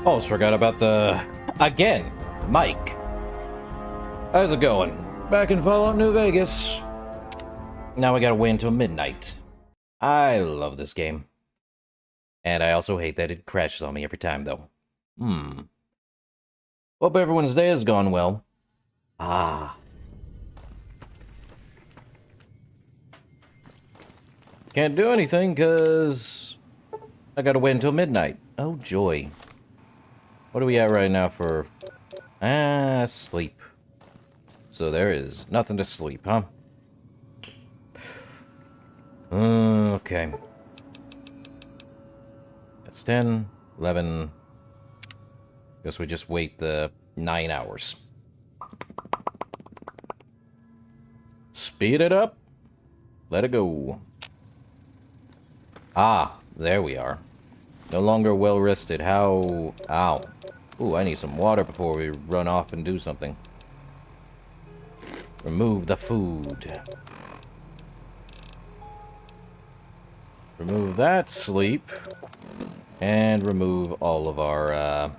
Almost forgot about again, Mike. How's it going? Back in Fallout New Vegas. Now we gotta wait until midnight. I love this game. And I also hate that it crashes on me every time, though. Hope everyone's day has gone well. Can't do anything, because I gotta wait until midnight. Oh, joy. What are we at right now for... sleep. So there is nothing to sleep, huh? Okay. That's 10, 11... Guess we just wait the 9 hours. Speed it up. Let it go. There we are. No longer well rested. How... Ow. Ooh, I need some water before we run off and do something. Remove the food. Remove that sleep. And remove all of our,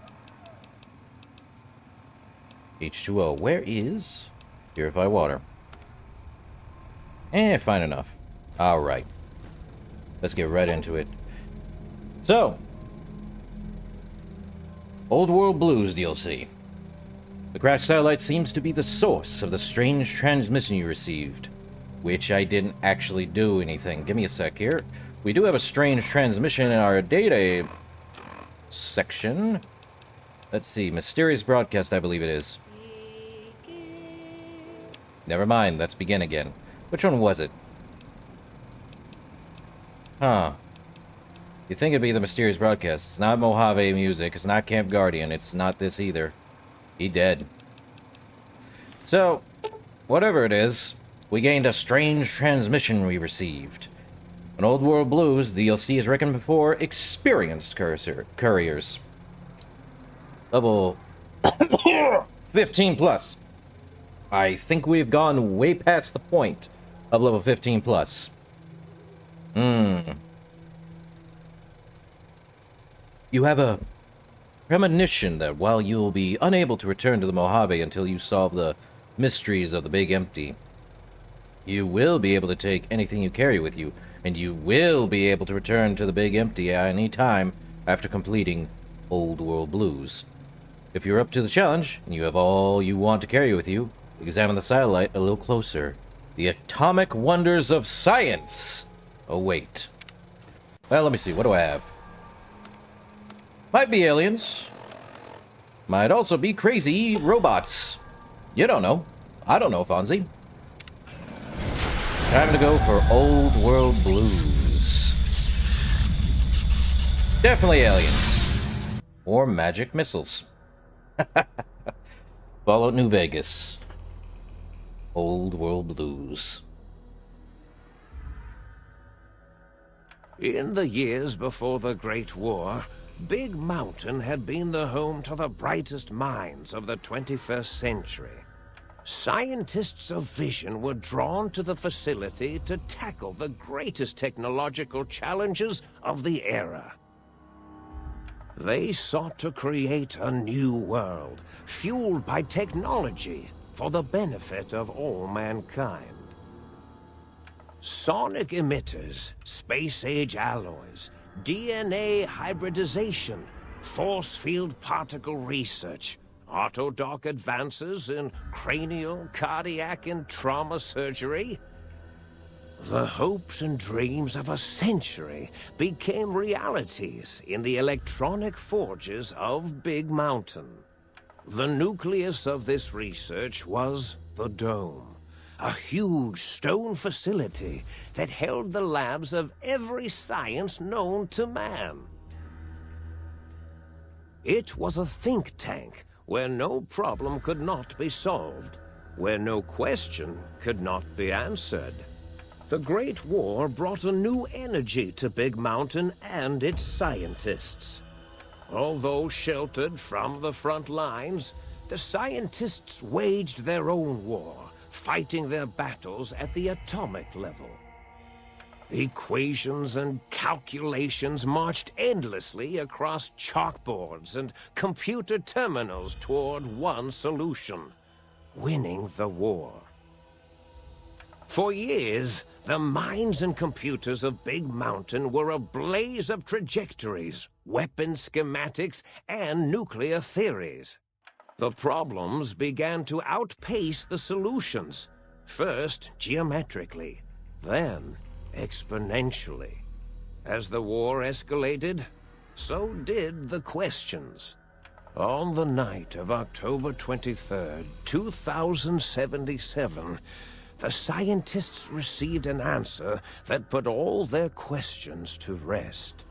H2O. Where is... Purify water. Fine enough. Alright. Let's get right into it. So, Old World Blues DLC. The crashed satellite seems to be the source of the strange transmission you received. Which I didn't actually do anything. Give me a sec here. We do have a strange transmission in our data section. Let's see. Mysterious broadcast, I believe it is. Never mind. Let's begin again. Which one was it? Huh. You think it'd be the mysterious broadcast. It's not Mojave music. It's not Camp Guardian. It's not this either. He dead. So, whatever it is, we gained a strange transmission we received. In Old World Blues, the DLC is reckoned before experienced couriers. Level 15 plus. I think we've gone way past the point of level 15 plus. You have a premonition that while you'll be unable to return to the Mojave until you solve the mysteries of the Big Empty, you will be able to take anything you carry with you, and you will be able to return to the Big Empty at any time after completing Old World Blues. If you're up to the challenge, and you have all you want to carry with you, examine the satellite a little closer. The atomic wonders of science await. Well, let me see. What do I have? Might be aliens. Might also be crazy robots. You don't know. I don't know, Fonzie. Time to go for Old World Blues. Definitely aliens. Or magic missiles. Fallout New Vegas. Old World Blues. In the years before the Great War, Big Mountain had been the home to the brightest minds of the 21st century. Scientists of vision were drawn to the facility to tackle the greatest technological challenges of the era. They sought to create a new world, fueled by technology for the benefit of all mankind. Sonic emitters, space-age alloys, DNA hybridization, force field particle research, autodoc advances in cranial, cardiac, and trauma surgery. The hopes and dreams of a century became realities in the electronic forges of Big Mountain. The nucleus of this research was the Dome, a huge stone facility that held the labs of every science known to man. It was a think tank where no problem could not be solved, where no question could not be answered. The Great War brought a new energy to Big Mountain and its scientists. Although sheltered from the front lines, the scientists waged their own war, fighting their battles at the atomic level. Equations and calculations marched endlessly across chalkboards and computer terminals toward one solution: winning the war. For years, the minds and computers of Big Mountain were a blaze of trajectories, weapon schematics, and nuclear theories. The problems began to outpace the solutions, first geometrically, then exponentially. As the war escalated, so did the questions. On the night of October 23rd, 2077, the scientists received an answer that put all their questions to rest.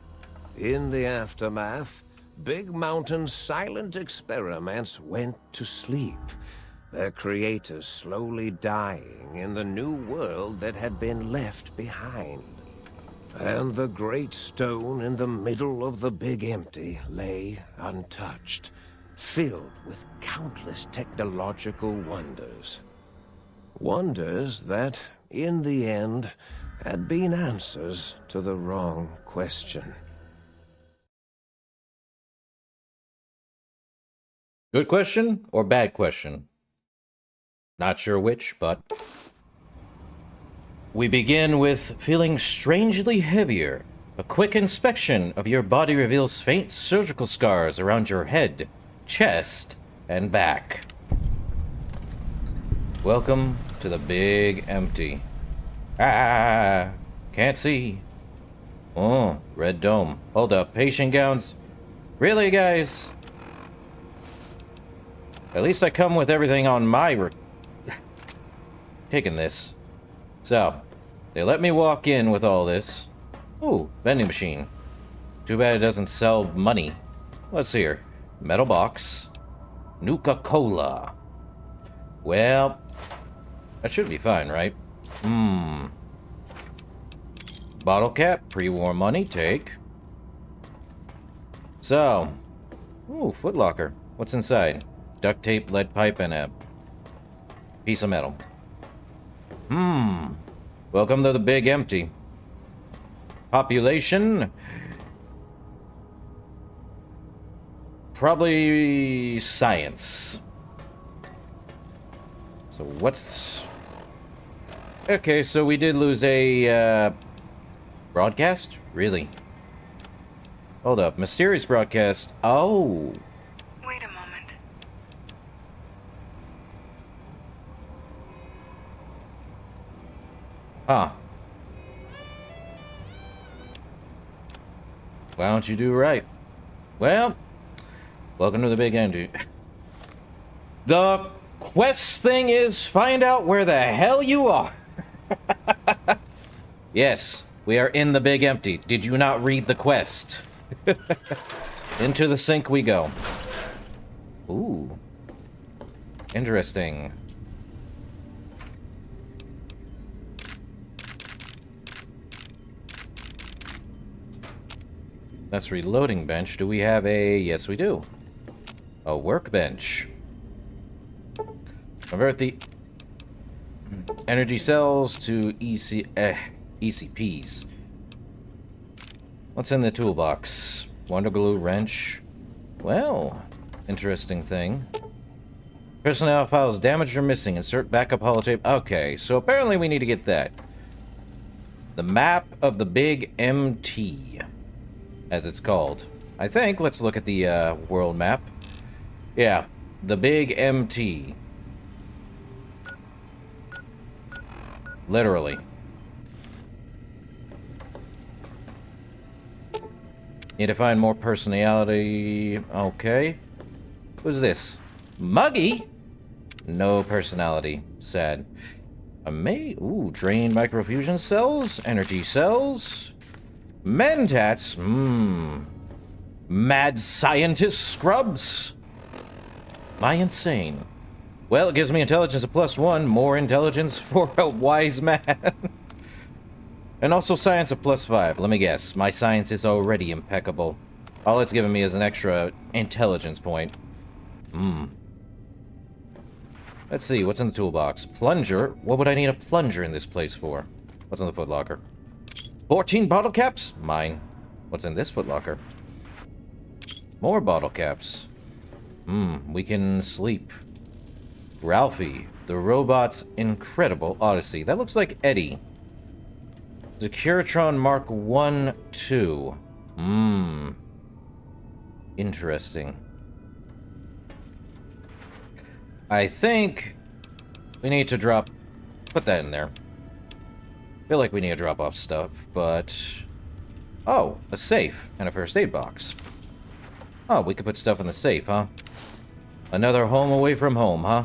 In the aftermath, Big Mountain's silent experiments went to sleep, their creators slowly dying in the new world that had been left behind. And the great stone in the middle of the Big Empty lay untouched, filled with countless technological wonders. Wonders that, in the end, had been answers to the wrong question. Good question or bad question? Not sure which, but... We begin with feeling strangely heavier. A quick inspection of your body reveals faint surgical scars around your head, chest, and back. Welcome to the Big Empty. Ah, can't see. Oh, red dome. Hold up, patient gowns. Really, guys? At least I come with everything on my taking this. So, they let me walk in with all this. Ooh, vending machine. Too bad it doesn't sell money. What's here? Metal box. Nuka-Cola. Well, that should be fine, right? Bottle cap, pre-war money, take. So, ooh, footlocker. What's inside? Duct tape, lead pipe, and a piece of metal. Welcome to the Big Empty. Population? Probably science. So what's... Okay, so we did lose a, broadcast? Really? Hold up, mysterious broadcast. Oh! Wait a moment. Huh. Why don't you do right? Well, welcome to the Big Empty. The quest thing is find out where the hell you are. Yes, we are in the Big Empty. Did you not read the quest? Into the sink we go. Ooh. Interesting. That's reloading bench. Do we have a... Yes, we do. A workbench. Convert the energy cells to ECPs. What's in the toolbox? Wonder glue, wrench. Well, interesting thing. Personnel files damaged or missing. Insert backup holotape. Okay, so apparently we need to get that. The map of the Big MT, as it's called. I think. Let's look at the world map. Yeah, the Big MT. Literally. Need to find more personality. Okay. Who's this? Muggy? No personality. Sad. Ooh, drain microfusion cells. Energy cells. Mentats. Mad scientist scrubs. Am I insane? Well, it gives me intelligence of +1. More intelligence for a wise man. And also science of +5. Let me guess. My science is already impeccable. All it's giving me is an extra intelligence point. Let's see. What's in the toolbox? Plunger. What would I need a plunger in this place for? What's in the footlocker? 14 bottle caps? Mine. What's in this footlocker? More bottle caps. We can sleep. Ralphie, the robot's incredible odyssey. That looks like Eddie. Securitron Mark 1, 2. Interesting. I think we need to put that in there. Feel like we need to drop off stuff, but... Oh, a safe and a first aid box. Oh, we could put stuff in the safe, huh? Another home away from home, huh?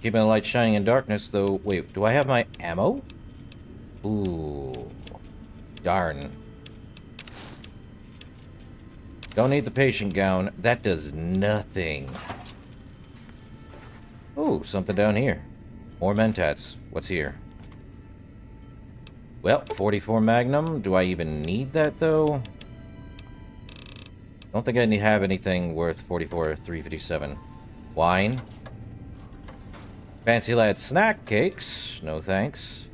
Keeping the light shining in darkness, though. Wait, do I have my ammo? Ooh. Darn. Don't need the patient gown. That does nothing. Ooh, something down here. More mentats. What's here? Well, 44 Magnum. Do I even need that, though? Don't think I need to have anything worth 44 or 357. Wine. Fancy lad snack cakes. No thanks.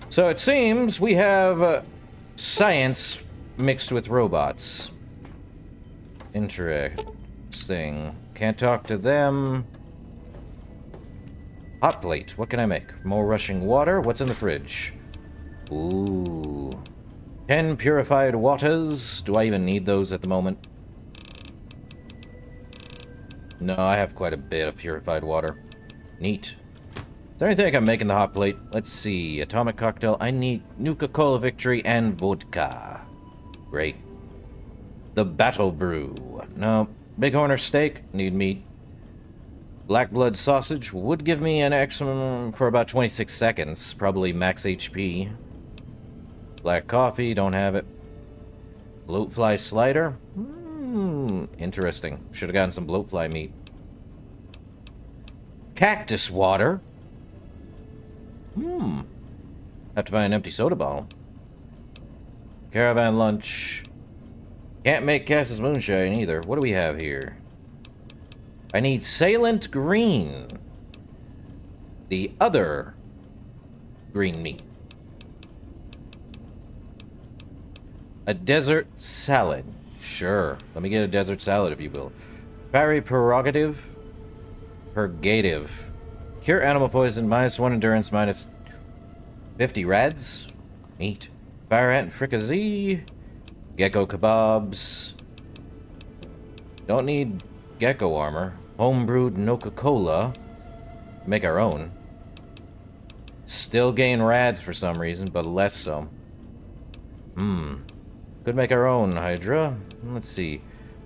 So it seems we have science mixed with robots. Interesting. Can't talk to them. Hot plate. What can I make? More rushing water. What's in the fridge? Ooh. 10 purified waters. Do I even need those at the moment? No, I have quite a bit of purified water. Neat. Is there anything I can make in the hot plate? Let's see. Atomic cocktail. I need Nuka-Cola Victory and vodka. Great. The Battle Brew. No. Bighorn or steak. Need meat. Black blood sausage would give me an maximum for about 26 seconds. Probably max HP. Black coffee. Don't have it. Bloatfly slider. Interesting. Should have gotten some bloatfly meat. Cactus water. Have to find an empty soda bottle. Caravan lunch. Can't make Cass's moonshine either. What do we have here? I need Salient Green. The other green meat. A desert salad. Sure. Let me get a desert salad, if you will. Fiery prerogative. Purgative. Cure animal poison. -1 endurance. -50 rads. Neat. Fire ant fricassee. Gecko kebabs. Don't need gecko armor. Homebrewed Nuka-Cola. Make our own. Still gain rads for some reason, but less so. Could make our own Hydra. Let's see.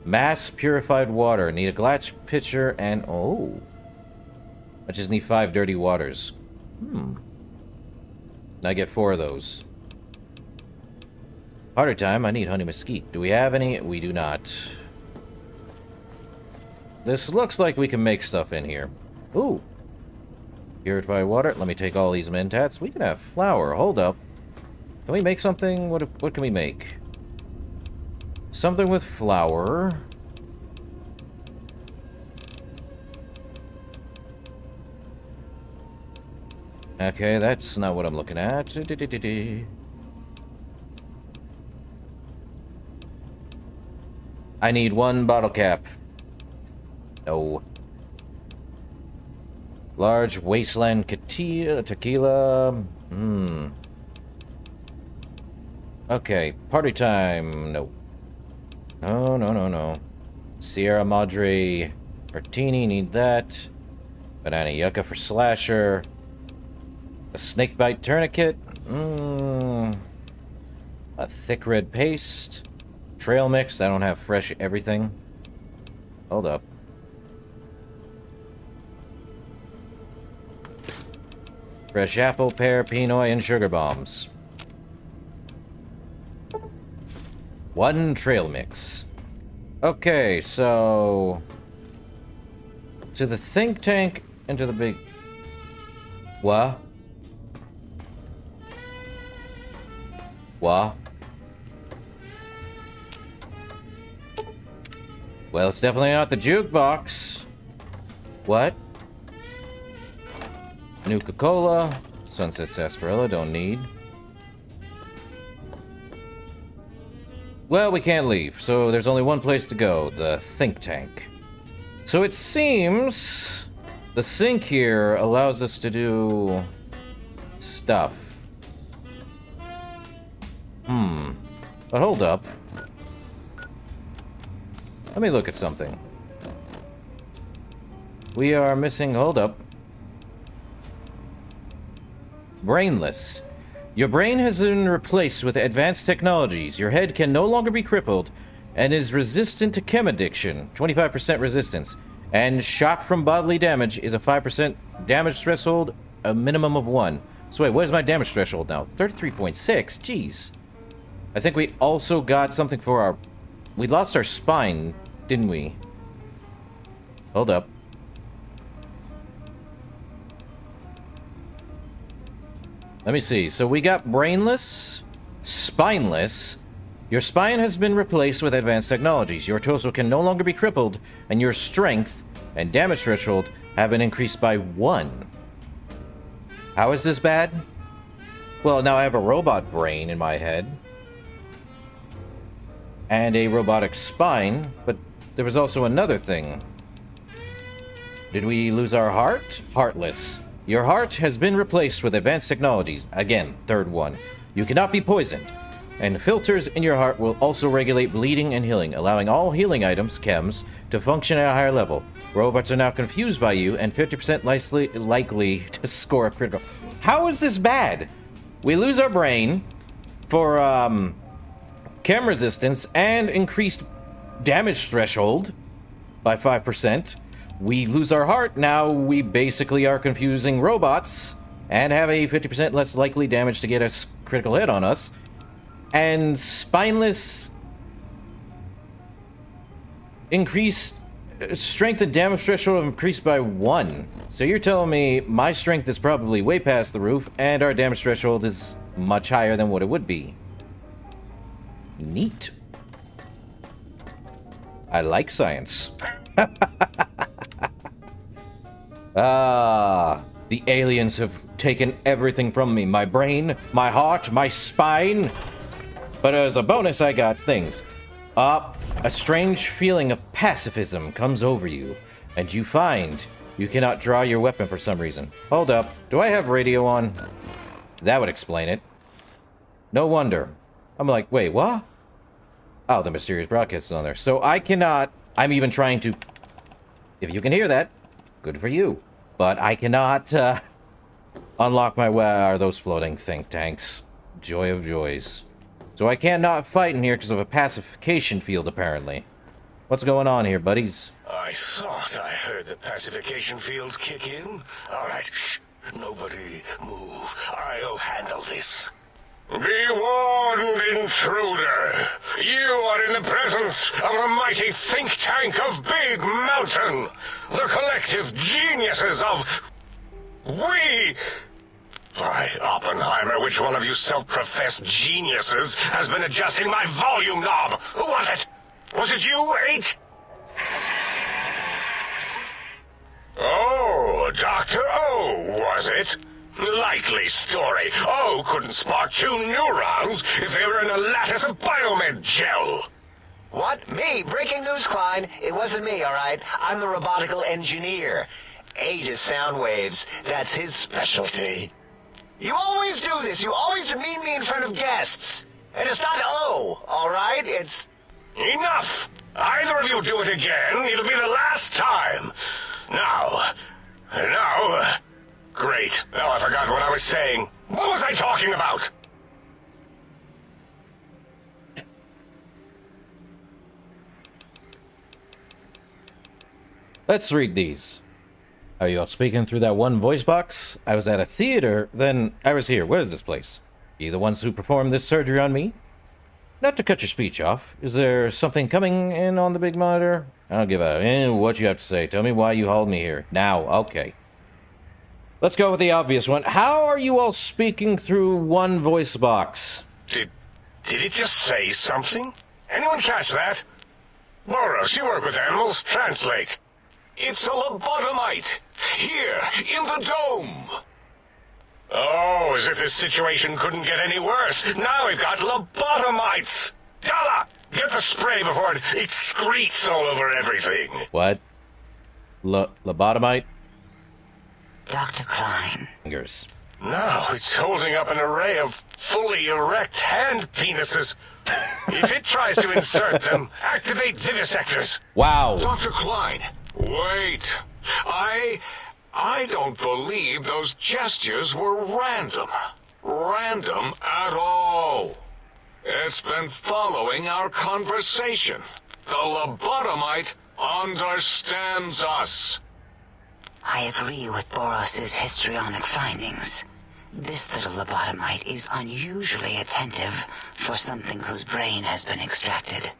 Mass purified water. Need a glass pitcher and... Oh. I just need 5 dirty waters. And I get 4 of those. Party time. I need honey mesquite. Do we have any? We do not. This looks like we can make stuff in here. Ooh. Purified water. Let me take all these mentats. We can have flour. Hold up. Can we make something? What can we make? Something with flour. Okay, that's not what I'm looking at. I need 1 bottle cap. No. Large Wasteland tequila. Okay, party time. No. No. Sierra Madre Martini, need that. Banana Yucca for Slasher. A snakebite tourniquet. A thick red paste. Trail mix. I don't have fresh everything. Hold up. Fresh apple, pear, Pinoy, and sugar bombs. 1 trail mix. Okay, so... to the think tank and to the big... What? What? Well, it's definitely not the jukebox. What? Nuka-Cola, Sunset Sarsaparilla, don't need. Well, we can't leave, so there's only one place to go, the think tank. So it seems the sink here allows us to do stuff. But hold up. Let me look at something. We are missing... Hold up. Brainless. Your brain has been replaced with advanced technologies. Your head can no longer be crippled and is resistant to chem addiction. 25% resistance. And shock from bodily damage is a 5% damage threshold, a minimum of 1. So wait, what is my damage threshold now? 33.6? Jeez. I think we also got something for our... We lost our spine, didn't we? Hold up. Let me see. So we got brainless, spineless. Your spine has been replaced with advanced technologies. Your torso can no longer be crippled, and your strength and damage threshold have been increased by 1. How is this bad? Well, now I have a robot brain in my head. And a robotic spine, but there was also another thing. Did we lose our heart? Heartless. Your heart has been replaced with advanced technologies. Again, third one. You cannot be poisoned. And filters in your heart will also regulate bleeding and healing, allowing all healing items, chems, to function at a higher level. Robots are now confused by you and 50% likely to score a critical. How is this bad? We lose our brain for, chem resistance and increased damage threshold by 5%. We lose our heart. Now we basically are confusing robots and have a 50% less likely damage to get a critical hit on us. And spineless increased strength and damage threshold increased by 1. So you're telling me my strength is probably way past the roof and our damage threshold is much higher than what it would be. Neat. I like science. The aliens have taken everything from me. My brain, my heart, my spine. But as a bonus, I got things. A strange feeling of pacifism comes over you, and you find you cannot draw your weapon for some reason. Hold up. Do I have radio on? That would explain it. No wonder. I'm like, wait, what? Oh, the mysterious broadcast is on there. So I cannot... I'm even trying to... If you can hear that, good for you. But I cannot unlock my... Are those floating think tanks? Joy of joys. So I cannot fight in here because of a pacification field, apparently. What's going on here, buddies? I thought I heard the pacification field kick in. All right, shh. Nobody move. I'll handle this. Be warned, intruder. You are in the presence of the mighty think tank of Big Mountain. The collective geniuses of... We... By Oppenheimer, which one of you self-professed geniuses has been adjusting my volume knob? Who was it? Was it you, 8? Oh, Dr. O, was it? Likely story. O couldn't spark 2 neurons if they were in a lattice of biomed gel. What? Me? Breaking news, Klein. It wasn't me, all right? I'm the robotical engineer. 8 is sound waves. That's his specialty. You always do this. You always demean me in front of guests. And it's not O, all right? It's... Enough! Either of you do it again, it'll be the last time. Now... Great. Now I forgot what I was saying. What was I talking about? Let's read these. Are you all speaking through that one voice box? I was at a theater, then I was here. Where is this place? You the ones who performed this surgery on me? Not to cut your speech off, is there something coming in on the big monitor? I don't give a what you have to say. Tell me why you hauled me here. Now, okay. Let's go with the obvious one. How are you all speaking through one voice box? Did it just say something? Anyone catch that? Boros, you work with animals. Translate. It's a lobotomite. Here, in the dome. Oh, as if this situation couldn't get any worse. Now we've got lobotomites. Dalla, get the spray before it excretes all over everything. What? Lobotomite? Dr. Klein. Fingers. Now it's holding up an array of fully erect hand penises. If it tries to insert them, activate vivisectors. Wow. Dr. Klein, wait. I don't believe those gestures were random. Random at all. It's been following our conversation. The lobotomite understands us. I agree with Boros's histrionic findings. This little lobotomite is unusually attentive for something whose brain has been extracted.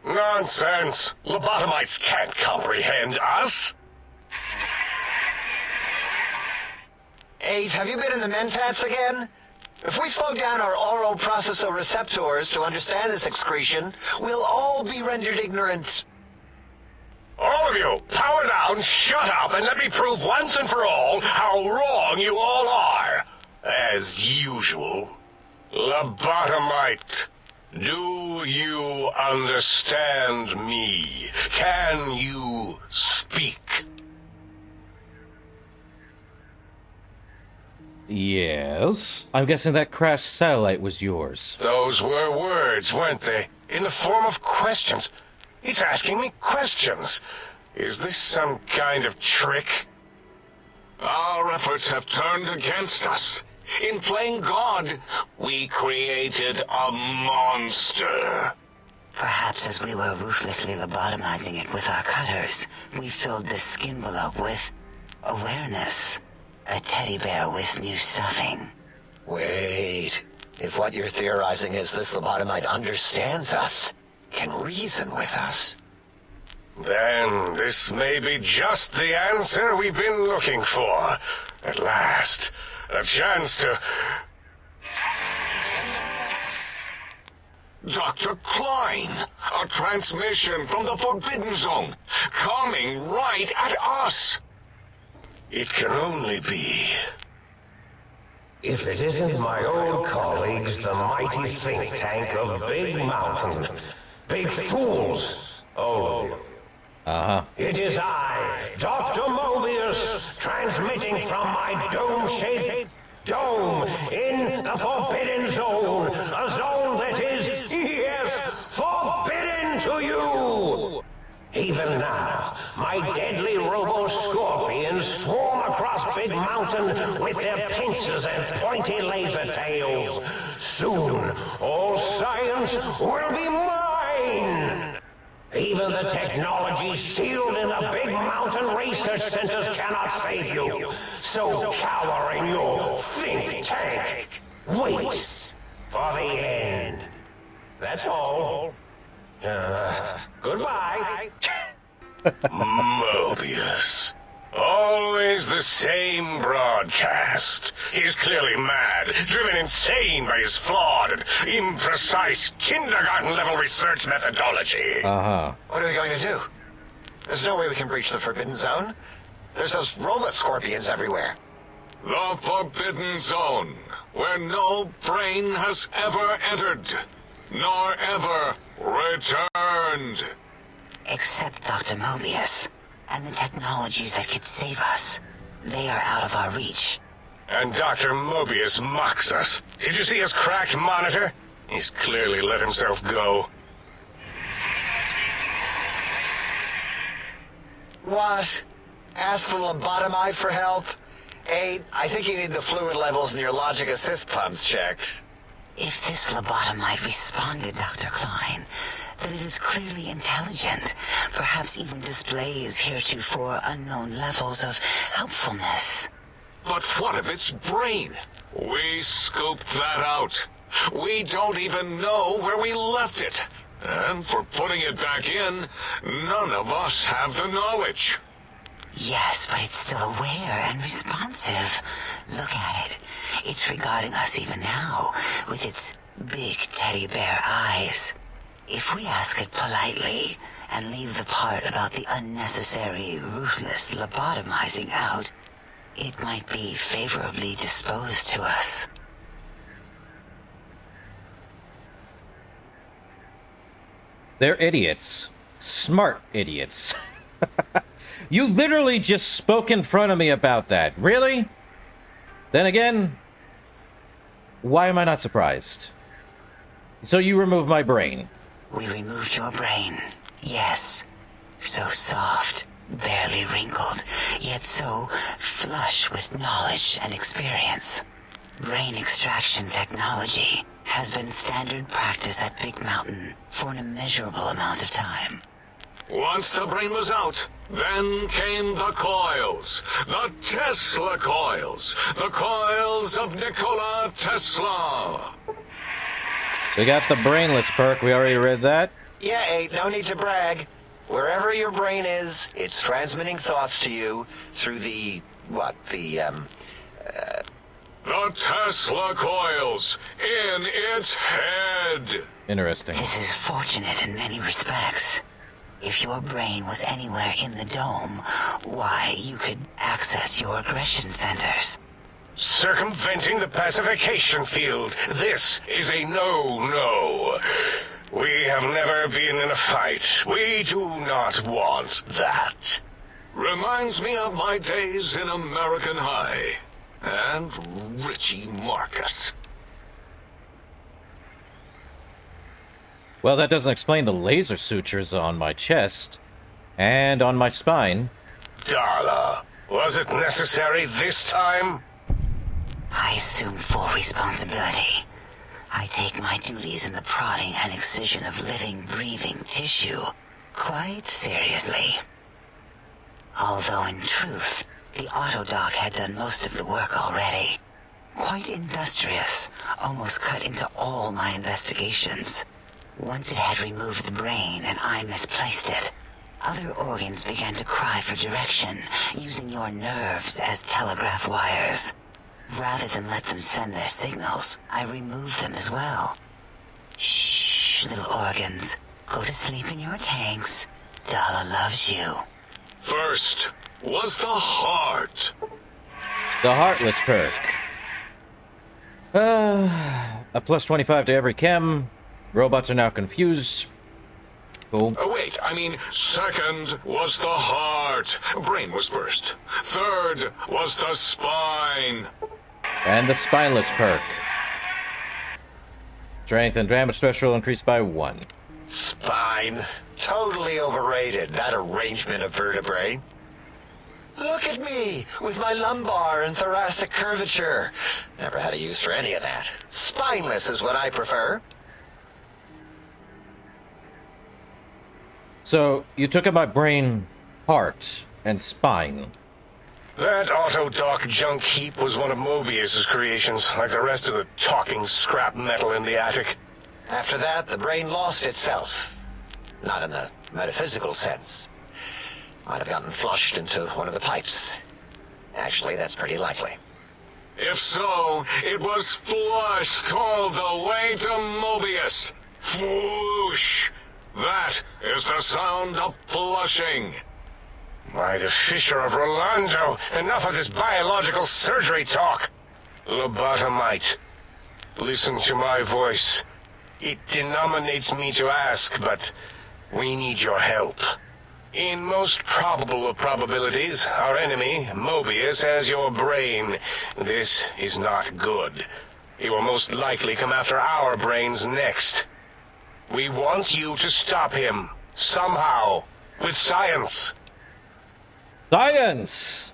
Nonsense. Lobotomites can't comprehend us. 8, have you been in the mentats again? If we slow down our oral processoreceptors to understand this excretion, we'll all be rendered ignorant. All of you, power down, shut up, and let me prove once and for all how wrong you all are. As usual. Lobotomite, do you understand me? Can you speak? Yes. I'm guessing that crashed satellite was yours. Those were words, weren't they? In the form of questions. He's asking me questions. Is this some kind of trick? Our efforts have turned against us. In playing God, we created a monster. Perhaps as we were ruthlessly lobotomizing it with our cutters, we filled this skin envelope with awareness. A teddy bear with new stuffing. Wait. If what you're theorizing is this lobotomite understands us, can reason with us, then this may be just the answer we've been looking for. At last, a chance to... Dr. Klein, a transmission from the Forbidden Zone, coming right at us. It can only be... If it isn't my old colleagues, the mighty think tank of Big Mountain. Big fools, all of you. Uh-huh. It is I, Dr. Mobius, transmitting from my dome-shaped dome in the Forbidden Zone. A zone that is, yes, forbidden to you. Even now, my deadly robo-scorpions swarm across Big Mountain with their pincers and pointy laser tails. Soon, all science will be mine! Even the technology sealed in the Big Mountain research centers cannot save you. So cower in your think tank. Wait for the end. That's all. Goodbye. Mobius. Always the same broadcast. He's clearly mad, driven insane by his flawed and imprecise kindergarten-level research methodology. Uh-huh. what are we going to do? There's no way we can breach the Forbidden Zone. There's those robot scorpions everywhere. The Forbidden Zone, where no brain has ever entered, nor ever returned. Except Dr. Mobius and the technologies that could save us. They are out of our reach. And Dr. Mobius mocks us. Did you see his cracked monitor? He's clearly let himself go. What? Ask the lobotomite for help? 8, I think you need the fluid levels in your logic assist pumps checked. If this lobotomite responded, Dr. Klein, then it is clearly intelligent, perhaps even displays heretofore unknown levels of helpfulness. But what of its brain? We scooped that out. We don't even know where we left it. And for putting it back in, none of us have the knowledge. Yes, but it's still aware and responsive. Look at it. It's regarding us even now, with its big teddy bear eyes. If we ask it politely, and leave the part about the unnecessary, ruthless lobotomizing out, it might be favorably disposed to us. They're idiots. Smart idiots. You literally just spoke in front of me about that. Really? Then again, why am I not surprised? So you removed my brain. We removed your brain, yes. So soft, barely wrinkled, yet so flush with knowledge and experience. Brain extraction technology has been standard practice at Big Mountain for an immeasurable amount of time. Once the brain was out, then came the coils. The Tesla coils. The coils of Nikola Tesla. We got the brainless perk. We already read that. Yeah, Abe, no need to brag. Wherever your brain is, it's transmitting thoughts to you through the Tesla coils in its head. Interesting. This is fortunate in many respects. If your brain was anywhere in the dome, why, you could access your aggression centers. Circumventing the pacification field. This is a no-no. We have never been in a fight. We do not want that. Reminds me of my days in American High. And Richie Marcus. Well, that doesn't explain the laser sutures on my chest and on my spine. Darla, was it necessary this time? I assume full responsibility. I take my duties in the prodding and excision of living, breathing tissue quite seriously. Although in truth, the Autodoc had done most of the work already. Quite industrious, almost cut into all my investigations. Once it had removed the brain and I misplaced it, other organs began to cry for direction, using your nerves as telegraph wires. Rather than let them send their signals, I removed them as well. Shh, little organs. Go to sleep in your tanks. Dala loves you. First was the heart. The Heartless perk. A plus 25 to every chem. Robots are now confused. Cool. Oh, wait, I mean, second was the heart. Brain was first. Third was the spine. And the Spineless perk. Strength and damage threshold increased by 1. spine. Totally overrated, that arrangement of vertebrae. Look at me, with my lumbar and thoracic curvature. Never had a use for any of that. Spineless is what I prefer. So, you took out my brain, heart, and spine. That Autodoc junk heap was one of Mobius's creations, like the rest of the talking scrap metal in the attic. After that, the brain lost itself. Not in the metaphysical sense. Might have gotten flushed into one of the pipes. Actually, that's pretty likely. If so, it was flushed all the way to Mobius. Floosh! That is the sound of flushing. By the Fisher of Rolando, enough of this biological surgery talk. Lobotomite, listen to my voice. It denominates me to ask, but we need your help. In most probable of probabilities, our enemy, Mobius, has your brain. This is not good. He will most likely come after our brains next. We want you to stop him, somehow, with science. Science!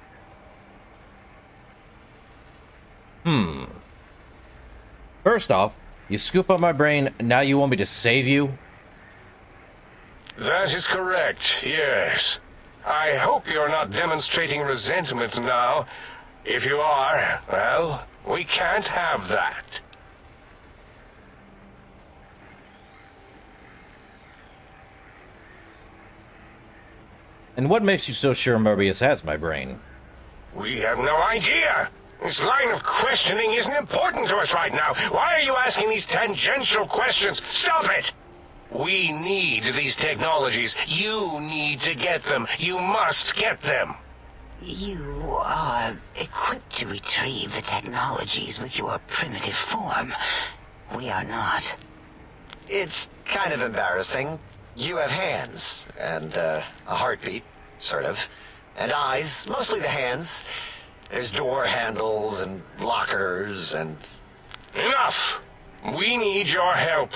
First off, you scoop up my brain, now you want me to save you? That is correct, yes. I hope you're not demonstrating resentment now. If you are, well, we can't have that. And what makes you so sure Mobius has my brain? We have no idea. This line of questioning isn't important to us right now. Why are you asking these tangential questions? Stop it! We need these technologies. You need to get them. You must get them. You are equipped to retrieve the technologies with your primitive form. We are not. It's kind of embarrassing. You have hands, and a heartbeat, sort of, and eyes, mostly the hands. There's door handles and lockers and... Enough! We need your help.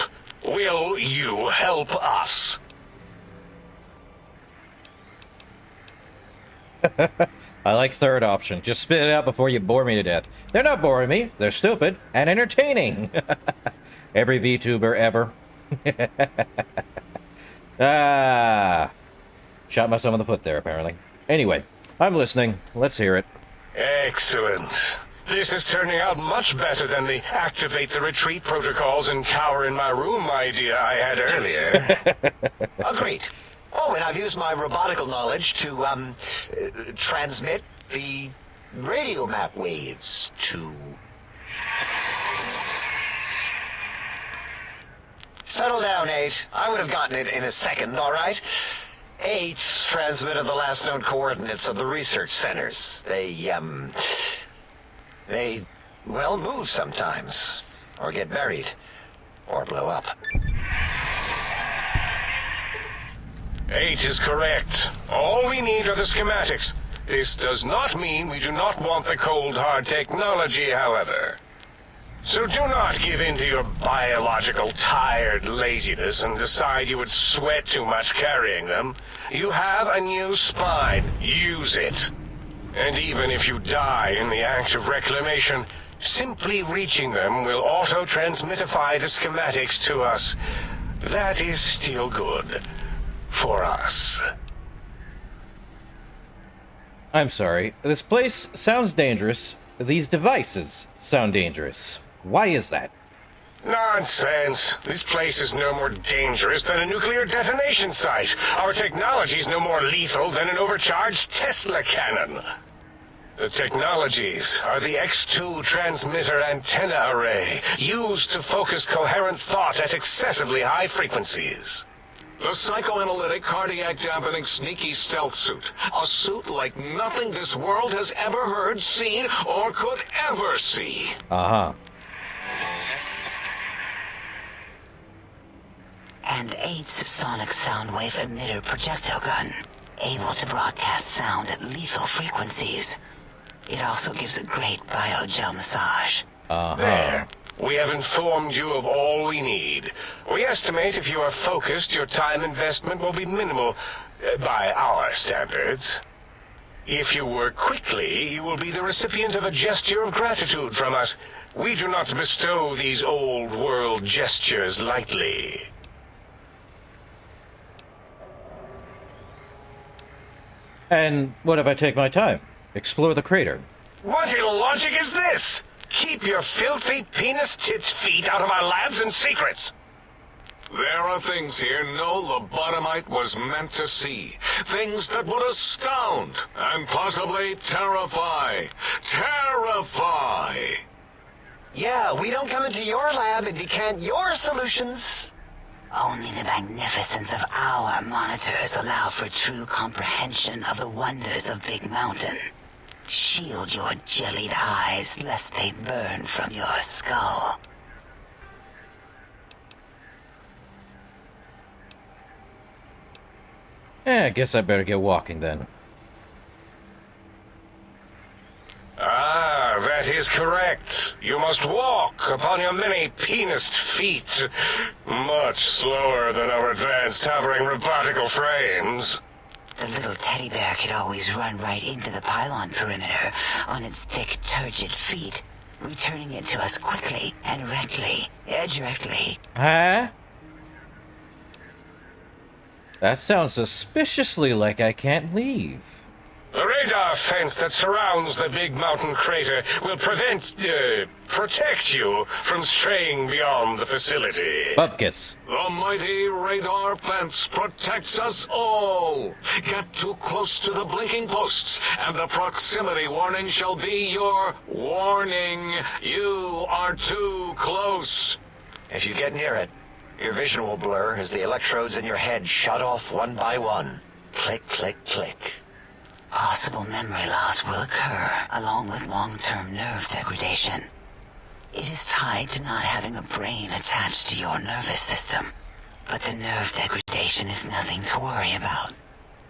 Will you help us? I like third option. Just spit it out before you bore me to death. They're not boring me. They're stupid and entertaining. Every VTuber ever. Shot myself in the foot there, apparently. Anyway, I'm listening. Let's hear it. Excellent. This is turning out much better than the activate the retreat protocols and cower in my room idea I had earlier. Agreed. Oh, and I've used my robotical knowledge to, transmit the radio map waves to... Settle down, 8. I would have gotten it in a second, all right? 8's transmitted the last known coordinates of the research centers. They, well, move sometimes. Or get buried. Or blow up. 8 is correct. All we need are the schematics. This does not mean we do not want the cold hard technology, however. So do not give in to your biological tired laziness and decide you would sweat too much carrying them. You have a new spine. Use it. And even if you die in the act of reclamation, simply reaching them will auto-transmitify the schematics to us. That is still good. For us. I'm sorry. This place sounds dangerous. These devices sound dangerous. Why is that? Nonsense. This place is no more dangerous than a nuclear detonation site. Our technology's no more lethal than an overcharged Tesla cannon. The technologies are the X2 transmitter antenna array, used to focus coherent thought at excessively high frequencies. The psychoanalytic, cardiac-dampening, sneaky stealth suit. A suit like nothing this world has ever heard, seen, or could ever see. Uh-huh. And 8's sonic soundwave emitter projectile gun, able to broadcast sound at lethal frequencies. It also gives a great biogel massage. There. We have informed you of all we need. We estimate if you are focused, your time investment will be minimal, by our standards. If you work quickly, you will be the recipient of a gesture of gratitude from us. We do not bestow these old-world gestures lightly. And what if I take my time? Explore the crater. What illogic is this? Keep your filthy, penis-tipped feet out of our labs and secrets. There are things here no lobotomite was meant to see. Things that would astound and possibly terrify. Terrify! Yeah, we don't come into your lab and decant your solutions. Only the magnificence of our monitors allow for true comprehension of the wonders of Big Mountain. Shield your jellied eyes lest they burn from your skull. I guess I better get walking then. Ah, that is correct. You must walk upon your many penised feet. Much slower than our advanced hovering robotical frames. The little teddy bear could always run right into the pylon perimeter on its thick, turgid feet, returning it to us quickly and directly. Huh? That sounds suspiciously like I can't leave. The radar fence that surrounds the big mountain crater will protect you from straying beyond the facility. Bupkis. The mighty radar fence protects us all. Get too close to the blinking posts, and the proximity warning shall be your warning. You are too close. If you get near it, your vision will blur as the electrodes in your head shut off one by one. Click, click, click. All possible memory loss will occur, along with long-term nerve degradation. It is tied to not having a brain attached to your nervous system, but the nerve degradation is nothing to worry about.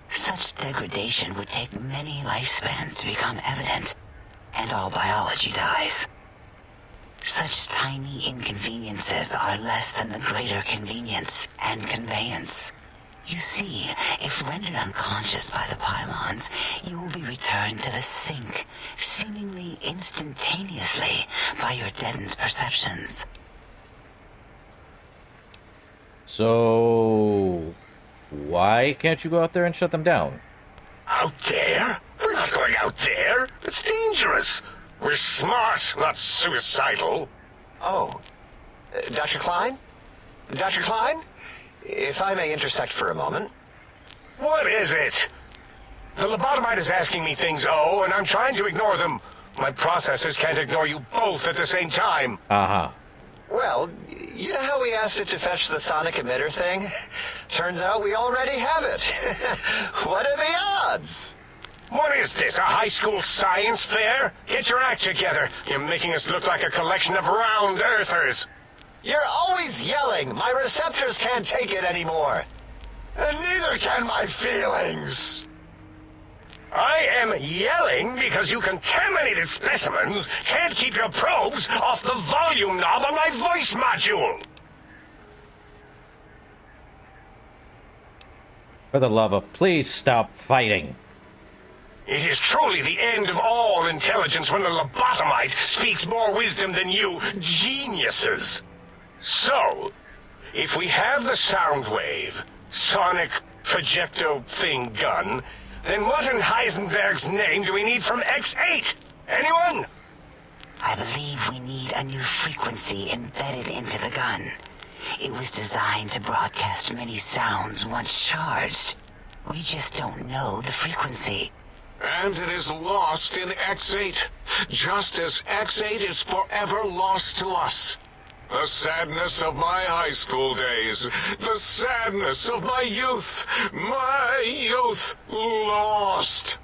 Such degradation would take many lifespans to become evident, and all biology dies. Such tiny inconveniences are less than the greater convenience and conveyance. You see, if rendered unconscious by the pylons, you will be returned to the sink, seemingly instantaneously, by your deadened perceptions. So, why can't you go out there and shut them down? Out there? We're not going out there. It's dangerous. We're smart, not suicidal. Oh, Dr. Klein? Dr. Klein? If I may intersect for a moment. What is it? The lobotomite is asking me things, and I'm trying to ignore them. My processors can't ignore you both at the same time. Uh-huh. Well, you know how we asked it to fetch the sonic emitter thing? Turns out we already have it. What are the odds? What is this, a high school science fair? Get your act together. You're making us look like a collection of round earthers. You're always yelling. My receptors can't take it anymore. And neither can my feelings. I am yelling because you contaminated specimens can't keep your probes off the volume knob on my voice module. For the love of, please stop fighting. It is truly the end of all intelligence when the lobotomite speaks more wisdom than you geniuses. So, if we have the sound wave, sonic projecto thing gun, then what in Heisenberg's name do we need from X8? Anyone? I believe we need a new frequency embedded into the gun. It was designed to broadcast many sounds once charged. We just don't know the frequency. And it is lost in X8, just as X8 is forever lost to us. The sadness of my high school days, the sadness of my youth lost.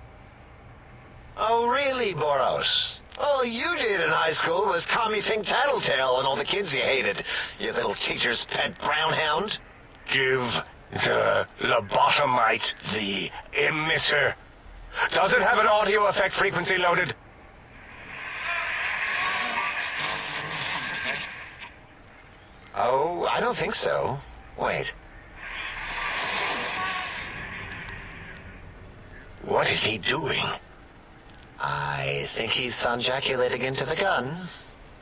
Oh, really, Boros? All you did in high school was call me Fink Tattletale and all the kids you hated, you little teacher's pet brown hound. Give the lobotomite the emitter. Does it have an audio effect frequency loaded? Oh, I don't think so. Wait. What is he doing? I think he's sonjaculating into the gun.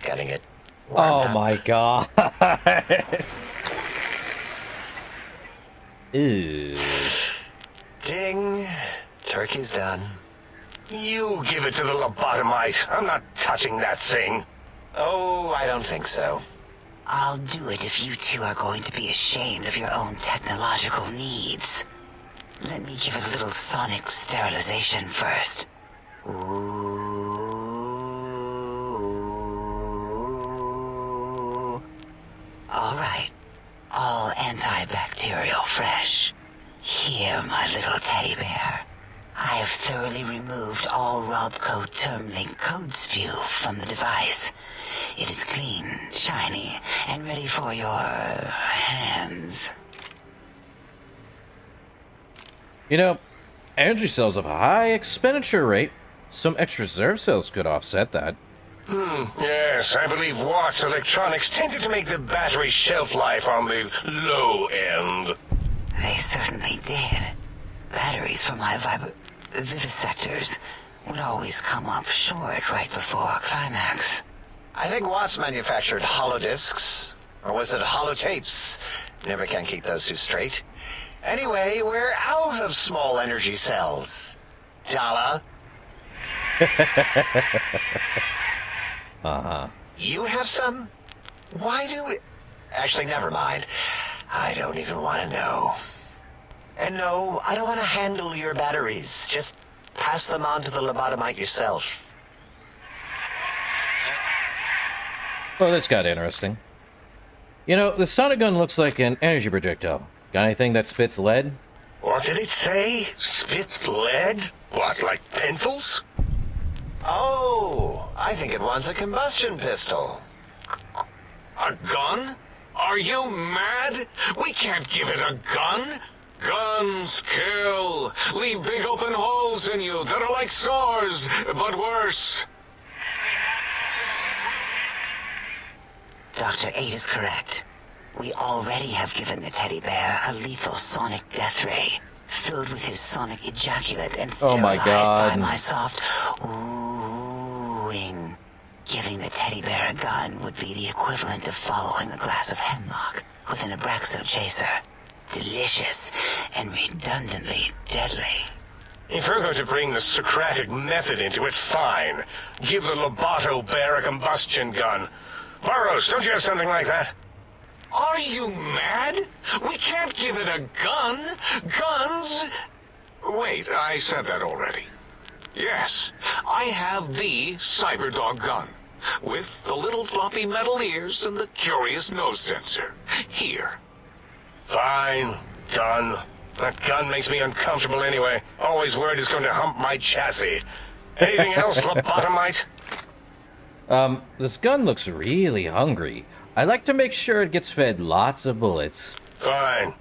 Getting it. Oh my god. Ew. Ding. Turkey's done. You give it to the lobotomite. I'm not touching that thing. Oh, I don't think so. I'll do it if you two are going to be ashamed of your own technological needs. Let me give it a little sonic sterilization first. Ooh. All right. All antibacterial fresh. Here, my little teddy bear. I have thoroughly removed all Robco Termlink code spew from the device. It is clean, shiny, and ready for your hands. You know, energy cells have a high expenditure rate. Some extra reserve cells could offset that. Yes, I believe Watt's Electronics tended to make the battery shelf life on the low end. They certainly did. Batteries for my vivisectors would always come up short right before climax. I think Watts manufactured holodiscs. Or was it holotapes? Never can keep those two straight. Anyway, we're out of small energy cells. Dala. Uh-huh. You have some? Why do we... Actually, never mind. I don't even want to know. And no, I don't want to handle your batteries. Just pass them on to the lobotomite yourself. Well, this got interesting. You know, the sonic gun looks like an energy projectile. Got anything that spits lead? What did it say? Spit lead? What, like pencils? Oh, I think it wants a combustion pistol. A gun? Are you mad? We can't give it a gun. Guns kill. Leave big open holes in you that are like sores, but worse. Dr. 8 is correct. We already have given the teddy bear a lethal sonic death ray, filled with his sonic ejaculate and Oh my sterilized by God. my soft oohing. Giving the teddy bear a gun would be the equivalent of following a glass of hemlock with an Abraxo chaser. Delicious and redundantly deadly. If you're going to bring the Socratic method into it, fine. Give the Loboto bear a combustion gun. Burroughs, don't you have something like that? Are you mad? We can't give it a gun. Guns... Wait, I said that already. Yes, I have the Cyberdog gun, with the little floppy metal ears and the curious nose sensor. Here. Fine. Done. That gun makes me uncomfortable anyway. Always worried it's going to hump my chassis. Anything else, lobotomite? This gun looks really hungry. I like to make sure it gets fed lots of bullets. Fine.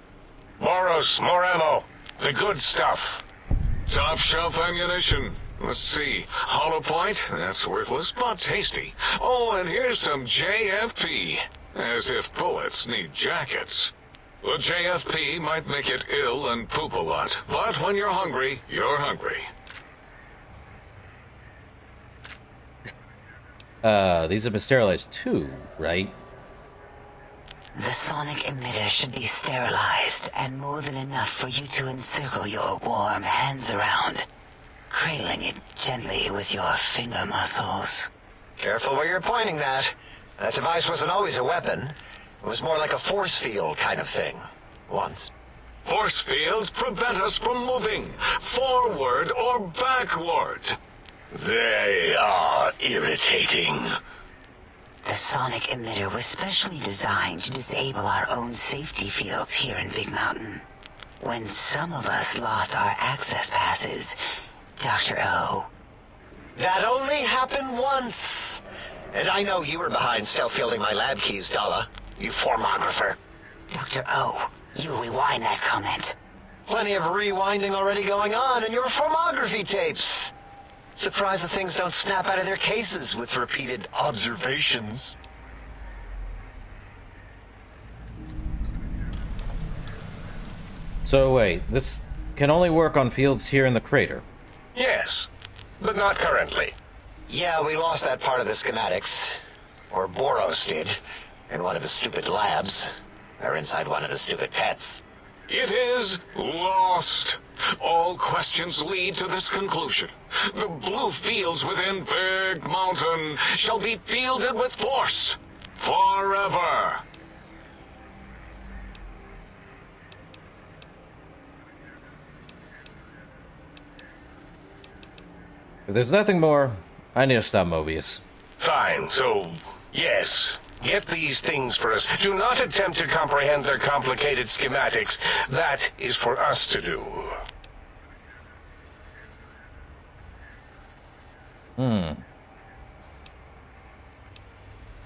Boros, more ammo. The good stuff. Top shelf ammunition. Let's see. Hollow point? That's worthless, but tasty. Oh, and here's some JFP. As if bullets need jackets. The JFP might make it ill and poop a lot, but when you're hungry, you're hungry. These have been sterilized too, right? The sonic emitter should be sterilized and more than enough for you to encircle your warm hands around, cradling it gently with your finger muscles. Careful where you're pointing that. That device wasn't always a weapon. It was more like a force field kind of thing. Once. Force fields prevent us from moving, forward or backward. They are irritating. The sonic emitter was specially designed to disable our own safety fields here in Big Mountain. When some of us lost our access passes, Dr. O. That only happened once. And I know you were behind stealth fielding my lab keys, Dalla. You formographer. Dr. O, you rewind that comment. Plenty of rewinding already going on in your formography tapes. Surprised the things don't snap out of their cases with repeated observations. So wait, this can only work on fields here in the crater. Yes, but not currently. Yeah, we lost that part of the schematics. Or Boros did. In one of his stupid labs. Or inside one of his stupid pets. It is lost. All questions lead to this conclusion. The blue fields within Big Mountain shall be fielded with force. Forever. If there's nothing more, I need to stop Mobius. Fine, so, yes. Get these things for us. Do not attempt to comprehend their complicated schematics. That is for us to do.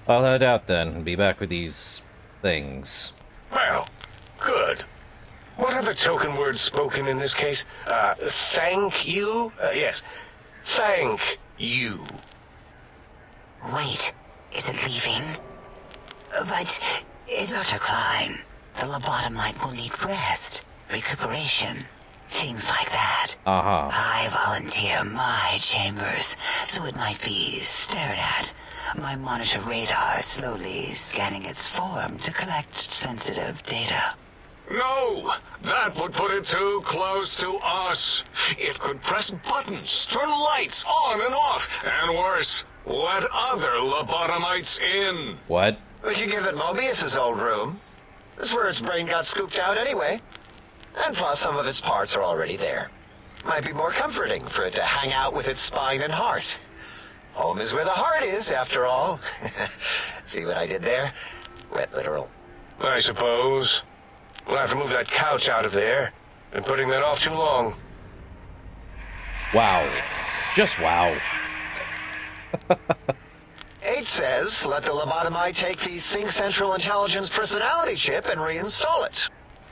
I'll head out then and be back with these things. Well, good. What are the token words spoken in this case? Thank you? Yes. Thank you. Wait, is it leaving? But, Dr. Klein, the lobotomite will need rest, recuperation, things like that. Uh-huh. I volunteer my chambers, so it might be stared at. My monitor radar slowly scanning its form to collect sensitive data. No, that would put it too close to us. It could press buttons, turn lights on and off, and worse, let other lobotomites in. What? We could give it Mobius's old room. That's where its brain got scooped out anyway. And plus some of its parts are already there. Might be more comforting for it to hang out with its spine and heart. Home is where the heart is, after all. See what I did there? Wet literal. I suppose. We'll have to move that couch out of there. Been putting that off too long. Wow. Just wow. H says, let the lobotomite take the Sync Central Intelligence personality chip and reinstall it.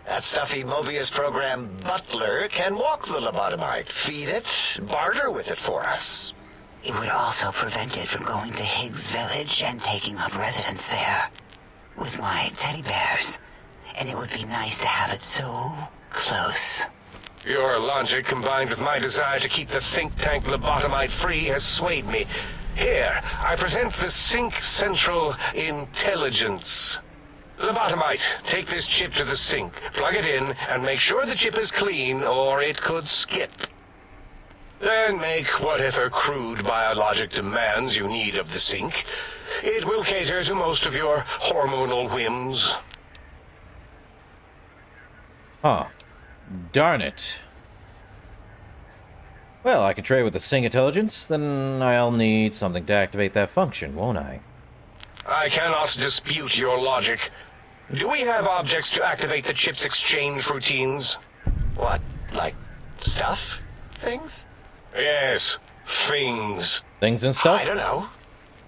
That stuffy Mobius program butler can walk the lobotomite, feed it, barter with it for us. It would also prevent it from going to Higgs Village and taking up residence there with my teddy bears. And it would be nice to have it so close. Your logic, combined with my desire to keep the think tank lobotomite free, has swayed me. Here, I present the Sync Central Intelligence. Lobotomite, take this chip to the sink, plug it in, and make sure the chip is clean, or it could skip. Then make whatever crude biologic demands you need of the sink. It will cater to most of your hormonal whims. Huh. Darn it. Well, I can trade with the Sync Intelligence, then I'll need something to activate that function, won't I? I cannot dispute your logic. Do we have objects to activate the chip's exchange routines? What, like stuff? Things? Yes, things. Things and stuff? I don't know.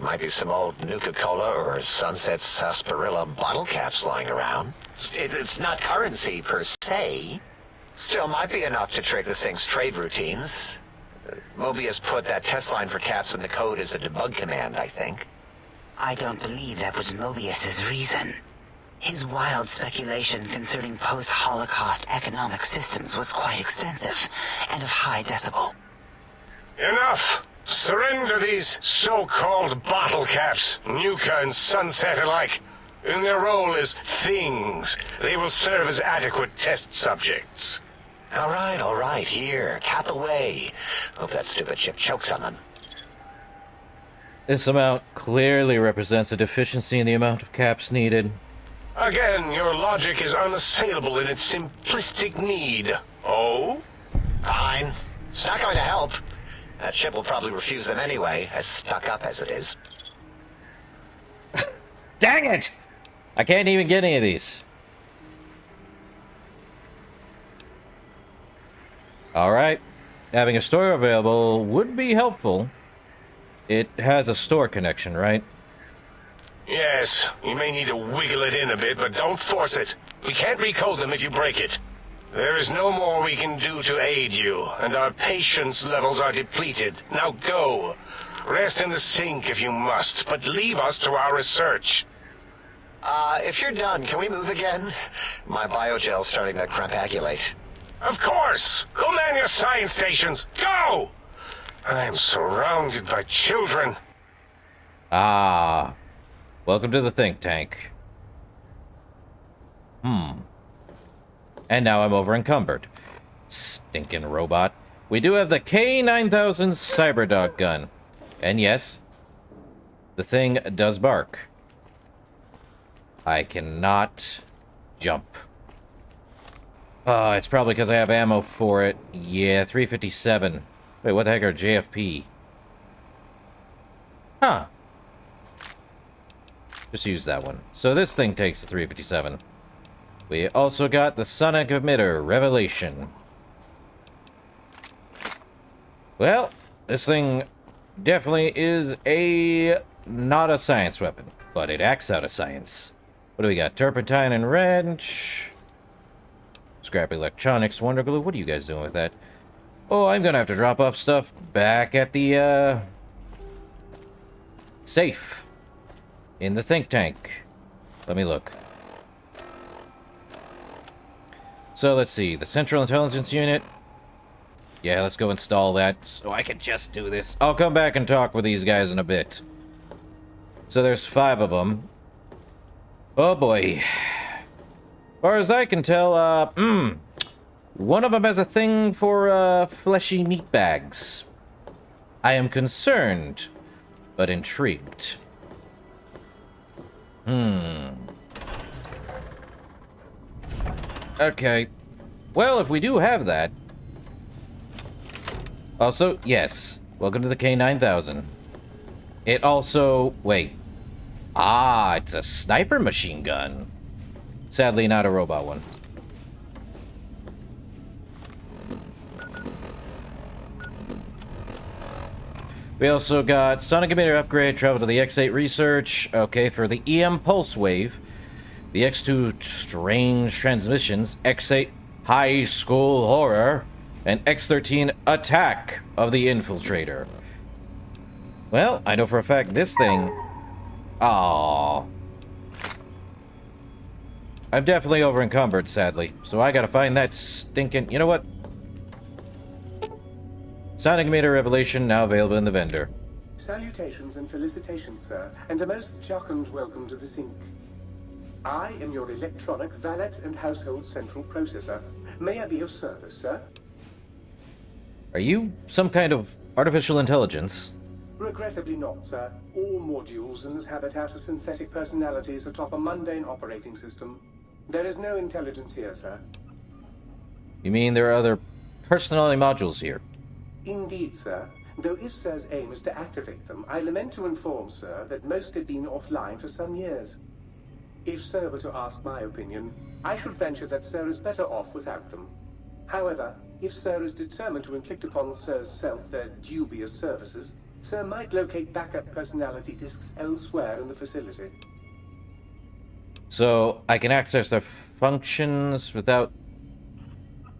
Might be some old Nuka-Cola or Sunset Sarsaparilla bottle caps lying around. It's not currency per se. Still might be enough to trick the Sync's trade routines. Mobius put that test line for caps in the code as a debug command, I think. I don't believe that was Mobius's reason. His wild speculation concerning post-Holocaust economic systems was quite extensive and of high decibel. Enough! Surrender these so-called bottle caps, Nuka and Sunset alike. In their role as things, they will serve as adequate test subjects. All right, here, cap away. Hope that stupid chip chokes on them. This amount clearly represents a deficiency in the amount of caps needed. Again, your logic is unassailable in its simplistic need. Oh? Fine. It's not going to help. That chip will probably refuse them anyway, as stuck up as it is. Dang it! I can't even get any of these. Alright. Having a store available would be helpful. It has a store connection, right? Yes, you may need to wiggle it in a bit, but don't force it. We can't recode them if you break it. There is no more we can do to aid you, and our patience levels are depleted. Now go. Rest in the sink if you must, but leave us to our research. If you're done, can we move again? My biogel's starting to crampagulate. Of course! Go man your science stations! Go! I am surrounded by children. Ah. Welcome to the think tank. And now I'm over encumbered. Stinking robot. We do have the K-9000 Cyberdog gun. And yes, the thing does bark. I cannot jump. It's probably because I have ammo for it. Yeah, 357. Wait, what the heck are JFP? Huh. Just use that one. So this thing takes the 357. We also got the sonic emitter, Revelation. Well, this thing definitely is not a science weapon, but it acts out of science. What do we got? Turpentine and wrench. Scrap electronics, wonder glue. What are you guys doing with that? Oh, I'm gonna have to drop off stuff back at the, safe. In the think tank. Let me look. So, let's see. The Central Intelligence Unit. Yeah, let's go install that so I can just do this. I'll come back and talk with these guys in a bit. So, there's 5 of them. Oh, boy. As far as I can tell, one of them has a thing for, fleshy meat bags. I am concerned, but intrigued. Okay. Well, if we do have that... Also, yes. Welcome to the K-9000. It also... Wait. Ah, it's a sniper machine gun. Sadly, not a robot one. We also got sonic emitter upgrade, travel to the X8 research. Okay, for the EM pulse wave. The X2 strange transmissions. X8 high school horror. And X13 attack of the infiltrator. Well, I know for a fact this thing... Aww. I'm definitely over encumbered, sadly. So I gotta find that stinking... You know what? Sonic emitter revelation now available in the vendor. Salutations and felicitations, sir, and a most jocund welcome to the sink. I am your electronic valet and household central processor. May I be of service, sir? Are you some kind of artificial intelligence? Regrettably not, sir. All modules in this habitat are synthetic personalities atop a mundane operating system. There is no intelligence here, sir. You mean there are other personality modules here? Indeed, sir. Though if Sir's aim is to activate them, I lament to inform, sir, that most have been offline for some years. If Sir were to ask my opinion, I should venture that Sir is better off without them. However, if Sir is determined to inflict upon Sir's self their dubious services, Sir might locate backup personality disks elsewhere in the facility. So, I can access their functions without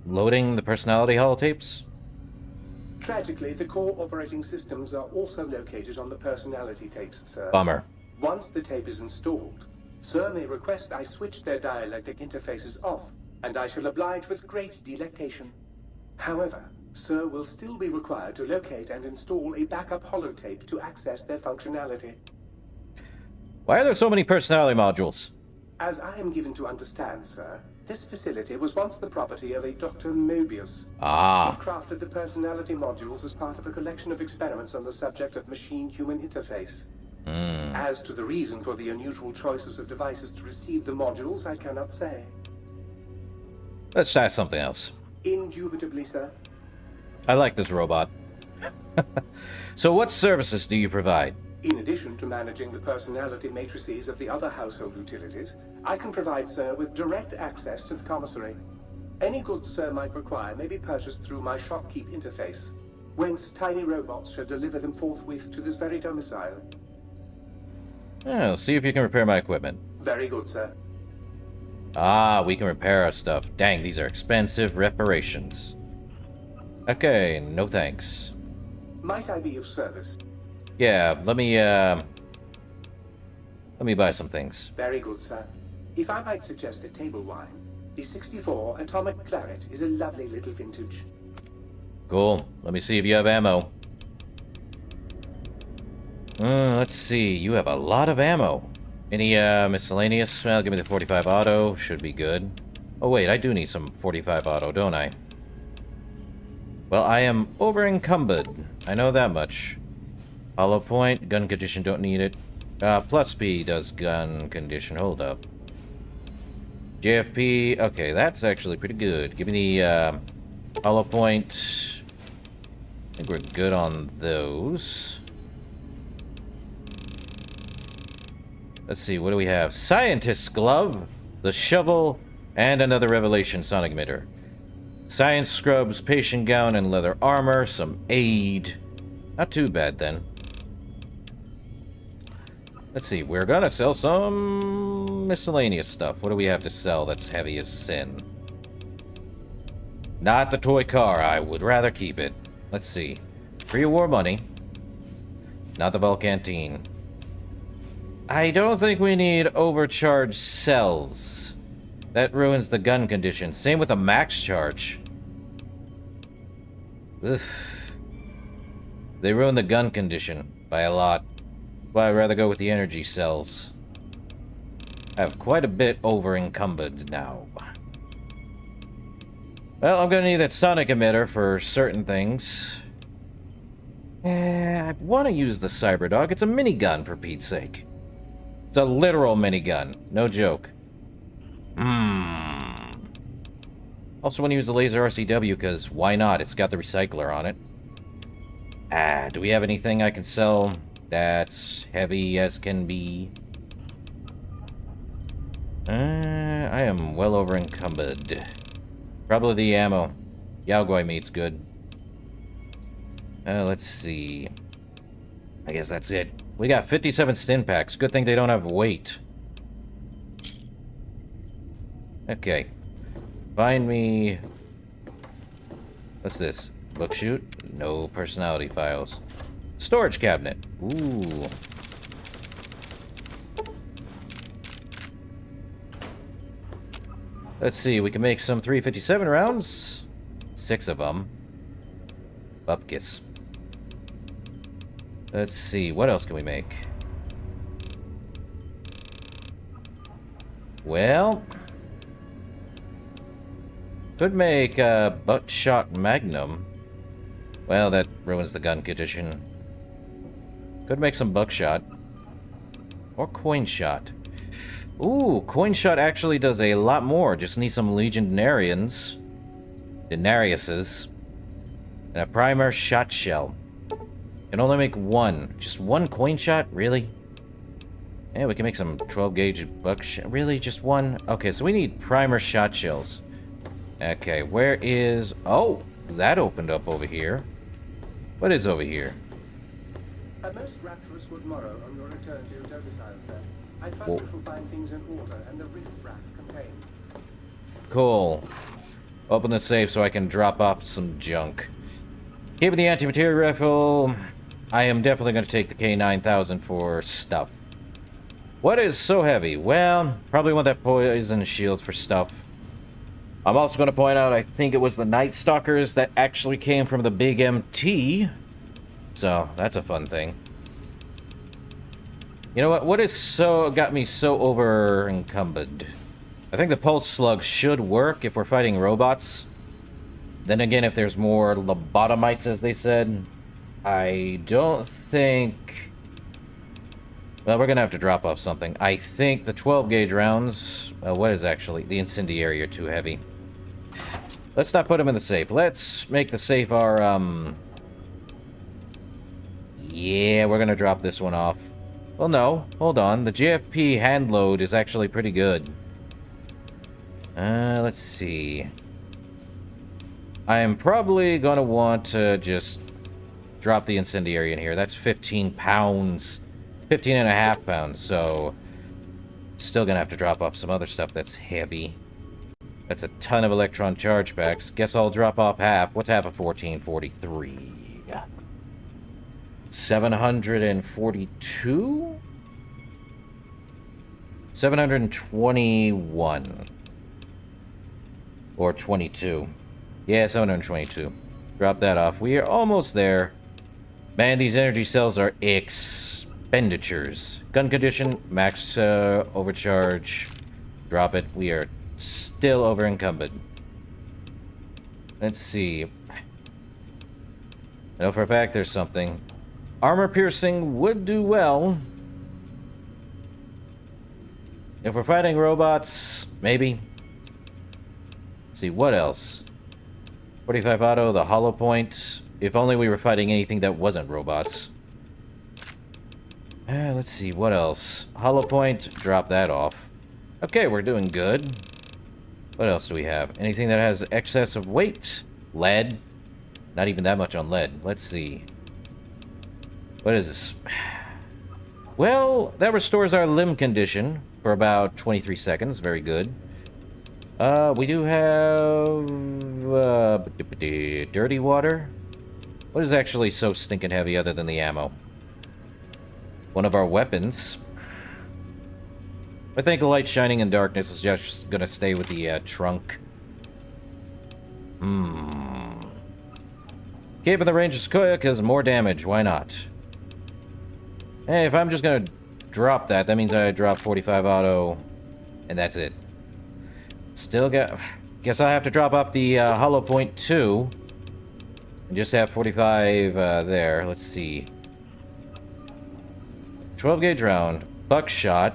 loading the personality holotapes? Tragically, the core operating systems are also located on the personality tapes, sir. Bummer. Once the tape is installed, Sir may request I switch their dialectic interfaces off, and I shall oblige with great delectation. However, Sir will still be required to locate and install a backup holotape to access their functionality. Why are there so many personality modules? As I am given to understand, sir, this facility was once the property of a Dr. Mobius. Ah. He crafted the personality modules as part of a collection of experiments on the subject of machine-human interface. As to the reason for the unusual choices of devices to receive the modules, I cannot say. Let's try something else. Indubitably, sir. I like this robot. So what services do you provide? In addition to managing the personality matrices of the other household utilities, I can provide Sir with direct access to the commissary. Any goods Sir might require may be purchased through my shopkeep interface, whence tiny robots shall deliver them forthwith to this very domicile. Oh, see if you can repair my equipment. Very good, sir. Ah, we can repair our stuff. Dang, these are expensive reparations. Okay, no thanks. Might I be of service? Yeah, let me buy some things. Very good, sir. If I might suggest a table wine, the 64 Atomic Claret is a lovely little vintage. Cool. Let me see if you have ammo. Let's see. You have a lot of ammo. Any miscellaneous? Well, give me the 45 auto. Should be good. Oh wait, I do need some 45 auto, don't I? Well, I am over encumbered. I know that much. Hollow point, gun condition, don't need it. Plus P does gun condition, hold up. JFP, okay, that's actually pretty good. Give me the hollow point. I think we're good on those. Let's see, what do we have? Scientist's glove, the shovel, and another revelation sonic emitter. Science scrubs, patient gown, and leather armor, some aid. Not too bad then. Let's see, we're gonna sell some miscellaneous stuff. What do we have to sell that's heavy as sin? Not the toy car, I would rather keep it. Let's see. Pre-war money. Not the Volcantine. I don't think we need overcharged cells. That ruins the gun condition. Same with the max charge. Ugh. They ruin the gun condition by a lot. Well, I'd rather go with the energy cells. I have quite a bit over encumbered now. Well, I'm gonna need that sonic emitter for certain things. I want to use the Cyberdog. It's a minigun, for Pete's sake. It's a literal minigun. No joke. Also want to use the laser RCW, because why not? It's got the recycler on it. Do we have anything I can sell that's heavy as can be? I am well over encumbered. Probably the ammo. Yaogoi meat's good. Let's see. I guess that's it. We got 57 stim packs. Good thing they don't have weight. Okay. Find me... What's this? Book chute? No personality files. Storage cabinet. Ooh. Let's see, we can make some 357 rounds. 6 of them. Bupkis. Let's see, what else can we make? Well... Could make a buckshot magnum. Well, that ruins the gun condition. Could make some buckshot. Or coin shot. Ooh, coin shot actually does a lot more. Just need some legionarians. Denariuses. And a primer shot shell. Can only make one. Just one coin shot? Really? Yeah, we can make some 12 gauge buckshot. Really? Just one? Okay, so we need primer shot shells. Okay, where is... Oh, that opened up over here. What is over here? A most rapturous good morrow on your return to your domicile, sir. I trust you shall find things in order and the riff-raff contained. Cool. Open the safe so I can drop off some junk. Keeping the anti-material rifle. I am definitely going to take the K9000 for stuff. What is so heavy? Well, probably want that poison shield for stuff. I'm also going to point out, I think it was the Night Stalkers that actually came from the Big MT. So, that's a fun thing. You know what? What is so got me so over encumbered? I think the pulse slug should work if we're fighting robots. Then again, if there's more lobotomites, as they said, I don't think... Well, we're going to have to drop off something. I think the 12 gauge rounds... what is actually... The incendiary are too heavy. Let's not put them in the safe. Let's make the safe our, Yeah, we're going to drop this one off. Well, no. Hold on. The JFP hand load is actually pretty good. Let's see. I am probably going to want to just drop the incendiary in here. That's 15 pounds. 15 and a half pounds, so... Still going to have to drop off some other stuff that's heavy. That's a ton of electron charge packs. Guess I'll drop off half. What's half of 1443? 742? 721. Or 22. Yeah, 722. Drop that off. We are almost there. Man, these energy cells are expenditures. Gun condition, max overcharge. Drop it. We are still over encumbered. Let's see. I know for a fact there's something. Armor piercing would do well. If we're fighting robots, maybe. Let's see, what else? 45 auto, the hollow point. If only we were fighting anything that wasn't robots. Let's see, what else? Hollow point, drop that off. Okay, we're doing good. What else do we have? Anything that has excess of weight? Lead? Not even that much on lead. Let's see. What is this? Well, that restores our limb condition for about 23 seconds. Very good. We do have... dirty water? What is actually so stinking heavy other than the ammo? One of our weapons. I think light shining in darkness is just gonna stay with the trunk. Keeping the range of Sequoia, because more damage, why not? Hey, if I'm just gonna drop that, that means I drop 45 auto, and that's it. Still got... Guess I'll have to drop off the hollow point too. And just have 45 there. Let's see. 12 gauge round. Buckshot.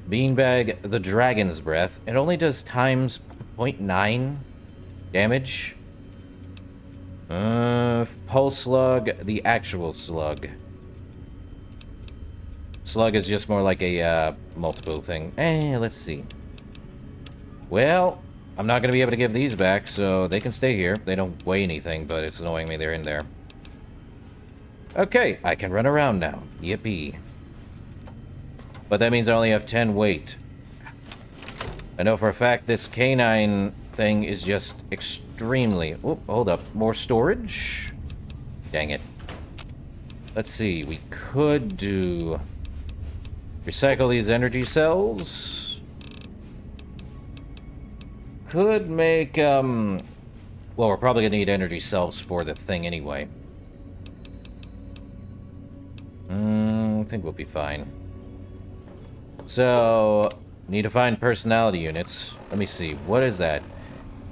Beanbag the Dragon's Breath. It only does times 0.9 damage. Pulse Slug. The actual slug. Slug is just more like a multiple thing. Let's see. Well, I'm not going to be able to give these back, so they can stay here. They don't weigh anything, but it's annoying me they're in there. Okay, I can run around now. Yippee. But that means I only have 10 weight. I know for a fact this canine thing is just extremely... Oh, hold up. More storage? Dang it. Let's see. We could do... Recycle these energy cells. Could make, Well, we're probably gonna need energy cells for the thing anyway. I think we'll be fine. So, need to find personality units. Let me see. What is that?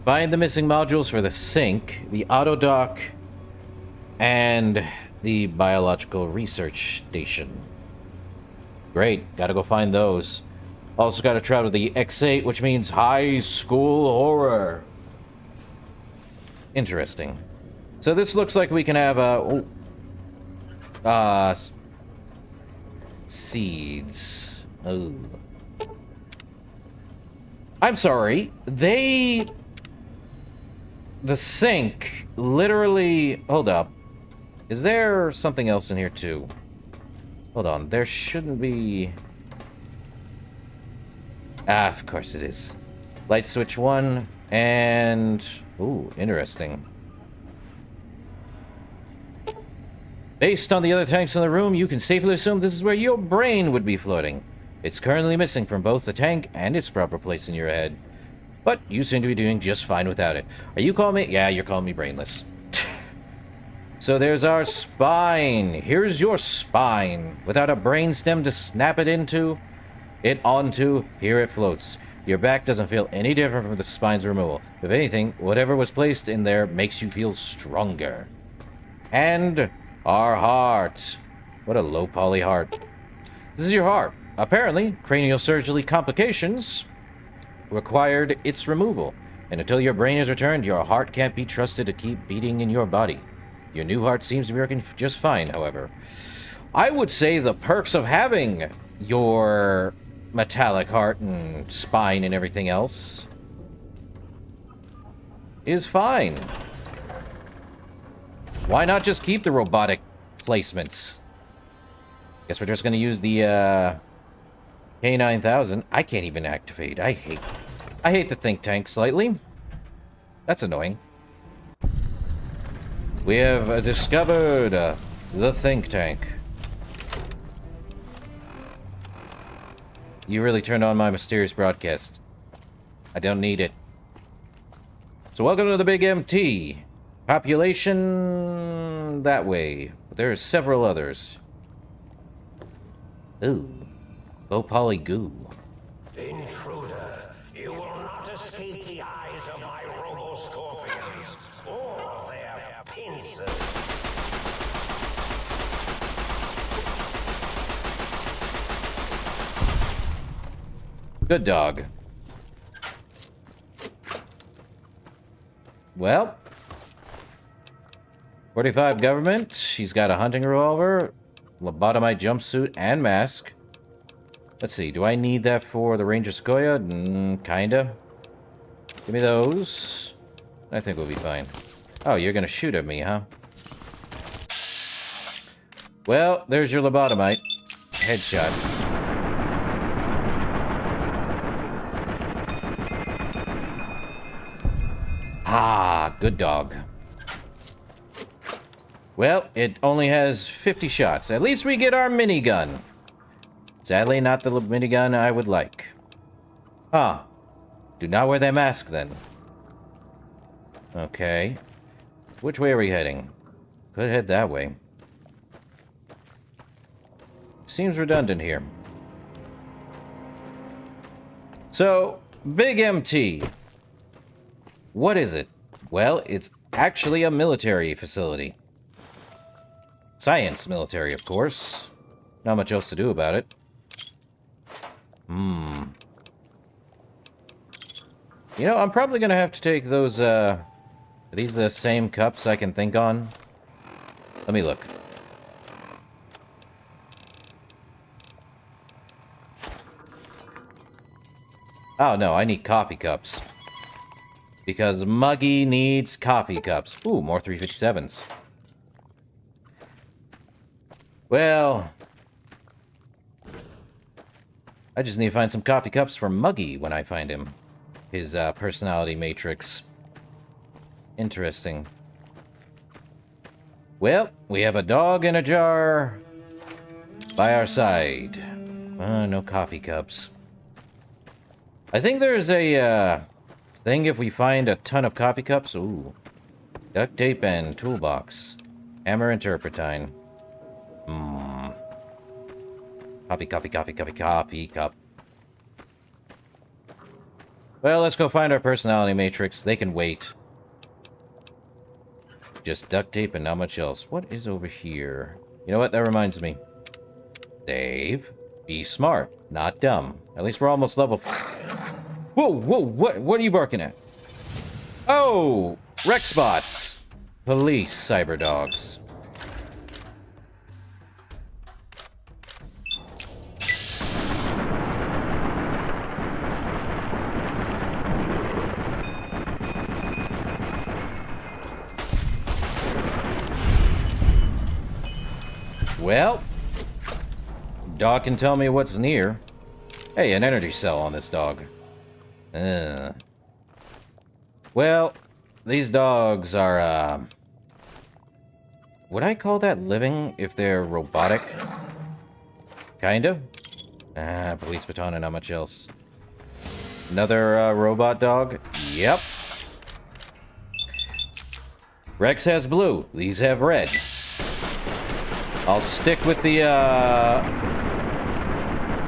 Find the missing modules for the sink, the auto dock, and the biological research station. Great. Gotta go find those. Also gotta travel to the X8, which means high school horror. Interesting. So this looks like we can have, seeds. Oh. I'm sorry. The sink literally... Hold up. Is there something else in here too? Hold on. There shouldn't be... Ah, of course it is. Light switch 1 and... Ooh, interesting. Based on the other tanks in the room, you can safely assume this is where your brain would be floating. It's currently missing from both the tank and its proper place in your head. But you seem to be doing just fine without it. Are you calling me? Yeah, you're calling me brainless. So there's our spine. Here's your spine. Without a brainstem to snap it onto, here it floats. Your back doesn't feel any different from the spine's removal. If anything, whatever was placed in there makes you feel stronger. And our heart. What a low poly heart. This is your heart. Apparently, craniosurgery complications required its removal. And until your brain is returned, your heart can't be trusted to keep beating in your body. Your new heart seems to be working just fine, however. I would say the perks of having your metallic heart and spine and everything else is fine. Why not just keep the robotic placements? Guess we're just going to use the K9000. I can't even activate. I hate the think tank slightly. That's annoying. We have discovered the think tank. You really turned on my mysterious broadcast. I don't need it. So welcome to the Big MT. Population that way. There are several others. Ooh. Low poly goo. Intruder, you will not escape the eyes of my robo-scorpions or their pincers. Good dog. Well. 45 government. He's got a hunting revolver, lobotomite jumpsuit, and mask. Let's see. Do I need that for the Ranger Sequoia? Kinda. Give me those. I think we'll be fine. Oh, you're gonna shoot at me, huh? Well, there's your lobotomite. Headshot. Ah, good dog. Well, it only has 50 shots. At least we get our minigun. Sadly, not the minigun I would like. Huh. Do not wear that mask, then. Okay. Which way are we heading? Could head that way. Seems redundant here. So, Big MT. What is it? Well, it's actually a military facility. Science military, of course. Not much else to do about it. You know, I'm probably gonna have to take those, are these the same cups I can think on? Let me look. Oh, no, I need coffee cups. Because Muggy needs coffee cups. Ooh, more 357s. Well, I just need to find some coffee cups for Muggy when I find him. His personality matrix. Interesting. Well, we have a dog in a jar by our side. No coffee cups. I think there's a thing if we find a ton of coffee cups. Ooh. Duct tape and toolbox. Hammer and turpentine. Coffee cup. Well, let's go find our personality matrix. They can wait. Just duct tape and not much else. What is over here? You know what? That reminds me. Dave, be smart, not dumb. At least we're almost level... Whoa, what are you barking at? Oh! Wreck spots! Police cyber dogs. Well, dog can tell me what's near. Hey, an energy cell on this dog. Well, these dogs are, would I call that living if they're robotic? Kinda. Police baton and not much else. Another, robot dog? Yep. Rex has blue. These have red. I'll stick with the,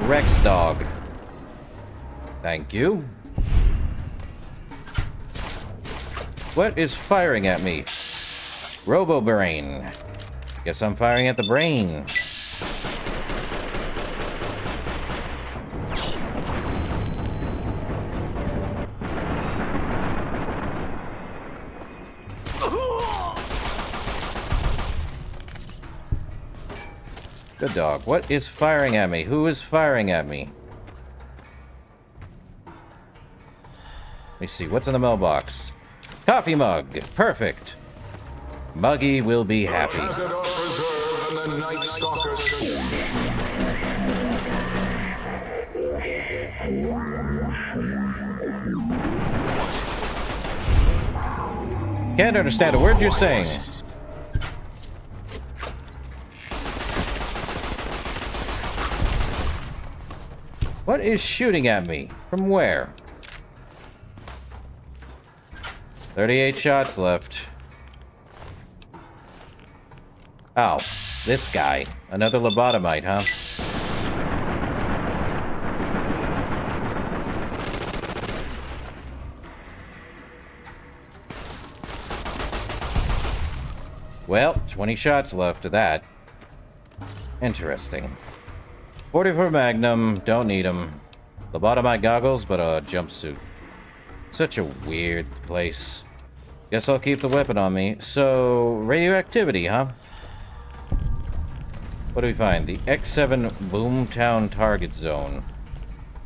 Rex dog. Thank you. What is firing at me? Robo-brain. Guess I'm firing at the brain. Good dog. What is firing at me? Who is firing at me? Let me see. What's in the mailbox? Coffee mug. Perfect. Muggy will be happy. Can't understand a word you're saying. What is shooting at me? From where? 38 shots left. Oh, this guy. Another lobotomite, huh? Well, 20 shots left of that. Interesting. 44 Magnum, don't need them. Lobotomite goggles, but a jumpsuit. Such a weird place. Guess I'll keep the weapon on me. So, radioactivity, huh? What do we find? The X7 Boomtown Target Zone.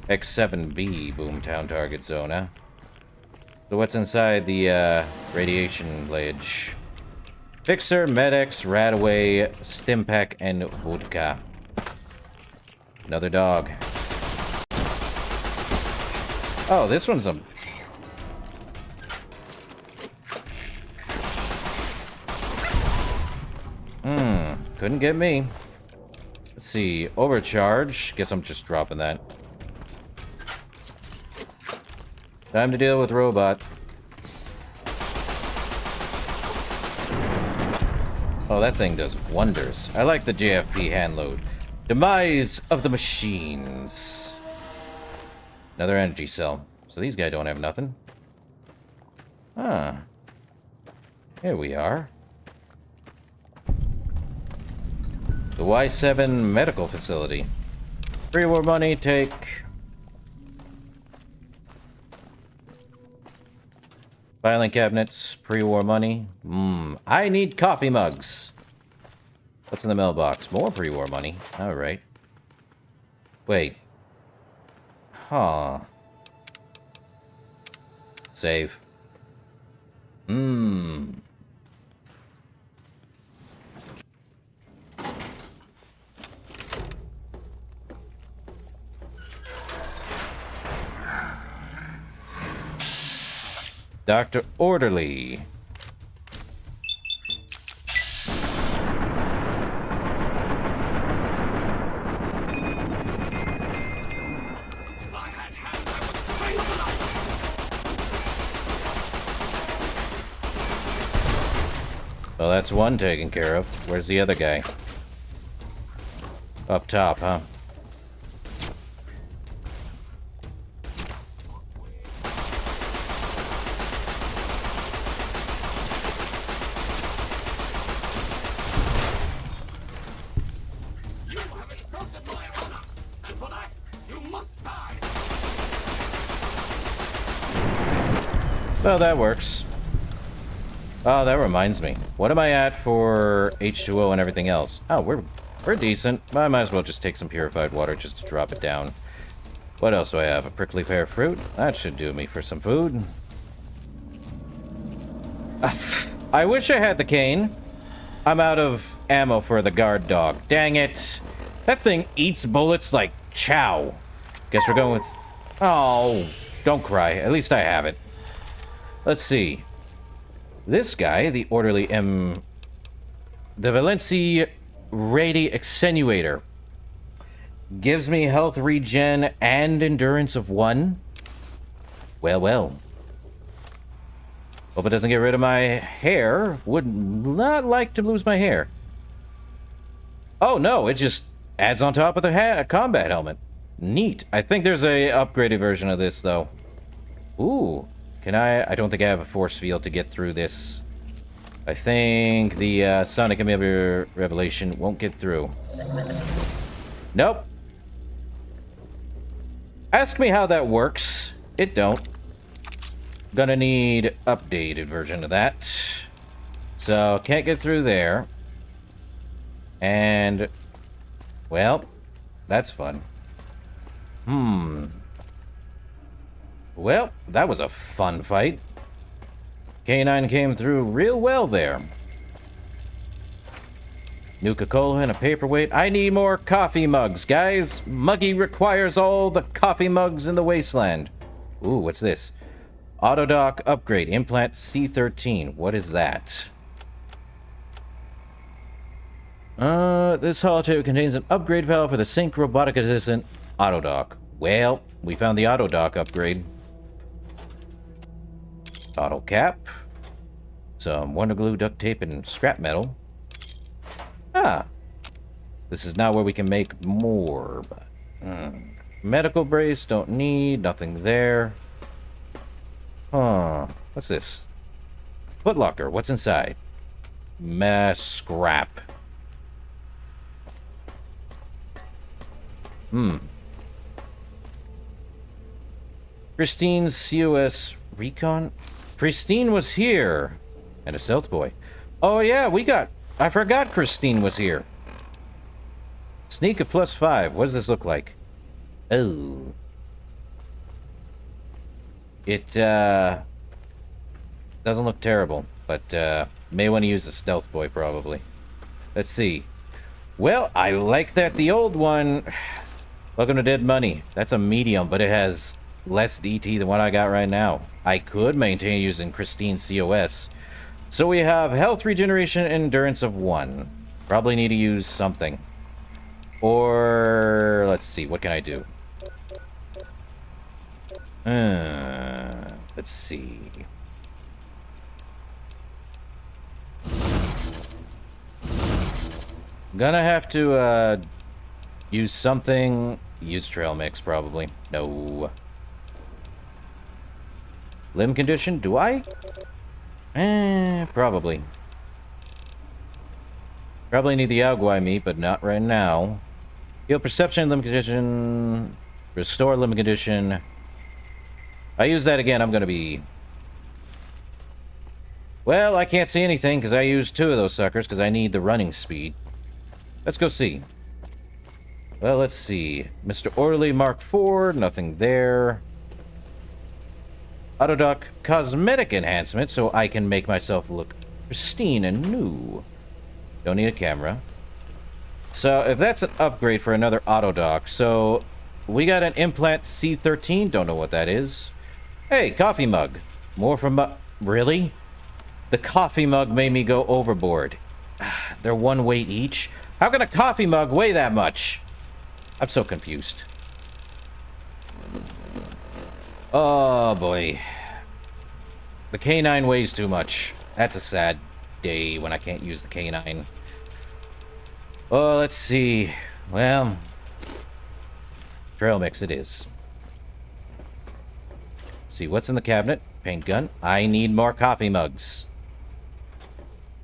X7B Boomtown Target Zone, huh? So what's inside the, radiation ledge? Fixer, Med-X, Radaway, Stimpack, and Vodka. Another dog. Oh, this one's a... Couldn't get me. Let's see. Overcharge. Guess I'm just dropping that. Time to deal with robot. Oh, that thing does wonders. I like the JFP hand load. Demise of the machines. Another energy cell. So these guys don't have nothing. Huh. Here we are. The Y7 medical facility. Pre-war money, take... Filing cabinets, pre-war money. I need coffee mugs. What's in the mailbox? More pre-war money. Alright. Wait. Huh. Save. Dr. Orderly. Well, that's one taken care of. Where's the other guy? Up top, huh? You have insulted my honor, and for that, you must die. Well, that works. Oh, that reminds me. What am I at for H2O and everything else? Oh, we're decent. I might as well just take some purified water just to drop it down. What else do I have? A prickly pear of fruit? That should do me for some food. I wish I had the cane. I'm out of ammo for the guard dog. Dang it. That thing eats bullets like chow. Guess we're going with... Oh, don't cry. At least I have it. Let's see. This guy, the Orderly M... The Valenci Radi Extenuator. Gives me health regen and endurance of 1. Well, well. Hope it doesn't get rid of my hair. Would not like to lose my hair. Oh, no, it just adds on top of the combat helmet. Neat. I think there's a upgraded version of this, though. Ooh. Can I don't think I have a force field to get through this. I think the Sonic Emitter Revelation won't get through. Nope. Ask me how that works. It don't. Gonna need updated version of that. So, can't get through there. And, well, that's fun. Well, that was a fun fight. K9 came through real well there. Nuka-Cola and a paperweight. I need more coffee mugs, guys. Muggy requires all the coffee mugs in the wasteland. Ooh, what's this? Autodoc upgrade. Implant C13. What is that? This holotape contains an upgrade valve for the Sync Robotic Assistant Autodoc. Well, we found the Autodoc upgrade. Auto cap. Some Wonder Glue, duct tape, and scrap metal. Ah. This is not where we can make more, but... Medical brace, don't need. Nothing there. Huh. What's this? Footlocker, what's inside? Mass scrap. Christine's COS Recon? Christine was here. And a stealth boy. Oh yeah, I forgot Christine was here. Sneak of +5. What does this look like? Oh. It, doesn't look terrible. But, may want to use the stealth boy, probably. Let's see. Well, I like that the old one... Welcome to Dead Money. That's a medium, but it has less DT than what I got right now. I could maintain using Christine COS. So we have health regeneration and endurance of 1. Probably need to use something. Or let's see, what can I do? Let's see. Gonna have to use something. Use trail mix probably. No. Limb condition? Do I? Probably. Probably need the Aguai meat, but not right now. Heal perception, limb condition. Restore limb condition. I use that again, I'm gonna be... Well, I can't see anything because I used 2 of those suckers because I need the running speed. Let's go see. Well, let's see. Mr. Orderly Mark IV, nothing there. Autodoc cosmetic enhancement so I can make myself look pristine and new. Don't need a camera. So, if that's an upgrade for another Autodoc, so we got an implant C13, don't know what that is. Hey, coffee mug. More from... Really? The coffee mug made me go overboard. They're one weight each? How can a coffee mug weigh that much? I'm so confused. Oh, boy. The K9 weighs too much. That's a sad day when I can't use the K9. Oh, let's see. Well... trail mix it is. See, what's in the cabinet? Paint gun. I need more coffee mugs.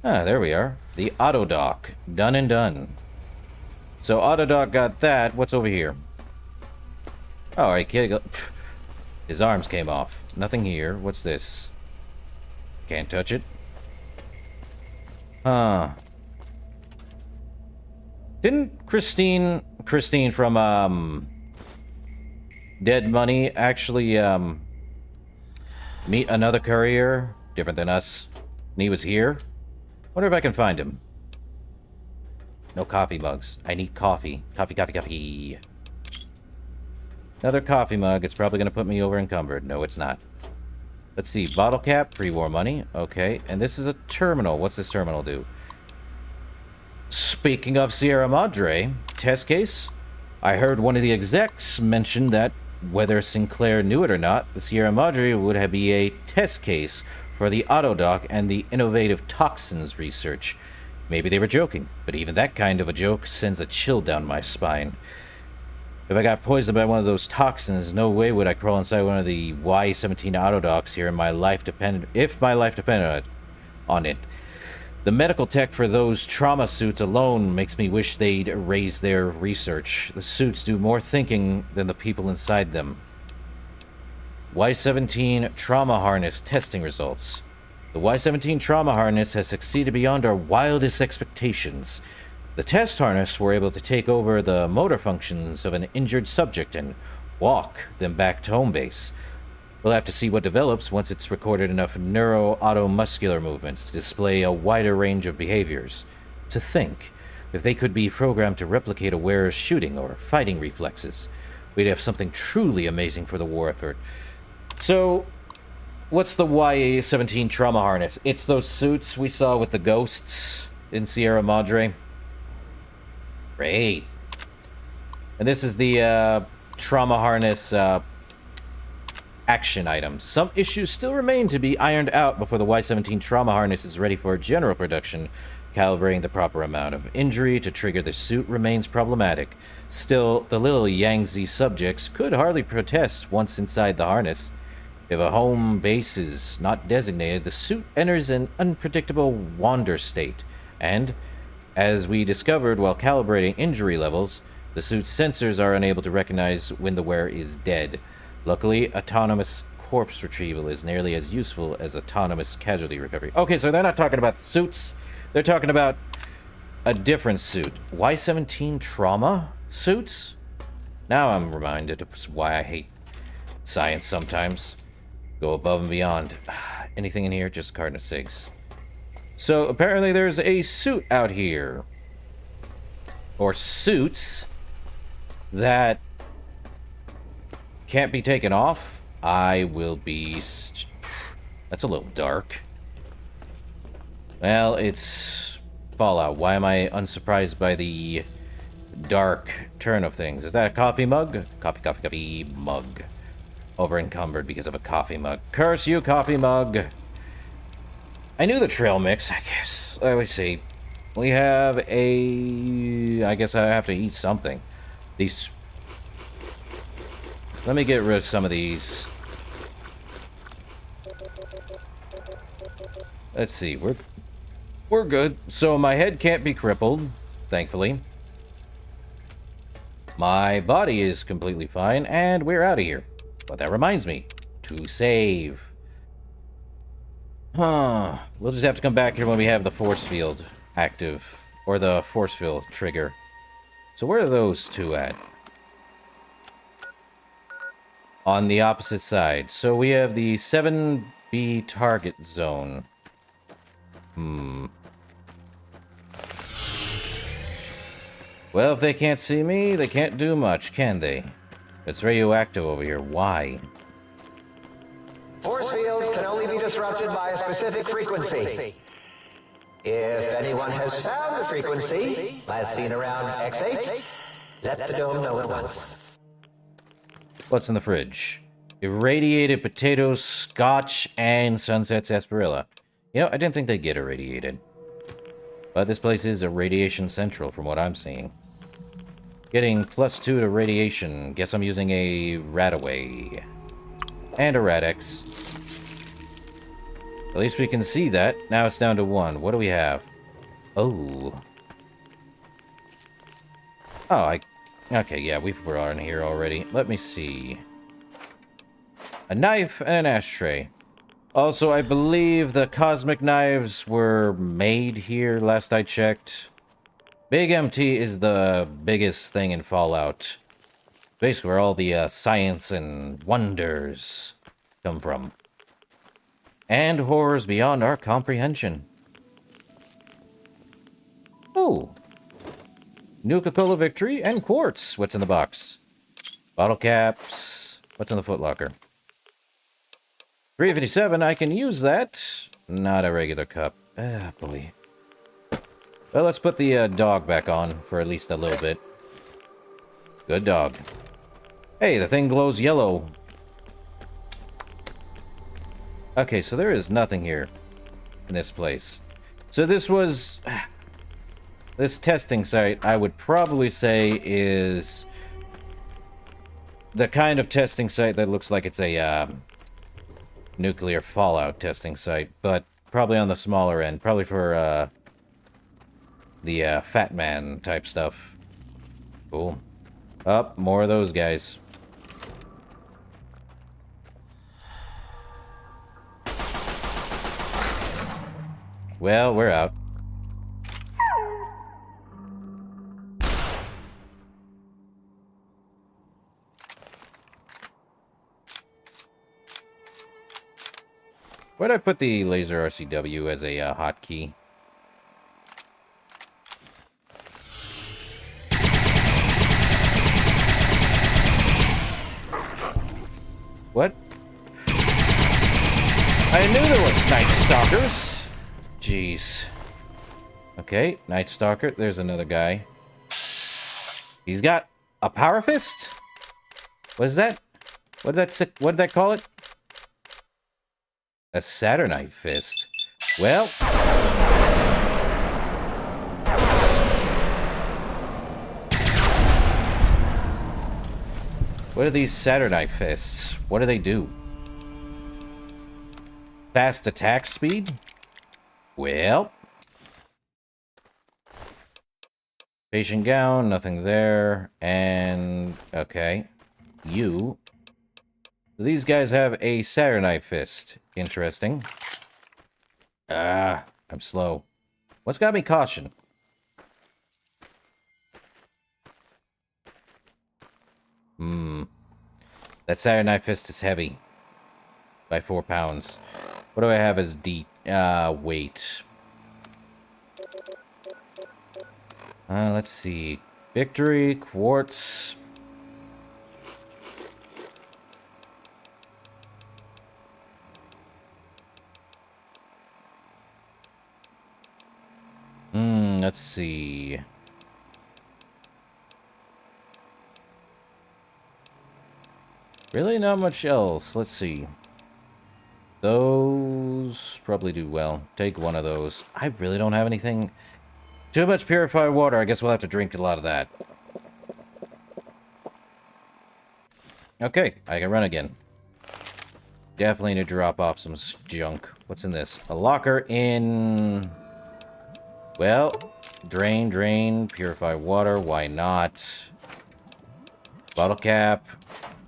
Ah, there we are. The auto dock. Done and done. So, auto dock got that. What's over here? Oh, alright, kid. His arms came off. Nothing here. What's this? Can't touch it. Huh. Didn't Christine from, Dead Money actually, meet another courier? Different than us. And he was here? Wonder if I can find him. No coffee mugs. I need coffee. Coffee. Another coffee mug. It's probably going to put me over encumbered. No, it's not. Let's see. Bottle cap. Pre-war money. Okay. And this is a terminal. What's this terminal do? Speaking of Sierra Madre, test case. I heard one of the execs mention that whether Sinclair knew it or not, the Sierra Madre would be a test case for the autodoc and the innovative toxins research. Maybe they were joking, but even that kind of a joke sends a chill down my spine. If I got poisoned by one of those toxins, no way would I crawl inside one of the Y-17 autodocs here if my life depended on it. The medical tech for those trauma suits alone makes me wish they'd raise their research. The suits do more thinking than the people inside them. Y-17 trauma harness testing results. The Y-17 trauma harness has succeeded beyond our wildest expectations. The test harness were able to take over the motor functions of an injured subject and walk them back to home base. We'll have to see what develops once it's recorded enough neuro-automuscular movements to display a wider range of behaviors. To think, if they could be programmed to replicate a wearer's shooting or fighting reflexes, we'd have something truly amazing for the war effort. So, what's the YA-17 trauma harness? It's those suits we saw with the ghosts in Sierra Madre. Great. And this is the trauma harness action items. Some issues still remain to be ironed out before the Y-17 trauma harness is ready for general production. Calibrating the proper amount of injury to trigger the suit remains problematic. Still, the little Yangtze subjects could hardly protest once inside the harness. If a home base is not designated, the suit enters an unpredictable wander state, and, as we discovered while calibrating injury levels, the suit's sensors are unable to recognize when the wearer is dead. Luckily, autonomous corpse retrieval is nearly as useful as autonomous casualty recovery. Okay, so they're not talking about the suits. They're talking about a different suit. Y-17 trauma suits? Now I'm reminded of why I hate science sometimes. Go above and beyond. Anything in here? Just a carton of cigs. So, apparently there's a suit out here. Or suits that can't be taken off. I will be... That's a little dark. Well, it's Fallout. Why am I unsurprised by the dark turn of things? Is that a coffee mug? Coffee mug. Over encumbered because of a coffee mug. Curse you, coffee mug! I knew the trail mix, I guess. Let me see. We have a... I guess I have to eat something. These... Let me get rid of some of these. Let's see. We're good. So my head can't be crippled, thankfully. My body is completely fine, and we're out of here. But that reminds me to save. We'll just have to come back here when we have the force field active, or the force field trigger. So where are those two at? On the opposite side. So we have the 7B target zone. Well, if they can't see me, they can't do much, can they? It's radioactive over here. Why? Force fields can only be disrupted by a specific frequency. If anyone has found the frequency, last seen around X8, let the dome know at once. What's in the fridge? Irradiated potatoes, scotch, and Sunset sarsaparilla. You know, I didn't think they'd get irradiated. But this place is a radiation central from what I'm seeing. Getting +2 to radiation. Guess I'm using a Radaway. And a Radex. At least we can see that. Now it's down to 1. What do we have? Oh. Oh, okay, yeah, we were on here already. Let me see. A knife and an ashtray. Also, I believe the cosmic knives were made here last I checked. Big MT is the biggest thing in Fallout. Basically where all the science and wonders come from. And horrors beyond our comprehension. Ooh. Nuka-Cola Victory and quartz. What's in the box? Bottle caps. What's in the footlocker? 357, I can use that. Not a regular cup. Ah, boy. Well, let's put the dog back on for at least a little bit. Good dog. Hey, the thing glows yellow. Okay, so there is nothing here in this place. So this was... This testing site, I would probably say, is the kind of testing site that looks like it's a nuclear fallout testing site, but probably on the smaller end. Probably for the Fat Man type stuff. Cool. Up, more of those guys. Well, we're out. Why'd I put the laser RCW as a hotkey? What? I knew there was Night Stalkers! Jeez. Okay, Night Stalker. There's another guy. He's got a power fist? What is that? What did that call it? A Saturnite fist. Well... What are these Saturnite fists? What do they do? Fast attack speed? Well... Patient gown, nothing there. And... okay. You... So these guys have a Saturnite fist. Interesting. Ah, I'm slow. What's got me caution? That Saturnite fist is heavy. By 4 pounds. What do I have as weight? Let's see. Victory, quartz... let's see. Really not much else. Let's see. Those probably do well. Take one of those. I really don't have anything. Too much purified water. I guess we'll have to drink a lot of that. Okay, I can run again. Definitely need to drop off some junk. What's in this? A locker in... Well, drain, purify water, why not? Bottle cap,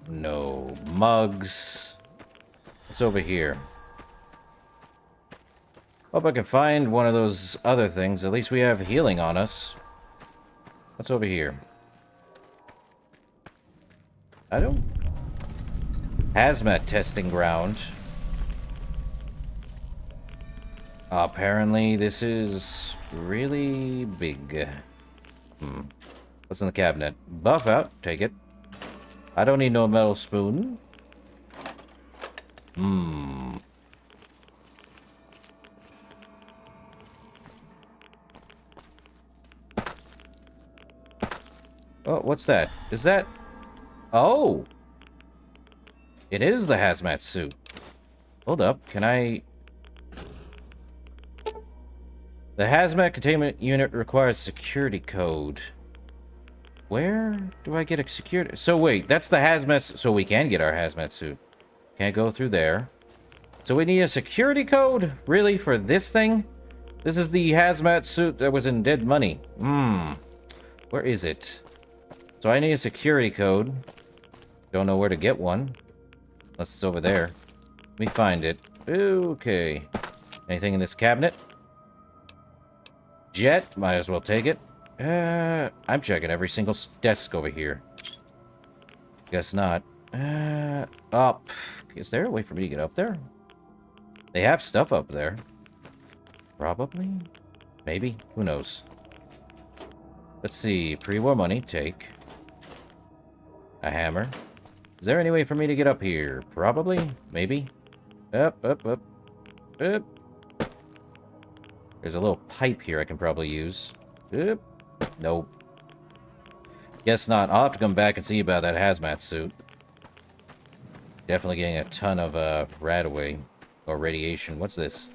no. Mugs. What's over here? Hope I can find one of those other things. At least we have healing on us. What's over here? I don't... Hazmat testing ground. Apparently this is... really big. What's in the cabinet? Buff out. Take it. I don't need no metal spoon. Oh, what's that? Is that... Oh! It is the hazmat suit. Hold up, can I... The hazmat containment unit requires security code. Where do I get a security... So wait, that's the hazmat... So we can get our hazmat suit. Can't go through there. So we need a security code? Really? For this thing? This is the hazmat suit that was in Dead Money. Where is it? So I need a security code. Don't know where to get one. Unless it's over there. Let me find it. Okay. Anything in this cabinet? Jet. Might as well take it. I'm checking every single desk over here. Guess not. Oh. Is there a way for me to get up there? They have stuff up there. Probably? Maybe? Who knows? Let's see. Pre-war money. Take. A hammer. Is there any way for me to get up here? Probably. Maybe. Up. There's a little pipe here I can probably use. Up. Nope. Guess not. I'll have to come back and see about that hazmat suit. Definitely getting a ton of radaway or radiation. What's this?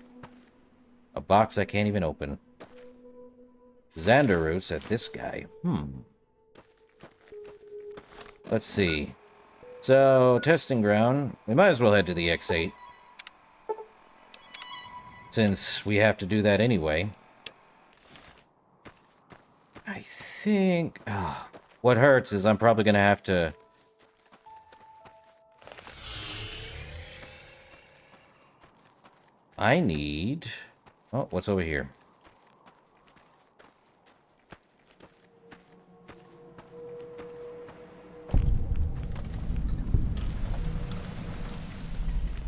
A box I can't even open. Xander roots at this guy. Let's see. So, testing ground. We might as well head to the X8. Since we have to do that anyway. I think... what hurts is I'm probably going to have to... I need... Oh, what's over here?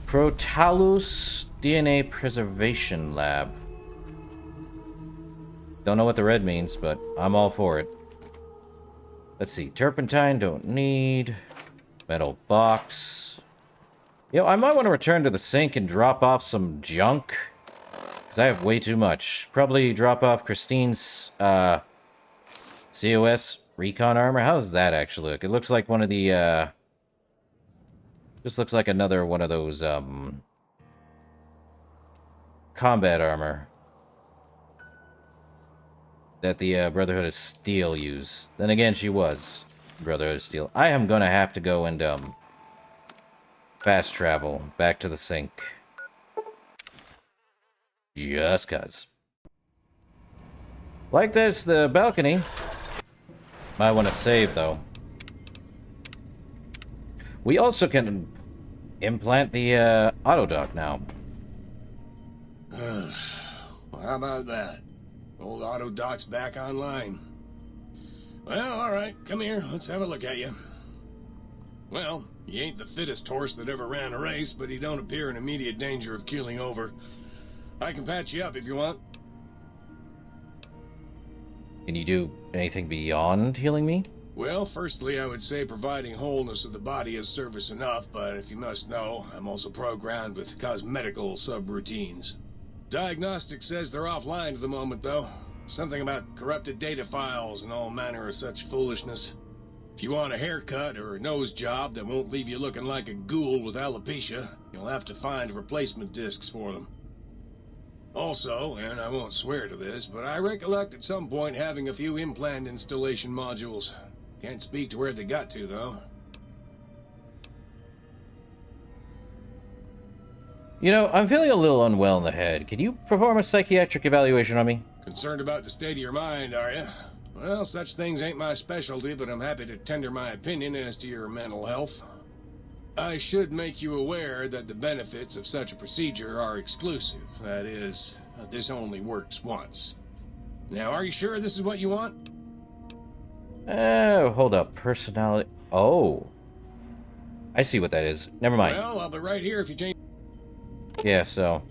Protalus DNA Preservation Lab. Don't know what the red means, but I'm all for it. Let's see. Turpentine, don't need. Metal box. Yo, I might want to return to the sink and drop off some junk. Because I have way too much. Probably drop off Christine's, COS recon armor. How does that actually look? It looks like one of the, just looks like another one of those, combat armor that the Brotherhood of Steel use. Then again, she was Brotherhood of Steel. I am gonna have to go and fast travel back to the sink. Just cuz. Like this, the balcony. Might want to save though. We also can implant the auto dock now. Well, how about that? Old auto dock's back online. Well, alright, come here, let's have a look at you. Well, you ain't the fittest horse that ever ran a race, but you don't appear in immediate danger of keeling over. I can patch you up if you want. Can you do anything beyond healing me? Well, firstly, I would say providing wholeness of the body is service enough, but if you must know, I'm also programmed with cosmetical subroutines. Diagnostics says they're offline at the moment, though. Something about corrupted data files and all manner of such foolishness. If you want a haircut or a nose job that won't leave you looking like a ghoul with alopecia, you'll have to find replacement discs for them. Also, and I won't swear to this, but I recollect at some point having a few implant installation modules. Can't speak to where they got to, though. You know, I'm feeling a little unwell in the head. Can you perform a psychiatric evaluation on me? Concerned about the state of your mind, are you? Well, such things ain't my specialty, but I'm happy to tender my opinion as to your mental health. I should make you aware that the benefits of such a procedure are exclusive. That is, this only works once. Now, are you sure this is what you want? Hold up. Personality... Oh. I see what that is. Never mind. Well, I'll be right here if you change... Yeah, so...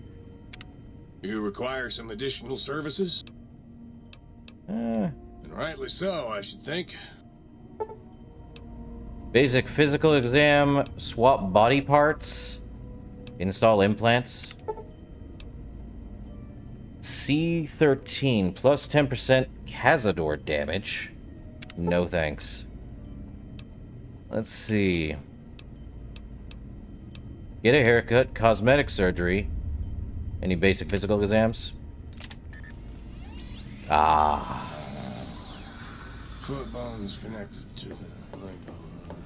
You require some additional services? And rightly so, I should think. Basic physical exam, swap body parts, install implants. C13 plus 10% Cazador damage. No thanks. Let's see. Get a haircut, cosmetic surgery. Any basic physical exams? Ah. Foot bones connected to the leg bone.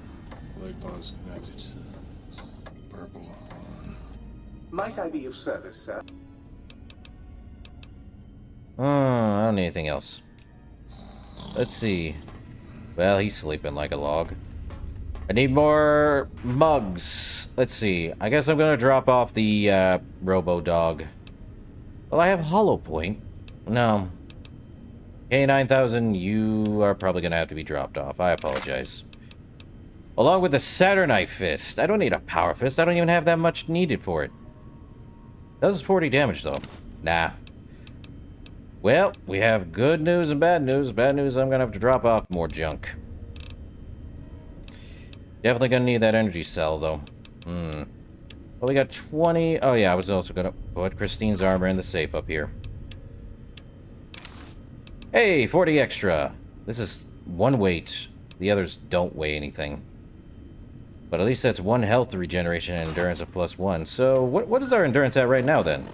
Leg bones connected to the purple line. Might I be of service, sir? I don't need anything else. Let's see. Well, he's sleeping like a log. I need more mugs. Let's see. I guess I'm gonna drop off the robo-dog. Well, I have Hollow Point. No. K9000, you are probably gonna have to be dropped off. I apologize. Along with the Saturnite Fist. I don't need a Power Fist. I don't even have that much needed for it. Does 40 damage, though. Nah. Well, we have good news and bad news. Bad news, I'm gonna have to drop off more junk. Definitely gonna need that energy cell, though. Well, we got 20... Oh, yeah, I was also gonna put Christine's armor in the safe up here. Hey, 40 extra. This is one weight. The others don't weigh anything. But at least that's one health regeneration and endurance of +1. So, what is our endurance at right now, then?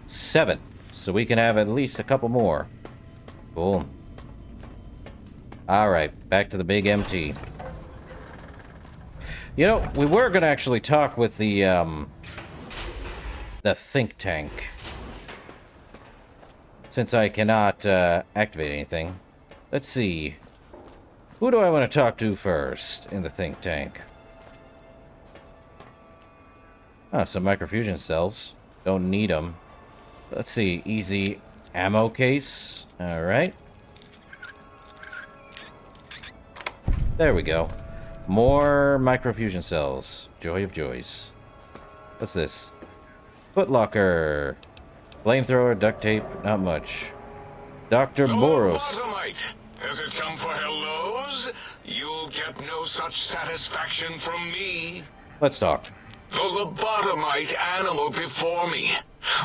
7. So we can have at least a couple more. Boom. Alright, back to the big MT. You know, we were gonna actually talk with the think tank. Since I cannot activate anything. Let's see. Who do I want to talk to first in the think tank? Ah, some microfusion cells. Don't need them. Let's see. Easy ammo case. Alright. There we go. More microfusion cells. Joy of joys. What's this? Footlocker. Flamethrower, duct tape, not much. Dr. Boros. Lobotomite. Has it come for hellos? You'll get no such satisfaction from me. Let's talk. The lobotomite animal before me.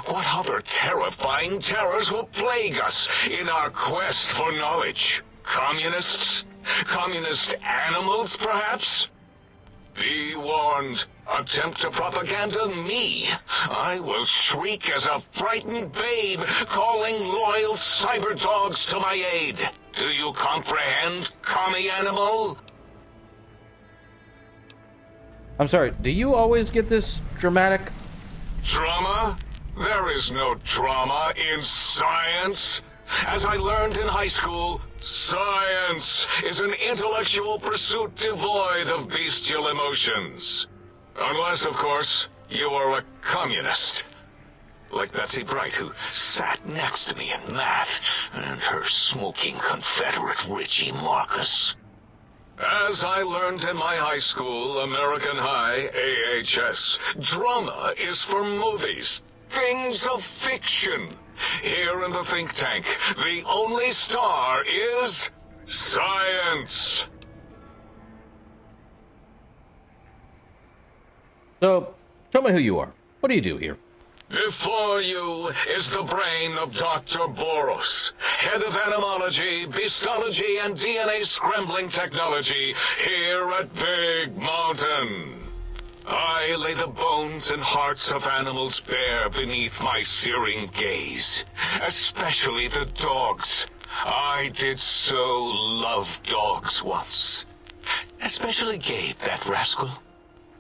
What other terrifying terrors will plague us in our quest for knowledge? Communists? Communist animals, perhaps? Be warned. Attempt to propaganda me. I will shriek as a frightened babe, calling loyal cyber dogs to my aid. Do you comprehend, commie animal? I'm sorry, do you always get this dramatic? Drama? There is no drama in science. As I learned in high school, science is an intellectual pursuit devoid of bestial emotions. Unless, of course, you are a communist. Like Betsy Bright, who sat next to me in math, and her smoking Confederate Richie Marcus. As I learned in my high school, American High, AHS, drama is for movies, things of fiction. Here in the think tank, the only star is science. So, tell me who you are. What do you do here? Before you is the brain of Dr. Boros, head of animology, beastology, and DNA scrambling technology here at Big Mountain. I lay the bones and hearts of animals bare beneath my searing gaze, especially the dogs. I did so love dogs once. Especially Gabe, that rascal.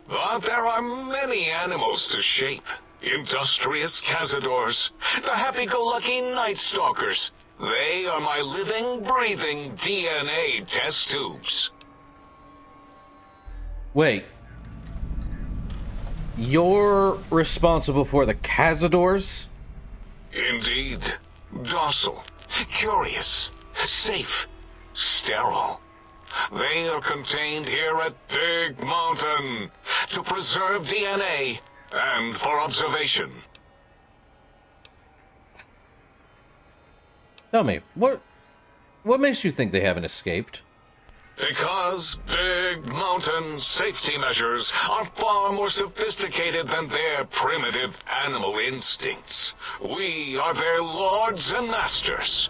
But there are many animals to shape. Industrious cazadors, the happy-go-lucky night stalkers. They are my living, breathing DNA test tubes. Wait. You're responsible for the cazadors? Indeed. Docile, curious, safe, sterile. They are contained here at Big Mountain to preserve DNA and for observation. Tell me, what makes you think they haven't escaped? Because Big Mountain safety measures are far more sophisticated than their primitive animal instincts. We are their lords and masters.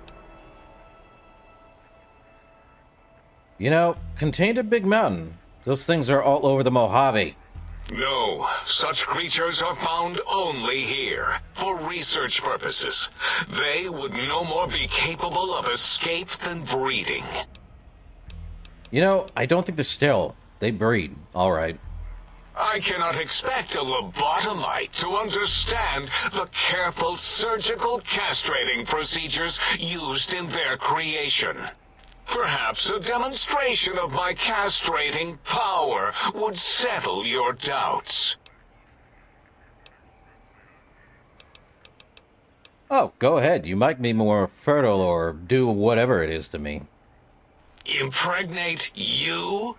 You know, contained a big mountain. Those things are all over the Mojave. No, such creatures are found only here, for research purposes. They would no more be capable of escape than breeding. You know, I don't think they're sterile. They breed, alright. I cannot expect a lobotomite to understand the careful surgical castrating procedures used in their creation. Perhaps a demonstration of my castrating power would settle your doubts. Oh, go ahead. You might be more fertile or do whatever it is to me. Impregnate you?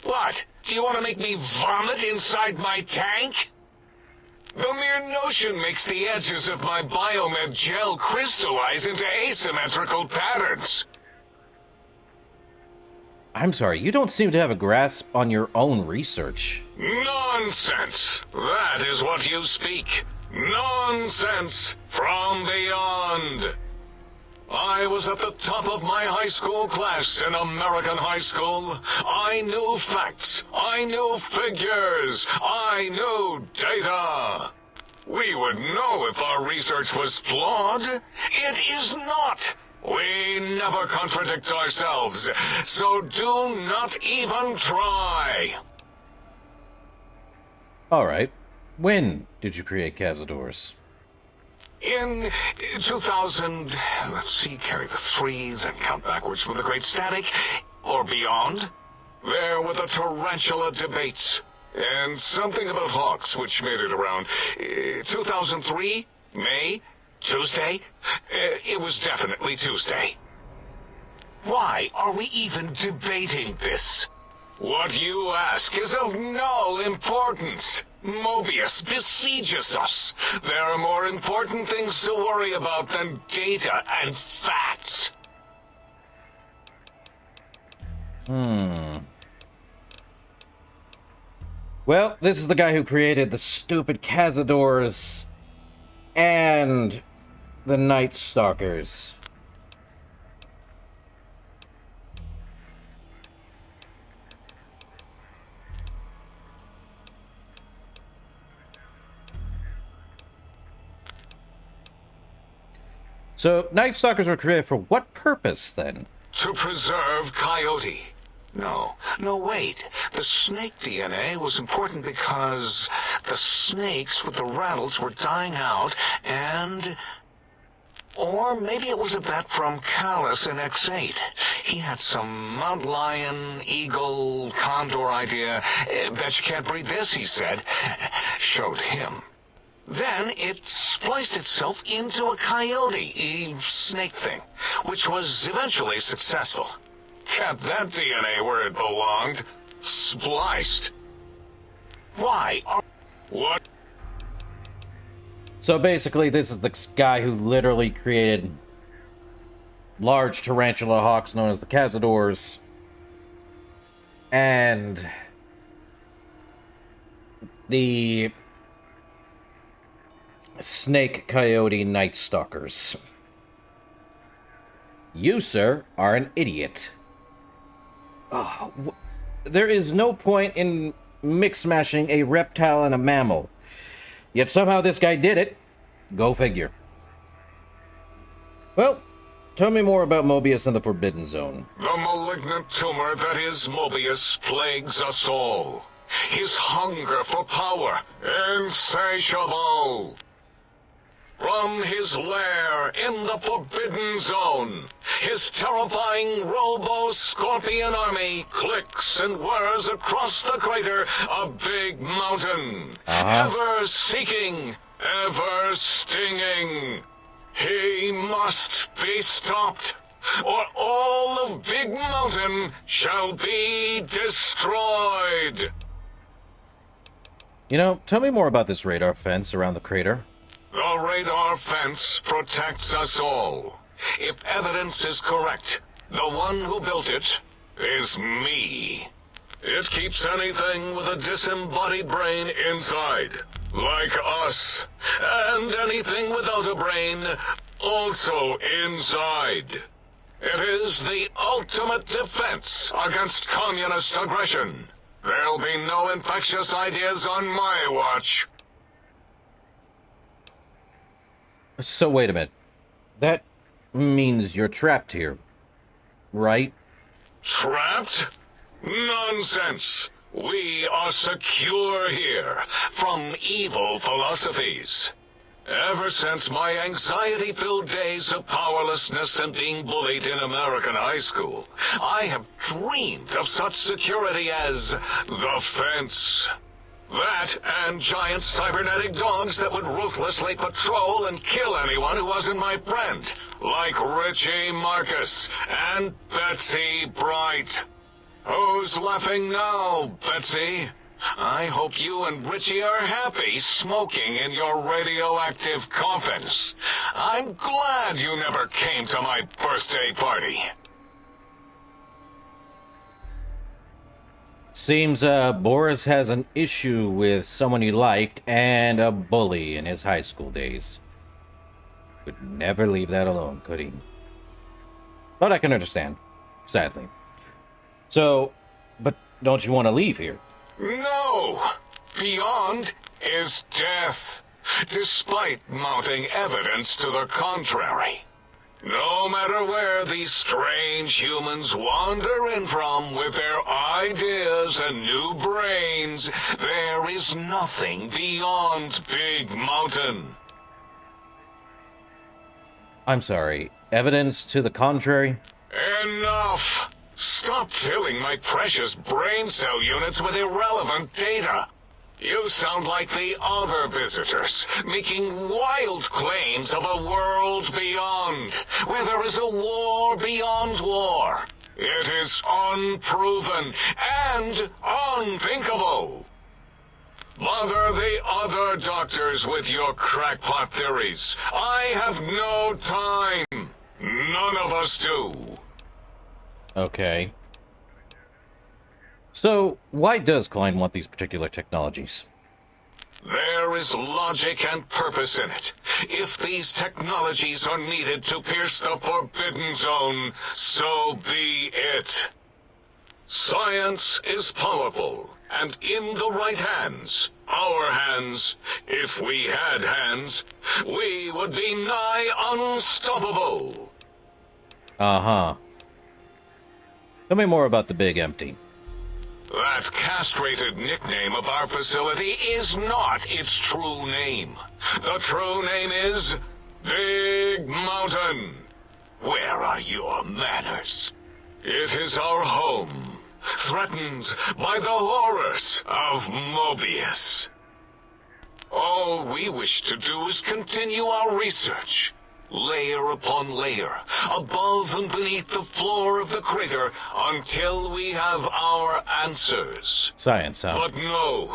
What? Do you want to make me vomit inside my tank? The mere notion makes the edges of my biomed gel crystallize into asymmetrical patterns. I'm sorry, you don't seem to have a grasp on your own research. Nonsense! That is what you speak. Nonsense from beyond. I was at the top of my high school class in American high school. I knew facts. I knew figures. I knew data. We would know if our research was flawed. It is not. We never contradict ourselves, so do not even try. Alright. When did you create Cazadors? In 2000, let's see, carry the 3, then count backwards from the Great Static, or beyond. There were the tarantula debates, and something about hawks, which made it around 2003, May, Tuesday. It was definitely Tuesday. Why are we even debating this? What you ask is of no importance. Mobius besieges us. There are more important things to worry about than data and facts. Well, this is the guy who created the stupid Cazadors and the Night Stalkers. So, Night Stalkers were created for what purpose, then? To preserve Coyote. No, wait. The snake DNA was important because the snakes with the rattles were dying out, and... Or maybe it was a bet from Callus in X8. He had some Mount Lion, Eagle, Condor idea. Bet you can't breed this, he said. Showed him. Then it spliced itself into a coyote, a snake thing, which was eventually successful. Kept that DNA where it belonged. Spliced. Why? What? So basically, this is the guy who literally created large tarantula hawks known as the Cazadors, and the snake coyote Night Stalkers. You, sir, are an idiot. There is no point in mix-mashing a reptile and a mammal. Yet somehow this guy did it. Go figure. Well, tell me more about Mobius and the Forbidden Zone. The malignant tumor that is Mobius plagues us all. His hunger for power, insatiable. From his lair in the Forbidden Zone, his terrifying robo-scorpion army clicks and whirs across the crater of Big Mountain, ever seeking, ever stinging. He must be stopped, or all of Big Mountain shall be destroyed. You know, tell me more about this radar fence around the crater. The radar fence protects us all. If evidence is correct, the one who built it is me. It keeps anything with a disembodied brain inside, like us, and anything without a brain also inside. It is the ultimate defense against communist aggression. There'll be no infectious ideas on my watch. So wait a minute. That means you're trapped here, right? Trapped? Nonsense! We are secure here from evil philosophies. Ever since my anxiety-filled days of powerlessness and being bullied in American high school, I have dreamed of such security as the fence. That and giant cybernetic dogs that would ruthlessly patrol and kill anyone who wasn't my friend, like Richie Marcus and Betsy Bright. Who's laughing now, Betsy? I hope you and Richie are happy smoking in your radioactive coffins. I'm glad you never came to my birthday party. Seems Boris has an issue with someone he liked and a bully in his high school days. Could never leave that alone, could he? But I can understand, sadly. So, but don't you want to leave here? No! Beyond is death, despite mounting evidence to the contrary. No matter where these strange humans wander in from with their ideas and new brains, there is nothing beyond Big Mountain. I'm sorry, evidence to the contrary? Enough! Stop filling my precious brain cell units with irrelevant data. You sound like the other visitors, making wild claims of a world beyond, where there is a war beyond war. It is unproven and unthinkable. Bother the other doctors with your crackpot theories. I have no time. None of us do. Okay. So, why does Klein want these particular technologies? There is logic and purpose in it. If these technologies are needed to pierce the Forbidden Zone, so be it. Science is powerful, and in the right hands, our hands, if we had hands, we would be nigh unstoppable. Uh-huh. Tell me more about the Big Empty. That castrated nickname of our facility is not its true name. The true name is Big Mountain. Where are your manners? It is our home, threatened by the horrors of Mobius. All we wish to do is continue our research, layer upon layer, above and beneath the floor of the crater, until we have our answers. Science, huh? But no,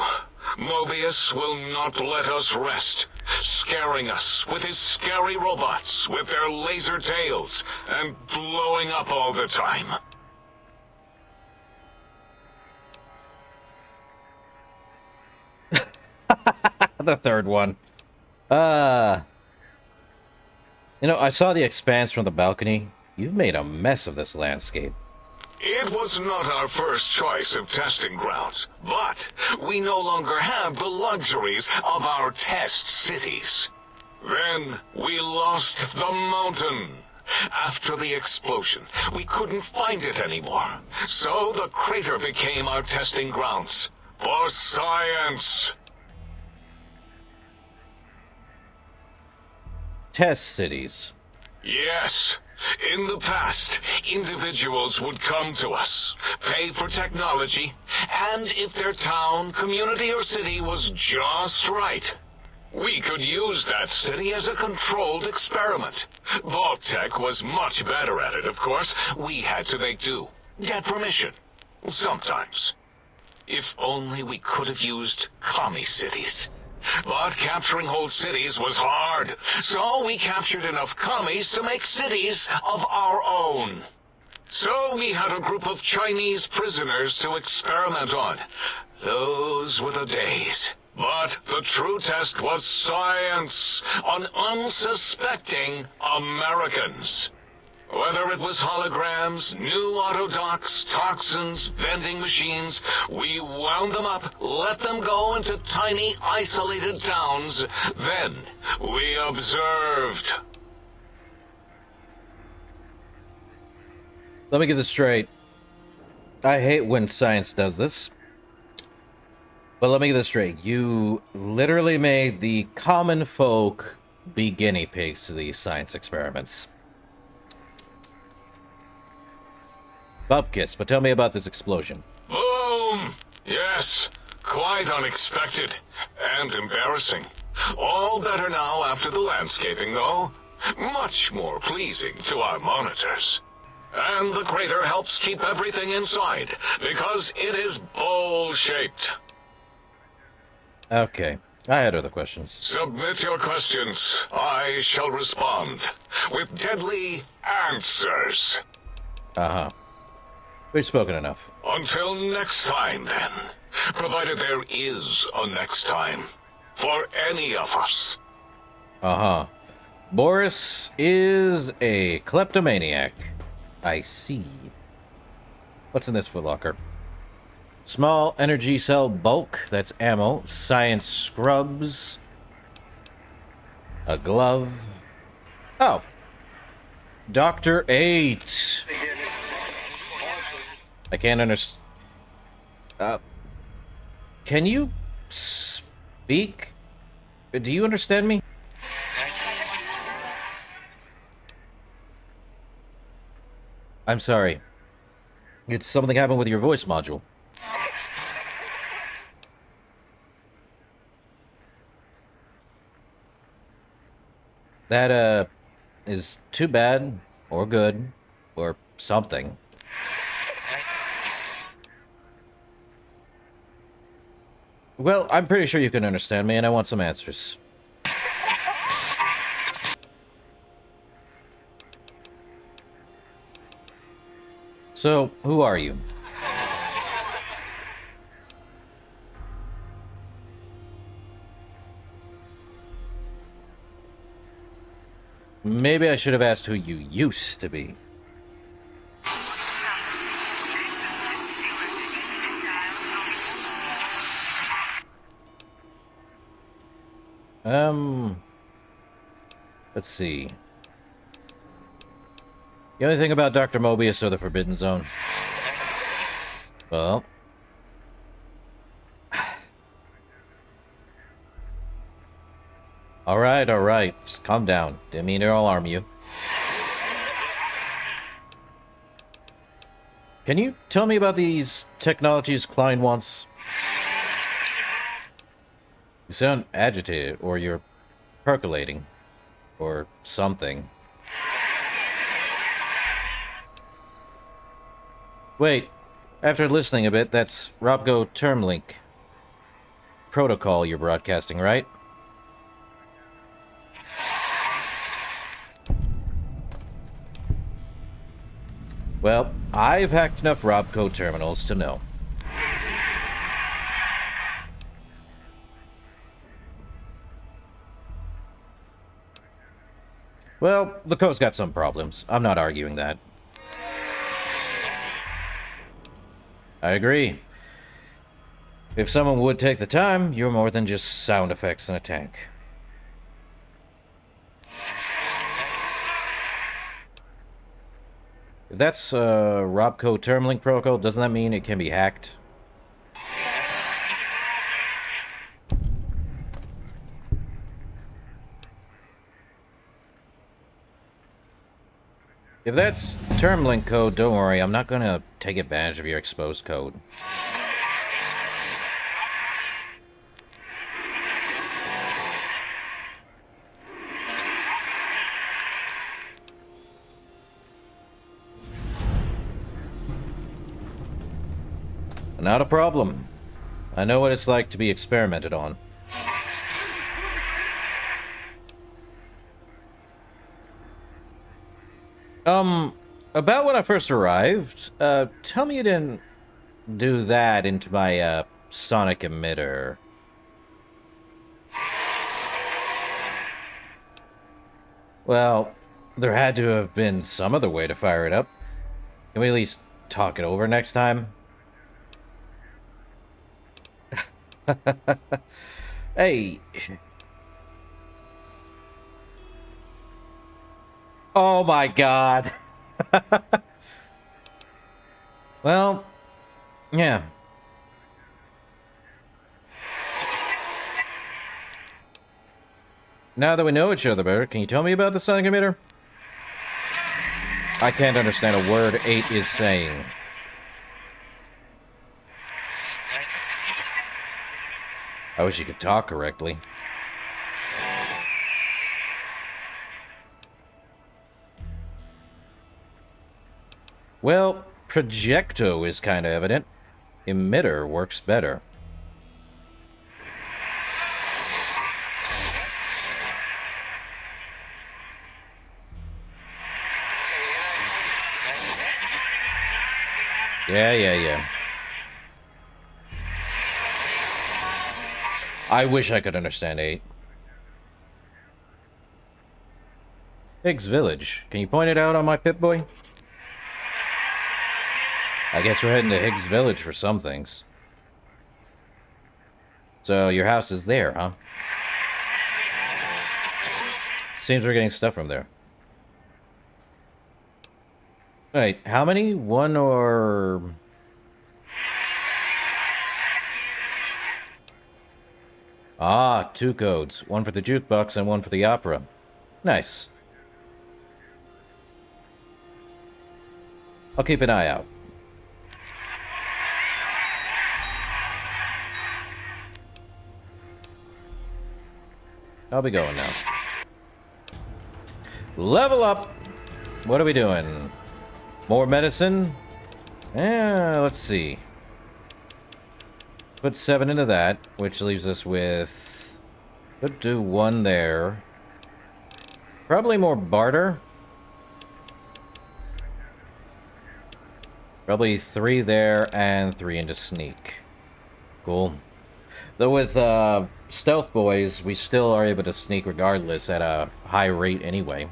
Mobius will not let us rest, scaring us with his scary robots with their laser tails and blowing up all the time. The third one. You know, I saw the expanse from the balcony. You've made a mess of this landscape. It was not our first choice of testing grounds, but we no longer have the luxuries of our test cities. Then we lost the mountain. After the explosion, we couldn't find it anymore. So the crater became our testing grounds for science. Test cities. Yes. In the past, individuals would come to us, pay for technology, and if their town, community, or city was just right, we could use that city as a controlled experiment. Vault-Tec was much better at it, of course. We had to make do. Get permission. Sometimes. If only we could have used commie cities. But capturing whole cities was hard, so we captured enough commies to make cities of our own. So we had a group of Chinese prisoners to experiment on. Those were the days. But the true test was science on unsuspecting Americans. Whether it was holograms, new autodocs, toxins, vending machines, we wound them up, let them go into tiny, isolated towns. Then we observed. Let me get this straight. I hate when science does this. But let me get this straight. You literally made the common folk be guinea pigs to these science experiments. Bupkis, but tell me about this explosion. Boom! Yes, quite unexpected and embarrassing. All better now after the landscaping, though. Much more pleasing to our monitors. And the crater helps keep everything inside, because it is bowl-shaped. Okay, I had other questions. Submit your questions. I shall respond with deadly answers. Uh-huh. We've spoken enough. Until next time, then. Provided there is a next time. For any of us. Uh-huh. Boris is a kleptomaniac. I see. What's in this footlocker? Small energy cell bulk. That's ammo. Science scrubs. A glove. Oh. Dr. 8. I can't understand. Can you speak? Do you understand me? I'm sorry. Did something happen with your voice module? That, is too bad, or good, or something. Well, I'm pretty sure you can understand me, and I want some answers. So, who are you? Maybe I should have asked who you used to be. Let's see. The only thing about Dr. Mobius or the Forbidden Zone? Well... Alright. Just calm down. Didn't mean to alarm you. Can you tell me about these technologies Klein wants? You sound agitated, or you're percolating. Or something. Wait, after listening a bit, that's Robgo Termlink protocol you're broadcasting, right? Well, I've hacked enough Robco terminals to know. Well, the code's got some problems. I'm not arguing that. I agree. If someone would take the time, you're more than just sound effects in a tank. If that's Robco Termlink protocol, doesn't that mean it can be hacked? If that's Termlink code, don't worry, I'm not gonna take advantage of your exposed code. Not a problem. I know what it's like to be experimented on. About when I first arrived, tell me you didn't do that into my, sonic emitter. Well, there had to have been some other way to fire it up. Can we at least talk it over next time? Hey. Oh my god. Well, yeah. Now that we know each other better, can you tell me about the sonic emitter? I can't understand a word 8 is saying. I wish you could talk correctly. Well, projecto is kind of evident. Emitter works better. Yeah. I wish I could understand 8. Higgs Village. Can you point it out on my Pip-Boy? I guess we're heading to Higgs Village for some things. So your house is there, huh? Seems we're getting stuff from there. Wait, how many? One or... Ah, 2 codes. One for the jukebox and one for the opera. Nice. I'll keep an eye out. I'll be going now. Level up! What are we doing? More medicine? Let's see. Put 7 into that, which leaves us with... Could do 1 there. Probably more barter. Probably 3 there and 3 into sneak. Cool. Though with stealth boys, we still are able to sneak regardless at a high rate anyway.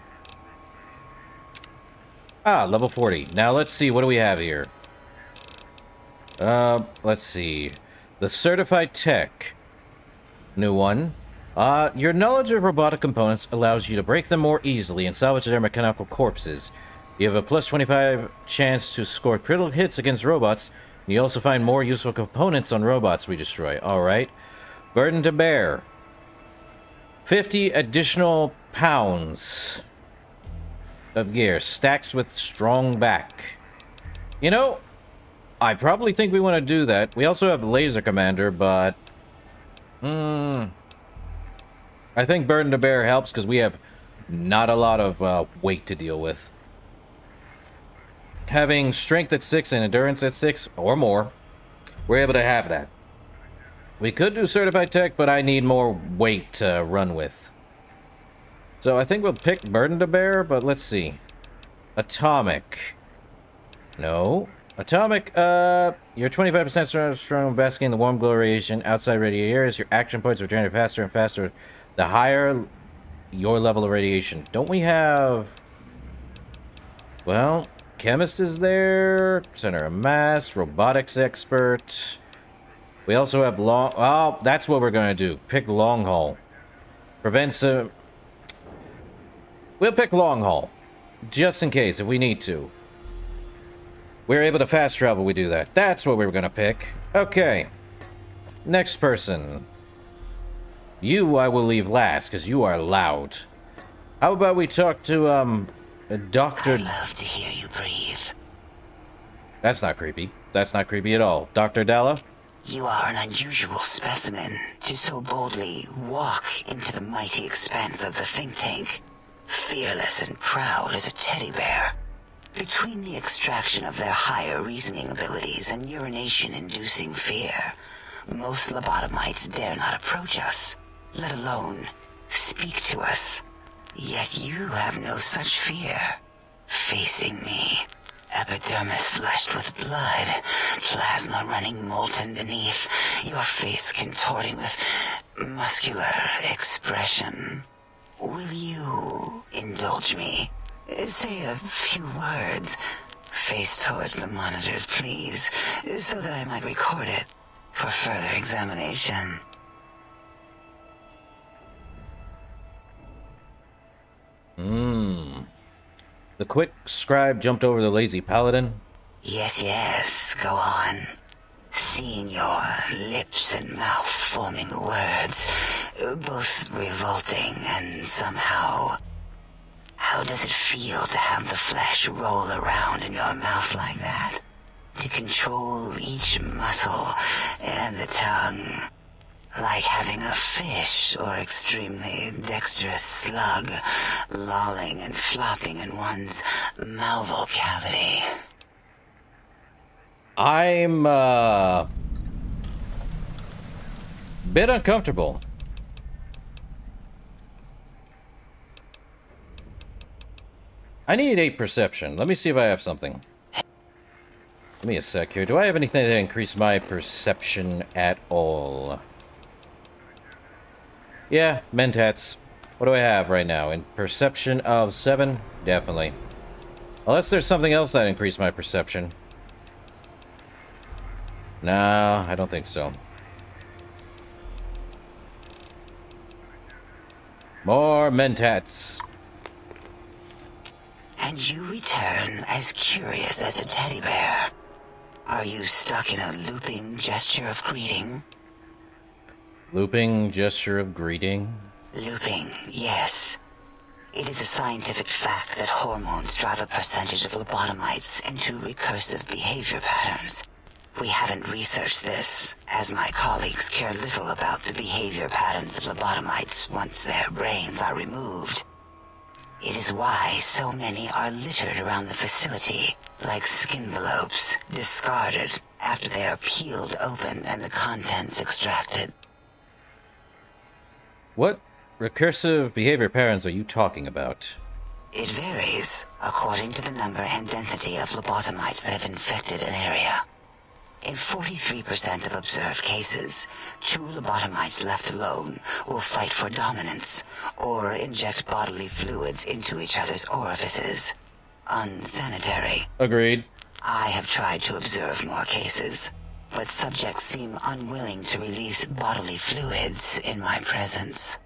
Ah, level 40. Now let's see, what do we have here? Let's see. The Certified Tech. New one. Your knowledge of robotic components allows you to break them more easily and salvage their mechanical corpses. You have a plus 25 chance to score critical hits against robots. You also find more useful components on robots we destroy. Alright. Burden to bear. 50 additional pounds of gear. Stacks with strong back. You know, I probably think we want to do that. We also have Laser Commander, but... I think Burden to bear helps because we have not a lot of weight to deal with. Having strength at 6 and endurance at 6 or more, we're able to have that. We could do certified tech, but I need more weight to run with. So I think we'll pick burden to bear, but let's see. Atomic. No. Atomic, you're 25% strong basking in the warm glow radiation outside radiated areas. Your action points regenerate faster and faster the higher your level of radiation. Don't we have... Well... Chemist is there, center of mass, robotics expert. We also have long... Oh, that's what we're going to do. Pick long haul. Prevents... We'll pick long haul. Just in case, if we need to. We're able to fast travel, we do that. That's what we were going to pick. Okay. Next person. You I will leave last, because you are loud. How about we talk to, Dr. I love to hear you breathe. That's not creepy. That's not creepy at all. Dr. Dalla? You are an unusual specimen to so boldly walk into the mighty expanse of the think tank, fearless and proud as a teddy bear. Between the extraction of their higher reasoning abilities and urination-inducing fear, most lobotomites dare not approach us, let alone speak to us. Yet you have no such fear. Facing me, epidermis fleshed with blood, plasma running molten beneath, your face contorting with muscular expression. Will you indulge me? Say a few words. Face towards the monitors, please, so that I might record it for further examination. The quick scribe jumped over the lazy paladin. Yes, go on. Seeing your lips and mouth forming words, both revolting and somehow... How does it feel to have the flesh roll around in your mouth like that? To control each muscle and the tongue, like having a fish or extremely dexterous slug lolling and flopping in one's malval cavity. I'm, bit uncomfortable. I need 8 perception. Let me see if I have something. Give me a sec here. Do I have anything to increase my perception at all? Yeah, mentats. What do I have right now? In perception of 7? Definitely. Unless there's something else that increased my perception. No, I don't think so. More mentats. And you return as curious as a teddy bear. Are you stuck in a looping gesture of greeting? Looping gesture of greeting? Looping, yes. It is a scientific fact that hormones drive a percentage of lobotomites into recursive behavior patterns. We haven't researched this, as my colleagues care little about the behavior patterns of lobotomites once their brains are removed. It is why so many are littered around the facility, like skinvelopes, discarded after they are peeled open and the contents extracted. What recursive behavior patterns are you talking about? It varies according to the number and density of lobotomites that have infected an area. In 43% of observed cases, 2 lobotomites left alone will fight for dominance or inject bodily fluids into each other's orifices. Unsanitary. Agreed. I have tried to observe more cases, but subjects seem unwilling to release bodily fluids in my presence.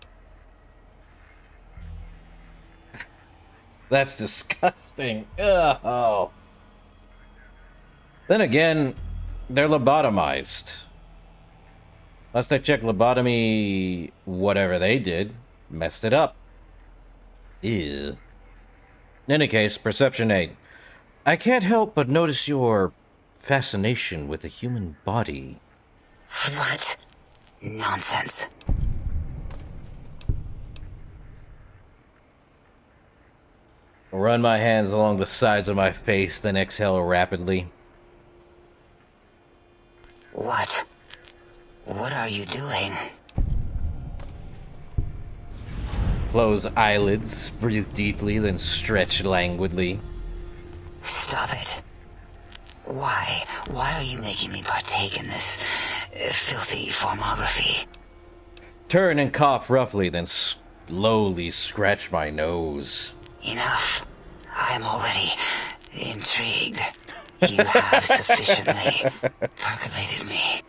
That's disgusting. Ugh. Oh. Then again, they're lobotomized. Last I checked, lobotomy, whatever they did, messed it up. Ew. In any case, perception 8. I can't help but notice your fascination with the human body. What? Nonsense. Run my hands along the sides of my face, then exhale rapidly. What? What are you doing? Close eyelids, breathe deeply, then stretch languidly. Stop it. Why? Why are you making me partake in this filthy formography? Turn and cough roughly, then slowly scratch my nose. Enough. I am already intrigued. You have sufficiently percolated me.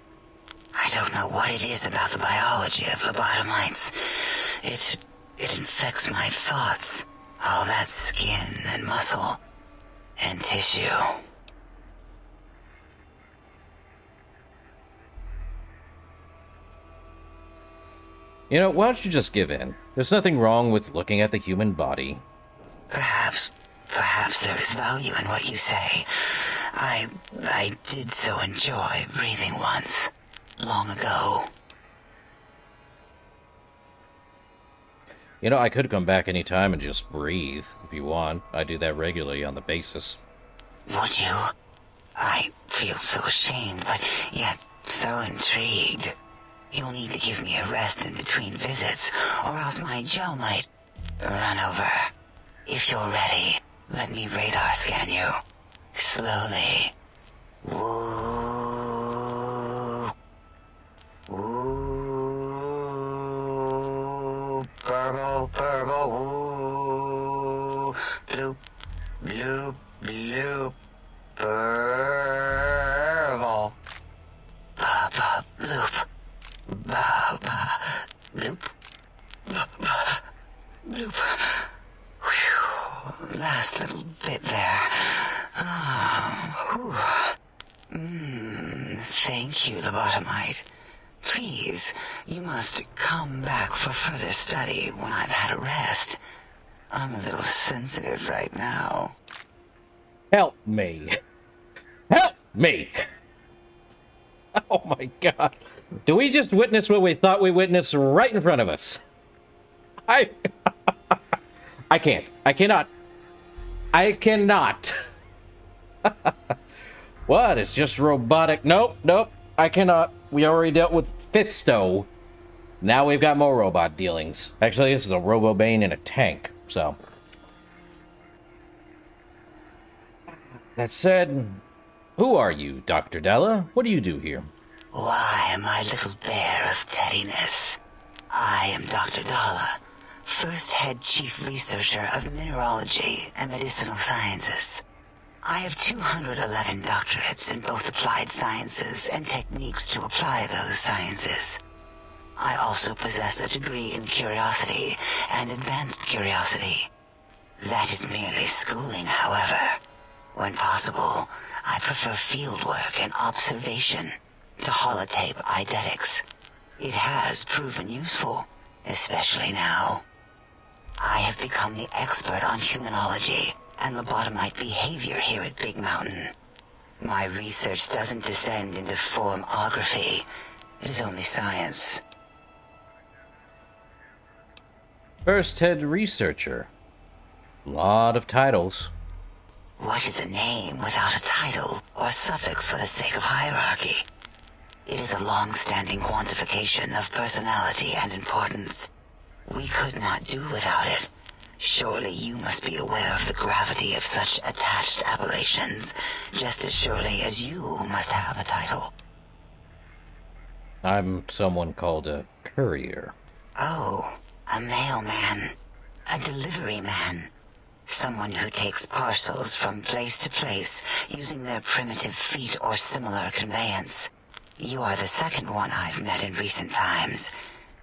I don't know what it is about the biology of lobotomites. It infects my thoughts. All that skin and muscle and tissue. You know, why don't you just give in? There's nothing wrong with looking at the human body. Perhaps there is value in what you say. I did so enjoy breathing once, long ago. You know, I could come back anytime and just breathe, if you want. I do that regularly on the basis. Would you? I feel so ashamed, but yet so intrigued. You'll need to give me a rest in between visits, or else my gel might run over. If you're ready, let me radar scan you. Slowly. Woo. Woo. Purple, woo. Bloop, Verbal. Ba-ba-bloop. Ba-ba-bloop. Ba-ba-bloop. Whew. Last little bit there. Thank you, lobotomite. Please, you must come back for further study when I've had a rest. I'm a little sensitive right now. Help me. Help me! Oh my god. Do we just witness what we thought we witnessed right in front of us? I can't. I cannot. I cannot. What? It's just robotic. Nope. I cannot. We already dealt with Fisto. Now we've got more robot dealings. Actually, this is a Robo-Bane in a tank, so. That said, who are you, Dr. Della? What do you do here? Why, my little bear of teddiness. I am Dr. Dalla, first head chief researcher of mineralogy and medicinal sciences. I have 211 doctorates in both applied sciences and techniques to apply those sciences. I also possess a degree in curiosity and advanced curiosity. That is merely schooling, however. When possible, I prefer fieldwork and observation to holotape eidetics. It has proven useful, especially now. I have become the expert on humanology and lobotomite behavior here at Big Mountain. My research doesn't descend into formography. It is only science. First head researcher. Lot of titles. What is a name without a title or suffix for the sake of hierarchy? It is a long-standing quantification of personality and importance. We could not do without it. Surely you must be aware of the gravity of such attached appellations, just as surely as you must have a title. I'm someone called a courier. Oh, a mailman. A delivery man. Someone who takes parcels from place to place using their primitive feet or similar conveyance. You are the second one I've met in recent times.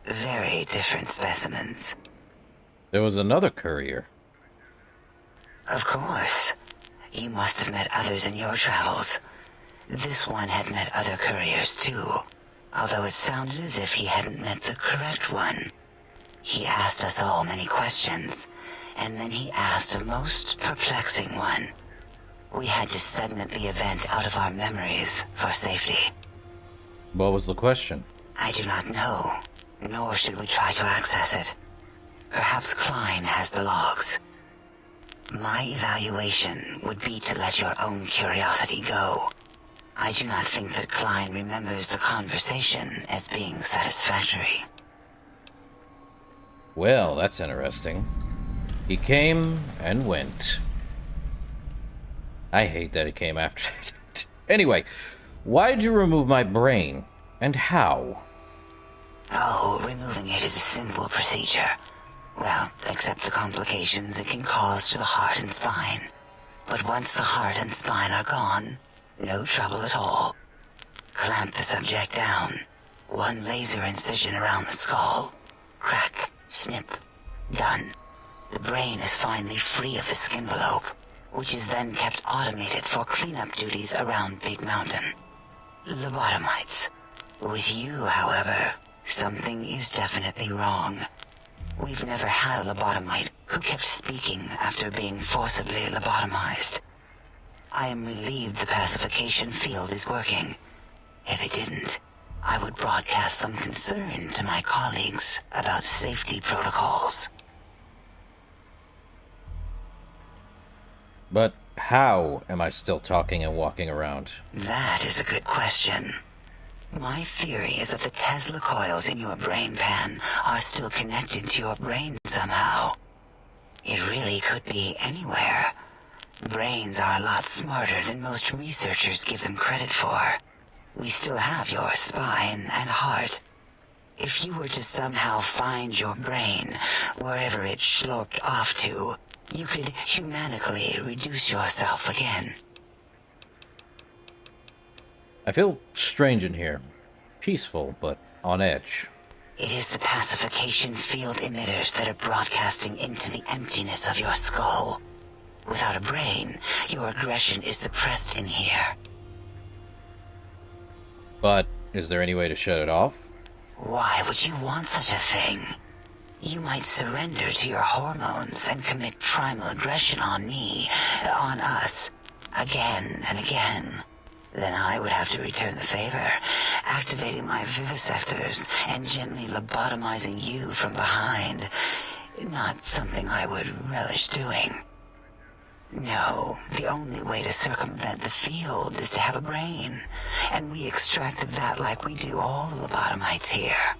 Very different specimens. There was another courier. Of course. You must have met others in your travels. This one had met other couriers too, although it sounded as if he hadn't met the correct one. He asked us all many questions, and then he asked a most perplexing one. We had to segment the event out of our memories for safety. What was the question? I do not know, nor should we try to access it. Perhaps Klein has the logs. My evaluation would be to let your own curiosity go. I do not think that Klein remembers the conversation as being satisfactory. Well, that's interesting. He came and went. I hate that he came after. Anyway, why'd you remove my brain? And how? Oh, removing it is a simple procedure. Well, except the complications it can cause to the heart and spine. But once the heart and spine are gone, no trouble at all. Clamp the subject down. One laser incision around the skull. Crack, snip, done. The brain is finally free of the skin envelope, which is then kept automated for cleanup duties around Big Mountain. Lobotomites. With you, however, something is definitely wrong. We've never had a lobotomite who kept speaking after being forcibly lobotomized. I am relieved the pacification field is working. If it didn't, I would broadcast some concern to my colleagues about safety protocols. But how am I still talking and walking around? That is a good question. My theory is that the Tesla coils in your brain pan are still connected to your brain somehow. It really could be anywhere. Brains are a lot smarter than most researchers give them credit for. We still have your spine and heart. If you were to somehow find your brain, wherever it sloped off to, you could humanically reduce yourself again. I feel strange in here. Peaceful, but on edge. It is the pacification field emitters that are broadcasting into the emptiness of your skull. Without a brain, your aggression is suppressed in here. But is there any way to shut it off? Why would you want such a thing? You might surrender to your hormones and commit primal aggression on me, on us, again and again. Then I would have to return the favor, activating my vivisectors and gently lobotomizing you from behind. Not something I would relish doing. No, the only way to circumvent the field is to have a brain, and we extracted that like we do all the lobotomites here.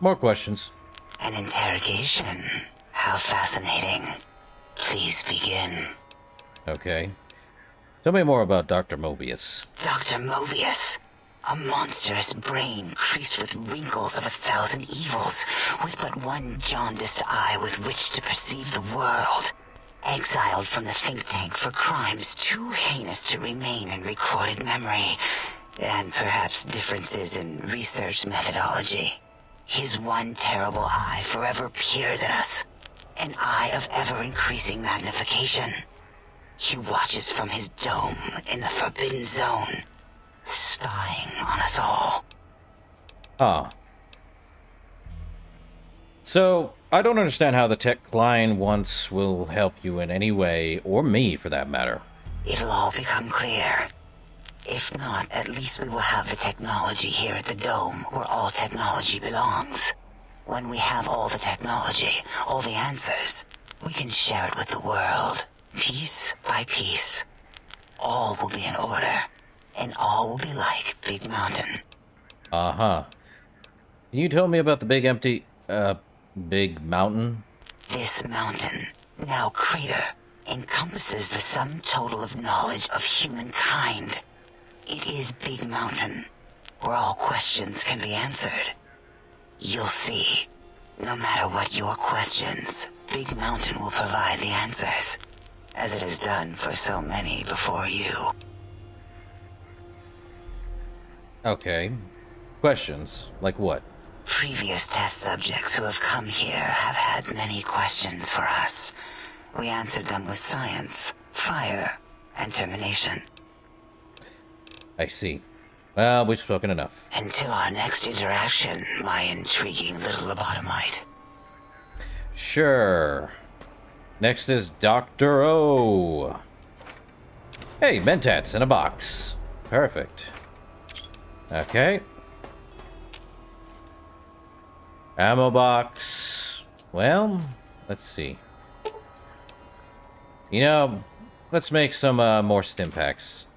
More questions. An interrogation. How fascinating. Please begin. Okay. Tell me more about Dr. Mobius. Dr. Mobius. A monstrous brain creased with wrinkles of 1,000 evils, with but one jaundiced eye with which to perceive the world. Exiled from the think tank for crimes too heinous to remain in recorded memory, and perhaps differences in research methodology. His one terrible eye forever peers at us, an eye of ever-increasing magnification. He watches from his dome in the Forbidden Zone, spying on us all. Ah. So, I don't understand how the tech Klein wants will help you in any way, or me for that matter. It'll all become clear. If not, at least we will have the technology here at the Dome, where all technology belongs. When we have all the technology, all the answers, we can share it with the world, piece by piece. All will be in order, and all will be like Big Mountain. Uh-huh. Can you tell me about the big empty, big mountain? This mountain, now crater, encompasses the sum total of knowledge of humankind. It is Big Mountain, where all questions can be answered. You'll see. No matter what your questions, Big Mountain will provide the answers, as it has done for so many before you. Okay. Questions? Like what? Previous test subjects who have come here have had many questions for us. We answered them with science, fire, and termination. I see. Well, we've spoken enough. Until our next interaction, my intriguing little lobotomite. Sure. Next is Dr. O. Hey, Mentats in a box. Perfect. Okay. Ammo box. Well, let's see. You know, let's make some more stim packs.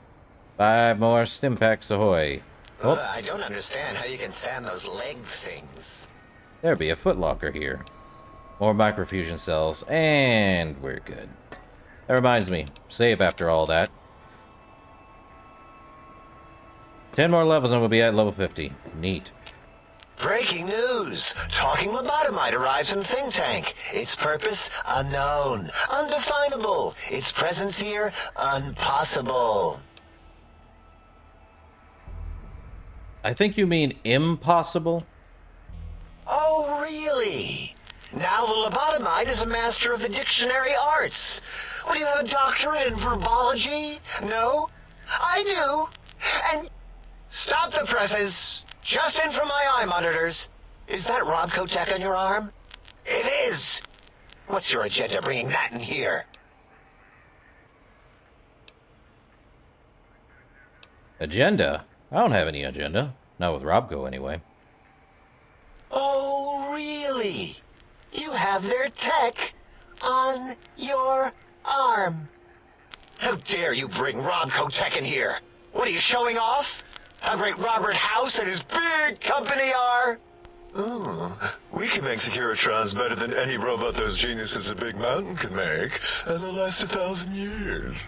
5 more stim packs ahoy. Oh, I don't understand how you can stand those leg things. there'll be a footlocker here. More microfusion cells, and we're good. That reminds me, save after all that. 10 more levels and we'll be at level 50. Neat. Breaking news! Talking lobotomite arrives in think tank. Its purpose, unknown. Undefinable. Its presence here, impossible. I think you mean impossible? Oh, really? Now the lobotomite is a master of the dictionary arts. What, do you have a doctorate in verbology? No? I do. And stop the presses. Just in from my eye monitors. Is that Robco tech on your arm? It is. What's your agenda bringing that in here? Agenda? I don't have any agenda. Not with Robco, anyway. Oh, really? You have their tech on your arm. How dare you bring Robco tech in here? What are you showing off? How great Robert House and his big company are? Ooh, we can make Securitrons better than any robot those geniuses at Big Mountain can make, and they'll last 1,000 years.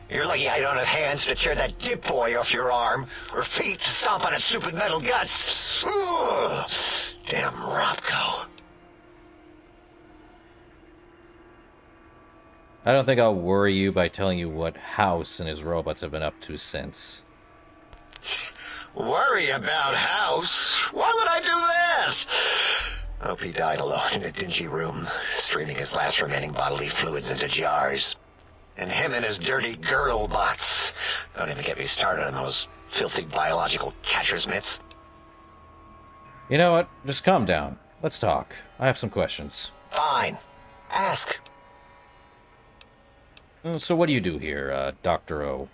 You're lucky I don't have hands to tear that dip boy off your arm, or feet to stomp on its stupid metal guts. Ugh. Damn Robco. I don't think I'll worry you by telling you what House and his robots have been up to since. Worry about House? Why would I do this? Hope he died alone in a dingy room, streaming his last remaining bodily fluids into jars. And him and his dirty girl bots. Don't even get me started on those filthy biological catcher's mitts. You know what? Just calm down. Let's talk. I have some questions. Fine. Ask. So what do you do here, Dr. O?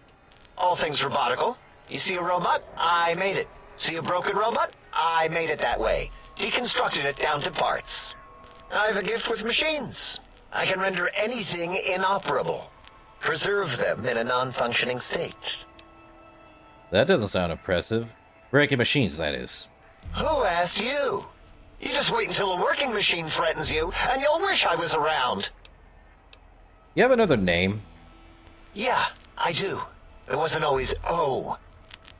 All things robotical. You see a robot? I made it. See a broken robot? I made it that way. Deconstructed it down to parts. I have a gift with machines. I can render anything inoperable. Preserve them in a non-functioning state. That doesn't sound impressive. Breaking machines, that is. Who asked you? You just wait until a working machine threatens you, and you'll wish I was around. You have another name? Yeah, I do. It wasn't always O.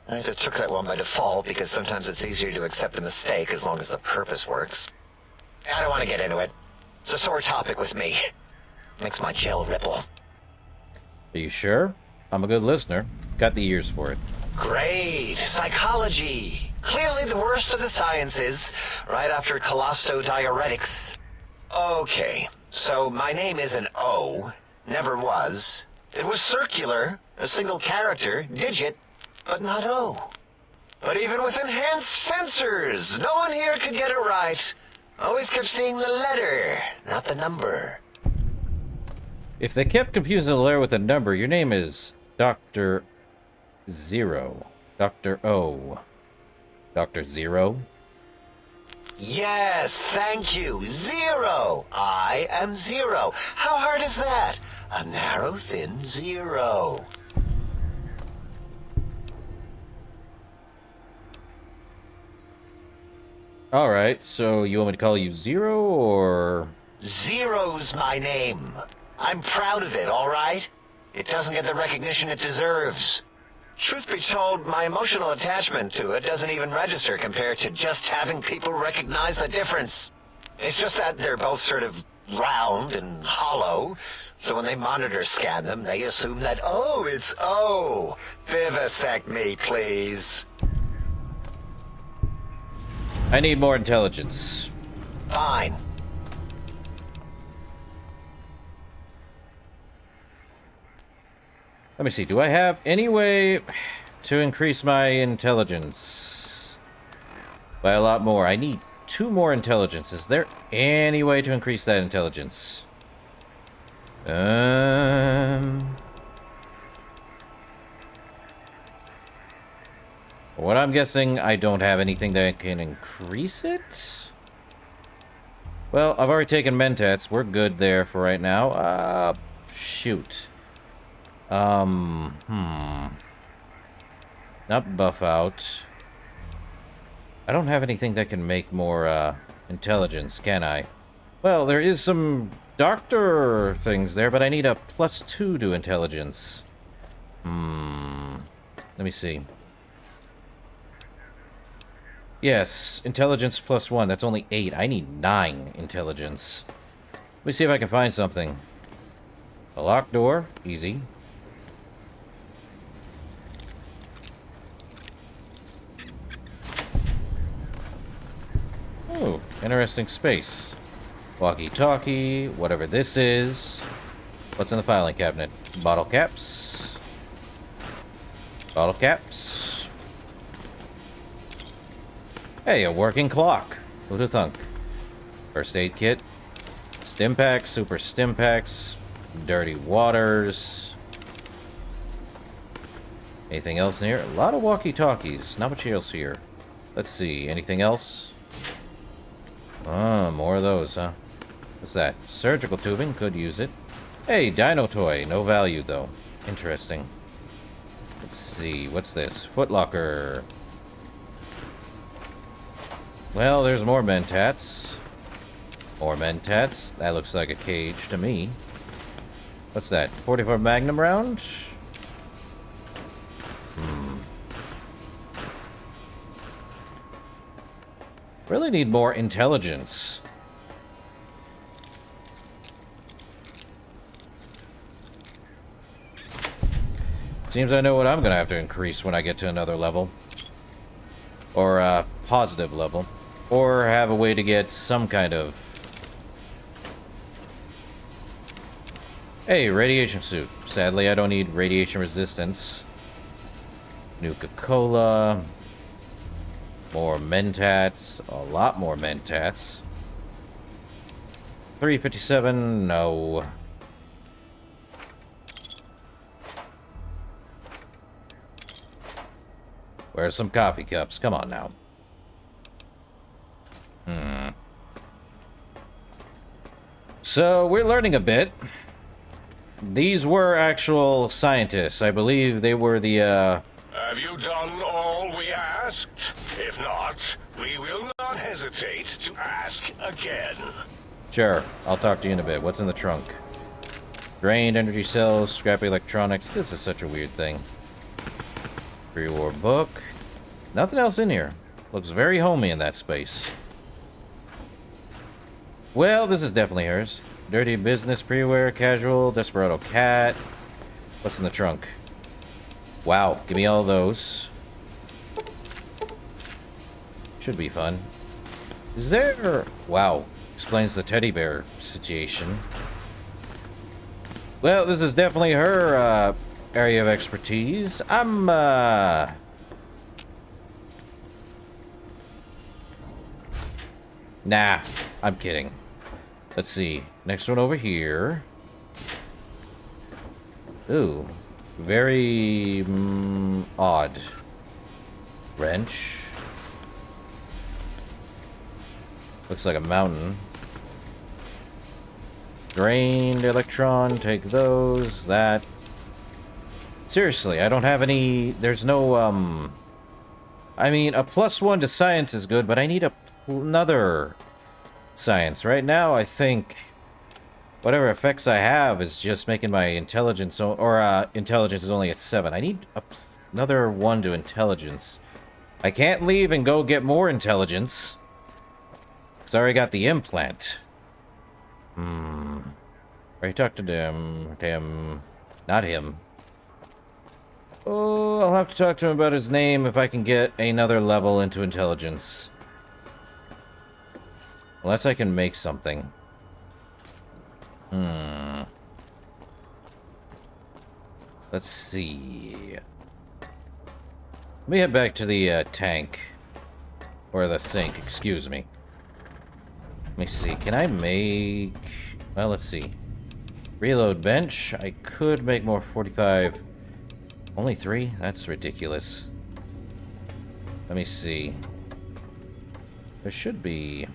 I just took that one by default because sometimes it's easier to accept the mistake as long as the purpose works. I don't want to get into it. It's a sore topic with me. Makes my gel ripple. Are you sure? I'm a good listener. Got the ears for it. Great. Psychology. Clearly the worst of the sciences, right after colostodiuretics. Okay, so my name is an O. Never was. It was circular, a single character, digit, but not O. But even with enhanced sensors, no one here could get it right. Always kept seeing the letter, not the number. If they kept confusing the letter with the number, your name is Dr. Zero. Dr. O. Dr. Zero? Yes, thank you. Zero. I am zero. How hard is that? A narrow, thin zero. Alright, so you want me to call you Zero, or... Zero's my name. I'm proud of it, all right? It doesn't get the recognition it deserves. Truth be told, my emotional attachment to it doesn't even register compared to just having people recognize the difference. It's just that they're both sort of round and hollow, so when they monitor scan them, they assume that, oh, it's O. Vivisect me, please. I need more intelligence. Fine. Let me see, do I have any way to increase my intelligence? By a lot more. I need 2 more intelligence. Is there any way to increase that intelligence? What I'm guessing, I don't have anything that can increase it? Well, I've already taken Mentats. We're good there for right now. Shoot. Not buff out. I don't have anything that can make more, intelligence, can I? Well, there is some doctor things there, but I need a +2 to intelligence. Let me see. Yes, intelligence +1. That's only 8. I need 9 intelligence. Let me see if I can find something. A locked door. Easy. Oh, interesting space. Walkie-talkie, whatever this is. What's in the filing cabinet? Bottle caps. Bottle caps. Hey, a working clock. Who'd have thunk? First aid kit. Stim packs, super stim packs. Dirty waters. Anything else in here? A lot of walkie-talkies. Not much else here. Let's see. Anything else? More of those, huh? What's that? Surgical tubing. Could use it. Hey, dino toy. No value, though. Interesting. Let's see. What's this? Footlocker. Well, there's more Mentats. More Mentats. That looks like a cage to me. What's that? 44 Magnum round? Really need more intelligence. Seems I know what I'm gonna have to increase when I get to another level. Or a positive level. Or have a way to get some kind of... Hey, radiation suit. Sadly, I don't need radiation resistance. Nuka-Cola. More Mentats. A lot more Mentats. 357, no. Where's some coffee cups? Come on now. So, we're learning a bit. These were actual scientists. I believe they were the, Have you done all we asked? If not, we will not hesitate to ask again. Sure, I'll talk to you in a bit. What's in the trunk? Drained energy cells, scrappy electronics. This is such a weird thing. Pre-war book. Nothing else in here. Looks very homey in that space. Well, this is definitely hers. Dirty business pre-wear, casual, desperado cat. What's in the trunk? Wow, give me all those. Should be fun. Is there... Wow, explains the teddy bear situation. Well, this is definitely her, area of expertise. Nah, I'm kidding. Let's see. Next one over here. Ooh. Very... odd. Wrench. Looks like a mountain. Drained electron. Take those. That. Seriously, I don't have any... There's no, I mean, a +1 to science is good, but I need another science. Right now, I think... Whatever effects I have is just making my intelligence... intelligence is only at 7. I need another 1 to intelligence. I can't leave and go get more intelligence. Because I already got the implant. I talked to them. Not him. Oh, I'll have to talk to him about his name if I can get another level into intelligence. Unless I can make something. Let's see. Let me head back to the tank. Or the sink, excuse me. Let me see, can I make... Well, let's see. Reload bench. I could make more 45... Only 3? That's ridiculous. Let me see. There should be...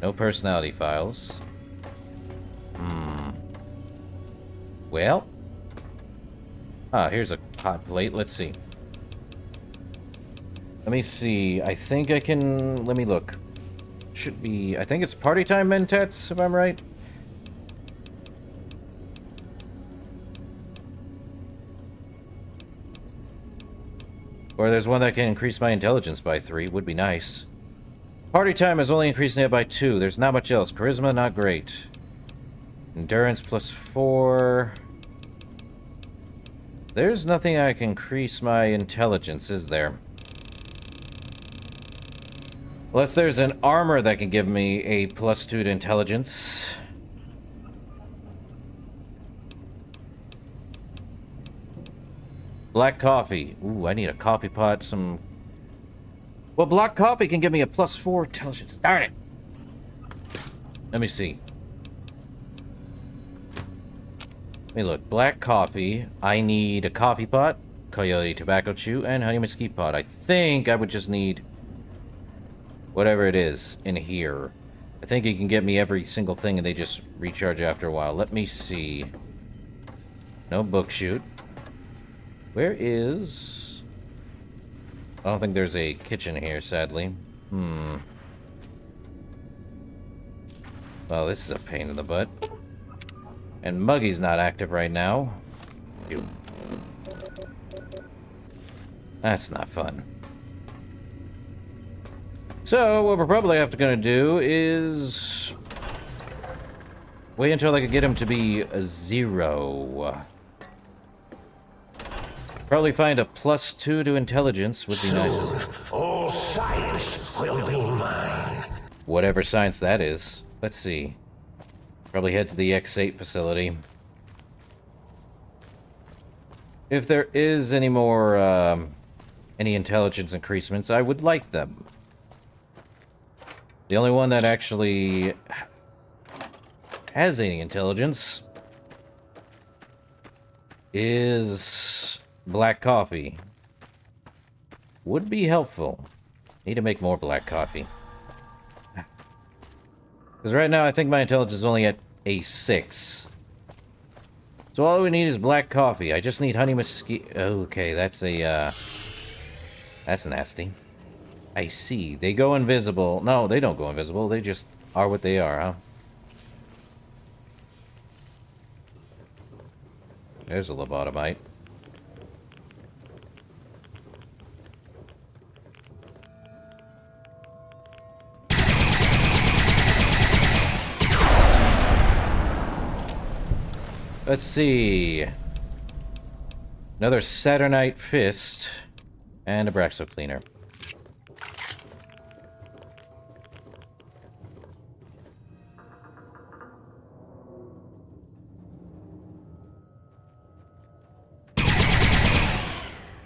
No personality files. Well... Ah, here's a hot plate. Let's see. Let me see. I think I can... Let me look. Should be... I think it's party time Mentats, if I'm right. Or there's one that can increase my intelligence by 3. Would be nice. Party time is only increasing it by 2. There's not much else. Charisma, not great. Endurance +4. There's nothing I can increase my intelligence, is there? Unless there's an armor that can give me a +2 to intelligence. Black coffee. Ooh, I need a coffee pot, some... Well, black coffee can give me a +4 intelligence. Darn it! Let me see. Let me look. Black coffee. I need a coffee pot, coyote tobacco chew, and honey mesquite pot. I think I would just need... whatever it is in here. I think you can get me every single thing and they just recharge after a while. Let me see. No book chute. Where is... I don't think there's a kitchen here, sadly. Well, this is a pain in the butt. And Muggy's not active right now. Ew. That's not fun. So, what we're probably gonna do is... wait until I can get him to be a 0. Probably find a +2 to intelligence would be nice. All science will be mine. Whatever science that is. Let's see. Probably head to the X8 facility. If there is any more, any intelligence increasements, I would like them. The only one that actually has any intelligence is black coffee. Would be helpful. Need to make more black coffee. Because right now I think my intelligence is only at a 6. So all we need is black coffee. I just need honey mosquito. Okay, that's a, that's nasty. I see. They go invisible. No, they don't go invisible. They just are what they are, huh? There's a lobotomite. Let's see. Another Saturnite fist and a Braxo cleaner.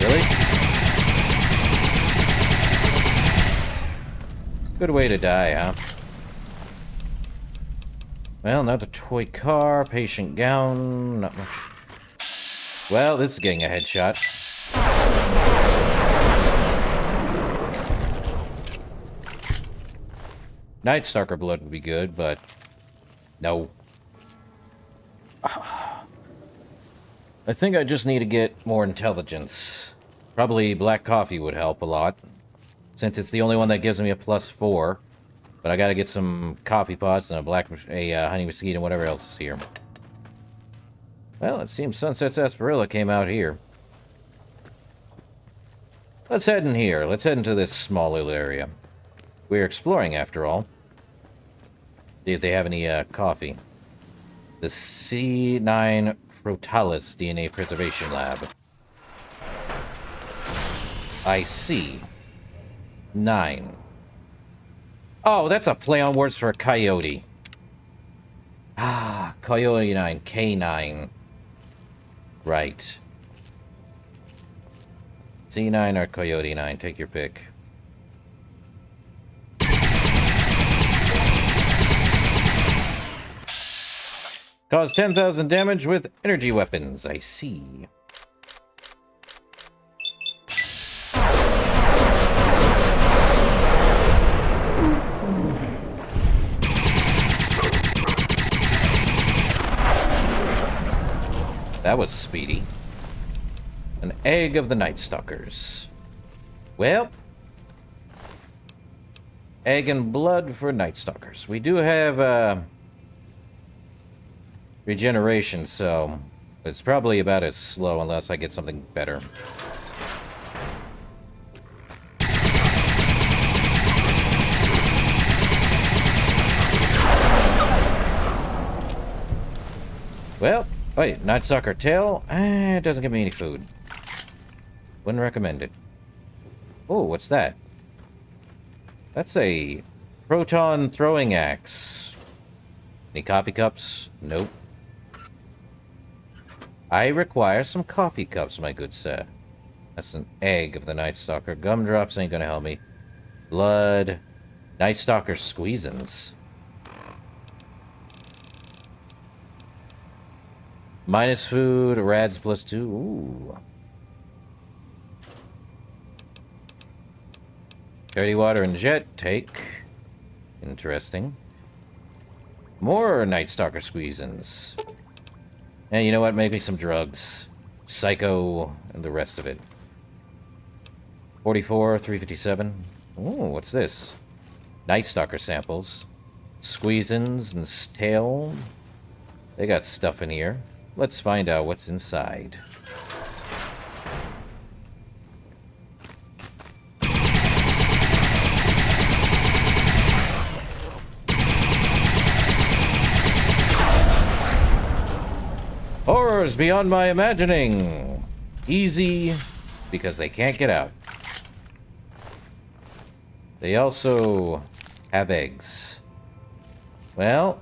Really? Good way to die, huh? Well, another toy car, patient gown, not much. Well, this is getting a headshot. Night Stalker blood would be good, but no. I think I just need to get more intelligence. Probably black coffee would help a lot, since it's the only one that gives me a +4. But I gotta get some coffee pots and a honey mosquito and whatever else is here. Well, it seems Sunset Sarsaparilla came out here. Let's head in here. Let's head into this small little area. We're exploring, after all. See if they have any coffee. The C9 Protalis DNA Preservation Lab. I see. 9. Oh, that's a play on words for a coyote. Ah, Coyote 9, K9. Right. C9 or Coyote 9, take your pick. Cause 10,000 damage with energy weapons, I see. That was speedy. An egg of the Night Stalkers. Well, egg and blood for Night Stalkers. We do have regeneration, so it's probably about as slow unless I get something better. Well, wait, Night Stalker tail? It doesn't give me any food. Wouldn't recommend it. Oh, what's that? That's a proton throwing axe. Any coffee cups? Nope. I require some coffee cups, my good sir. That's an egg of the Night Stalker. Gumdrops ain't gonna help me. Blood. Night Stalker squeezins. Minus food, rads +2. Ooh. Dirty water and jet, take. Interesting. More Night Stalker squeezins. And you know what? Maybe some drugs. Psycho and the rest of it. 44, 357. Ooh, what's this? Night Stalker samples. Squeezins and tail. They got stuff in here. Let's find out what's inside. Horrors beyond my imagining! Easy, because they can't get out. They also have eggs. Well,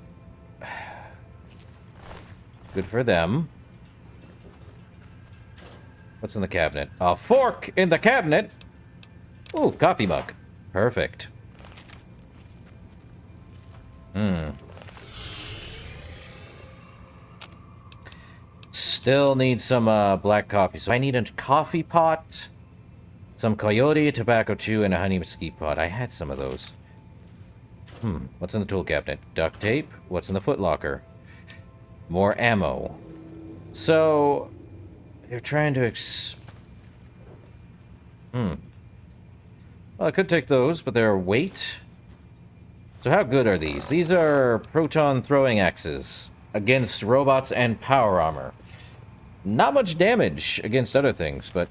good for them. What's in the cabinet? A fork in the cabinet! Ooh, coffee mug. Perfect. Still need some black coffee. So I need a coffee pot, some coyote, tobacco chew, and a honey mesquite pot. I had some of those. What's in the tool cabinet? Duct tape. What's in the footlocker? More ammo. So they're trying to well, I could take those, but they're weight. So how good are these? These are proton throwing axes against robots and power armor. Not much damage against other things, but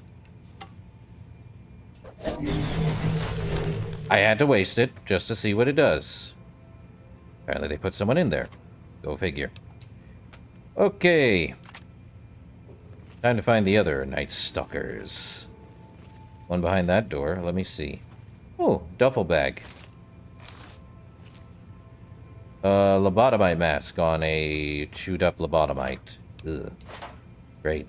I had to waste it just to see what it does. Apparently they put someone in there. Go figure. Okay. Time to find the other Night Stalkers. One behind that door. Let me see. Oh, duffel bag. Lobotomite mask on a chewed up lobotomite. Ugh. Great.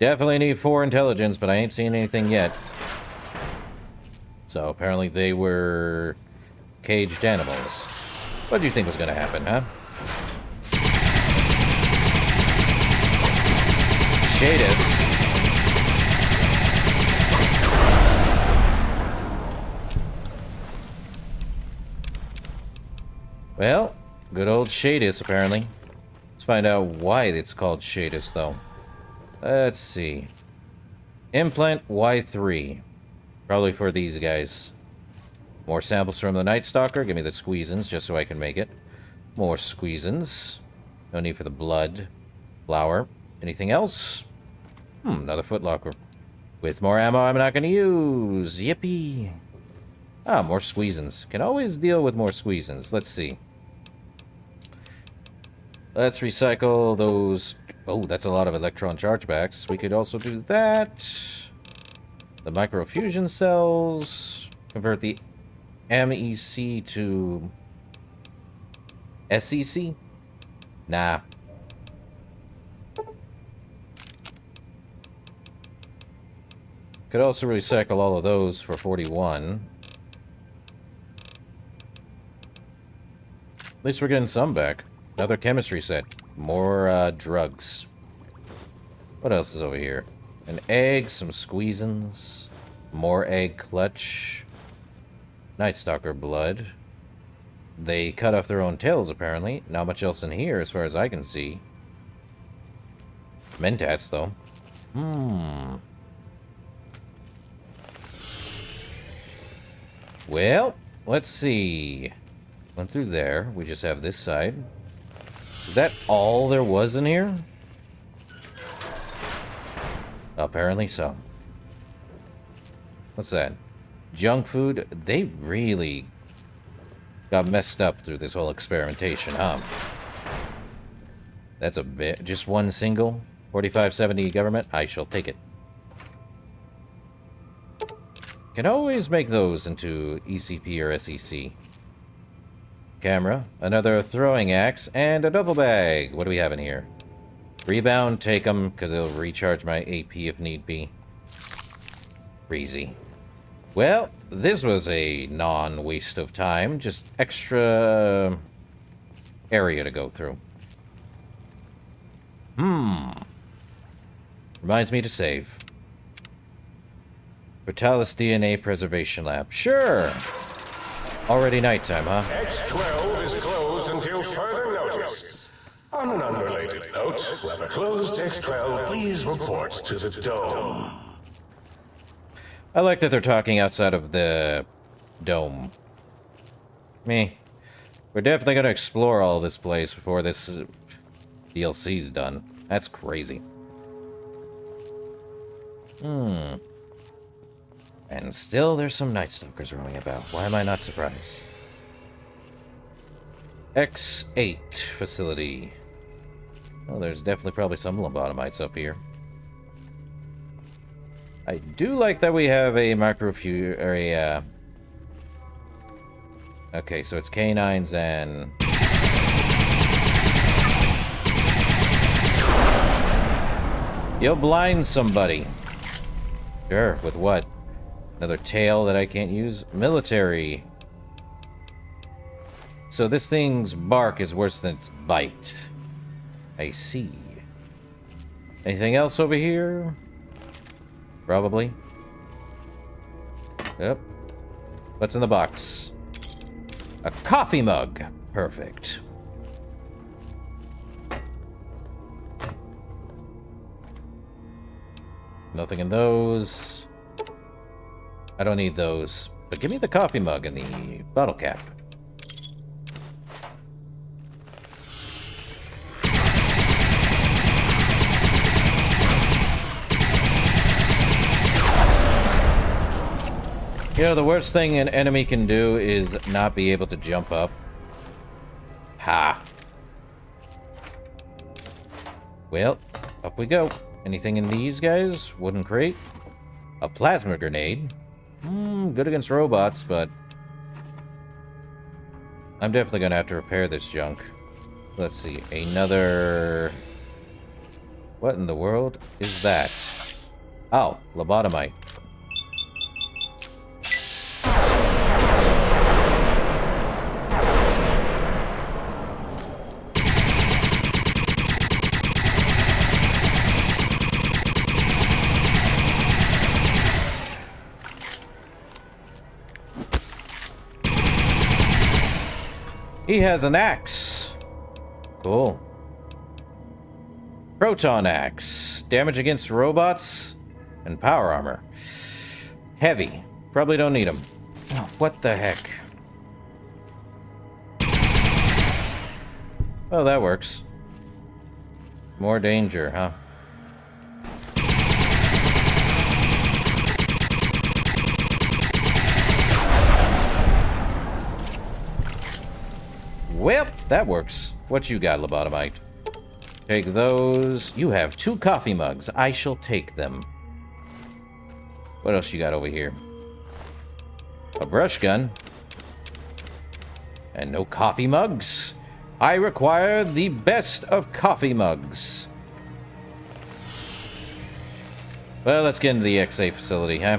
Definitely need 4 intelligence, but I ain't seen anything yet. So apparently they were caged animals. What do you think was going to happen, huh? Shadis. Well, good old Shadis, apparently. Let's find out why it's called Shadis, though. Let's see. Implant Y3. Probably for these guys. More samples from the Night Stalker. Give me the squeezins, just so I can make it. More squeezins. No need for the blood. Flour. Anything else? Another footlocker. With more ammo I'm not going to use. Yippee. Ah, more squeezins. Can always deal with more squeezins. Let's see. Let's recycle those. Oh, that's a lot of electron chargebacks. We could also do that. The microfusion cells. Convert the MEC to SEC? Nah. Could also recycle all of those for 41. At least we're getting some back. Another chemistry set. More drugs. What else is over here? An egg, some squeezins. More egg clutch. Night Stalker blood. They cut off their own tails, apparently. Not much else in here, as far as I can see. Mentats, though. Well, let's see. Went through there. We just have this side. Is that all there was in here? Apparently so. What's that? Junk food? They really got messed up through this whole experimentation, huh? That's a bit. Just one single? 4570 government? I shall take it. Can always make those into ECP or SEC. Camera, another throwing axe, and a duffel bag. What do we have in here? Rebound, take them, because it'll recharge my AP if need be. Breezy. Well, this was a non-waste of time. Just extra area to go through. Reminds me to save. Brutalis DNA Preservation Lab. Sure! Already nighttime, huh? X12 is closed until further notice. On an unrelated note, whoever closed X12, please report to the dome. I like that they're talking outside of the dome. Me. We're definitely going to explore all this place before this DLC's done. That's crazy. And still there's some Night Stalkers roaming about. Why am I not surprised? X8 facility. Well, there's definitely probably some lobotomites up here. I do like that we have a microfuel, or a, okay, so it's canines and... You'll blind somebody. Sure, with what? Another tail that I can't use? Military. So this thing's bark is worse than its bite. I see. Anything else over here? Probably. Yep. What's in the box? A coffee mug. Perfect. Nothing in those. I don't need those. But give me the coffee mug and the bottle cap. You know, the worst thing an enemy can do is not be able to jump up. Ha. Well, up we go. Anything in these guys? Wooden crate? A plasma grenade? Good against robots, but... I'm definitely gonna have to repair this junk. Let's see, another... What in the world is that? Oh, lobotomite. He has an axe. Cool. Proton axe. Damage against robots and power armor. Heavy. Probably don't need them. Oh, what the heck? Oh, that works. More danger, huh? Well, that works. What you got, lobotomite? Take those. You have 2 coffee mugs. I shall take them. What else you got over here? A brush gun. And no coffee mugs? I require the best of coffee mugs. Well, let's get into the XA facility, huh?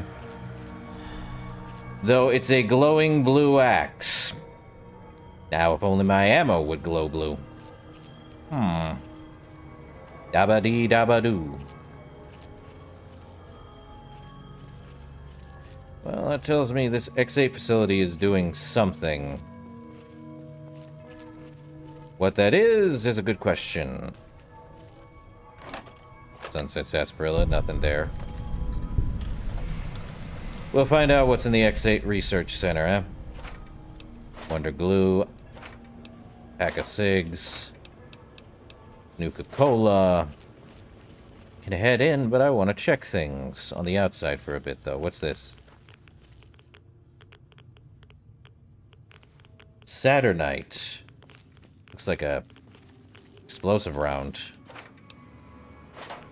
Though it's a glowing blue axe. Now, if only my ammo would glow blue. Dabba-dee-dabba-doo. Well, that tells me this XA facility is doing something. What that is a good question. Sunset Sarsaparilla, nothing there. We'll find out what's in the X8 Research Center, huh? Wonder Glue. Pack of cigs. Nuka-Cola. Can head in, but I want to check things on the outside for a bit, though. What's this? Saturnite. Looks like a explosive round.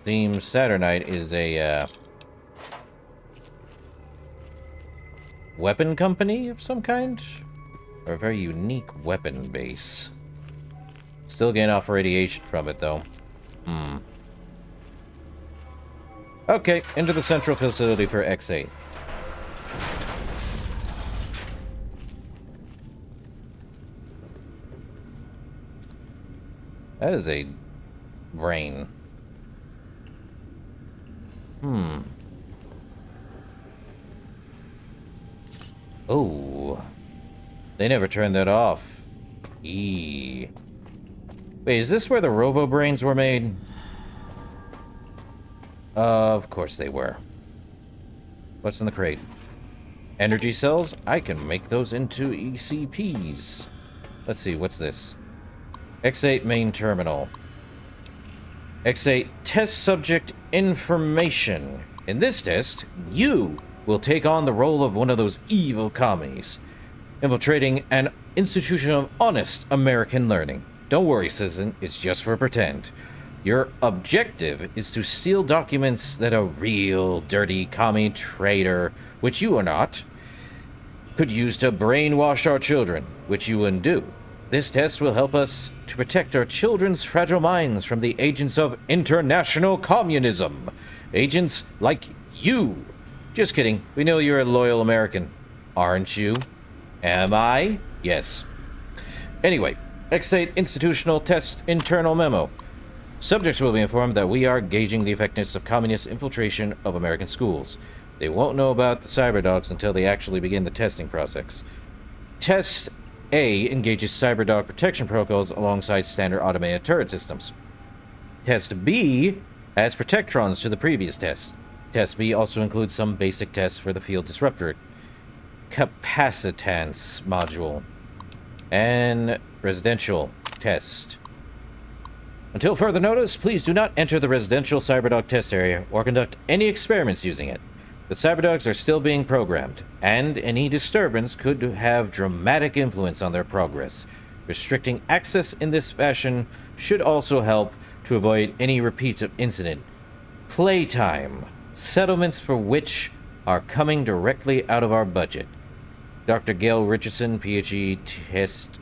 Seems Saturnite is a weapon company of some kind? Or a very unique weapon base. Still gain off radiation from it, though. Okay, into the central facility for X8. That is a brain. Oh. They never turned that off. Wait, is this where the robo-brains were made? Of course they were. What's in the crate? Energy cells? I can make those into ECPs. Let's see, what's this? X8 main terminal. X8 test subject information. In this test, you will take on the role of one of those evil commies, infiltrating an institution of honest American learning. Don't worry, citizen, it's just for pretend. Your objective is to steal documents that a real dirty commie traitor, which you are not, could use to brainwash our children, which you wouldn't do. This test will help us to protect our children's fragile minds from the agents of international communism. Agents like you. Just kidding. We know you're a loyal American. Aren't you? Am I? Yes. Anyway, X8 Institutional Test Internal Memo. Subjects will be informed that we are gauging the effectiveness of communist infiltration of American schools. They won't know about the cyberdogs until they actually begin the testing process. Test A engages cyberdog protection protocols alongside standard automated turret systems. Test B adds protectrons to the previous test. Test B also includes some basic tests for the field disruptor capacitance module and residential test. Until further notice, please do not enter the residential cyberdog test area or conduct any experiments using it. The cyberdogs are still being programmed, and any disturbance could have dramatic influence on their progress. Restricting access in this fashion should also help to avoid any repeats of incident. Playtime. Settlements for which are coming directly out of our budget. Dr. Gail Richardson, PhD Test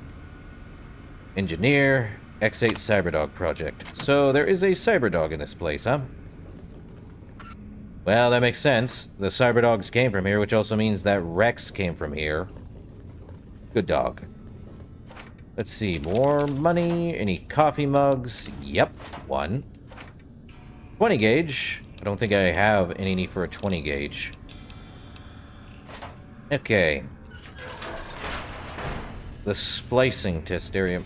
Engineer, X8 Cyberdog Project. So there is a cyberdog in this place, huh? Well, that makes sense. The cyberdogs came from here, which also means that Rex came from here. Good dog. Let's see, more money. Any coffee mugs? Yep, one. 20 gauge. I don't think I have any need for a 20 gauge. Okay. The splicing test area.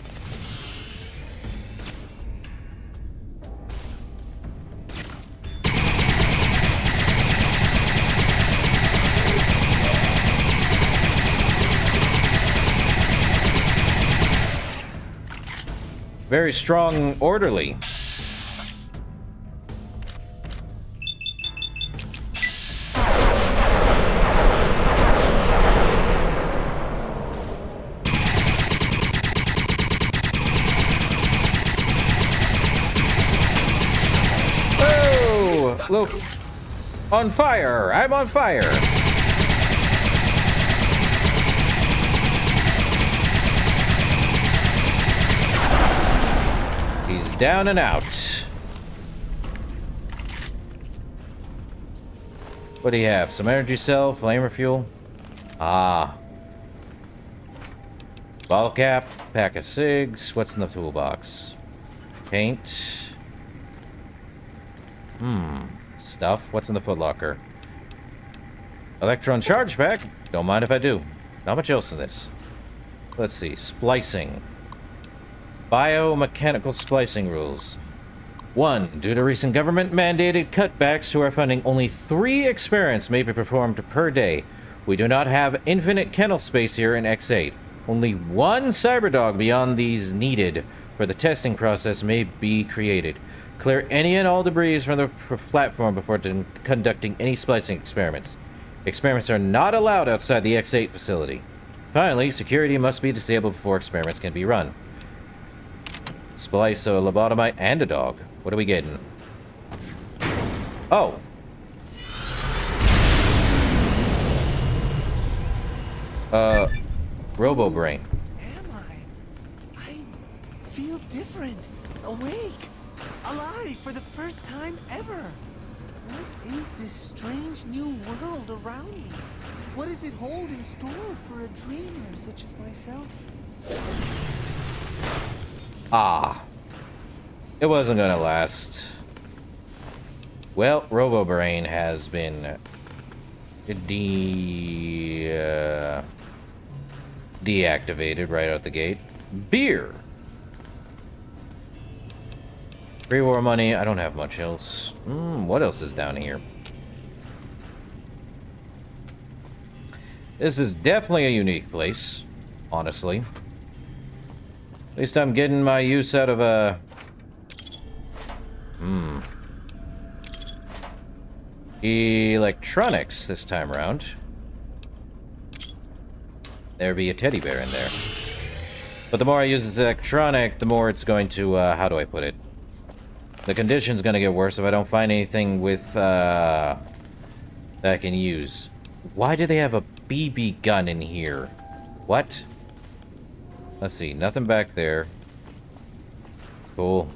Very strong orderly. Oh, look. On fire. I'm on fire. Down and out. What do you have? Some energy cell, flamer fuel. Ah. Bottle cap, pack of cigs. What's in the toolbox? Paint. Stuff. What's in the footlocker? Electron charge pack. Don't mind if I do. Not much else in this. Let's see. Splicing. Biomechanical splicing rules. 1. Due to recent government-mandated cutbacks to our funding, only 3 experiments may be performed per day. We do not have infinite kennel space here in X8. Only 1 cyberdog beyond these needed for the testing process may be created. Clear any and all debris from the platform before conducting any splicing experiments. Experiments are not allowed outside the X8 facility. Finally, security must be disabled before experiments can be run. Splice a lobotomite and a dog. What are we getting? Oh. Robo-brain. Am I feel different. Awake. Alive for the first time ever. What is this strange new world around me? What does it hold in store for a dreamer such as myself? Ah. It wasn't gonna last. Well, Robo-Brain has been deactivated right out the gate. Beer! Pre-war money, I don't have much else. What else is down here? This is definitely a unique place, honestly. At least I'm getting my use out of a... electronics this time around. There'd be a teddy bear in there. But the more I use this electronic, the more it's going to, how do I put it? The condition's gonna get worse if I don't find anything with, that I can use. Why do they have a BB gun in here? What? Let's see, nothing back there. Cool.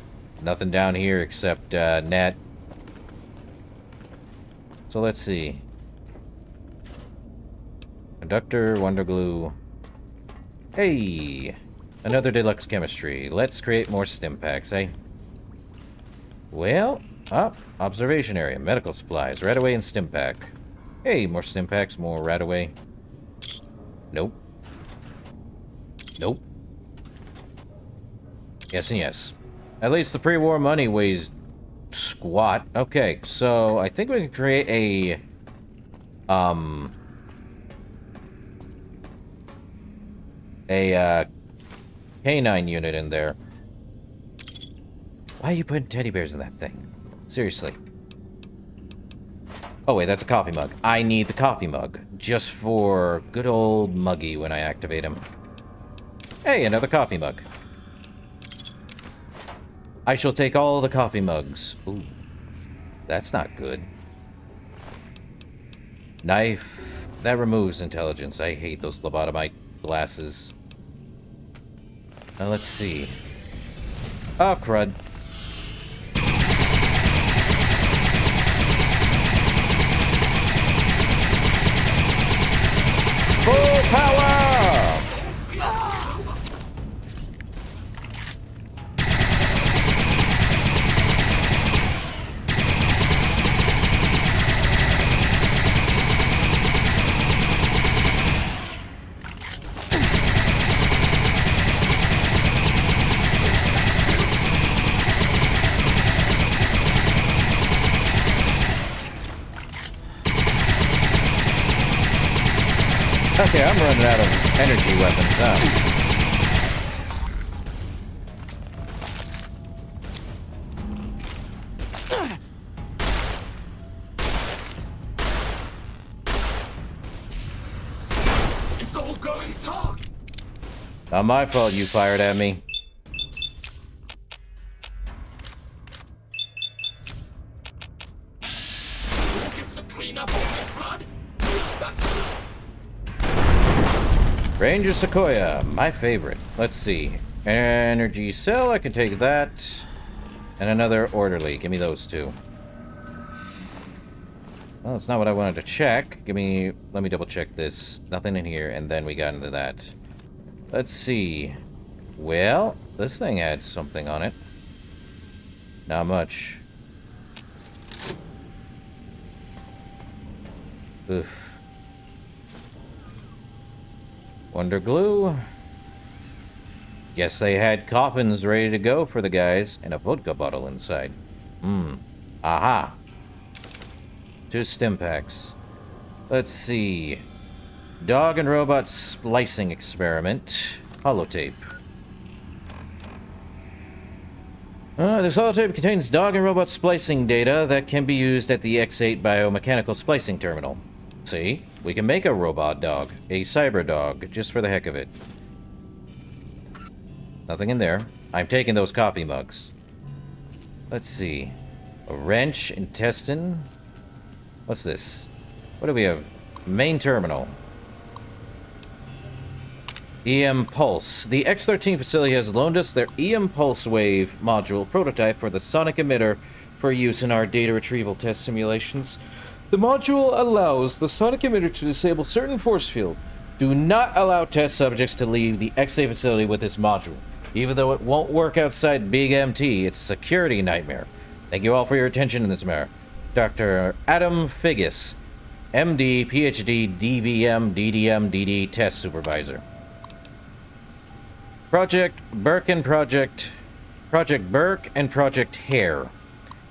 Nothing down here except, net. So let's see. Conductor, Wonder Glue. Hey! Another deluxe chemistry. Let's create more stim packs, eh? Well, observation area, medical supplies, right away and stim pack. Hey, more stim packs, more right away. Nope. Nope. Yes and yes. At least the pre-war money weighs squat. Okay, so I think we can create a canine unit in there. Why are you putting teddy bears in that thing? Seriously. Oh wait, that's a coffee mug. I need the coffee mug. Just for good old Muggy when I activate him. Hey, another coffee mug. I shall take all the coffee mugs. Ooh. That's not good. Knife. That removes intelligence. I hate those lobotomite glasses. Now let's see. Oh, crud. Full power! Okay, I'm running out of energy weapons now. It's all going dark. Not my fault you fired at me. Who gets to clean up all this blood? That's Ranger Sequoia, my favorite. Let's see. Energy cell, I can take that. And another orderly. Give me those two. Well, that's not what I wanted to check. Let me double check this. Nothing in here, and then we got into that. Let's see. Well, this thing had something on it. Not much. Oof. Wonder Glue. Guess they had coffins ready to go for the guys, and a vodka bottle inside. Aha. 2 stim packs. Let's see. Dog and robot splicing experiment. Holotape. This holotape contains dog and robot splicing data that can be used at the X8 biomechanical splicing terminal. See? We can make a robot dog. A cyber dog, just for the heck of it. Nothing in there. I'm taking those coffee mugs. Let's see. A wrench, intestine. What's this? What do we have? Main terminal. EM Pulse. The X-13 facility has loaned us their EM Pulse Wave module prototype for the sonic emitter for use in our data retrieval test simulations. The module allows the sonic emitter to disable certain force field. Do not allow test subjects to leave the X-8 facility with this module. Even though it won't work outside Big MT, it's a security nightmare. Thank you all for your attention in this matter. Dr. Adam Figgis, MD, PhD, DVM, DDM, DD, Test Supervisor. Project Burke and Project Burke and Project Hare.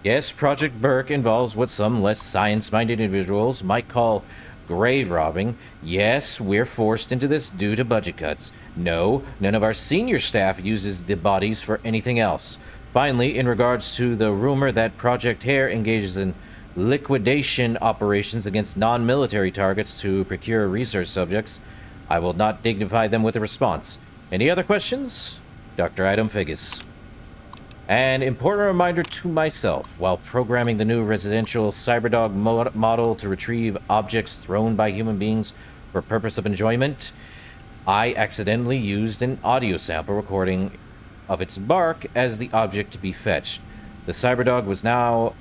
Yes, Project Burke involves what some less science-minded individuals might call grave robbing. Yes, we're forced into this due to budget cuts. No, none of our senior staff uses the bodies for anything else. Finally, in regards to the rumor that Project Hare engages in liquidation operations against non-military targets to procure research subjects, I will not dignify them with a response. Any other questions? Dr. Adam Figgis. An important reminder to myself, while programming the new residential Cyberdog model to retrieve objects thrown by human beings for purpose of enjoyment, I accidentally used an audio sample recording of its bark as the object to be fetched. The Cyberdog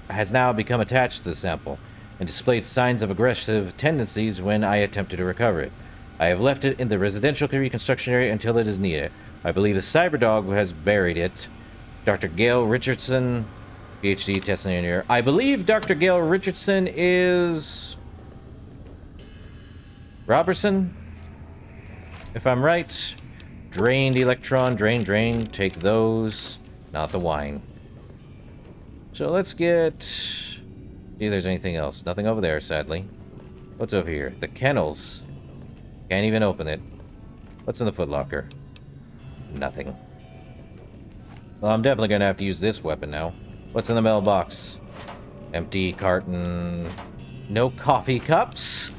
has now become attached to the sample, and displayed signs of aggressive tendencies when I attempted to recover it. I have left it in the residential reconstruction area until it is needed. I believe the Cyberdog has buried it. Dr. Gail Richardson, PhD testing engineer. I believe Dr. Gail Richardson is Robertson, if I'm right. Drained electron, drain, take those, not the wine. So let's get, see if there's anything else. Nothing over there, sadly. What's over here? The kennels. Can't even open it. What's in the footlocker? Nothing. Well, I'm definitely gonna have to use this weapon now. What's in the mailbox? Empty carton. No coffee cups?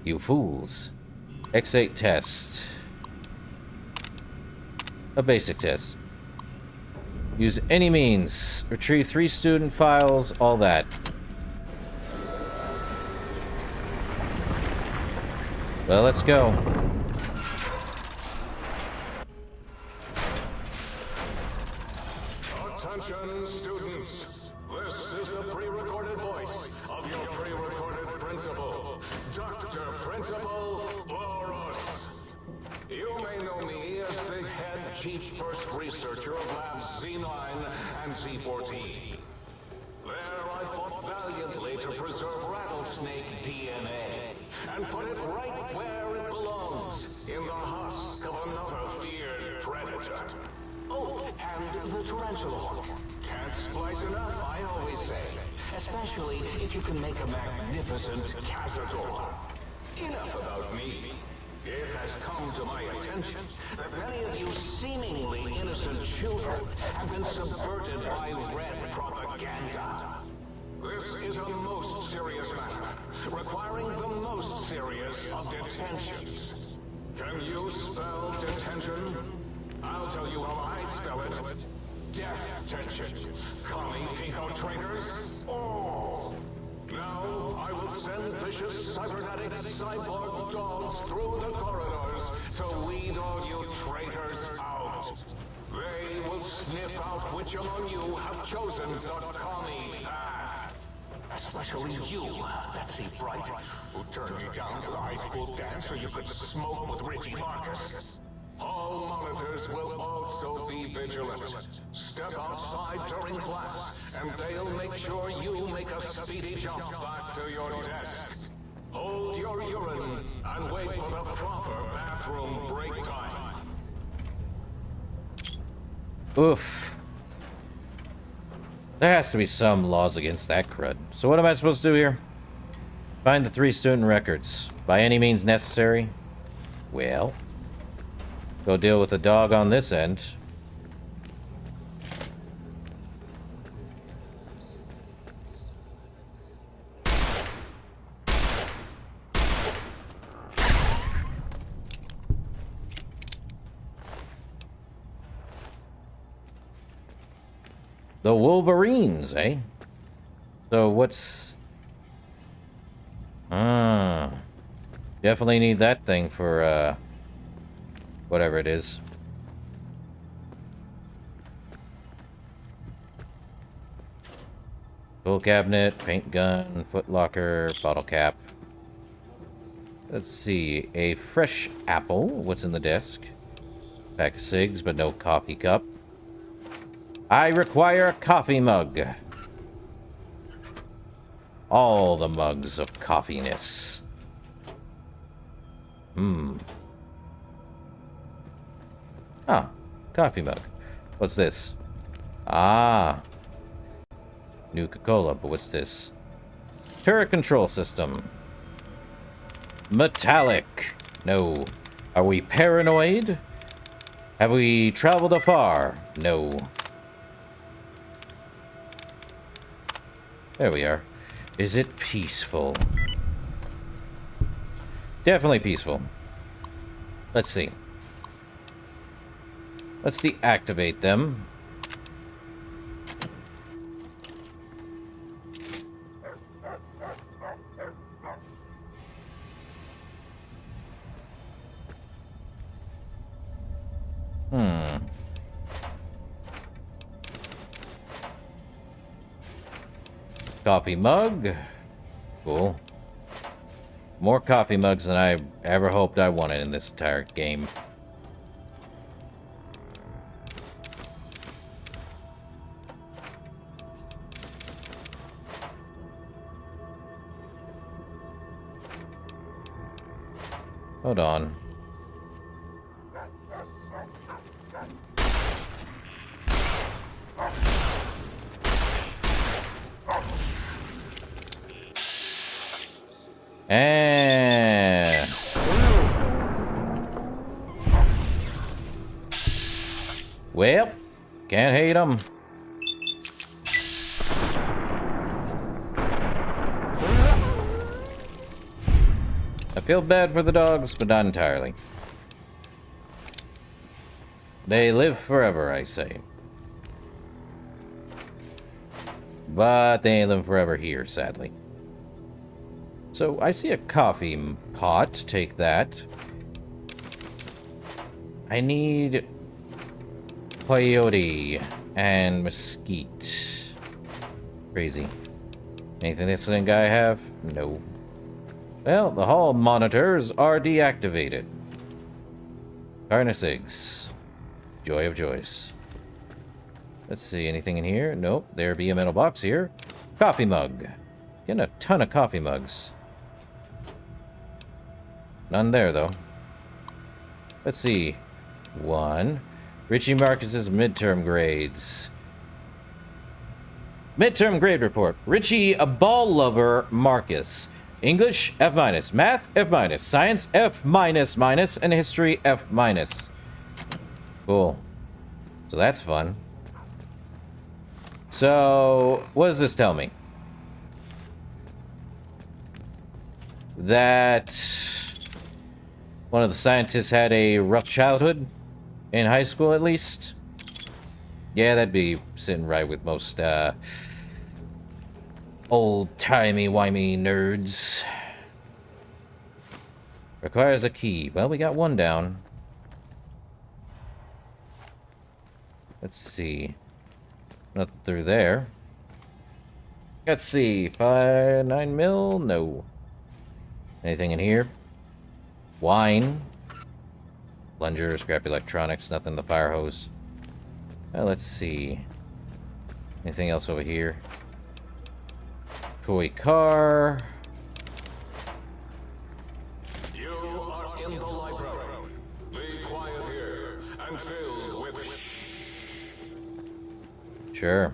You fools. X8 test. A basic test. Use any means. Retrieve 3 student files, all that. Well, let's go. Attention, students. This is the pre-recorded voice of your pre-recorded principal, Dr. Principal Boros. You may know me as the head chief first researcher of Labs Z9 and Z14. There I fought valiantly to preserve rattlesnake DNA and put it right where it belongs, in the husk of another feared predator. Oh, and the tarantula hawk. Can't splice enough, I always say. Especially if you can make a magnificent cazador. Enough about me. It has come to my attention that many of you seemingly innocent children have been subverted by red propaganda. This is a most serious matter, requiring the most serious of detentions. Can you spell detention? I'll tell you how I spell it. Death tension. Commie pinko traitors? Oh! Now, I will send vicious cybernetic cyborg dogs through the corridors to weed all you traitors out. They will sniff out which among you have chosen the commie path. Especially you, Betsy Bright, who turned me down to the high school dance so you could smoke with Richie Marcus. All monitors will also be vigilant. Step outside during class, and they'll make sure you make a speedy jump back to your desk. Hold your urine and wait for the proper bathroom break time. Oof. There has to be some laws against that crud. So what am I supposed to do here? Find the 3 student records. By any means necessary? Well, go deal with the dog on this end. The Wolverines, eh? So what's... definitely need that thing for, whatever it is. Tool cabinet, paint gun, footlocker, bottle cap. Let's see. A fresh apple. What's in the desk? Pack of cigs, but no coffee cup. I require a coffee mug. All the mugs of coffiness. Ah, coffee mug. What's this? Ah. Nuka-Cola, but what's this? Turret control system. Metallic. No. Are we paranoid? Have we traveled afar? No. There we are. Is it peaceful? Definitely peaceful. Let's see. Let's deactivate them. Coffee mug. Cool. More coffee mugs than I ever hoped I wanted in this entire game. Hold on. And well, can't hate them. I feel bad for the dogs, but not entirely. They live forever, I say. But they ain't living forever here, sadly. So, I see a coffee pot. Take that. I need peyote and mesquite. Crazy. Anything this little guy have? No. Well, the hall monitors are deactivated. Carnasigs. Joy of joys. Let's see, anything in here? Nope, there be a metal box here. Coffee mug. Getting a ton of coffee mugs. None there, though. Let's see. 1. Richie Marcus's midterm grades. Midterm grade report. Richie, a ball lover, Marcus. English, F-. Math, F-. Science, F-, and history, F-. Cool. So that's fun. So, what does this tell me? That one of the scientists had a rough childhood, in high school at least. Yeah, that'd be sitting right with most old-timey-wimey nerds. Requires a key. Well, we got one down. Let's see. Nothing through there. Let's see. 9 mil? No. Anything in here? Wine. Plunger, scrap electronics, nothing in the fire hose. Let's see. Anything else over here? Toy car. You are in the library. Be quiet here and filled with... Sure.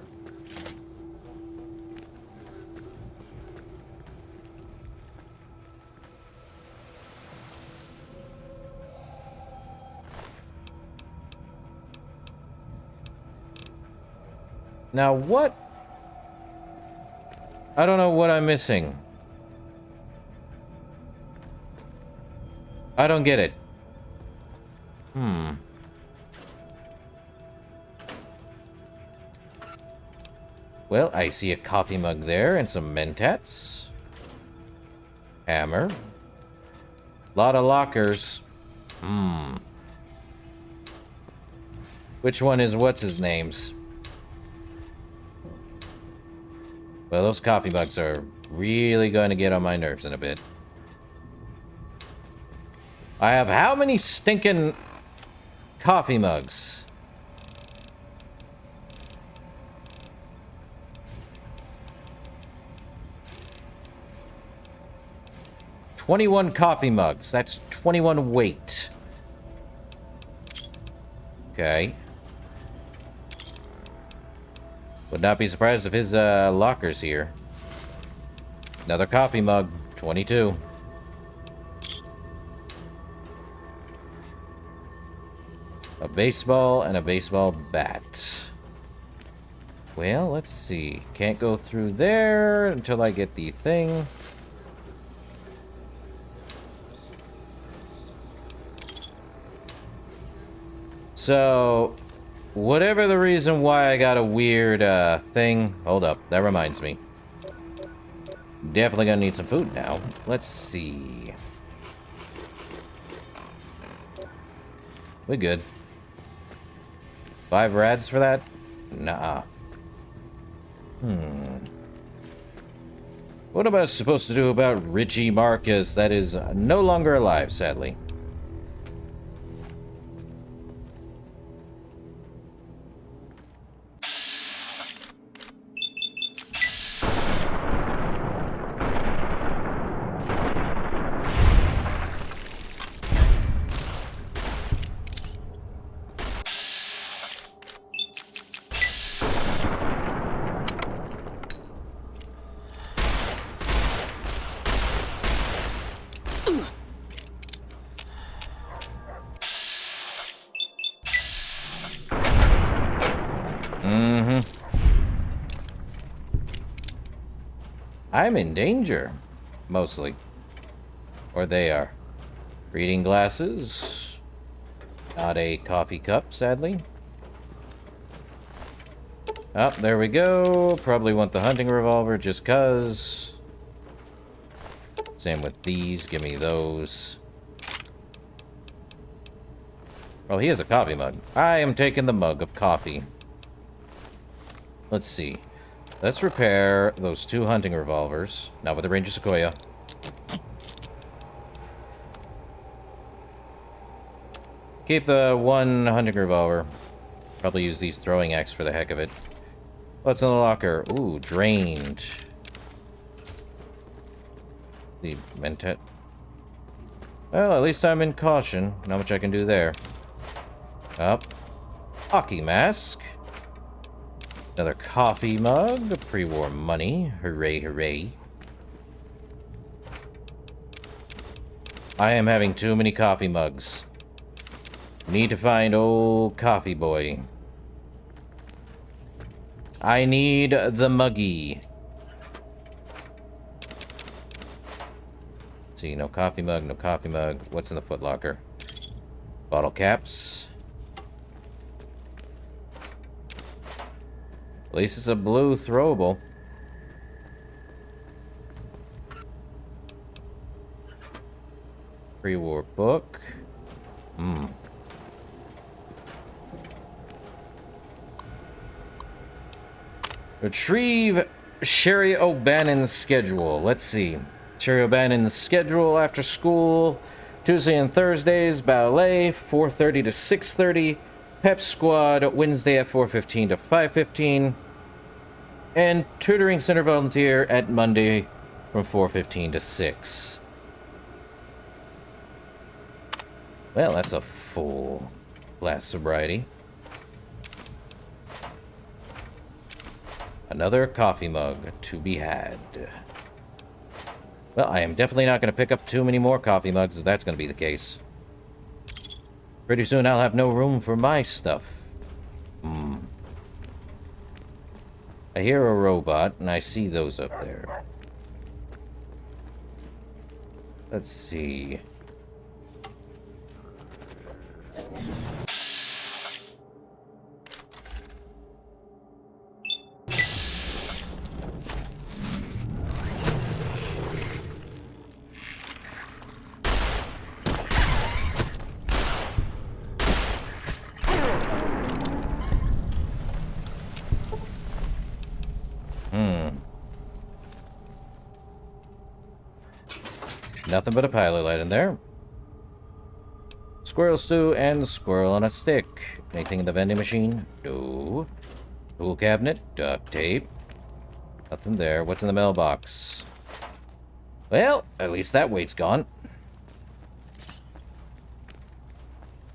Now what? I don't know what I'm missing. I don't get it. Well, I see a coffee mug there and some mentats. Hammer. Lot of lockers. Which one is what's his name's? Well, those coffee mugs are really going to get on my nerves in a bit. I have how many stinking coffee mugs? "21 coffee mugs. That's 21 weight. Okay. Would not be surprised if his locker's here. Another coffee mug. 22. A baseball and a baseball bat. Well, let's see. Can't go through there until I get the thing. So, whatever the reason why I got a weird thing. Hold up, that reminds me. Definitely gonna need some food now. Let's see. We good. 5 rads for that? Nah. What am I supposed to do about Richie Marcus? That is no longer alive, sadly. I'm in danger, mostly. Or they are. Reading glasses. Not a coffee cup, sadly. Oh, there we go. Probably want the hunting revolver just 'cause. Same with these. Give me those. Oh, he has a coffee mug. I am taking the mug of coffee. Let's see. Let's repair those 2 hunting revolvers. Not with the Ranger Sequoia. Keep the 1 hunting revolver. Probably use these throwing axe for the heck of it. What's in the locker? Ooh, drained. The mentat. Well, at least I'm in caution. Not much I can do there. Up. Hockey mask. Another coffee mug. Pre-war money. Hooray, hooray. I am having too many coffee mugs. Need to find old coffee boy. I need the muggy. See, no coffee mug, no coffee mug. What's in the footlocker? Bottle caps. At least it's a blue throwable. Pre-war book. Retrieve Sherry O'Bannon's schedule. Let's see. Sherry O'Bannon's schedule after school. Tuesday and Thursdays, ballet, 4:30 to 6:30. Pep squad, Wednesday at 4:15 to 5:15. And tutoring center volunteer at Monday from 4:15 to 6. Well, that's a full class sobriety. Another coffee mug to be had. Well, I am definitely not going to pick up too many more coffee mugs if that's going to be the case. Pretty soon I'll have no room for my stuff. I hear a robot, and I see those up there. Let's see. Nothing but a pilot light in there. Squirrel stew and squirrel on a stick. Anything in the vending machine? No. Tool cabinet, duct tape. Nothing there. What's in the mailbox? Well, at least that weight's gone.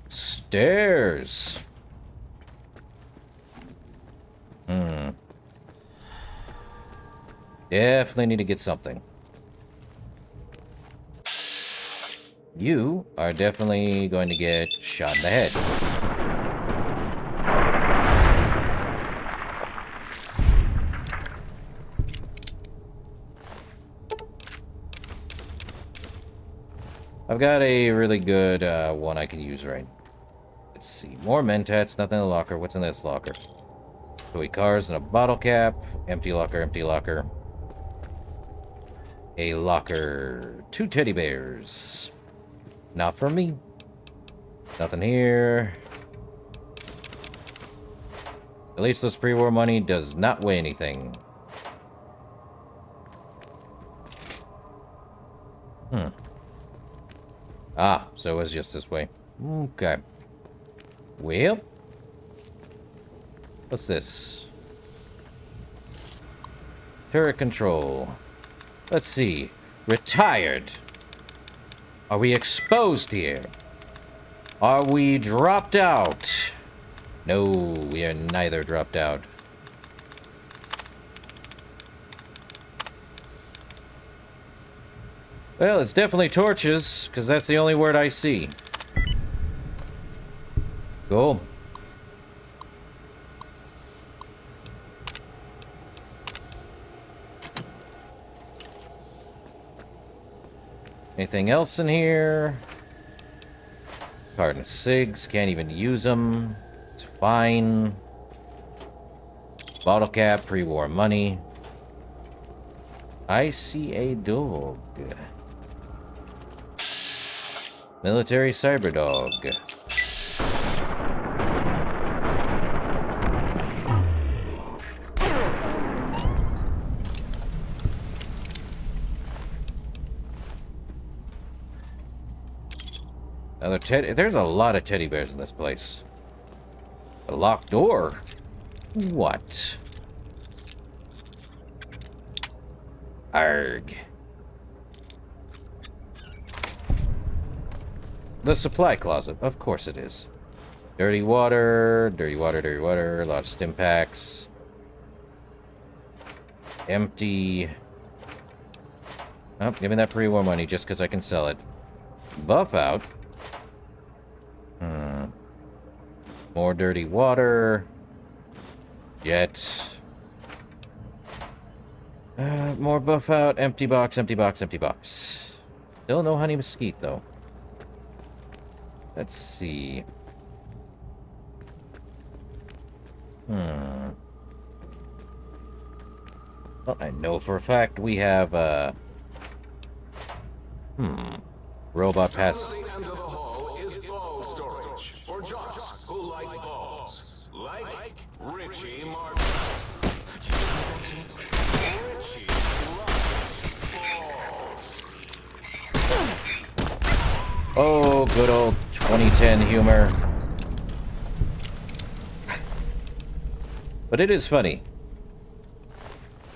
Stairs. Definitely need to get something. You are definitely going to get shot in the head. I've got a really good one I can use right. Let's see. More mentats, nothing in the locker. What's in this locker? Toy cars and a bottle cap. Empty locker, empty locker. A locker. 2 teddy bears. Not for me. Nothing here. At least this pre-war money does not weigh anything. Ah, so it was just this way. Okay. Well. What's this? Turret control. Let's see. Retired. Are we exposed here? Are we dropped out? No, we are neither dropped out. Well, it's definitely torches, because that's the only word I see. Cool. Anything else in here? Carton of cigs, can't even use them. It's fine. Bottle cap, pre-war money. I see a dog. Military cyber dog. Another teddy. There's a lot of teddy bears in this place. A locked door. What? Arg. The supply closet. Of course it is. Dirty water, dirty water, dirty water. A lot of stim packs. Empty. Oh, give me that pre-war money just because I can sell it. Buff out. More dirty water. Jet. More buff out. Empty box, empty box, empty box. Still no honey mesquite, though. Let's see. Well, I know for a fact we have, robot pass. At the end of the hall is ball storage for jocks who like balls. Like Richie Martin. Richie loves balls. Oh, good old 2010 humor. But it is funny.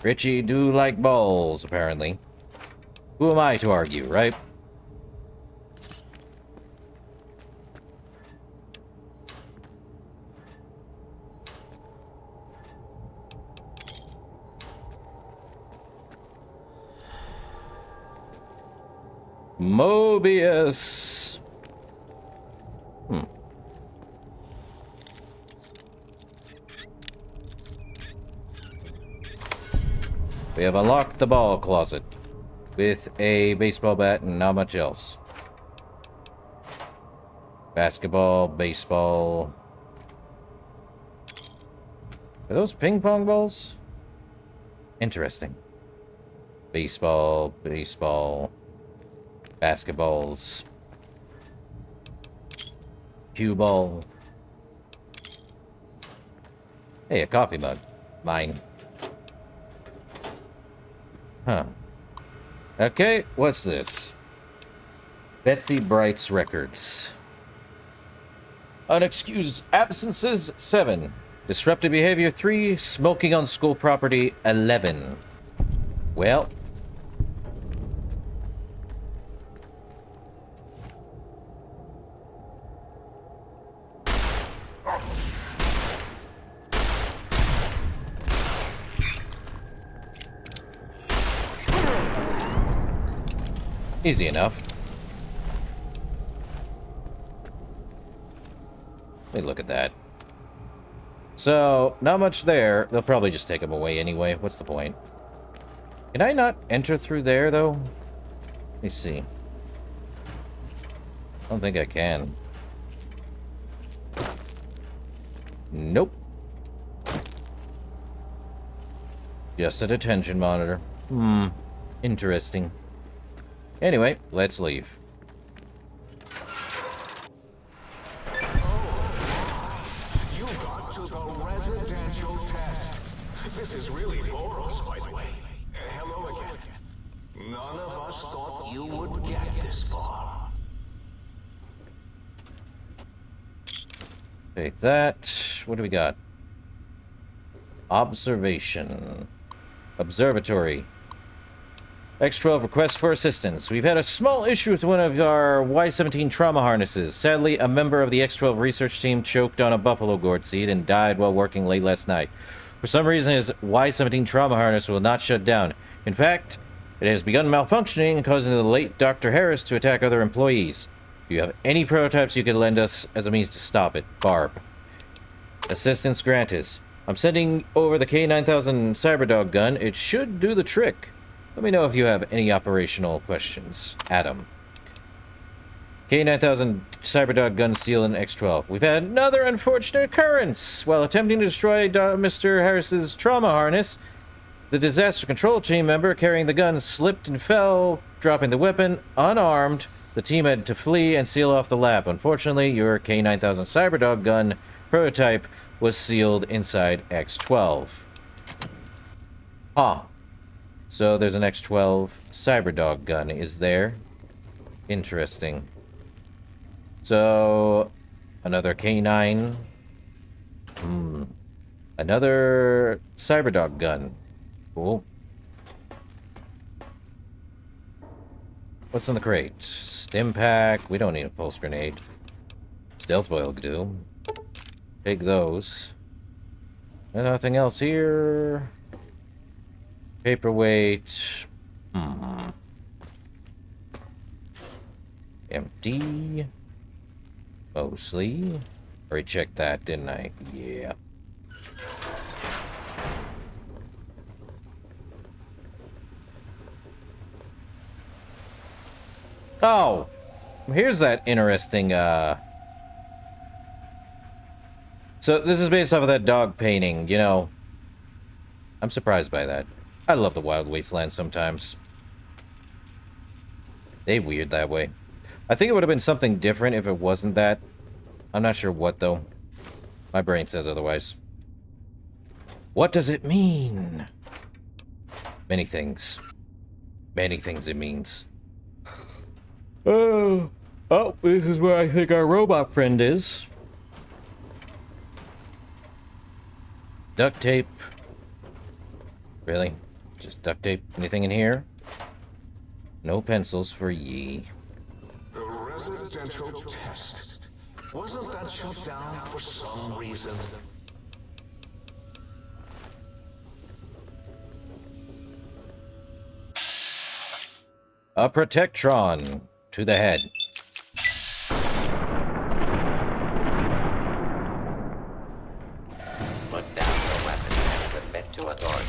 Richie do like balls, apparently. Who am I to argue, right? Mobius. We have unlocked the ball closet with a baseball bat and not much else. Basketball, baseball. Are those ping pong balls? Interesting. Baseball, baseball. Basketballs. Cue ball. Hey, a coffee mug. Mine. Huh. Okay, what's this? Betsy Bright's records. Unexcused absences 7. Disruptive behavior 3. Smoking on school property 11. Well. Easy enough. Hey, look at that. So, not much there. They'll probably just take him away anyway. What's the point? Can I not enter through there, though? Let me see. I don't think I can. Nope. Just a detention monitor. Interesting. Anyway, let's leave. You got to the residential test. This is really Boros, by the way. Hello again. None of us thought you would Take that. What do we got? Observation. Observatory. X-12 requests for assistance. We've had a small issue with one of our Y-17 trauma harnesses. Sadly, a member of the X-12 research team choked on a buffalo gourd seed and died while working late last night. For some reason, his Y-17 trauma harness will not shut down. In fact, it has begun malfunctioning and causing the late Dr. Harris to attack other employees. Do you have any prototypes you could lend us as a means to stop it? Barb. Assistance granted. I'm sending over the K9000 Cyberdog gun. It should do the trick. Let me know if you have any operational questions. Adam. K9000 Cyberdog gun seal in X-12. We've had another unfortunate occurrence. While attempting to destroy Mr. Harris's trauma harness, the disaster control team member carrying the gun slipped and fell, dropping the weapon unarmed. The team had to flee and seal off the lab. Unfortunately, your K9000 Cyberdog gun prototype was sealed inside X-12. Huh. So there's an X-12 Cyberdog gun, is there? Interesting. So, another K9. Another Cyberdog gun. Cool. What's in the crate? Stim pack. We don't need a pulse grenade. Stealth boy will do. Take those. Nothing else here. Paperweight. Empty. Mostly. Already checked that, didn't I? Yeah. Oh! Here's that interesting, So, this is based off of that dog painting, you know. I'm surprised by that. I love the Wild Wasteland sometimes. They weird that way. I think it would have been something different if it wasn't that. I'm not sure what, though. My brain says otherwise. What does it mean? Many things. Many things it means. Oh, this is where I think our robot friend is. Duct tape. Really? Just duct tape? Anything in here? No pencils for ye. The residential test. Wasn't that shut down for some reason? A Protectron to the head. Put down your weapon and submit to authority.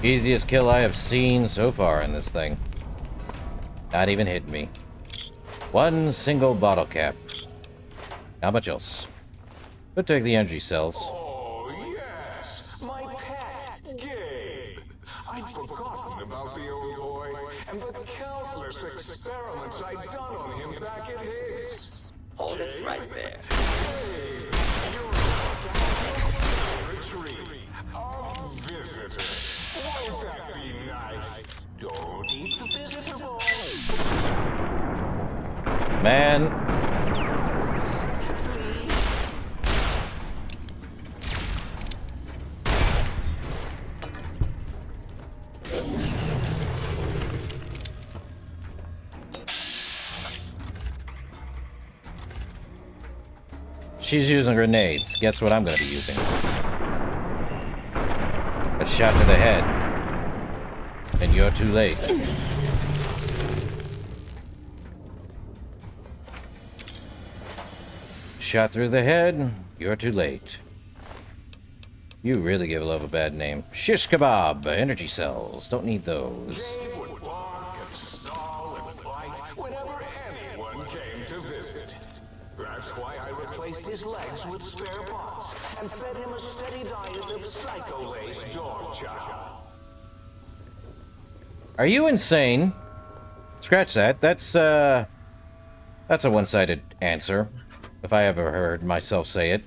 Easiest kill I have seen so far in this thing. Not even hit me. One single bottle cap. How much else? We'll take the energy cells. Oh, yes! My pet, Gabe! I'd forgotten about the old boy and the countless experiments I'd done on him back at Higgs. Hold it right there. Gabe, you're about to have your retreat. A visitor. Won't that be nice? Don't eat the visitor boy. Man. She's using grenades. Guess what I'm gonna be using? A shot to the head. And you're too late. Shot through the head. You're too late. You really give love a bad name. Shish kebab. Energy cells. Don't need those. Gabe would bark and snarl and bite whenever anyone came to visit. That's why I replaced his legs with spare parts and fed him a steady diet of psycho-laced dog chow. Are you insane? Scratch that. That's a one-sided answer. If I ever heard myself say it.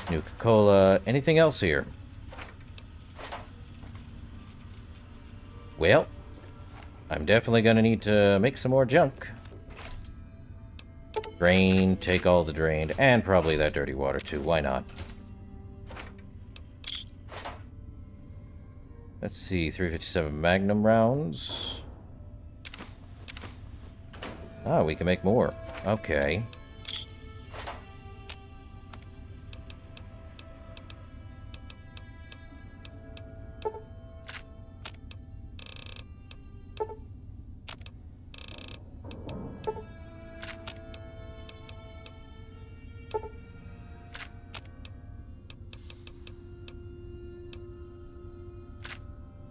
Nuka-Cola. Anything else here? Well, I'm definitely gonna need to make some more junk. Drain, take all the drained, and probably that dirty water too. Why not? Let's see, 357 Magnum rounds. Oh, we can make more. Okay.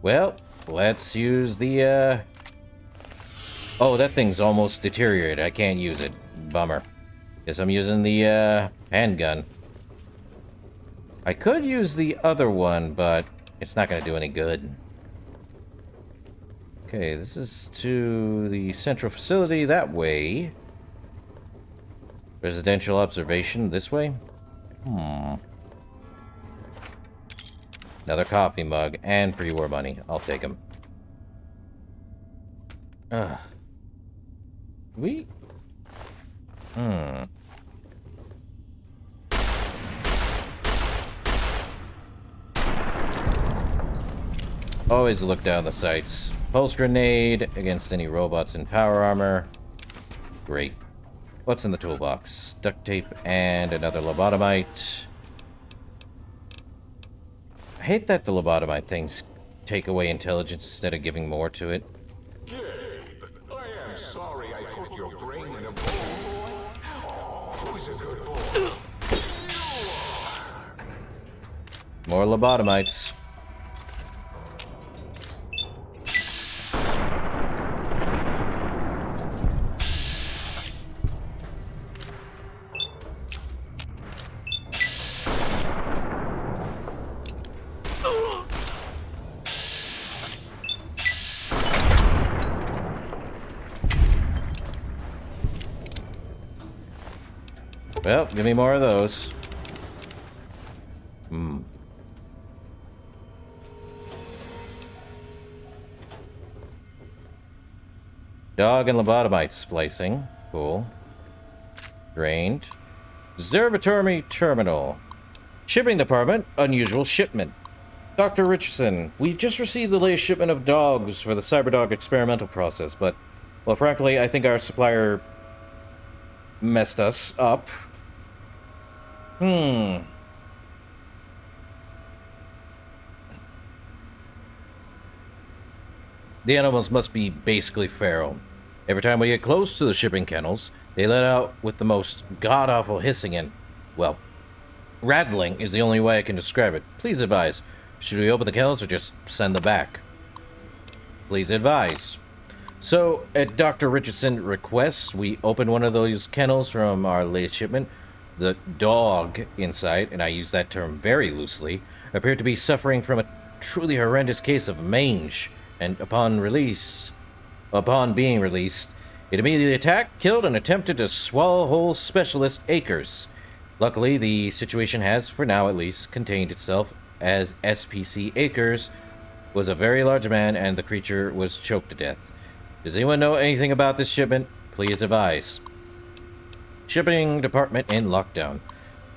Well, let's use the, Oh, that thing's almost deteriorated. I can't use it. Bummer. Guess I'm using the, handgun. I could use the other one, but it's not gonna do any good. Okay, this is to the central facility that way. Residential observation this way? Another coffee mug and pre-war money. I'll take them. Always look down the sights. Pulse grenade against any robots in power armor. Great. What's in the toolbox? Duct tape and another lobotomite. I hate that the lobotomite things take away intelligence instead of giving more to it. Gabe, I am sorry I put your brain in a bowl. Oh, who's a good boy? More lobotomites. Well, give me more of those. Dog and lobotomite splicing. Cool. Drained. Observatory terminal. Shipping department. Unusual shipment. Dr. Richardson, we've just received the latest shipment of dogs for the Cyberdog experimental process, but, well, frankly, I think our supplier messed us up. The animals must be basically feral. Every time we get close to the shipping kennels, they let out with the most god-awful hissing and, well, rattling is the only way I can describe it. Please advise, should we open the kennels or just send them back? Please advise. So, at Dr. Richardson's request, we opened one of those kennels from our latest shipment. The dog inside, and I use that term very loosely, appeared to be suffering from a truly horrendous case of mange, and upon being released, it immediately attacked, killed, and attempted to swallow whole specialist Acres. Luckily, the situation has, for now at least, contained itself, as SPC Acres was a very large man and the creature was choked to death. Does anyone know anything about this shipment? Please advise. Shipping department in lockdown.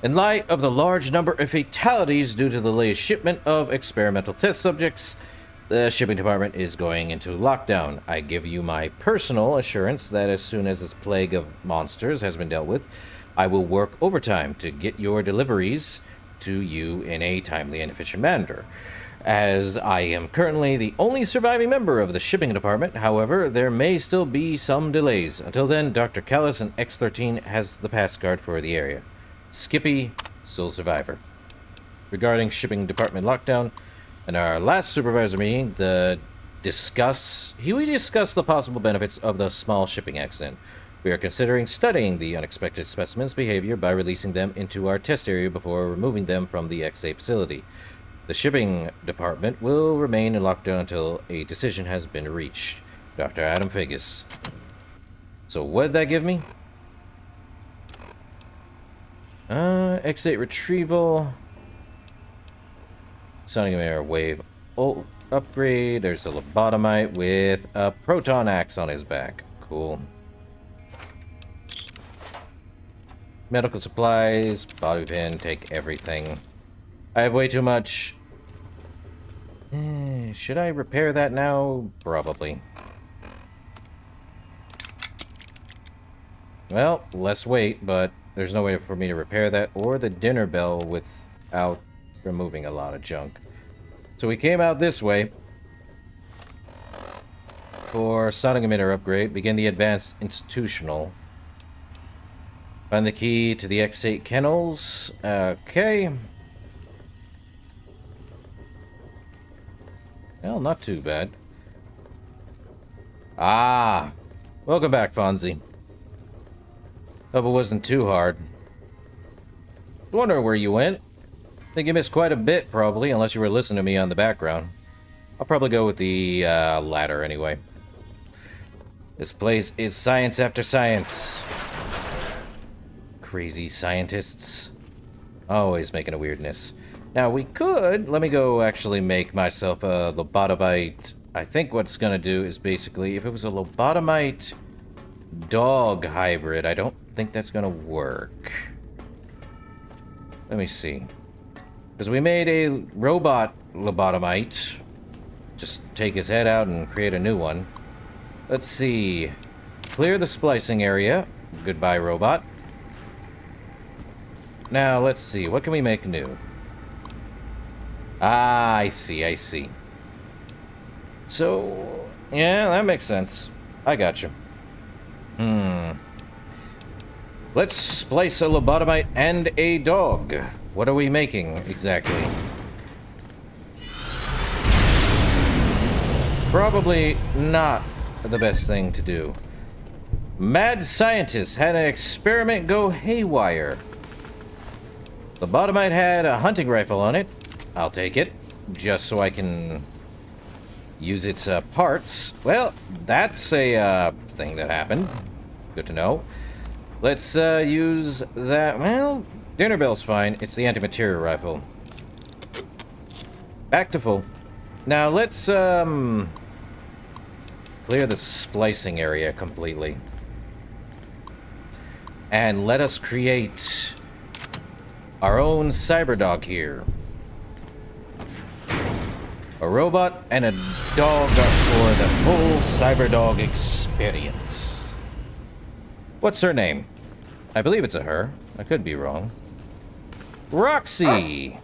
In light of the large number of fatalities due to the latest shipment of experimental test subjects, the shipping department is going into lockdown. I give you my personal assurance that as soon as this plague of monsters has been dealt with, I will work overtime to get your deliveries to you in a timely and efficient manner. As I am currently the only surviving member of the shipping department, however, there may still be some delays. Until then, Dr. Callis and X-13 has the pass card for the area. Skippy, sole survivor. Regarding shipping department lockdown, in our last supervisor meeting, we discussed the possible benefits of the small shipping accident. We are considering studying the unexpected specimens' behavior by releasing them into our test area before removing them from the XA facility. The shipping department will remain in lockdown until a decision has been reached. Dr. Adam Figgis. So what did that give me? X8 retrieval. Sonic mirror wave. Oh, upgrade. There's a lobotomite with a proton axe on his back. Cool. Medical supplies, bobby pin, take everything. I have way too much. Should I repair that now? Probably. Well, less weight, but there's no way for me to repair that or the dinner bell without removing a lot of junk. So we came out this way for sonic emitter upgrade. Begin the advanced institutional. Find the key to the X8 kennels. Okay. Well, not too bad. Ah! Welcome back, Fonzie. Hope it wasn't too hard. Wonder where you went. Think you missed quite a bit, probably, unless you were listening to me on the background. I'll probably go with the latter anyway. This place is science after science. Crazy scientists. Always making a weirdness. Now we could, let me go actually make myself a lobotomite. I think what's gonna do is basically, if it was a lobotomite dog hybrid, I don't think that's gonna work. Let me see. Because we made a robot lobotomite. Just take his head out and create a new one. Let's see. Clear the splicing area. Goodbye, robot. Now, let's see. What can we make new? Ah, I see, I see. So, yeah, that makes sense. I got you. Let's splice a lobotomite and a dog. What are we making, exactly? Probably not the best thing to do. Mad scientists had an experiment go haywire. Lobotomite had a hunting rifle on it. I'll take it, just so I can use its parts. Well, that's a thing that happened. Good to know. Let's use that. Well, dinner bell's fine. It's the anti-material rifle. Back to full. Now let's clear the splicing area completely. And let us create our own cyberdog here. A robot and a dog for the full cyberdog experience. What's her name? I believe it's a her. I could be wrong. Roxy!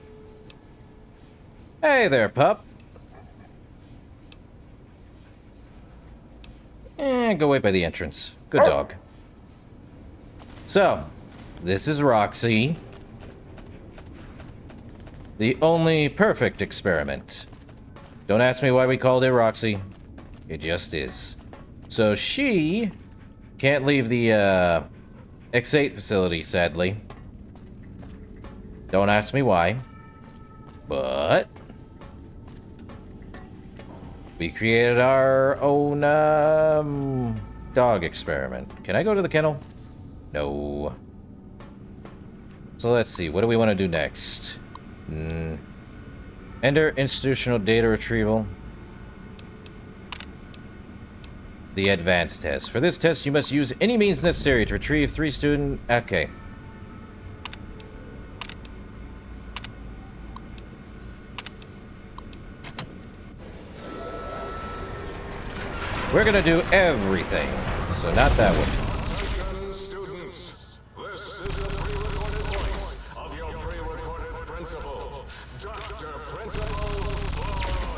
Hey there, pup. Go wait by the entrance. Good dog. So, this is Roxy. The only perfect experiment. Don't ask me why we called it Roxy. It just is. So she can't leave the X8 facility, sadly. Don't ask me why. But we created our own dog experiment. Can I go to the kennel? No. So let's see. What do we want to do next? Enter institutional data retrieval. The advanced test. For this test, you must use any means necessary to retrieve 3 student... Okay. We're gonna do everything. So not that one. Students, this is the pre-recorded voice of your pre-recorded principal, Dr. Principal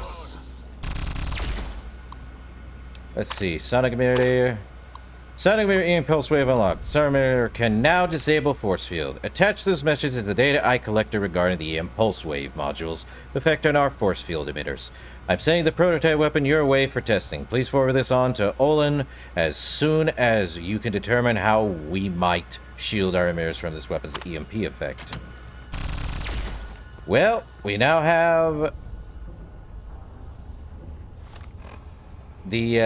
Boss. Let's see. Sonic emitter. Sonic emitter impulse wave unlocked. Sonic emitter can now disable force field. Attach this message to the data I collected regarding the impulse wave modules effect on our force field emitters. I'm sending the prototype weapon your way for testing. Please forward this on to Olin as soon as you can determine how we might shield our emitters from this weapon's EMP effect. Well, we now have the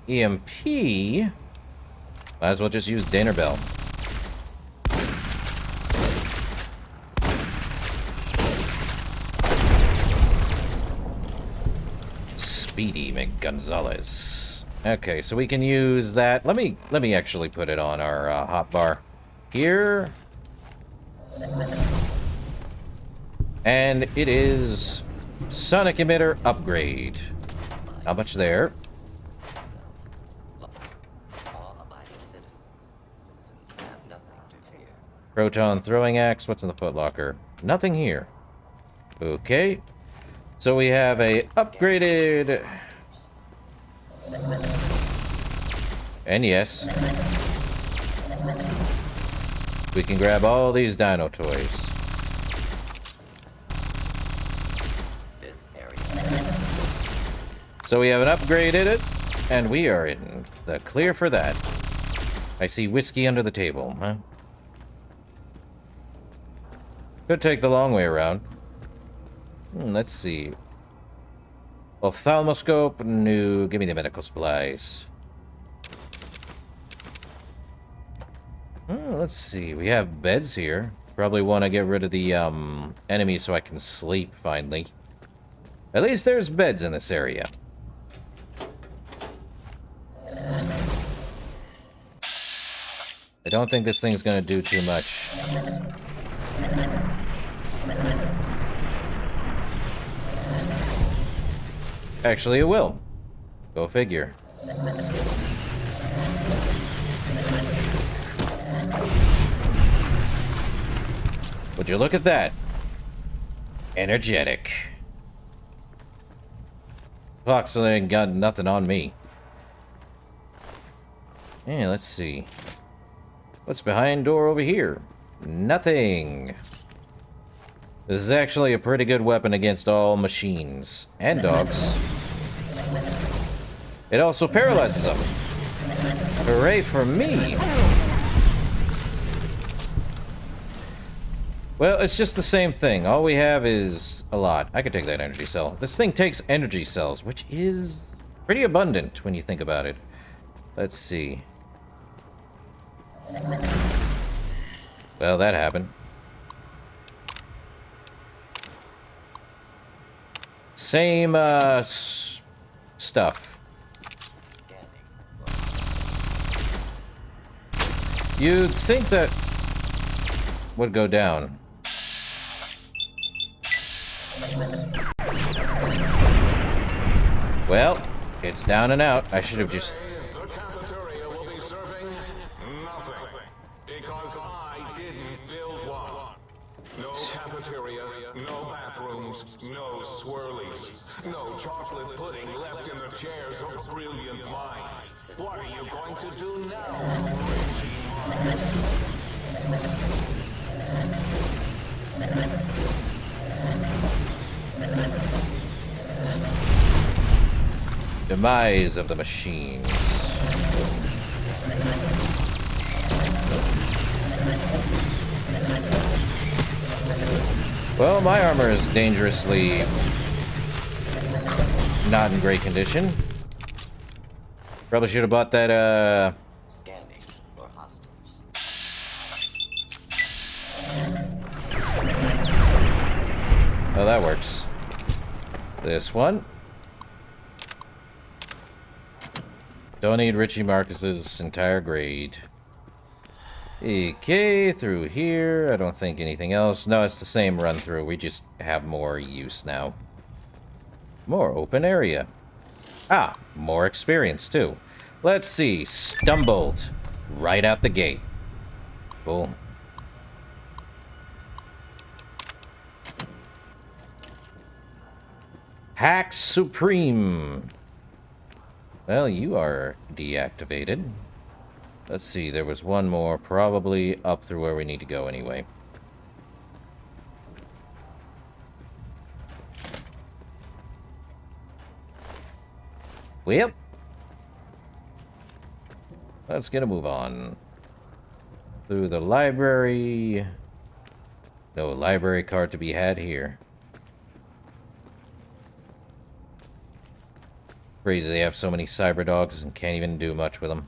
EMP. Might as well just use Daner Bell. Speedy McGonzalez. Okay, so we can use that. Let me actually put it on our hotbar here. And it is sonic emitter upgrade. Not much there. Proton throwing axe. What's in the footlocker? Nothing here. Okay. So we have a upgraded... And yes, we can grab all these dino toys. So we have an upgraded it, and we are in the clear for that. I see whiskey under the table, huh? Could take the long way around. Let's see. Ophthalmoscope, no. Give me the medical supplies. Let's see. We have beds here. Probably want to get rid of the enemies so I can sleep finally. At least there's beds in this area. I don't think this thing's gonna do too much. Actually, it will. Go figure. Would you look at that? Energetic. Foxley ain't got nothing on me. Yeah, let's see. What's behind door over here? Nothing. This is actually a pretty good weapon against all machines. And dogs. It also paralyzes them. Hooray for me! Well, it's just the same thing. All we have is a lot. I could take that energy cell. This thing takes energy cells, which is pretty abundant when you think about it. Let's see. Well, that happened. Same, stuff. You'd think that would go down. Well, it's down and out. I should have just... The cafeteria will be serving nothing, because I didn't build one. No cafeteria, no bathrooms, no swirlies, no chocolate pudding left in the chairs of brilliant minds. What are you going to do now, Demise of the machines. Well, my armor is dangerously not in great condition. Probably should have bought that, Scanning for hostiles. Oh, that works. This one. Don't need Richie Marcus's entire grade. Okay, through here. I don't think anything else. No, it's the same run through. We just have more use now. More open area. Ah, more experience too. Let's see. Stumbled. Right out the gate. Boom. Hack Supreme. Well, you are deactivated. Let's see, there was one more, probably up through where we need to go anyway. Well, let's get a move on. Through the library. No library card to be had here. Crazy they have so many cyber dogs and can't even do much with them.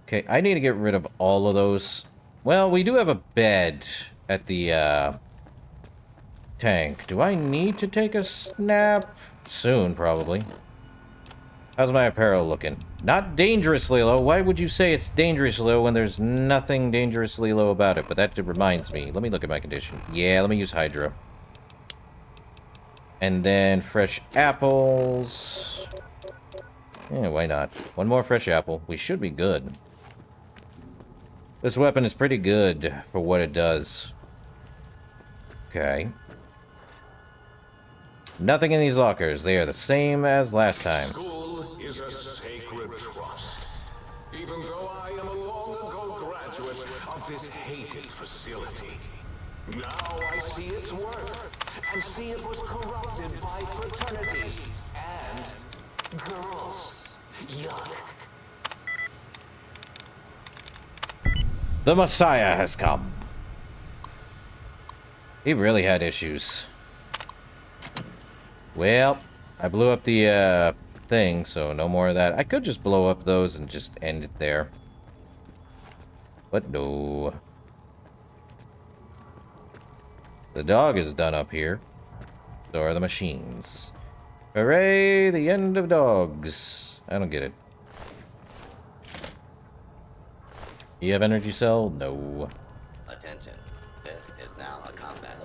Okay, I need to get rid of all of those. Well, we do have a bed at the tank. Do I need to take a snap? Soon, probably. How's my apparel looking? Not dangerously low. Why would you say it's dangerously low when there's nothing dangerously low about it? But that reminds me. Let me look at my condition. Yeah, let me use Hydro. And then fresh apples. Yeah, why not? One more fresh apple. We should be good. This weapon is pretty good for what it does. Okay. Nothing in these lockers. They are the same as last time. School is a sacred trust. Even though I am a long-ago graduate of this hated facility, now I see its worth, and see it was corrupted by fraternities and girls. Yuck. The Messiah has come. He really had issues. Well, I blew up the thing, so no more of that. I could just blow up those and just end it there. But no. The dog is done up here. So are the machines. Hooray, the end of dogs. I don't get it. You have energy cell? No. Attention. This is now a combat.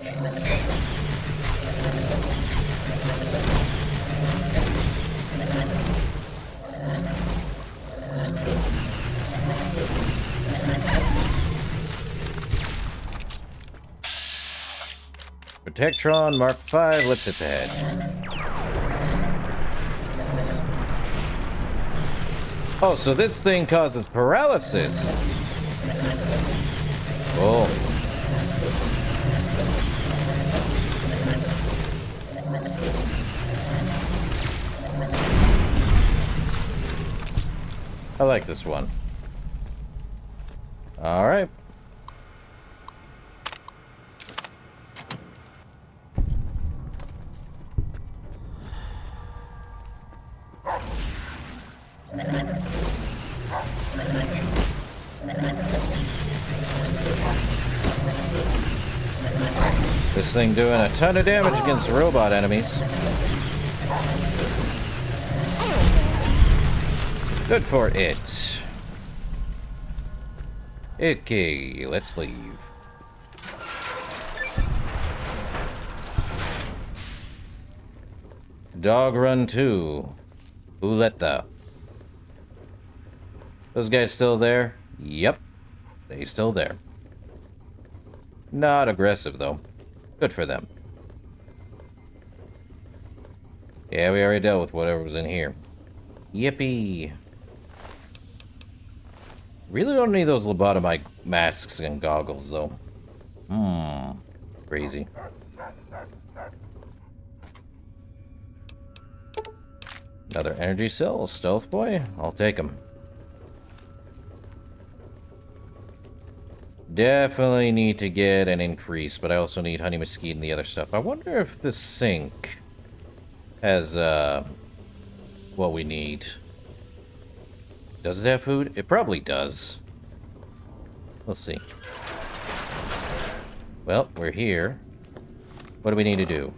Protectron Mark 5, let's hit the head. Oh, so this thing causes paralysis. Oh. I like this one. All right. This thing doing a ton of damage against robot enemies. Good for it. Okay, let's leave. Dog Run 2. Who let the... Those guys still there? Yep. They still there. Not aggressive, though. Good for them. Yeah, we already dealt with whatever was in here. Yippee. Really don't need those lobotomite masks and goggles, though. Crazy. Another energy cell, stealth boy. I'll take him. Definitely need to get an increase, but I also need honey mesquite and the other stuff. I wonder if the sink has, what we need. Does it have food? It probably does. We'll see. Well, we're here. What do we need to do?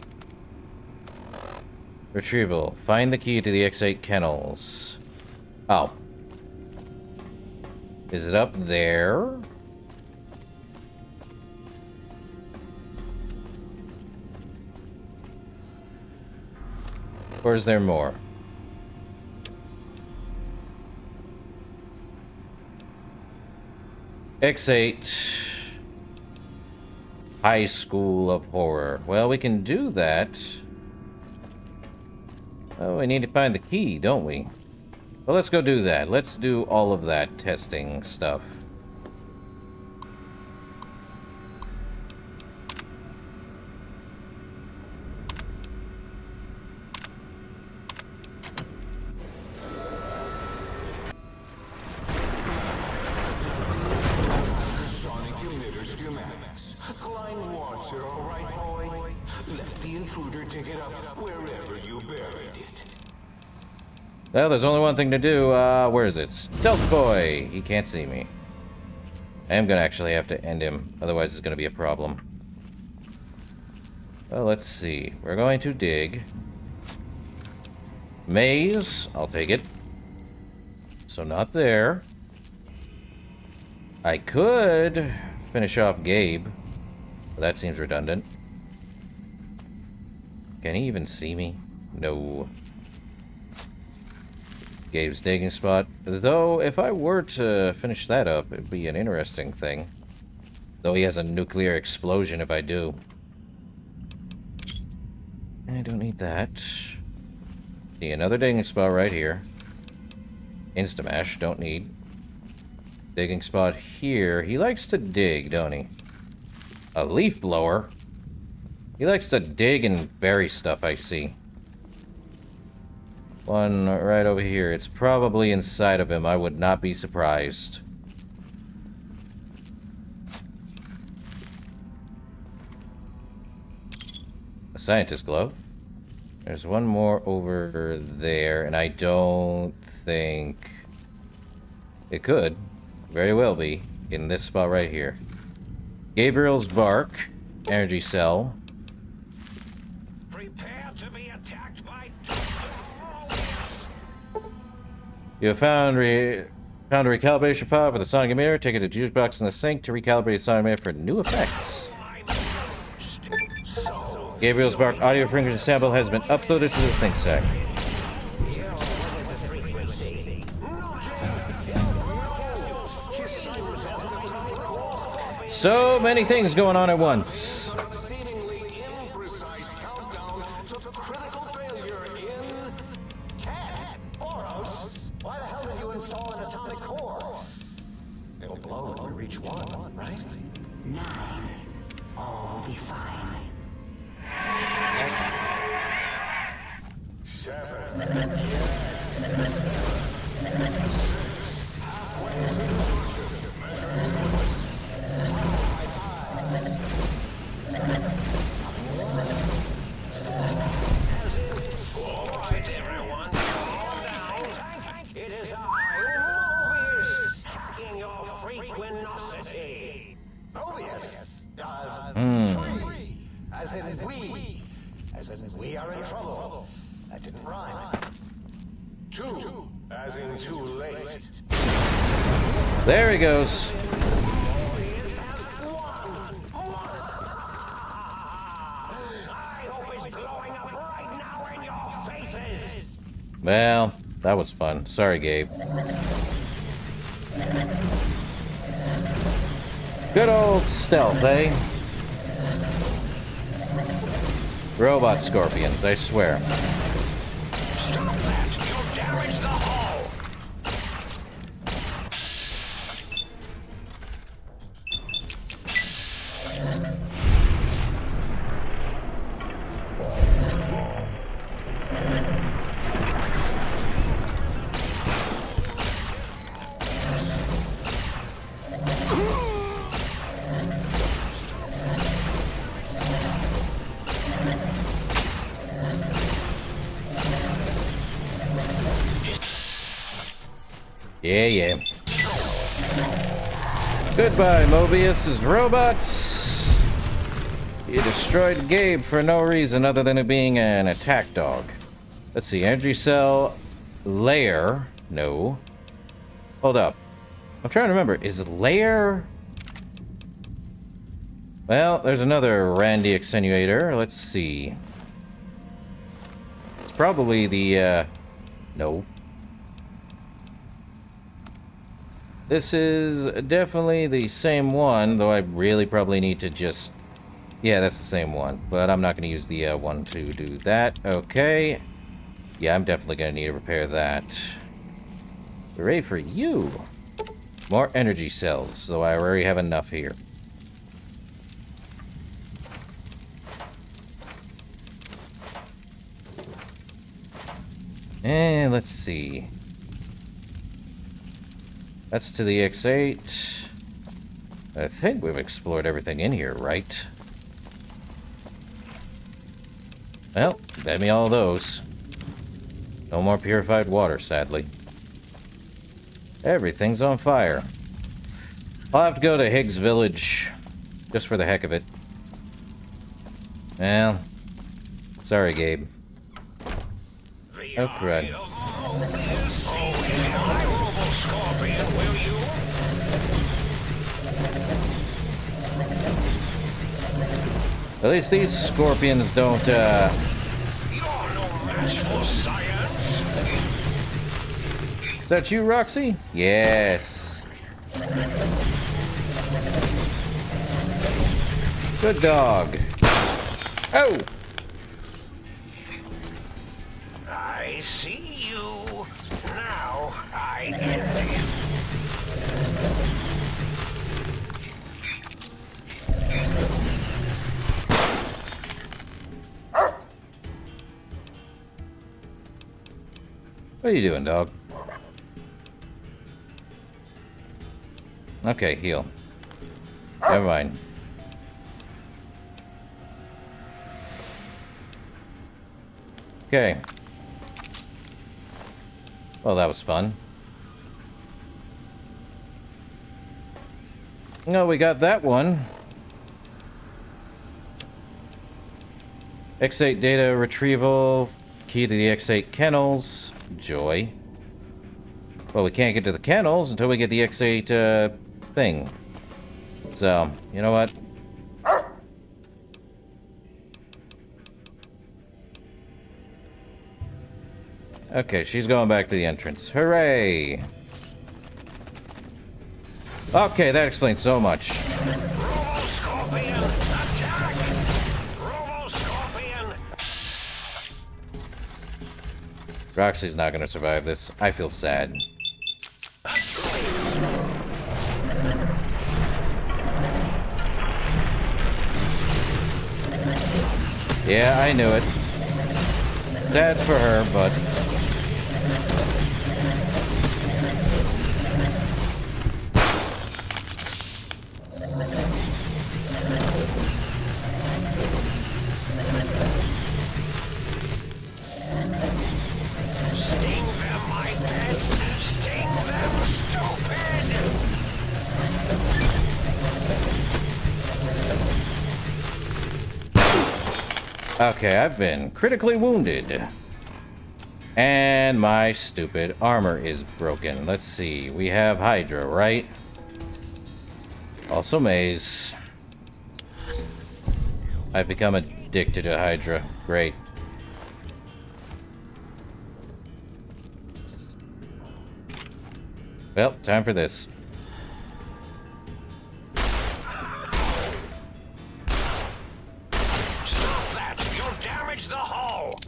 Retrieval. Find the key to the X8 kennels. Oh. Is it up there? Or is there more? X8 High School of Horror. Well, we can do that. Oh, we need to find the key, don't we? Well, let's go do that. Let's do all of that testing stuff. Well, there's only one thing to do. Where is it? Stealth boy! He can't see me. I am gonna actually have to end him, otherwise it's gonna be a problem. Well, let's see. We're going to dig. Maze, I'll take it. So not there. I could finish off Gabe, but that seems redundant. Can he even see me? No. Gabe's digging spot. Though, if I were to finish that up, it'd be an interesting thing. Though he has a nuclear explosion if I do. I don't need that. See, another digging spot right here. Instamash, don't need. Digging spot here. He likes to dig, don't he? A leaf blower? He likes to dig and bury stuff, I see. One right over here. It's probably inside of him. I would not be surprised. A scientist glove. There's one more over there, and I don't think... It could very well be in this spot right here. Gabriel's bark. Energy cell. Prepare to be attacked by... You have found a recalibration file for the sonic emitter. Take it to the juice box in the sink to recalibrate the sonic emitter for new effects. Gabriel's bark audio frequency sample has been uploaded to the think sack. So many things going on at once. Exceedingly imprecise countdown to critical failure in 10. Boros, why the hell did you install an atomic core? It'll blow when we reach 1, right? 9. All will be fine. 'Alright, everyone, calm down. It is I, Mobius, hacking your freaquinosity. Tree. As in we. As in we are in trouble. That didn't rhyme. 2, as in too late. There he goes. I hope it's blowing up right now in your faces. Well, that was fun. Sorry, Gabe. Good old stealth, eh? Robot scorpions, I swear. Stop that! You'll damage the hull. Yeah. Goodbye, Mobius's robots. You destroyed Gabe for no reason other than it being an attack dog. Let's see, energy cell layer. No. Hold up. I'm trying to remember. Is layer? Well, there's another Randy extenuator. Let's see. It's probably the, no. This is definitely the same one, though I really probably need to just... Yeah, that's the same one, but I'm not going to use the one to do that. Okay. Yeah, I'm definitely going to need to repair that. Hooray for you! More energy cells, so I already have enough here. And let's see. That's to the X8. I think we've explored everything in here, right? Well, bet me all those. No more purified water, sadly. Everything's on fire. I'll have to go to Higgs Village, just for the heck of it. Well, sorry, Gabe. Oh, crud. At least these scorpions don't, You're no match for science. Is that you, Roxy? Yes. Good dog. Oh! I see you. Now I envy you. What are you doing, dog? Okay, heal. Never mind. Okay. Well, that was fun. No, we got that one. X8 data retrieval. Key to the X8 kennels. Joy. Well, we can't get to the kennels until we get the X8 thing. So, you know what? Okay, she's going back to the entrance. Hooray! Okay, that explains so much. Robo-Scorpion, attack! Robo-Scorpion! Roxy's not gonna survive this. I feel sad. Yeah, I knew it. Sad for her, but... Sting them, my pets! Sting them, stupid! Okay, I've been critically wounded. And my stupid armor is broken. Let's see. We have Hydra, right? Also Maze. I've become addicted to Hydra. Great. Well, time for this. Stop that! You'll damage the hull!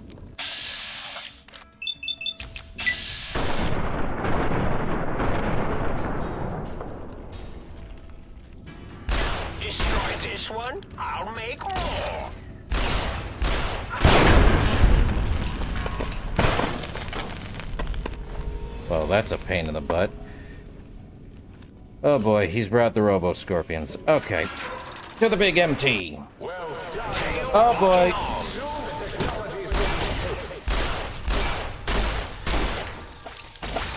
Destroy this one, I'll make more! Well, that's a pain in the butt. Oh boy, he's brought the Robo-Scorpions. Okay. To the big MT. Oh boy.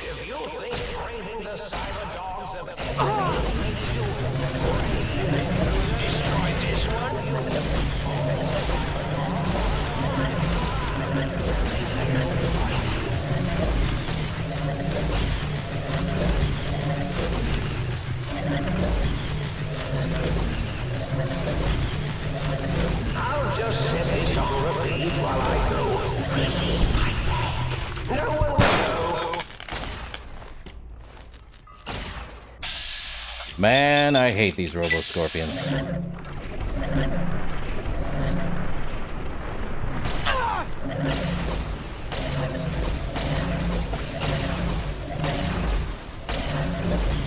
If you think bringing the cyber dogs of destroy this one, I'll just set this on repeat while I go. No one will know. Man, I hate these Robo-Scorpions.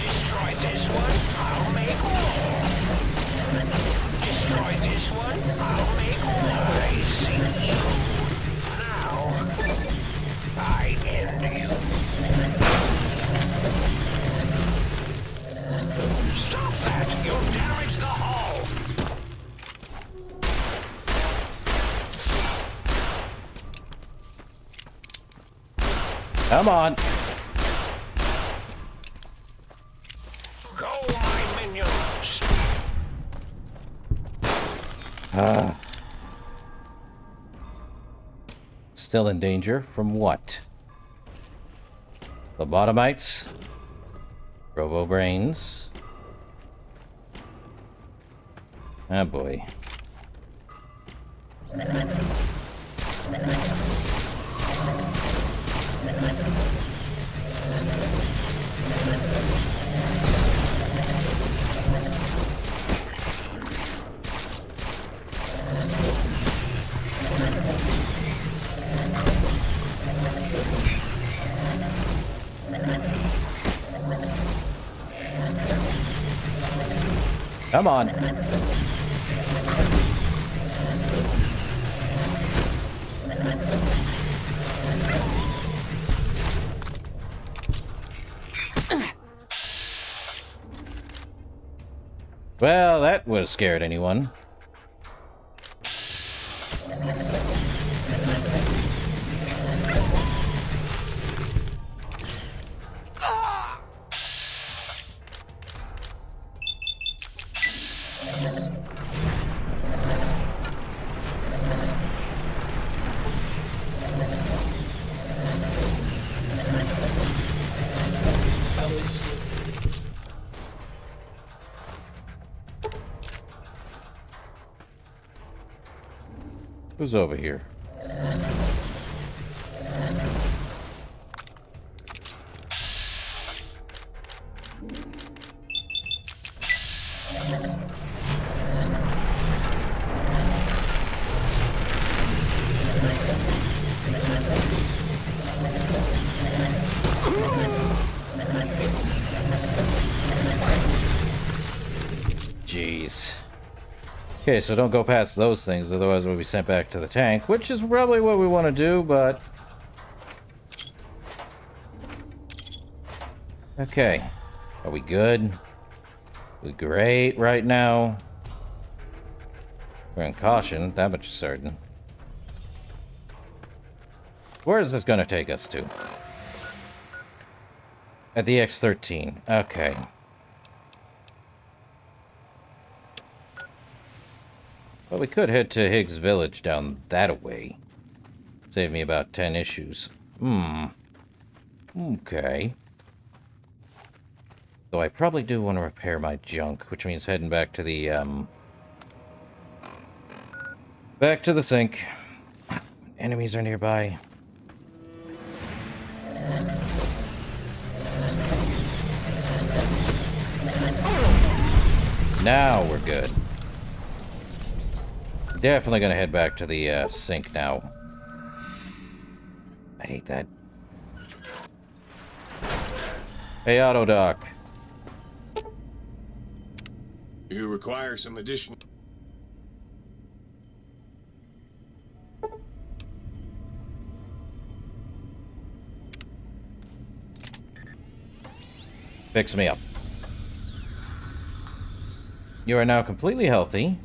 Destroy this one, I'll make more. Destroy this one, I'll make more. I see you. Now, I end you. Stop that! You'll damage the hull! Come on. Go, my minions! Still in danger from what? Lobotomites? Robo-brains? Ah, boy. Come on. Well, that would have scared anyone. Who's over here? Jeez. Okay, so don't go past those things, otherwise we'll be sent back to the tank, which is probably what we want to do, but... Okay. Are we good? We great right now? We're in caution, that much is certain. Where is this going to take us to? At the X-13. Okay. Well, we could head to Higgs Village down that way. Save me about 10 issues. Okay. Though I probably do want to repair my junk, which means heading back to the, back to the sink. Enemies are nearby. Now we're good. Definitely gonna head back to the sink now. I hate that. Hey, Autodoc. You require some additional... Fix me up. You are now completely healthy.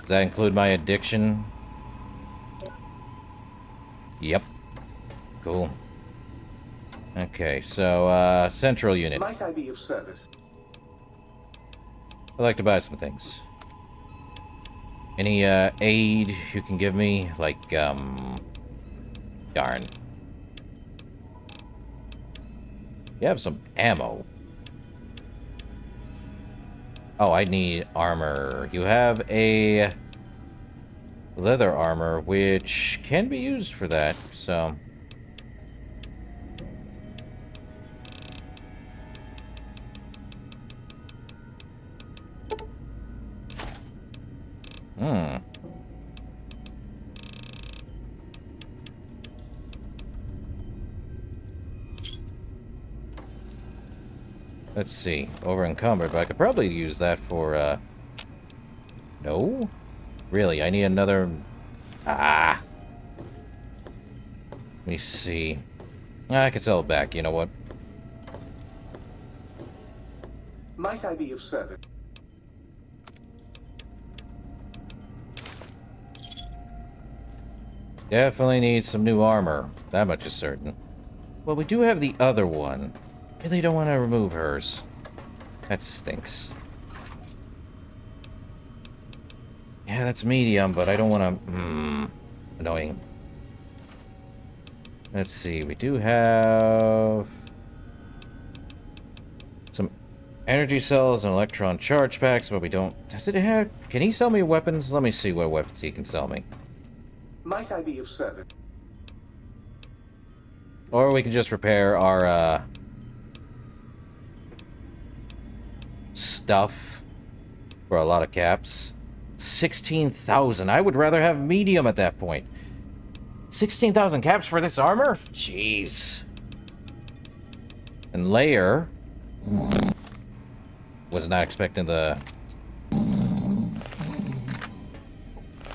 Does that include my addiction? Yep. Cool. Okay, so, central unit. Might I be of service? I'd like to buy some things. Any, aid you can give me? Like, darn. You have some ammo. Oh, I need armor. You have a leather armor, which can be used for that, so... Let's see. Over encumbered, but I could probably use that for, No? Really, I need another... Ah! Let me see. I could sell it back, you know what? Might I be of service? Definitely need some new armor. That much is certain. Well, we do have the other one. Really don't want to remove hers. That stinks. Yeah, that's medium, but I don't want to... Annoying. Let's see, we do have some energy cells and electron charge packs, but we don't... Does it have... Can he sell me weapons? Let me see what weapons he can sell me. Might I be of service? Or we can just repair our, stuff for a lot of caps. 16,000. I would rather have medium at that point. 16,000 caps for this armor? Jeez. And layer. Was not expecting the...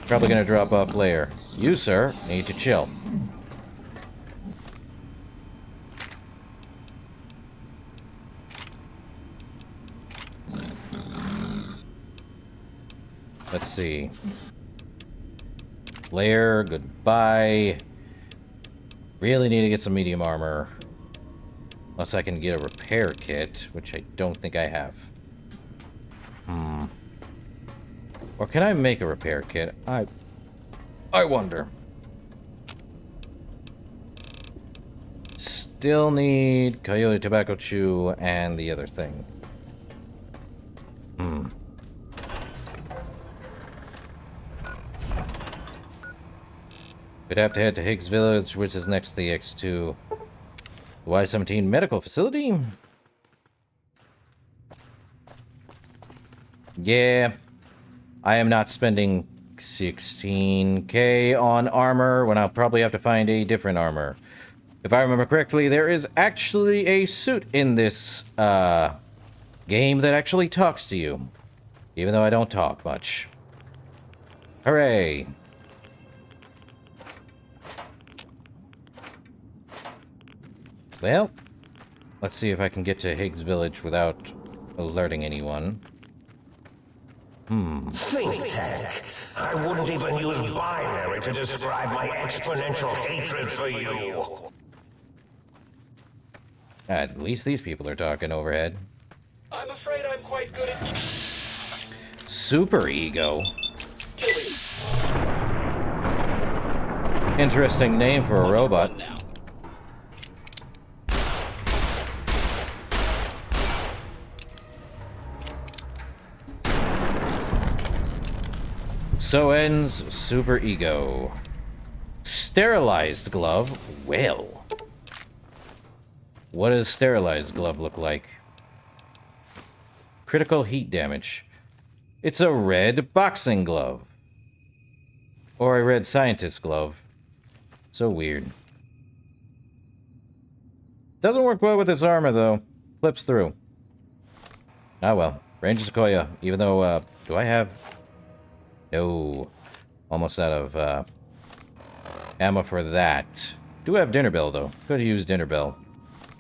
Probably gonna drop off layer. You, sir, need to chill. Let's see. Layer, goodbye. Really need to get some medium armor. Unless I can get a repair kit, which I don't think I have. Or can I make a repair kit? I wonder. Still need Coyote Tobacco Chew and the other thing. We'd have to head to Higgs Village, which is next to the X2. The Y-17 medical facility? Yeah. I am not spending 16k on armor when I'll probably have to find a different armor. If I remember correctly, there is actually a suit in this game that actually talks to you. Even though I don't talk much. Hooray! Well, let's see if I can get to Higgs Village without alerting anyone. Think tank. I wouldn't even use binary to describe my exponential hatred for you. At least these people are talking overhead. I'm afraid I'm quite good at... Super ego. Interesting name for a robot. So ends Super Ego. Sterilized glove? Well. What does sterilized glove look like? Critical heat damage. It's a red boxing glove. Or a red scientist glove. So weird. Doesn't work well with this armor, though. Flips through. Ah, well. Ranger Sequoia. Even though, do I have... No. Almost out of, ammo for that. Do have Dinner Bell, though. Could use Dinner Bell.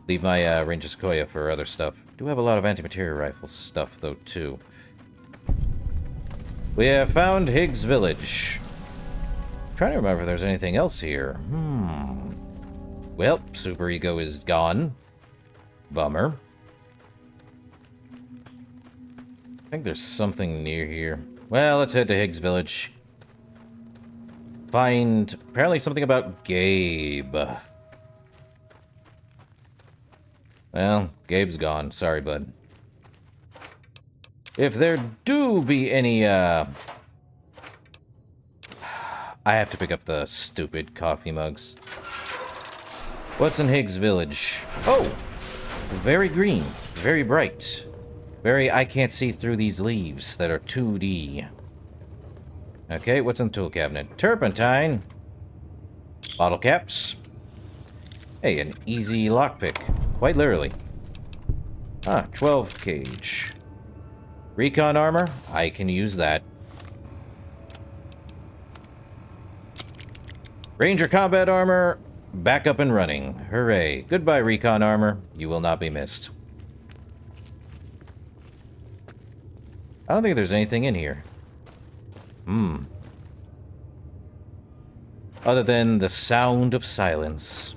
Leave my, Ranger Sequoia for other stuff. Do have a lot of anti-material rifle stuff, though, too. We have found Higgs Village. Trying to remember if there's anything else here. Well, Super Ego is gone. Bummer. I think there's something near here. Well, let's head to Higgs Village. Find, apparently, something about Gabe. Well, Gabe's gone. Sorry, bud. If there do be any, I have to pick up the stupid coffee mugs. What's in Higgs Village? Oh! Very green. Very bright. Very, I can't see through these leaves that are 2D. Okay, what's in the tool cabinet? Turpentine. Bottle caps. Hey, an easy lockpick. Quite literally. Ah, 12 gauge. Recon armor. I can use that. Ranger combat armor. Back up and running. Hooray. Goodbye, recon armor. You will not be missed. I don't think there's anything in here. Other than the sound of silence.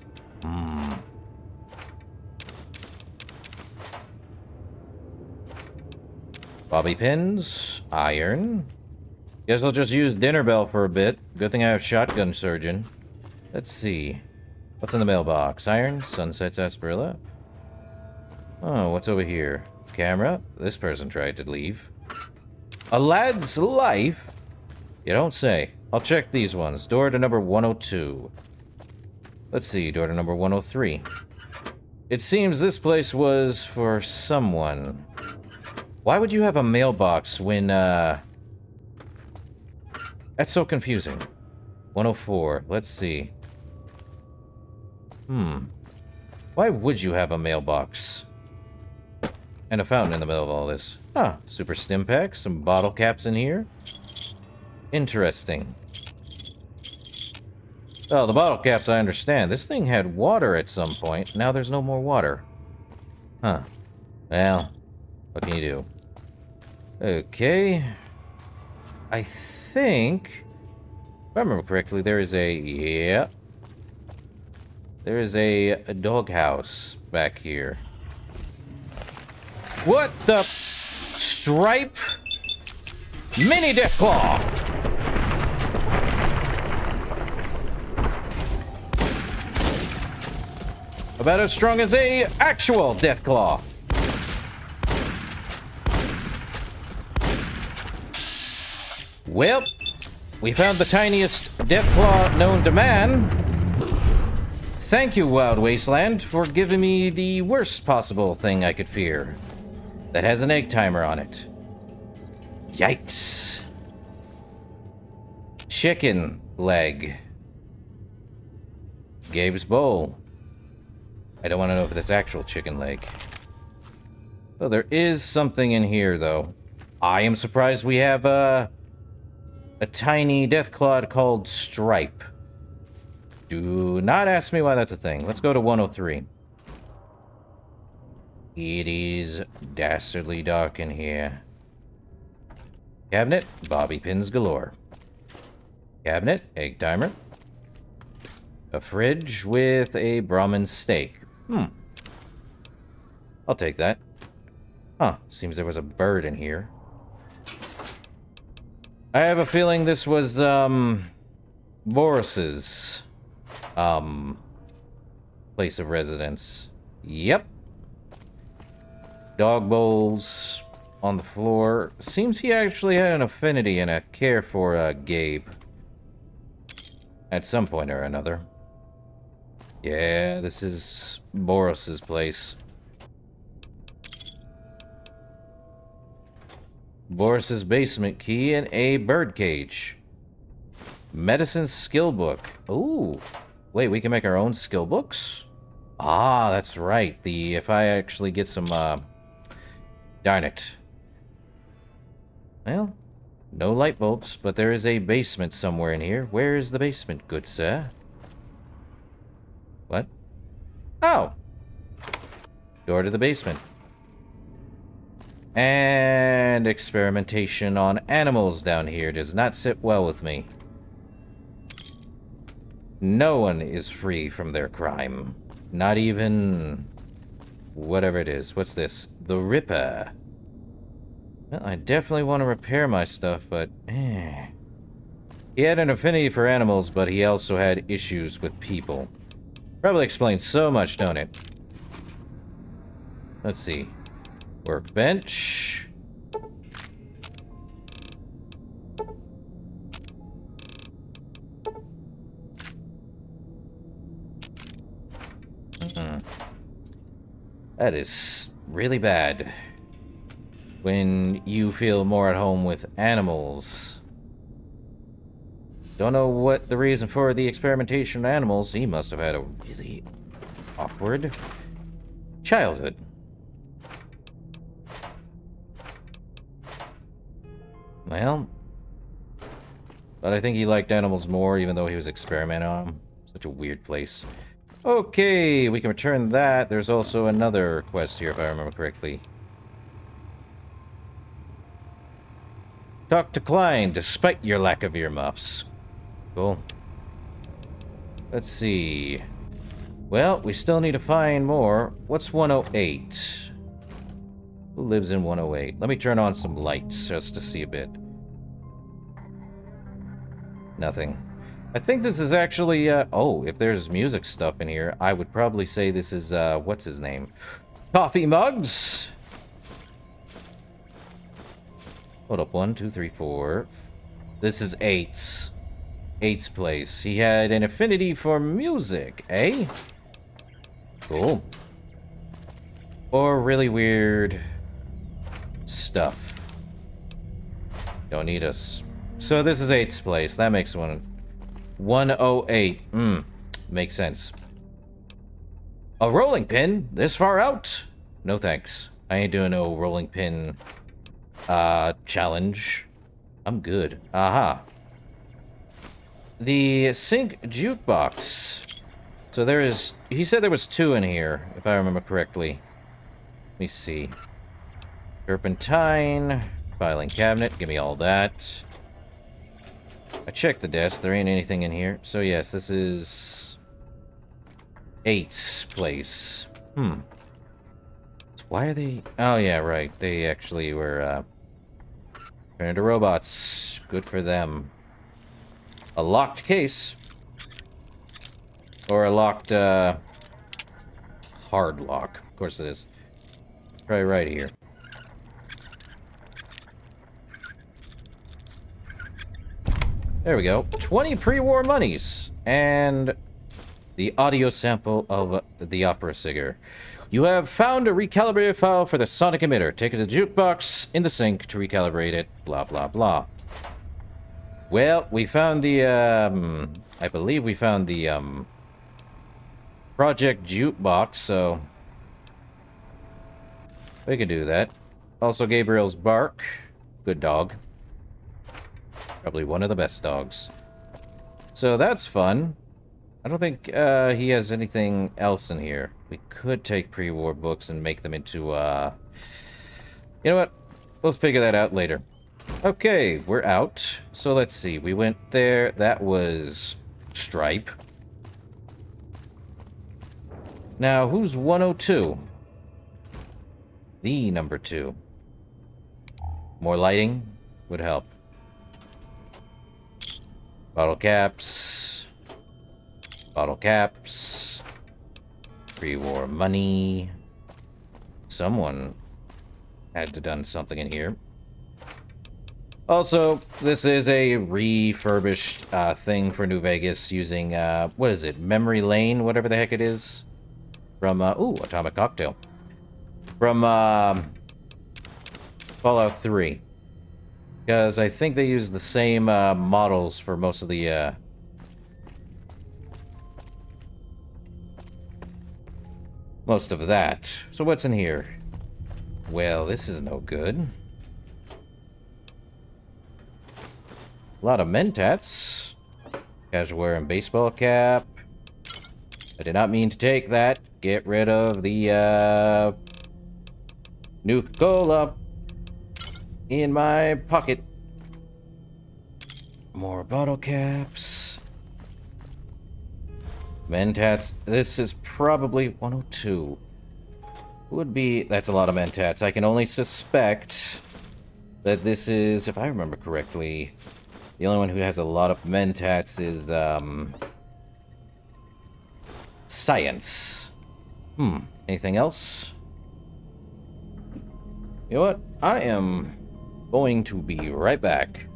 Bobby pins. Iron. Guess I'll just use Dinner Bell for a bit. Good thing I have Shotgun Surgeon. Let's see. What's in the mailbox? Iron, Sunset Sarsaparilla. Oh, what's over here? Camera? This person tried to leave. A lad's life? You don't say. I'll check these ones. Door to number 102. Let's see, door to number 103. It seems this place was for someone. Why would you have a mailbox when, That's so confusing. 104. Let's see. Why would you have a mailbox? And a fountain in the middle of all this. Huh. Super stim pack. Some bottle caps in here. Interesting. Oh, the bottle caps I understand. This thing had water at some point. Now there's no more water. Huh. Well, what can you do? Okay. I think... if I remember correctly, there is a... yeah. There is a doghouse back here. What the... stripe? Mini Deathclaw! About as strong as a actual Deathclaw. Well, we found the tiniest Deathclaw known to man. Thank you, Wild Wasteland, for giving me the worst possible thing I could fear. That has an egg timer on it. Yikes. Chicken leg. Gabe's bowl. I don't want to know if that's actual chicken leg. Well, there is something in here, though. I am surprised we have a tiny Deathclaw called Stripe. Do not ask me why that's a thing. Let's go to 103. It is dastardly dark in here. Cabinet, bobby pins galore. Cabinet, egg timer. A fridge with a Brahmin steak. I'll take that. Huh, seems there was a bird in here. I have a feeling this was, Boris's, place of residence. Yep. Dog bowls on the floor. Seems he actually had an affinity and a care for, Gabe. At some point or another. Yeah, this is Boris's place. Boris's basement key and a birdcage. Medicine skill book. Ooh. Wait, we can make our own skill books? Ah, that's right. If I actually get some, darn it. Well, no light bulbs, but there is a basement somewhere in here. Where is the basement, good sir? What? Oh! Door to the basement. And experimentation on animals down here does not sit well with me. No one is free from their crime. Not even... whatever it is. What's this? The Ripper. Well, I definitely want to repair my stuff, but... He had an affinity for animals, but he also had issues with people. Probably explains so much, don't it? Let's see. Workbench. That is really bad. When you feel more at home with animals. Don't know what the reason for the experimentation on animals. He must have had a really awkward childhood. Well, but I think he liked animals more, even though he was experimenting on them. Such a weird place. Okay, we can return that. There's also another quest here, if I remember correctly. Talk to Klein, despite your lack of earmuffs. Cool. Let's see. Well, we still need to find more. What's 108? Who lives in 108? Let me turn on some lights just to see a bit. Nothing. I think this is actually, oh, if there's music stuff in here, I would probably say this is, what's his name? Coffee mugs! Hold up, 1, 2, 3, 4. This is Eight's. Eight's place. He had an affinity for music, eh? Cool. Or really weird stuff. Don't need us. So this is Eight's place. That makes 108. Makes sense. A rolling pin? This far out? No thanks. I ain't doing no rolling pin challenge. I'm good. Aha. The sync jukebox. So there is... He said there was 2 in here, if I remember correctly. Let me see. Turpentine. Filing cabinet. Give me all that. I checked the desk. There ain't anything in here. So yes, this is... Eight's place. So why are they... Oh yeah, right. They actually were, turned into robots. Good for them. A locked case. Or a locked, hard lock. Of course it is. Probably right here. There we go. 20 pre-war monies. And the audio sample of the opera singer. You have found a recalibrated file for the sonic emitter. Take it to the jukebox in the sink to recalibrate it. Blah, blah, blah. Well, we found the, I believe we found the, project jukebox, so we can do that. Also, Gabriel's bark. Good dog. Probably one of the best dogs. So that's fun. I don't think, he has anything else in here. We could take pre-war books and make them into, You know what? We'll figure that out later. Okay, we're out. So let's see. We went there. That was Stripe. Now, who's 102? The number 2. More lighting would help. Bottle caps. Bottle caps. Pre-war money. Someone had to done something in here. Also, this is a refurbished thing for New Vegas using, what is it? Memory Lane, whatever the heck it is. From, ooh, Atomic Cocktail. From, Fallout 3. Because I think they use the same, models for most of the, most of that. So what's in here? Well, this is no good. A lot of mentats. Casual wear and baseball cap. I did not mean to take that. Get rid of the, Nuka-Cola in my pocket. More bottle caps. Mentats. This is probably 102. Would be... That's a lot of mentats. I can only suspect that this is, if I remember correctly, the only one who has a lot of mentats is, Science. Anything else? You know what? I am going to be right back.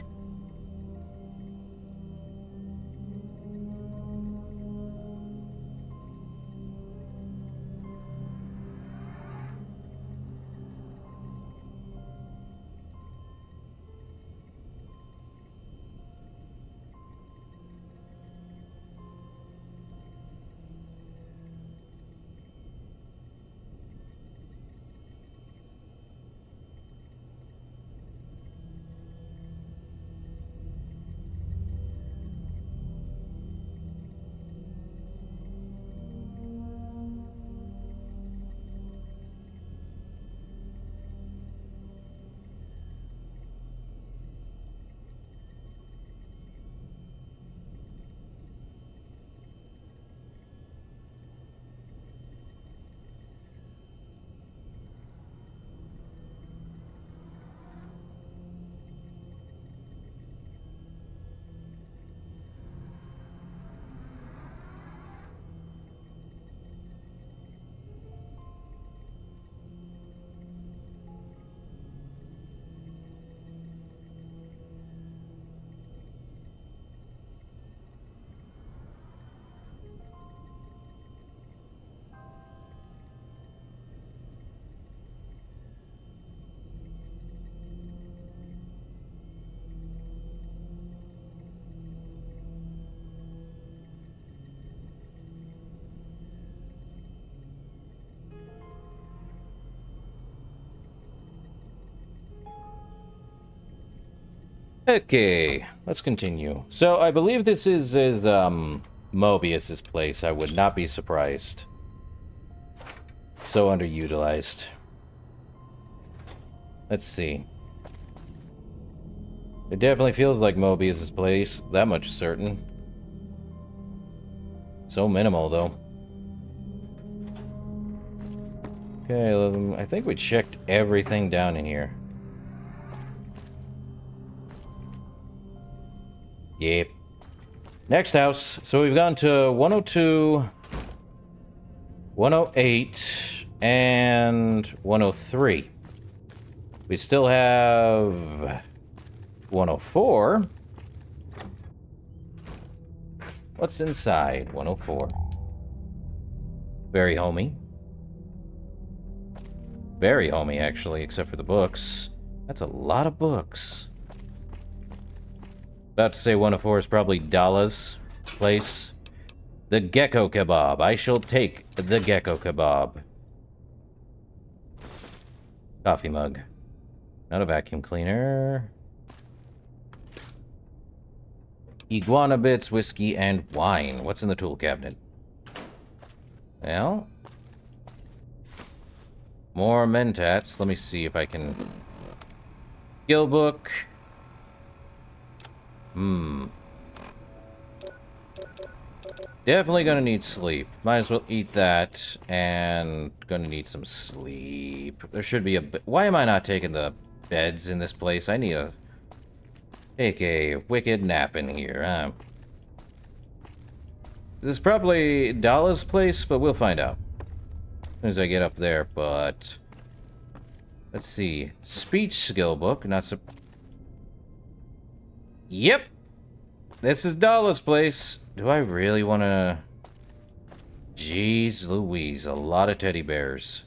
Okay, let's continue. So, I believe this is Mobius's place. I would not be surprised. So underutilized. Let's see. It definitely feels like Mobius's place. That much certain. So minimal, though. Okay, I think we checked everything down in here. Yep. Next house. So we've gone to 102, 108, and 103. We still have 104. What's inside 104? Very homey. Very homey, actually, except for the books. That's a lot of books. About to say 104 is probably Dala's place. The gecko kebab. I shall take the gecko kebab. Coffee mug. Not a vacuum cleaner. Iguana bits, whiskey, and wine. What's in the tool cabinet? Well, more mentats. Let me see if I can... Skill book. Definitely gonna need sleep. Might as well eat that, and gonna need some sleep. There should be a... Why am I not taking the beds in this place? I need to take a wicked nap in here, huh? This is probably Dala's place, but we'll find out as soon as I get up there, but... Let's see. Speech skill book, not so... Yep! This is Dala's place. Do I really want to... Jeez Louise, a lot of teddy bears.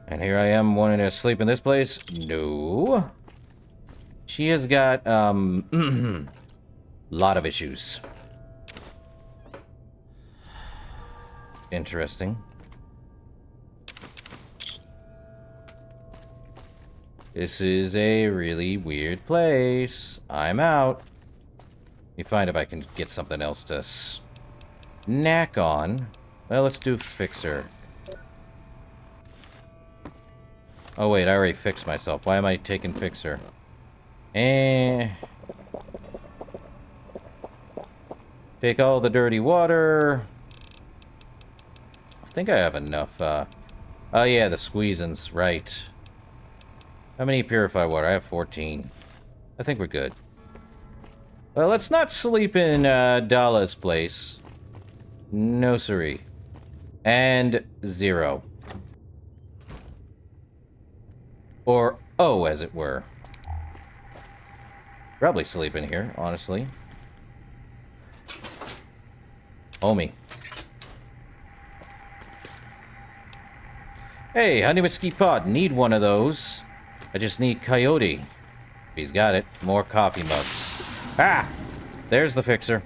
And here I am wanting to sleep in this place? No. She has got, lot of issues. Interesting. This is a really weird place. I'm out. Let me find if I can get something else to snack on. Well, let's do fixer. Oh wait, I already fixed myself. Why am I taking fixer? Take all the dirty water. I think I have enough, Oh yeah, the squeezins, right. How many purified water? I have 14. I think we're good. Well, let's not sleep in, Dala's place. No siree. And 0. Or O, as it were. Probably sleep in here, honestly. Homie. Hey, honey mesquite pod. Need one of those. I just need Coyote. He's got it. More coffee mugs. Ah! There's the fixer.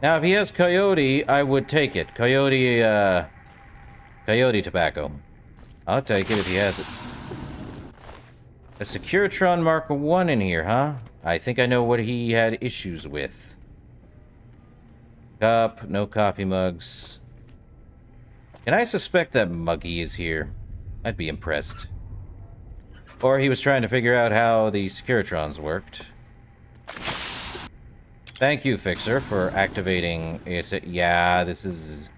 Now, if he has Coyote, I would take it. Coyote tobacco. I'll take it if he has it. A Securitron Mark 1 in here, huh? I think I know what he had issues with. Cup, no coffee mugs. Can I suspect that Muggy is here? I'd be impressed. Or he was trying to figure out how the Securitrons worked. Thank you, Fixer, for activating it. Yeah, this is...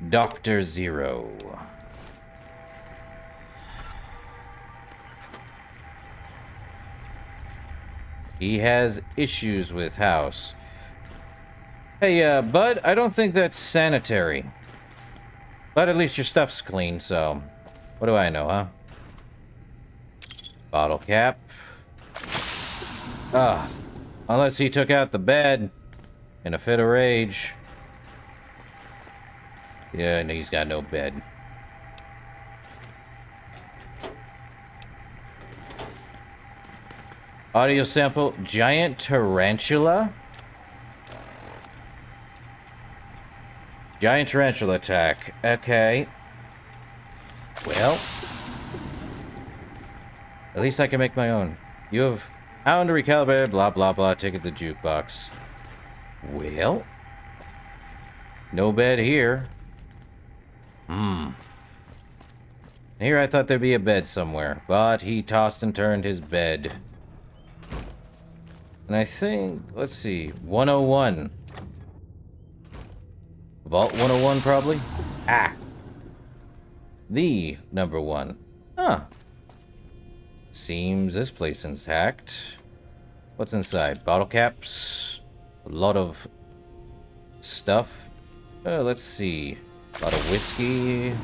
Dr. Zero. He has issues with house. Hey, Bud, I don't think that's sanitary. But at least your stuff's clean, so... What do I know, huh? Bottle cap. Unless he took out the bed in a fit of rage. Yeah, and he's got no bed. Audio sample, giant tarantula? Giant tarantula attack. Okay. Well, At least I can make my own. You have found to recalibrate, blah, blah, blah. Take it to the jukebox. Well, no bed here. Here I thought there'd be a bed somewhere, but he tossed and turned his bed. And I think, let's see, 101. Vault 101, probably? Ah! The number 1. Huh. Seems this place intact. What's inside? Bottle caps. A lot of stuff. Let's see. A lot of whiskey.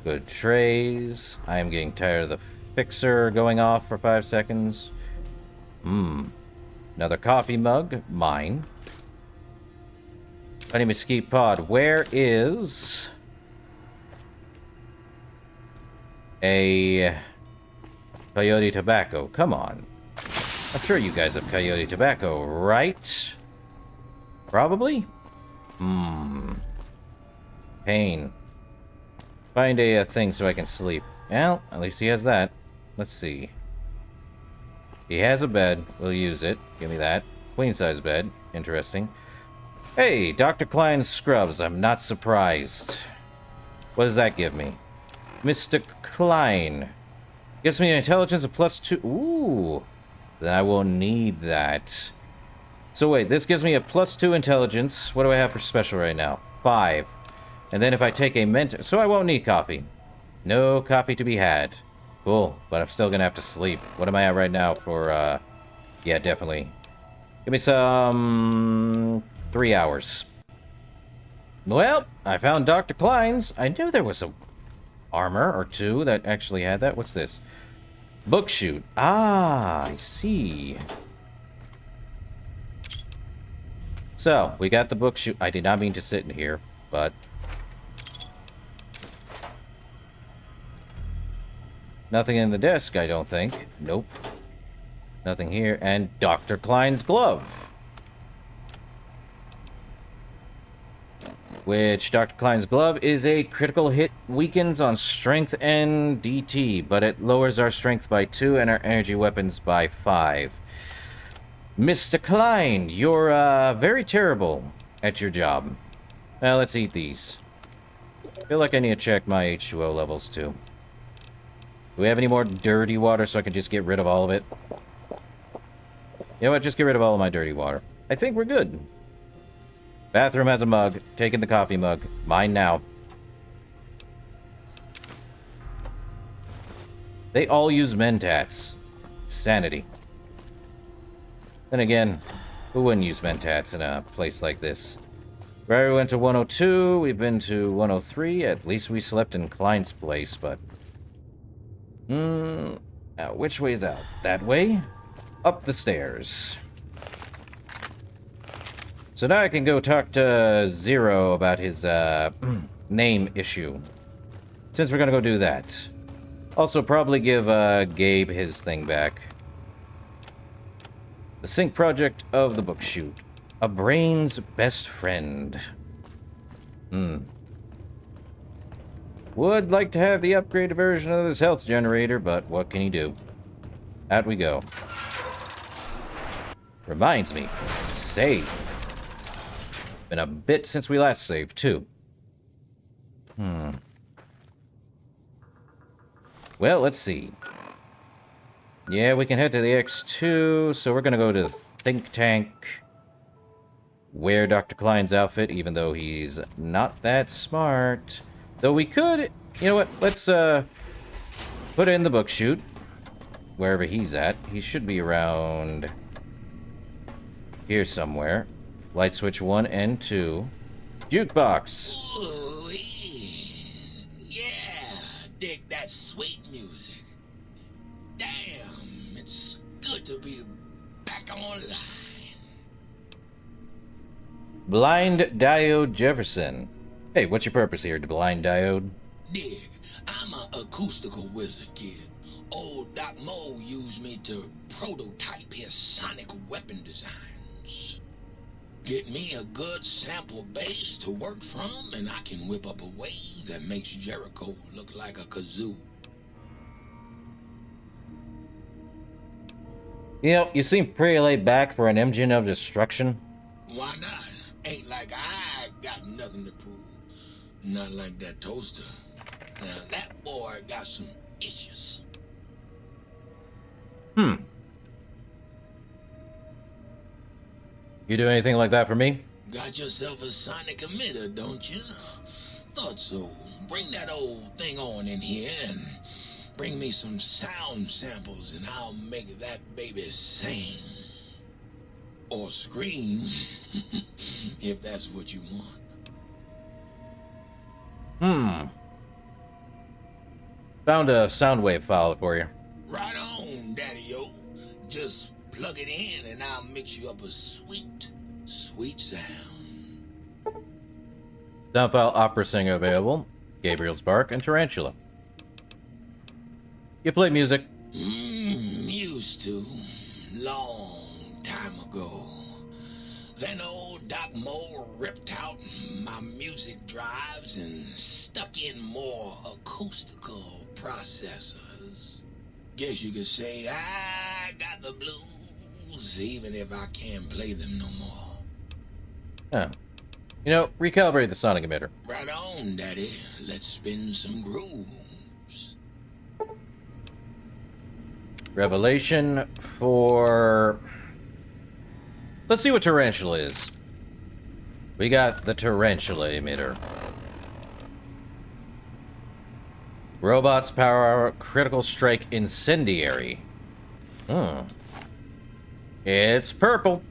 Good trays. I am getting tired of the fixer going off for 5 seconds. Another coffee mug. Mine. Honey Mesquite Pod. Where is a Coyote Tobacco? Come on. I'm sure you guys have Coyote Tobacco, right? Probably? Pain. Find a thing so I can sleep. Well, at least he has that. Let's see. He has a bed. We'll use it. Give me that. Queen-size bed. Interesting. Hey, Dr. Klein's scrubs. I'm not surprised. What does that give me? Mr. Klein. Gives me an intelligence of +2. Ooh. Then I will need that. So wait, this gives me a +2 intelligence. What do I have for special right now? 5. And then if I take a mentor... So I won't need coffee. No coffee to be had. Cool, but I'm still gonna have to sleep. What am I at right now for, Yeah, definitely. Give me some... 3 hours. Well, I found Dr. Klein's. I knew there was a armor or 2 that actually had that. What's this? Book chute. Ah, I see. So, we got the book chute. I did not mean to sit in here, but... Nothing in the desk, I don't think. Nope. Nothing here. And Dr. Klein's glove. Which, Dr. Klein's glove is a critical hit, weakens on strength and DT, but it lowers our strength by 2 and our energy weapons by 5. Mr. Klein, you're, very terrible at your job. Well, let's eat these. I feel like I need to check my H2O levels, too. Do we have any more dirty water so I can just get rid of all of it? You know what? Just get rid of all of my dirty water. I think we're good. Bathroom has a mug. Taking the coffee mug. Mine now. They all use Mentats. Sanity. Then again, who wouldn't use Mentats in a place like this? We already went to 102. We've been to 103. At least we slept in Klein's place, but... Now, which way's out? That way? Up the stairs. So now I can go talk to Zero about his, name issue. Since we're gonna go do that. Also, probably give, Gabe his thing back. The Sync Project of the Book Chute. A brain's best friend. Would like to have the upgraded version of this health generator, but what can you do? Out we go. Reminds me, save. Been a bit since we last saved, too. Well, let's see. Yeah, we can head to the X2, so we're gonna go to the think tank. Wear Dr. Klein's outfit, even though he's not that smart. Though we could... You know what? Let's, put in the book chute. Wherever he's at. He should be around... here somewhere. Light switch 1 and 2. Jukebox! Ooh, yeah, dig that sweet music. Damn, it's good to be back online. Blind Diode Jefferson. Hey, what's your purpose here, Blind Diode? Dig, I'm an acoustical wizard, kid. Old Doc Mo used me to prototype his sonic weapon designs. Get me a good sample base to work from, and I can whip up a wave that makes Jericho look like a kazoo. You know, you seem pretty laid back for an engine of destruction. Why not? Ain't like I got nothing to prove. Not like that toaster. Now, that boy got some issues. You do anything like that for me? Got yourself a sonic emitter, don't you? Thought so. Bring that old thing on in here and bring me some sound samples and I'll make that baby sing. Or scream, if that's what you want. Found a Soundwave file for you. Right on, Daddy-o. Just plug it in and I'll mix you up a sweet, sweet sound. Sound file opera singer available. Gabriel's Bark and Tarantula. You play music? Used to. Long time ago. Then old Doc Moe ripped out my music drives and stuck in more acoustical processors. Guess you could say I got the blues, even if I can't play them no more. Oh. You know, recalibrate the sonic emitter. Right on, Daddy. Let's spin some grooves. Revelation for... Let's see what Tarantula is. We got the Tarantula emitter. Robots power critical strike incendiary. It's purple.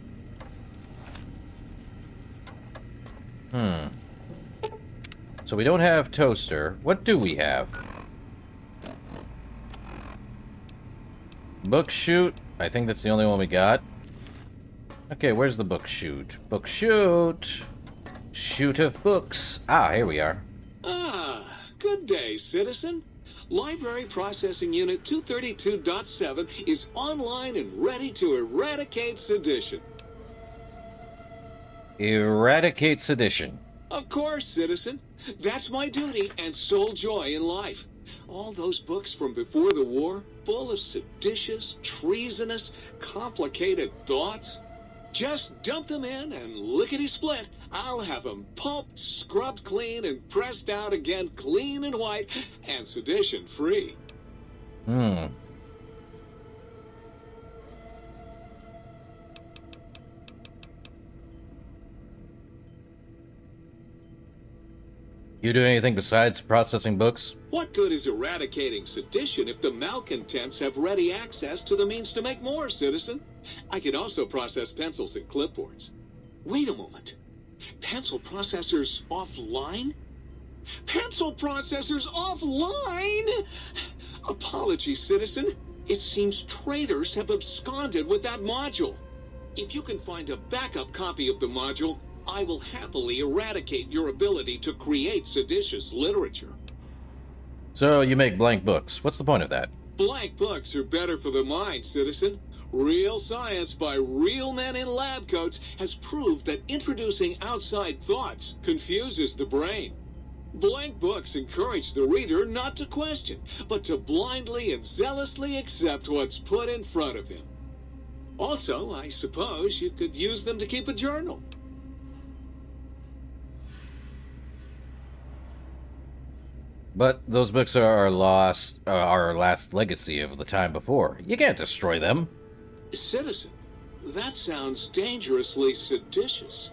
So we don't have toaster. What do we have? Book shoot. I think that's the only one we got. Okay, where's the book shoot? Book shoot. Shoot of books. Ah, here we are. Ah, good day, citizen. Library Processing Unit 232.7 is online and ready to eradicate sedition. Eradicate sedition. Of course, citizen. That's my duty and sole joy in life. All those books from before the war, full of seditious, treasonous, complicated thoughts. Just dump them in and lickety-split. I'll have them pulped, scrubbed clean, and pressed out again clean and white and sedition-free. You do anything besides processing books? What good is eradicating sedition if the malcontents have ready access to the means to make more, citizen? I could also process pencils and clipboards. Wait a moment. Pencil processors offline? Pencil processors offline? Apologies, citizen. It seems traitors have absconded with that module. If you can find a backup copy of the module, I will happily eradicate your ability to create seditious literature. So you make blank books. What's the point of that? Blank books are better for the mind, citizen. Real science by real men in lab coats has proved that introducing outside thoughts confuses the brain. Blank books encourage the reader not to question, but to blindly and zealously accept what's put in front of him. Also, I suppose you could use them to keep a journal. But those books are our last legacy of the time before. You can't destroy them. Citizen, that sounds dangerously seditious.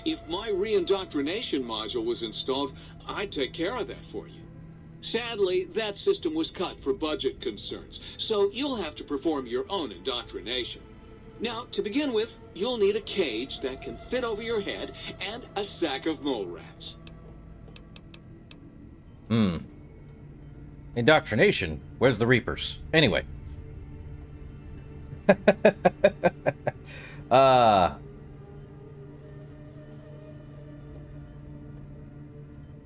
If my re-indoctrination module was installed, I'd take care of that for you. Sadly, that system was cut for budget concerns, so you'll have to perform your own indoctrination. Now, to begin with, you'll need a cage that can fit over your head and a sack of mole rats. Indoctrination? Where's the Reapers? Anyway.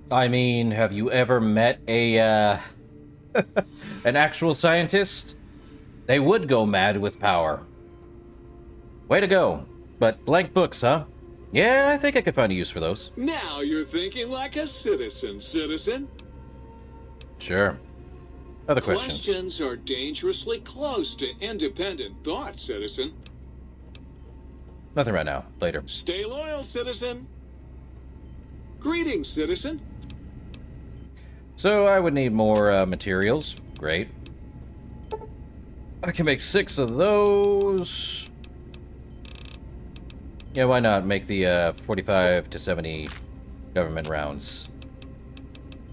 I mean, have you ever met a, an actual scientist? They would go mad with power. Way to go. But blank books, huh? Yeah, I think I could find a use for those. Now you're thinking like a citizen, citizen. Sure. Other questions? Questions are dangerously close to independent thought, citizen. Nothing right now. Later. Stay loyal, citizen. Greetings, citizen. So I would need more materials. Great. I can make 6 of those. Yeah, why not make the 45 to 70 government rounds?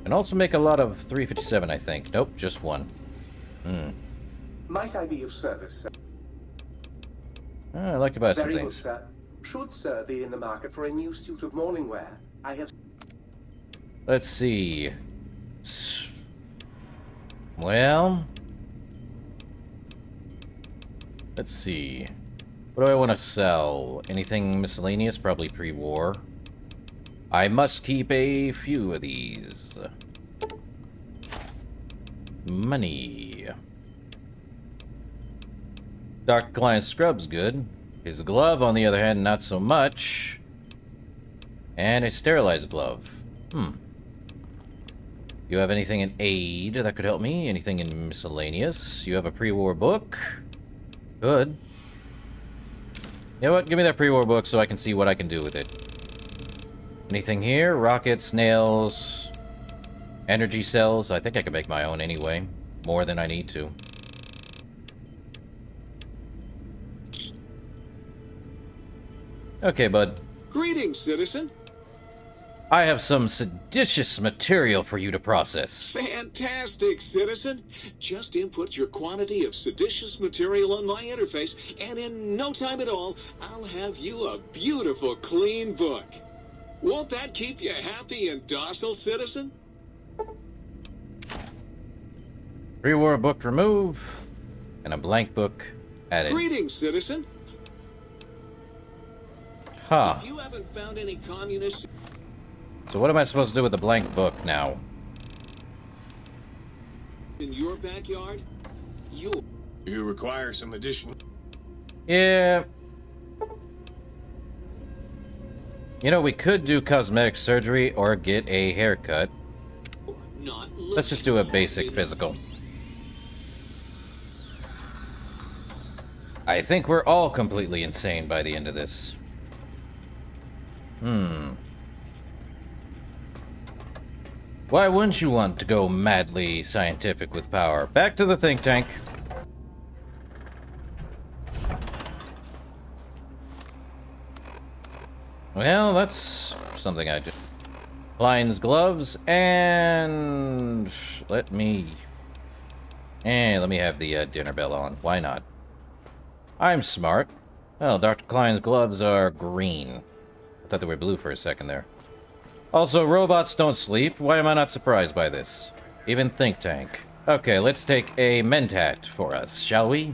And also make a lot of 357, I think. Nope, just one. Might I be of service, sir? I'd like to buy some Very things. good, sir. Should sir be in the market for a new suit of morning wear? I have... Let's see. Well... Let's see. What do I want to sell? Anything miscellaneous? Probably pre-war. I must keep a few of these. Money. Dr. Klein's scrub's good. His glove, on the other hand, not so much. And a sterilized glove. You have anything in aid that could help me? Anything in miscellaneous? You have a pre-war book? Good. You know what? Give me that pre-war book so I can see what I can do with it. Anything here? Rockets, nails, energy cells. I think I can make my own anyway. More than I need to. Okay, bud. Greetings, citizen. I have some seditious material for you to process. Fantastic, citizen. Just input your quantity of seditious material on my interface, and in no time at all, I'll have you a beautiful, clean book. Won't that keep you happy and docile, citizen? Pre-war book remove, and a blank book added. Greetings, citizen. Huh. If you haven't found any communists... So what am I supposed to do with the blank book now? in your backyard, you require some additional... Yeah. You know, we could do cosmetic surgery or get a haircut. Let's just do a basic physical. I think we're all completely insane by the end of this. Why wouldn't you want to go madly scientific with power? Back to the think tank. Well, that's something I do. Klein's gloves, and let me have the dinner bell on. Why not? I'm smart. Well, Dr. Klein's gloves are green. I thought they were blue for a second there. Also, robots don't sleep. Why am I not surprised by this? Even think tank. Okay, let's take a mentat for us, shall we?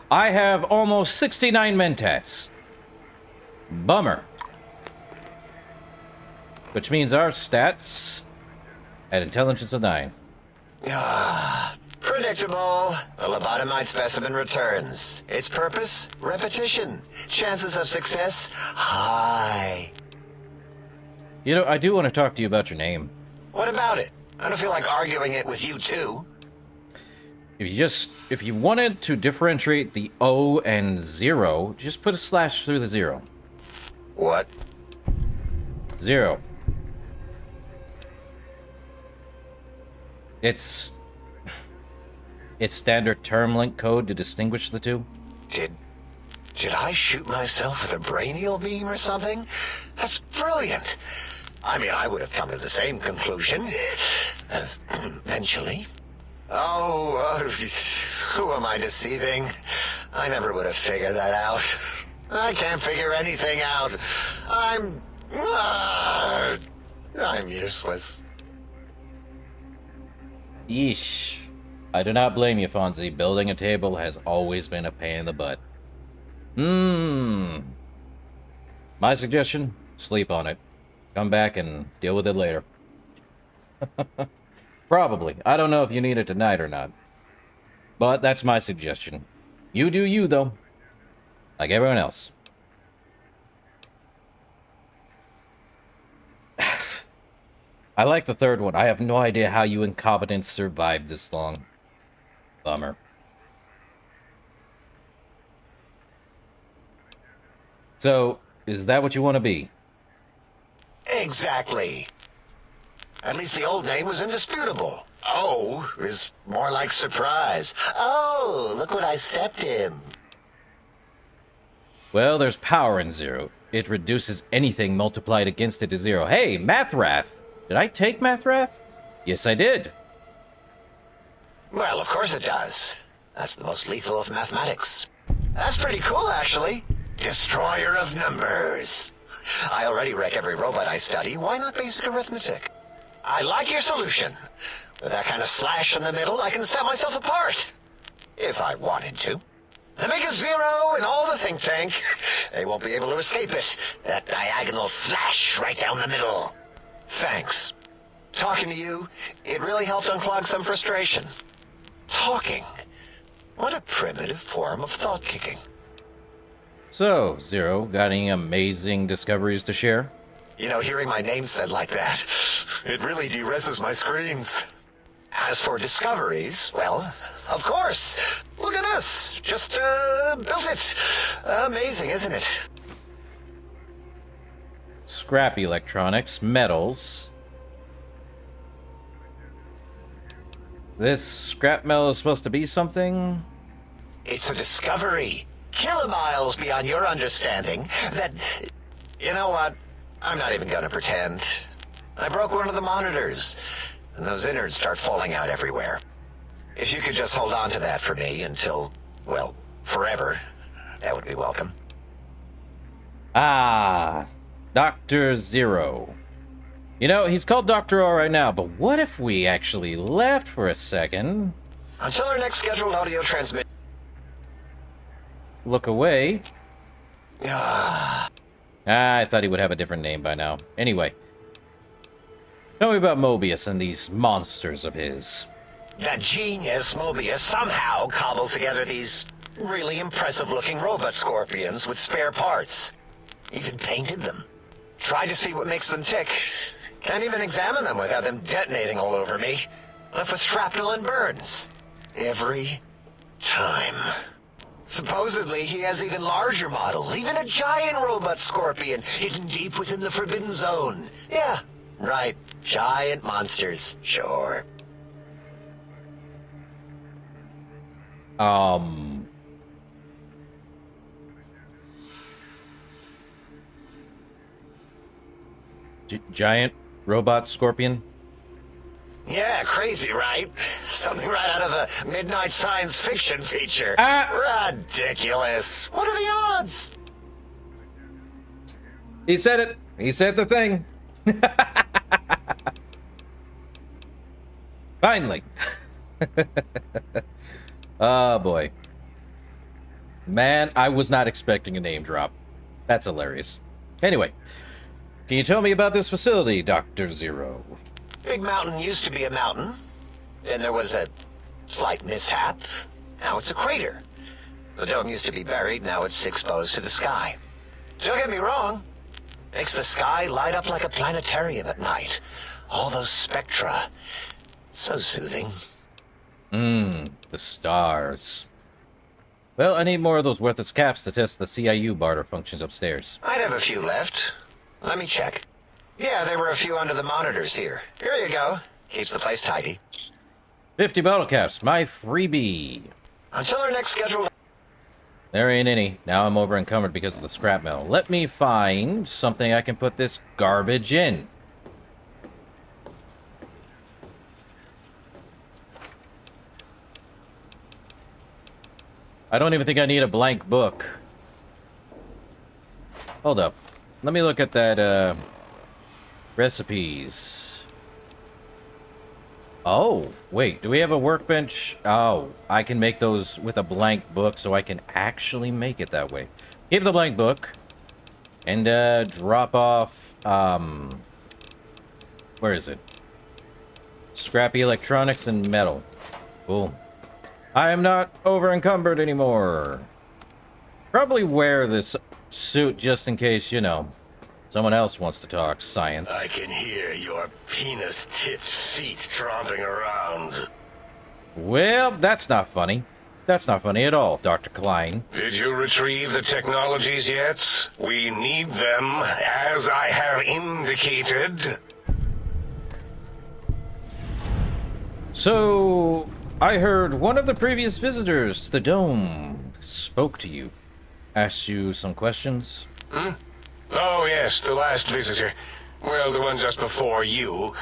I have almost 69 mentats. Bummer. Which means our stats at intelligence of 9. Predictable. The lobotomite specimen returns. Its purpose? Repetition. Chances of success? High. You know, I do want to talk to you about your name. What about it? I don't feel like arguing it with you too. If you wanted to differentiate the O and 0, just put a slash through the 0. What? 0. It's standard term link code to distinguish the two. Did I shoot myself with a brainial beam or something? That's brilliant. I mean, I would have come to the same conclusion. Eventually. Oh, who am I deceiving? I never would have figured that out. I can't figure anything out. I'm useless. Yeesh. I do not blame you, Fonzie. Building a table has always been a pain in the butt. My suggestion? Sleep on it. Come back and deal with it later. Probably. I don't know if you need it tonight or not. But that's my suggestion. You do you, though. Like everyone else. I like the third one. I have no idea how you incompetents survived this long. Bummer. So, is that what you want to be? Exactly. At least the old name was indisputable. Oh is more like surprise. Oh, look what I stepped in. Well, there's power in zero. It reduces anything multiplied against it to zero. Hey, Mathrath! Did I take Mathrath? Yes, I did. Well, of course it does. That's the most lethal of mathematics. That's pretty cool, actually. Destroyer of numbers. I already wreck every robot I study. Why not basic arithmetic? I like your solution. With that kind of slash in the middle, I can set myself apart. If I wanted to. The Mega Zero and all the think tank. They won't be able to escape it. That diagonal slash right down the middle. Thanks. Talking to you, it really helped unclog some frustration. Talking. What a primitive form of thought kicking. So, Zero, got any amazing discoveries to share? You know, hearing my name said like that, it really de-reses my screens. As for discoveries, well, of course. Look at this. Just, built it. Amazing, isn't it? Scrappy electronics, metals. This scrap metal is supposed to be something? It's a discovery. Kilomiles beyond your understanding that... You know what? I'm not even gonna pretend. I broke one of the monitors, and those innards start falling out everywhere. If you could just hold on to that for me until, well, forever, that would be welcome. Ah, Dr. Zero. You know, he's called Dr. O right now, but what if we actually left for a second? Until our next scheduled audio transmission. Look away. I thought he would have a different name by now. Anyway. Tell me about Mobius and these monsters of his. That genius Mobius somehow cobbled together these really impressive-looking robot scorpions with spare parts. Even painted them. Tried to see what makes them tick. Can't even examine them without them detonating all over me. Left with shrapnel and burns. Every time. Supposedly, he has even larger models, even a giant robot scorpion hidden deep within the Forbidden Zone. Yeah, right. Giant monsters, sure. Giant robot scorpion? Yeah, crazy, right? Something right out of a midnight science fiction feature. Ridiculous. What are the odds? He said it. He said the thing. Finally. Oh, boy. Man, I was not expecting a name drop. That's hilarious. Anyway, can you tell me about this facility, Dr. Zero? Big Mountain used to be a mountain. Then there was a slight mishap. Now it's a crater. The dome used to be buried, now it's exposed to the sky. Don't get me wrong. Makes the sky light up like a planetarium at night. All those spectra. So soothing. The stars. Well, I need more of those worthless caps to test the CIU barter functions upstairs. I'd have a few left. Let me check. Yeah, there were a few under the monitors here. Here you go. Keeps the place tidy. 50 bottle caps, my freebie. Until our next schedule... There ain't any. Now I'm over encumbered because of the scrap metal. Let me find something I can put this garbage in. I don't even think I need a blank book. Hold up. Let me look at that, recipes. Oh, wait. Do we have a workbench? Oh, I can make those with a blank book, so I can actually make it that way. Keep the blank book. And, drop off, where is it? Scrappy electronics and metal. Boom. I am not over encumbered anymore. Probably wear this suit just in case, you know, Someone else wants to talk science. I can hear your penis-tipped feet tromping around. Well, that's not funny. That's not funny at all, Dr. Klein. Did you retrieve the technologies yet? We need them, as I have indicated. So, I heard one of the previous visitors to the dome spoke to you. Asked you some questions. Oh, yes, the last visitor. Well, the one just before you.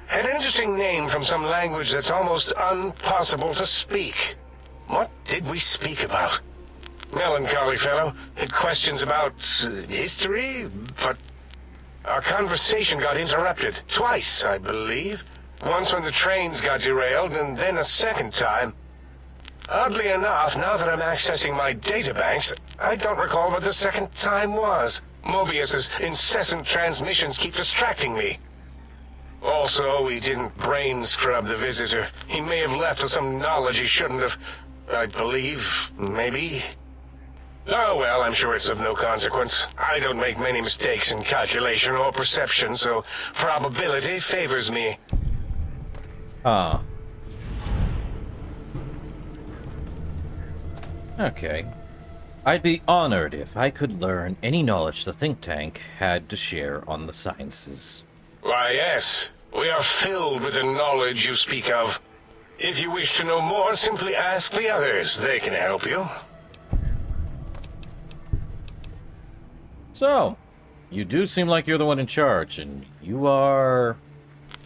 Had an interesting name from some language that's almost impossible to speak. What did we speak about? Melancholy fellow. Had questions about history, but our conversation got interrupted. Twice, I believe. Once when the trains got derailed, and then a second time. Oddly enough, now that I'm accessing my databanks, I don't recall what the second time was. Mobius's incessant transmissions keep distracting me. Also, we didn't brain scrub the visitor. He may have left with some knowledge he shouldn't have. I believe, maybe. Oh well, I'm sure it's of no consequence. I don't make many mistakes in calculation or perception, so probability favors me. Okay. I'd be honored if I could learn any knowledge the think tank had to share on the sciences. Why, yes. We are filled with the knowledge you speak of. If you wish to know more, simply ask the others. They can help you. So, you do seem like you're the one in charge, and you are...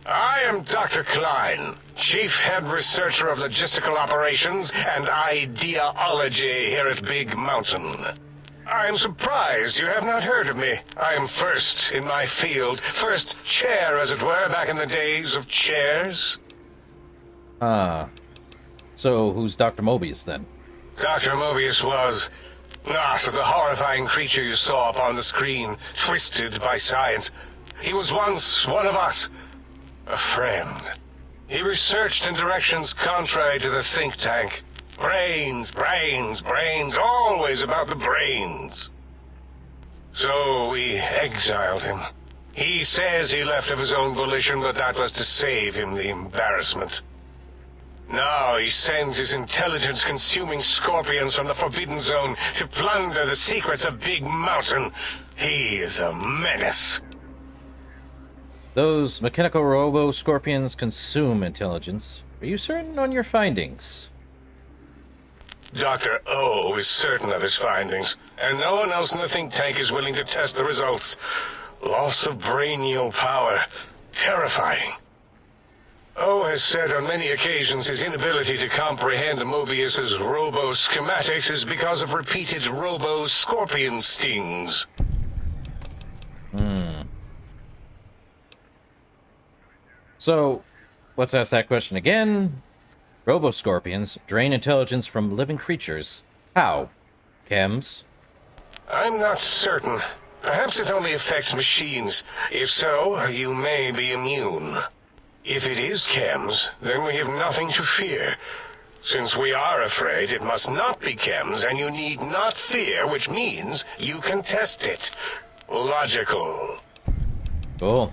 I am Dr. Klein, Chief Head Researcher of Logistical Operations and Ideology here at Big Mountain. I am surprised you have not heard of me. I am first in my field, first chair, as it were, back in the days of chairs. So who's Dr. Mobius, then? Dr. Mobius was not the horrifying creature you saw upon the screen, twisted by science. He was once one of us. A friend. He researched in directions contrary to the think tank. Brains, brains, brains, always about the brains. So we exiled him. He says he left of his own volition, but that was to save him the embarrassment. Now he sends his intelligence-consuming scorpions from the Forbidden Zone to plunder the secrets of Big Mountain. He is a menace. Those mechanical robo-scorpions consume intelligence. Are you certain on your findings? Dr. O is certain of his findings, and no one else in the think tank is willing to test the results. Loss of brainial power. Terrifying. O has said on many occasions his inability to comprehend Mobius's robo-schematics is because of repeated robo-scorpion stings. So, let's ask that question again. Robo-scorpions drain intelligence from living creatures. How? Chems? I'm not certain. Perhaps it only affects machines. If so, you may be immune. If it is chems, then we have nothing to fear. Since we are afraid, it must not be chems, and you need not fear, which means you can test it. Logical. Cool.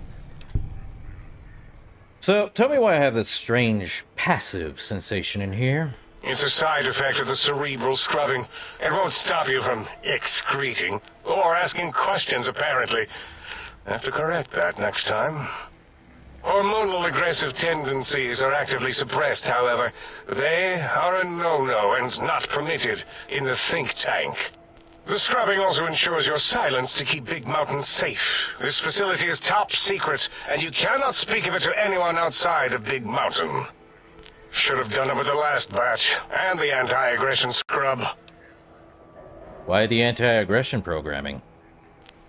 So, tell me why I have this strange passive sensation in here. It's a side effect of the cerebral scrubbing. It won't stop you from excreting, or asking questions, apparently. Have to correct that next time. Hormonal aggressive tendencies are actively suppressed, however. They are a no-no and not permitted in the think tank. The scrubbing also ensures your silence to keep Big Mountain safe. This facility is top secret, and you cannot speak of it to anyone outside of Big Mountain. Should have done it with the last batch, and the anti-aggression scrub. Why the anti-aggression programming?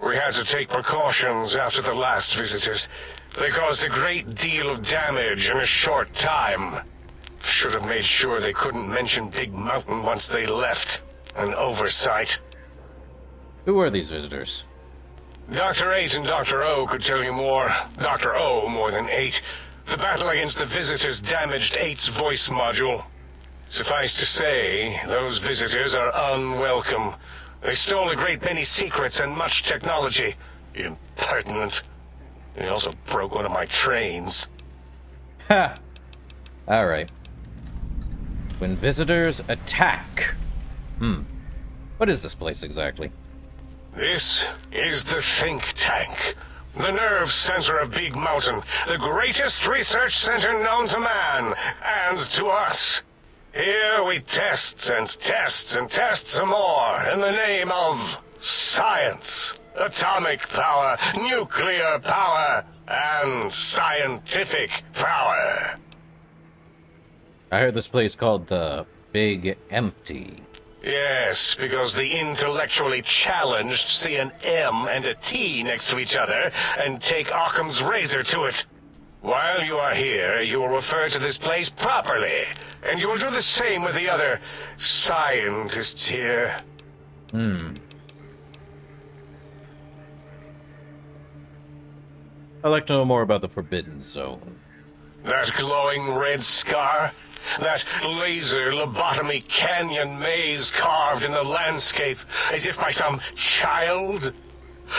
We had to take precautions after the last visitors. They caused a great deal of damage in a short time. Should have made sure they couldn't mention Big Mountain once they left. An oversight. Who were these visitors? Dr. 8 and Dr. O could tell you more. Dr. O more than 8. The battle against the visitors damaged 8's voice module. Suffice to say, those visitors are unwelcome. They stole a great many secrets and much technology. Impertinent. He also broke one of my trains. Ha! Alright. When visitors attack. What is this place exactly? This is the think tank. The nerve center of Big Mountain. The greatest research center known to man. And to us. Here we test and test and test some more in the name of science. Atomic power, nuclear power, and scientific power. I heard this place called the Big Empty. Yes, because the intellectually challenged see an M and a T next to each other and take Occam's razor to it. While you are here, you will refer to this place properly, and you will do the same with the other scientists here. I'd like to know more about the Forbidden Zone. That glowing red scar? That laser lobotomy canyon maze carved in the landscape as if by some child?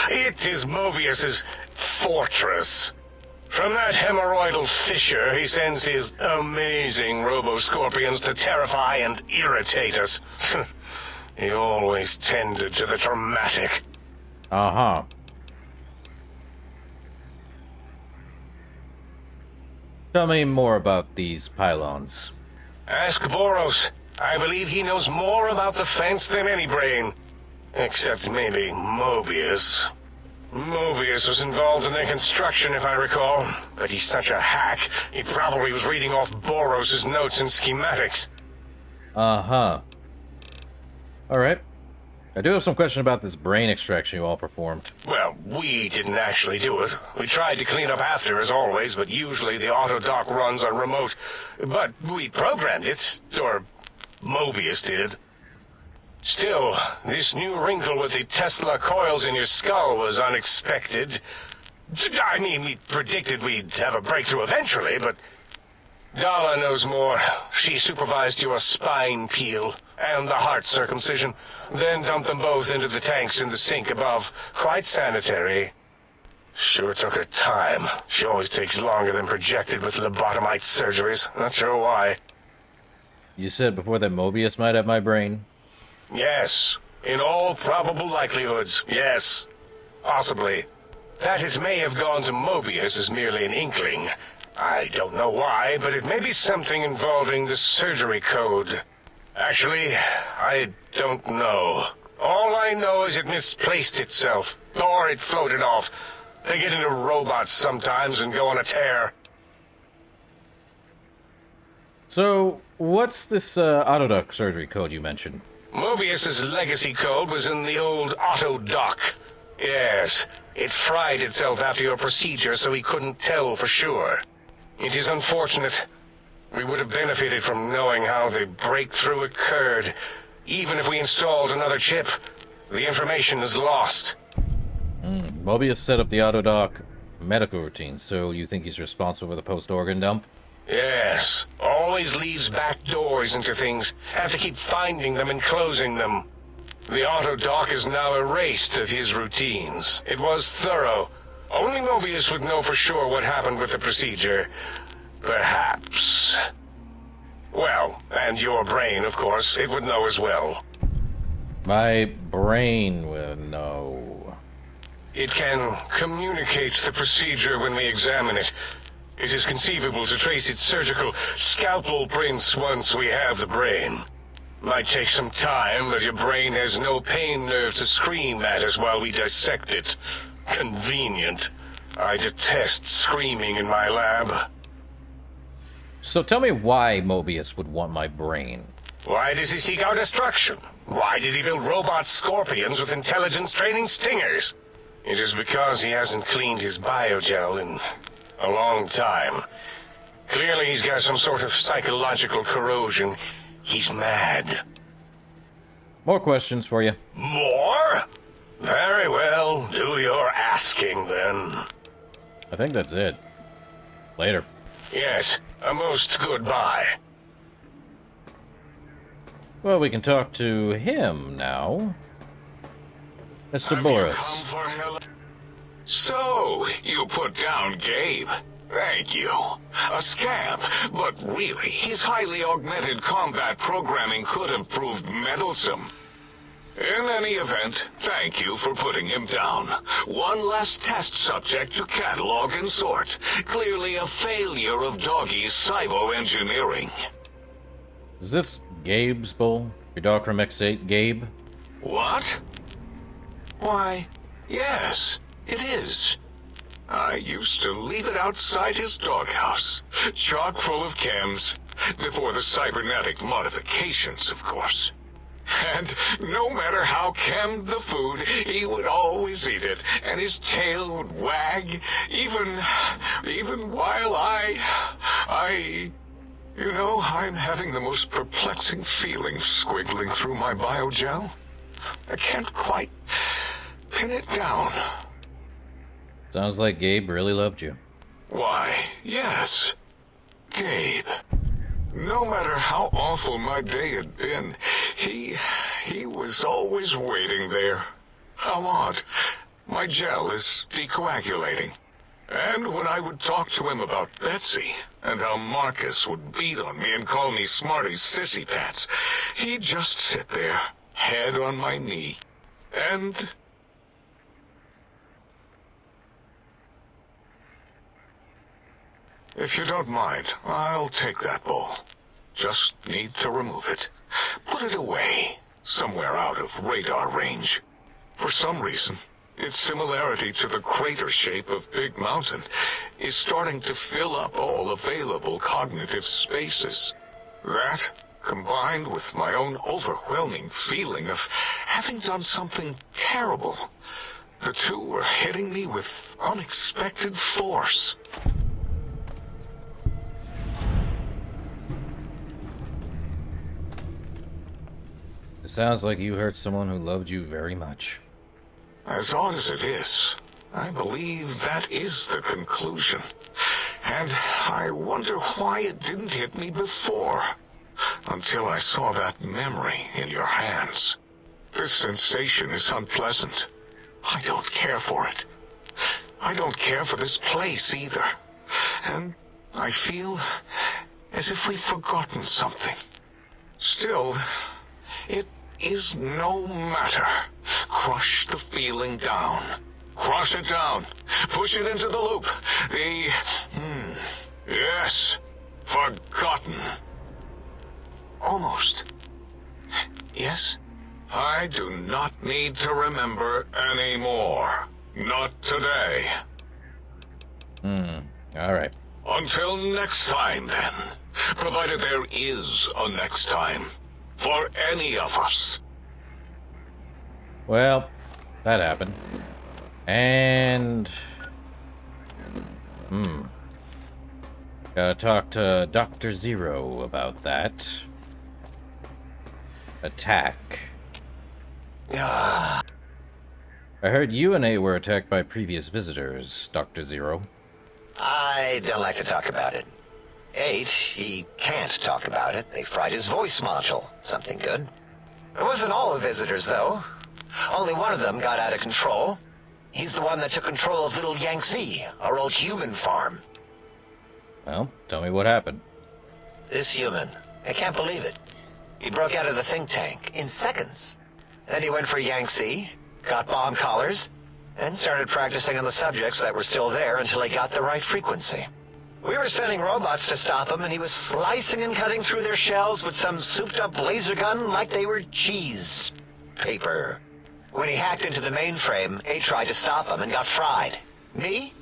It is Mobius's fortress. From that hemorrhoidal fissure, he sends his amazing robo-scorpions to terrify and irritate us. He always tended to the dramatic. Uh-huh. Tell me more about these pylons. Ask Boros. I believe he knows more about the fence than any brain. Except maybe Mobius. Mobius was involved in their construction, if I recall. But he's such a hack, he probably was reading off Boros' notes and schematics. Uh-huh. Alright. I do have some question about this brain extraction you all performed. Well, we didn't actually do it. We tried to clean up after, as always, but usually the auto dock runs on remote. But we programmed it, or Mobius did. Still, this new wrinkle with the Tesla coils in your skull was unexpected. I mean, we predicted we'd have a breakthrough eventually, but Dala knows more. She supervised your spine peel and the heart circumcision, then dumped them both into the tanks in the sink above. Quite sanitary. Sure took her time. She always takes longer than projected with lobotomite surgeries. Not sure why. You said before that Mobius might have my brain? Yes. In all probable likelihoods, yes. Possibly. That it may have gone to Mobius is merely an inkling. I don't know why, but it may be something involving the surgery code. Actually, I don't know. All I know is it misplaced itself, or it floated off. They get into robots sometimes and go on a tear. So, what's this autodoc surgery code you mentioned? Mobius's legacy code was in the old auto dock. Yes, it fried itself after your procedure, so he couldn't tell for sure. It is unfortunate. We would have benefited from knowing how the breakthrough occurred. Even if we installed another chip, the information is lost. Mobius set up the autodoc medical routine, so you think he's responsible for the post-organ dump? Yes, always leaves back doors into things. Have to keep finding them and closing them. The autodoc is now erased of his routines. It was thorough. Only Mobius would know for sure what happened with the procedure. Perhaps. Well, and your brain, of course, it would know as well. My brain will know. It can communicate the procedure when we examine it. It is conceivable to trace its surgical scalpel prints once we have the brain. Might take some time, but your brain has no pain nerve to scream at us while we dissect it. Convenient. I detest screaming in my lab. So tell me why Mobius would want my brain. Why does he seek our destruction? Why did he build robot scorpions with intelligence training stingers? It is because he hasn't cleaned his biogel in a long time. Clearly he's got some sort of psychological corrosion. He's mad. More questions for you. More? Very well. Do your asking, then. I think that's it. Later. Yes, a most goodbye. Well, we can talk to him now. Mr. Boris. So, you put down Gabe. Thank you. A scamp, but really, his highly augmented combat programming could have proved meddlesome. In any event, thank you for putting him down. One less test subject to catalog and sort. Clearly a failure of Doggy's cybo-engineering. Is this Gabe's bowl? Your dog from X8, Gabe? What? Why, yes, it is. I used to leave it outside his doghouse, chock full of chems, before the cybernetic modifications, of course. And no matter how chemmed the food, he would always eat it, and his tail would wag, even while You know, I'm having the most perplexing feeling squiggling through my biogel. I can't quite pin it down. Sounds like Gabe really loved you. Why, yes. Gabe. No matter how awful my day had been, he was always waiting there. How odd. My gel is decoagulating. And when I would talk to him about Betsy, and how Marcus would beat on me and call me Smarty's sissy pants, he'd just sit there, head on my knee, and... If you don't mind, I'll take that bowl. Just need to remove it. Put it away, somewhere out of radar range. For some reason, its similarity to the crater shape of Big Mountain is starting to fill up all available cognitive spaces. That, combined with my own overwhelming feeling of having done something terrible, the two were hitting me with unexpected force. It sounds like you hurt someone who loved you very much. As odd as it is, I believe that is the conclusion. And I wonder why it didn't hit me before, until I saw that memory in your hands. This sensation is unpleasant. I don't care for it. I don't care for this place either. And I feel as if we've forgotten something. Still, it is no matter. Crush the feeling down. Crush it down. Push it into the loop. Yes. Forgotten. Almost. Yes? I do not need to remember anymore. Not today. Alright. Until next time, then. Provided there is a next time. For any of us. Well, that happened. And... Gotta talk to Dr. Zero about that. Attack. I heard you and A were attacked by previous visitors, Dr. Zero. I don't like to talk about it. 8, he can't talk about it. They fried his voice module. Something good. It wasn't all the visitors, though. Only one of them got out of control. He's the one that took control of Little Yangtze, our old human farm. Well, tell me what happened. This human, I can't believe it. He broke out of the think tank in seconds. Then he went for Yangtze, got bomb collars, and started practicing on the subjects that were still there until he got the right frequency. We were sending robots to stop him, and he was slicing and cutting through their shells with some souped-up laser gun like they were cheese paper. When he hacked into the mainframe, A tried to stop him and got fried. Me?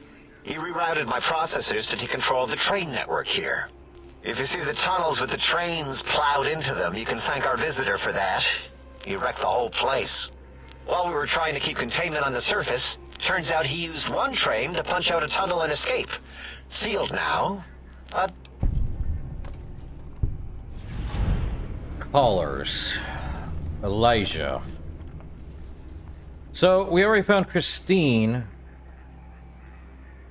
He rerouted my processors to take control of the train network here. If you see the tunnels with the trains plowed into them, you can thank our visitor for that. He wrecked the whole place. While we were trying to keep containment on the surface, turns out he used one train to punch out a tunnel and escape. Sealed now, but... Callers. Elijah. So, we already found Christine.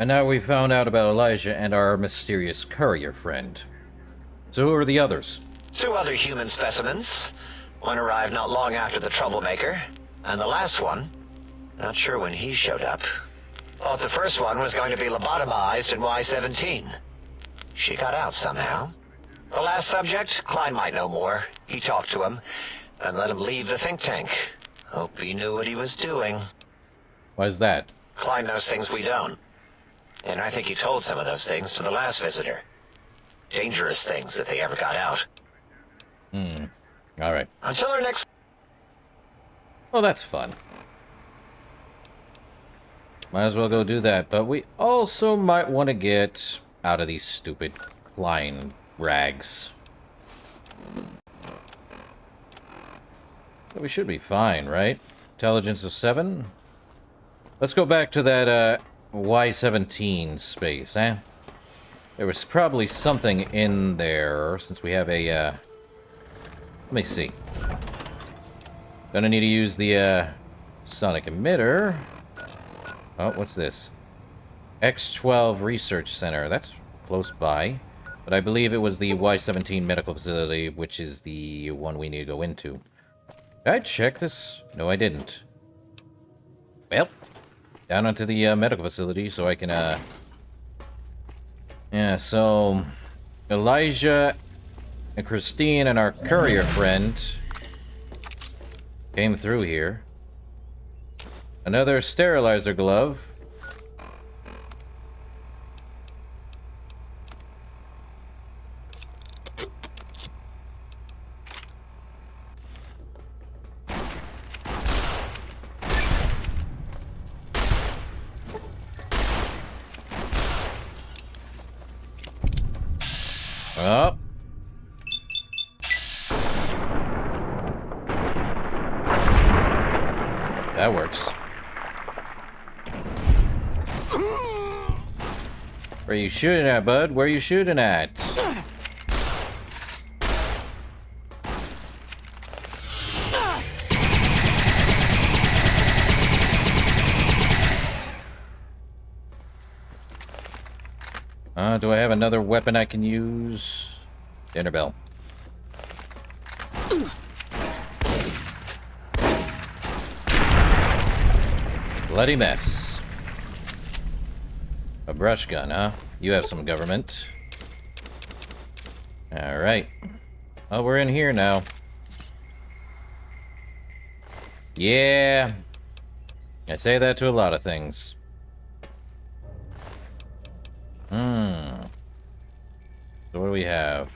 And now we found out about Elijah and our mysterious courier friend. So who are the others? 2 other human specimens. One arrived not long after the troublemaker. And the last one, not sure when he showed up. Thought the first one was going to be lobotomized in Y-17. She got out somehow. The last subject, Klein might know more. He talked to him, and let him leave the think tank. Hope he knew what he was doing. Why is that? Klein knows things we don't. And I think he told some of those things to the last visitor. Dangerous things if they ever got out. Alright. Until our next... Well, that's fun. Might as well go do that, but we also might want to get out of these stupid Klein rags. We should be fine, right? Intelligence of 7? Let's go back to that Y-17 space, eh? There was probably something in there, since we have a, let me see. Gonna need to use the, sonic emitter. Oh, what's this? X-12 Research Center. That's close by. But I believe it was the Y-17 medical facility, which is the one we need to go into. Did I check this? No, I didn't. Well, down onto the medical facility so I can, yeah, so Elijah and Christine and our courier friend came through here. Another sterilizer glove. Oh. That works. Where are you shooting at, bud? Where are you shooting at? Do I have another weapon I can use? Dinner bell. Bloody mess. A brush gun, huh? You have some government. Alright. Oh, we're in here now. Yeah. I say that to a lot of things. So what do we have?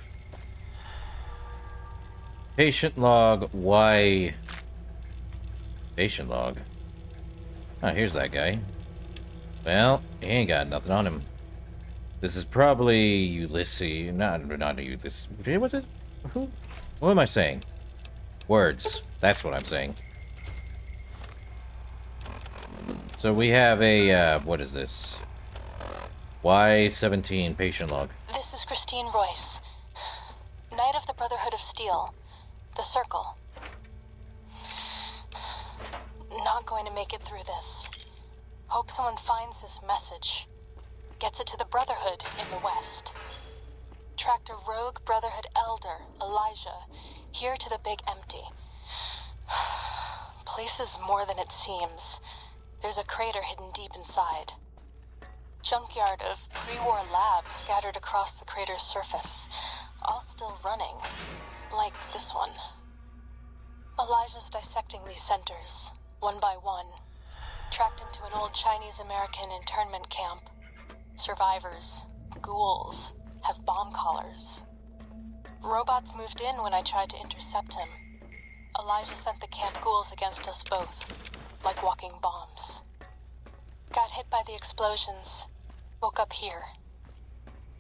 Patient log Y. Patient log. Oh, here's that guy. Well, he ain't got nothing on him. This is probably Ulysses. Not Ulysses. What's it? Who? What am I saying? Words. That's what I'm saying. So we have a, what is this? Y-17 patient log. This is Christine Royce, Knight of the Brotherhood of Steel, the Circle. Not going to make it through this. Hope someone finds this message. Gets it to the Brotherhood in the West. Tracked a rogue Brotherhood elder, Elijah, here to the Big Empty. Place is more than it seems. There's a crater hidden deep inside. Junkyard of pre-war labs scattered across the crater's surface, all still running, like this one. Elijah's dissecting these centers, one by one. Tracked into an old Chinese-American internment camp. Survivors, ghouls, have bomb collars. Robots moved in when I tried to intercept him. Elijah sent the camp ghouls against us both, like walking bombs. Got hit by the explosions. Woke up here.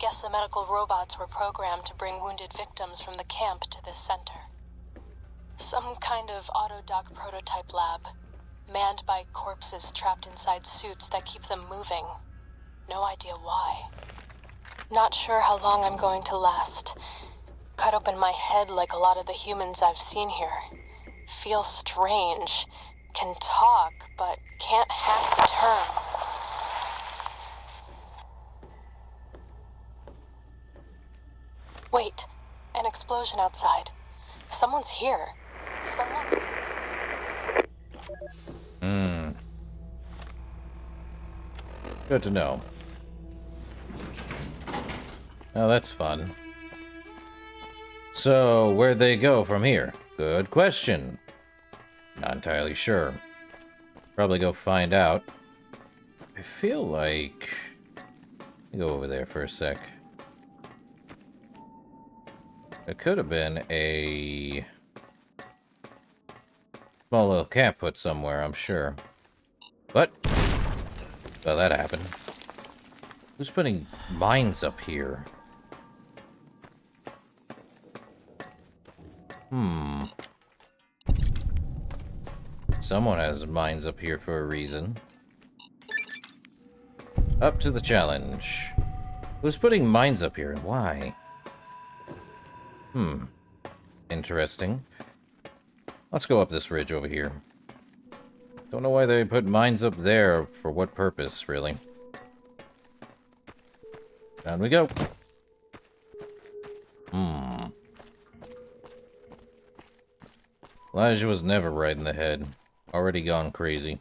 Guess the medical robots were programmed to bring wounded victims from the camp to this center. Some kind of autodoc prototype lab, manned by corpses trapped inside suits that keep them moving. No idea why. Not sure how long I'm going to last. Cut open my head like a lot of the humans I've seen here. Feel strange. Can talk, but can't hack the term. Wait, an explosion outside. Someone's here. Someone... Good to know. Oh, that's fun. So, where'd they go from here? Good question. Not entirely sure. Probably go find out. I feel like... Let me go over there for a sec. It could have been a... small little camp put somewhere, I'm sure. But... well, that happened. Who's putting mines up here? Someone has mines up here for a reason. Up to the challenge. Who's putting mines up here and why? Interesting. Let's go up this ridge over here. Don't know why they put mines up there. For what purpose, really? Down we go. Elijah was never right in the head. Already gone crazy.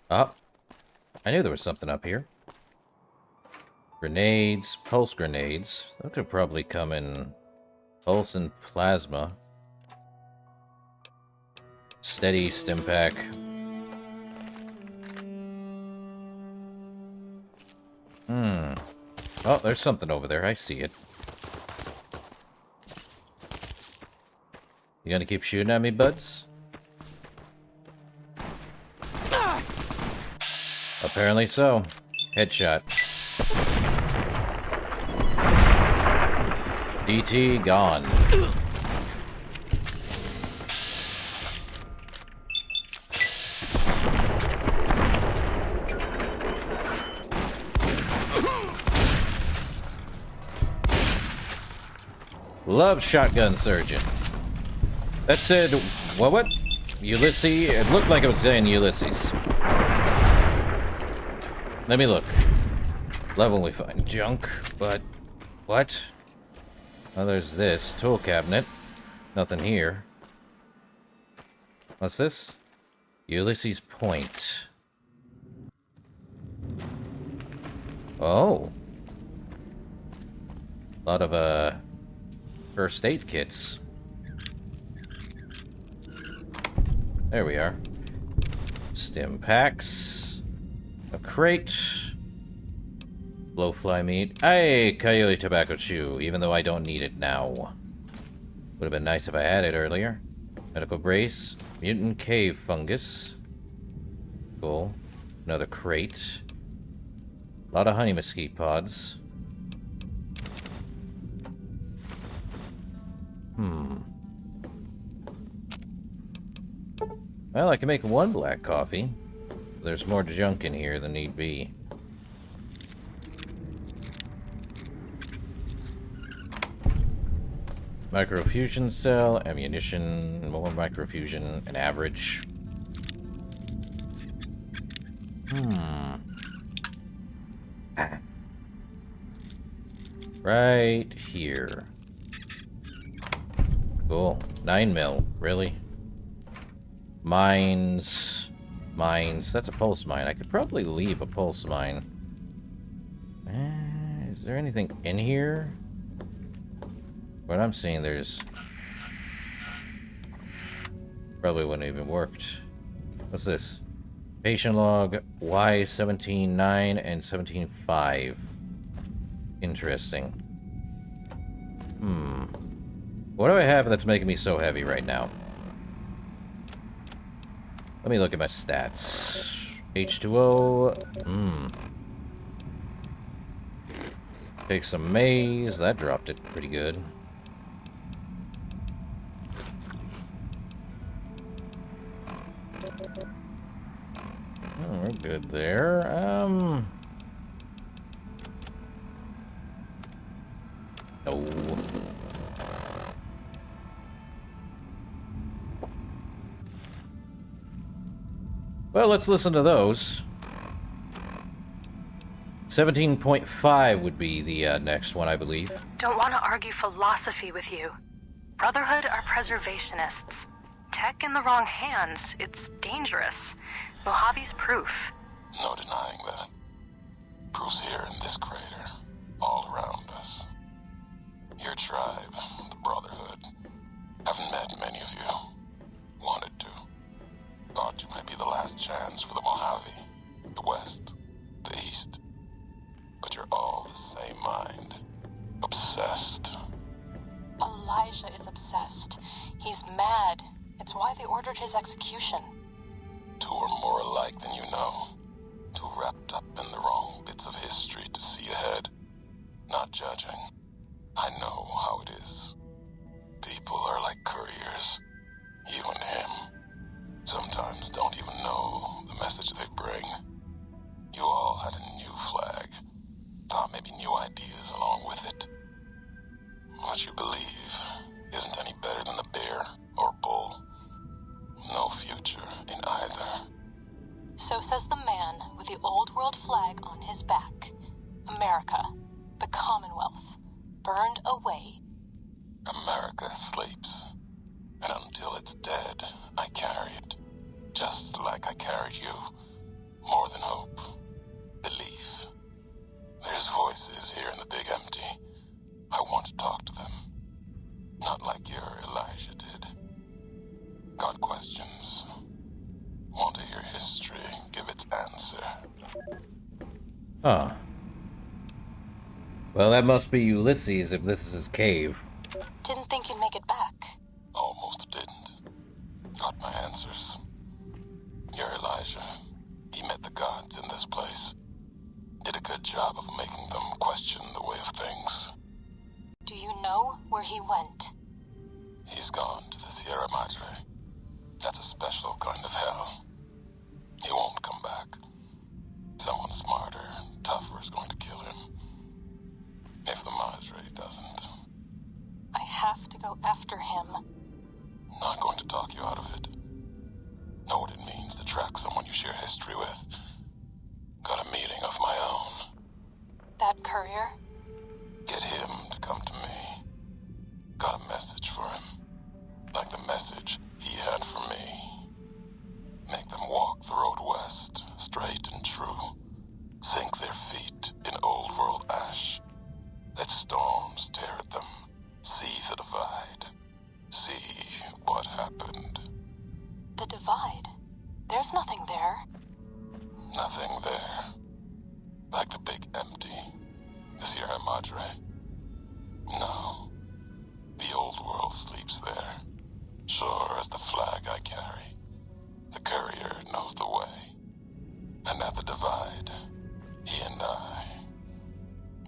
Ah. I knew there was something up here. Grenades. Pulse grenades. That could probably come in pulse and plasma. Steady stim pack. Oh, there's something over there. I see it. You gonna keep shooting at me, buds? Apparently so. Headshot. DT gone. Love shotgun surgeon. That said, what? Ulysses? It looked like it was saying Ulysses. Let me look. Love when we find junk, but... what? Oh, there's this. Tool cabinet. Nothing here. What's this? Ulysses Point. Oh. A lot of, first aid kits. There we are. Stim packs. A crate. Blowfly meat. Hey, coyote tobacco chew, even though I don't need it now. Would have been nice if I had it earlier. Medical brace. Mutant cave fungus. Cool. Another crate. A lot of honey mesquite pods. Well, I can make one black coffee. There's more junk in here than need be. Microfusion cell, ammunition, more microfusion, an average. Right here. Cool. 9 mil, really? Mines. That's a pulse mine. I could probably leave a pulse mine. Is there anything in here? What I'm seeing, there's... probably wouldn't even worked. What's this? Patient log Y17.9 and 17.5. Interesting. What do I have that's making me so heavy right now? Let me look at my stats. H2O. Take some maize. That dropped it pretty good. Oh, we're good there. No. Well, let's listen to those. 17.5 would be the next one, I believe. Don't want to argue philosophy with you. Brotherhood are preservationists. Tech in the wrong hands, it's dangerous. Mojave's proof. No denying that. proves here in this crater, all around us. Your tribe, the Brotherhood, haven't met many of you. Wanted to. Thought you might be the last chance for the Mojave, the West, the East. But you're all the same mind. Obsessed. Elijah is obsessed. He's mad. It's why they ordered his execution. Two are more alike than you know. Too wrapped up in the wrong bits of history to see ahead. Not judging. I know how it is. People are like couriers. You and him. Sometimes don't even know the message they bring. You all had a new flag. Thought maybe new ideas along with it. What you believe isn't any better than the bear or bull. No future in either. So says the man with the old world flag on his back. America, the Commonwealth, burned away. America sleeps, and until it's dead, I carry it. Just like I carried you. More than hope. Belief. There's voices here in the big empty. I want to talk to them. Not like your Elijah did. Got questions. Want to hear history give its answer. Huh. Well, that must be Ulysses if this is his cave. Didn't think you'd make it back. Almost didn't. Got my answers. Your Elijah. He met the gods in this place. Did a good job of making them question the way of things. Do you know where he went? He's gone to the Sierra Madre. That's a special kind of hell. He won't come back. Someone smarter, tougher is going to kill him. If the Madre doesn't. I have to go after him. Not going to talk you out of it. Know what it means to track someone you share history with. Got a meeting of my own. That courier? Get him to come to me. Got a message for him. Like the message he had for me. Make them walk the road west, straight and true. Sink their feet in old world ash. Let storms tear at them. See the divide. See what happened. The divide? There's nothing there. Nothing there. Like the big empty. The Sierra Madre. No. The old world sleeps there. Sure as the flag I carry. The courier knows the way. And at the divide, he and I.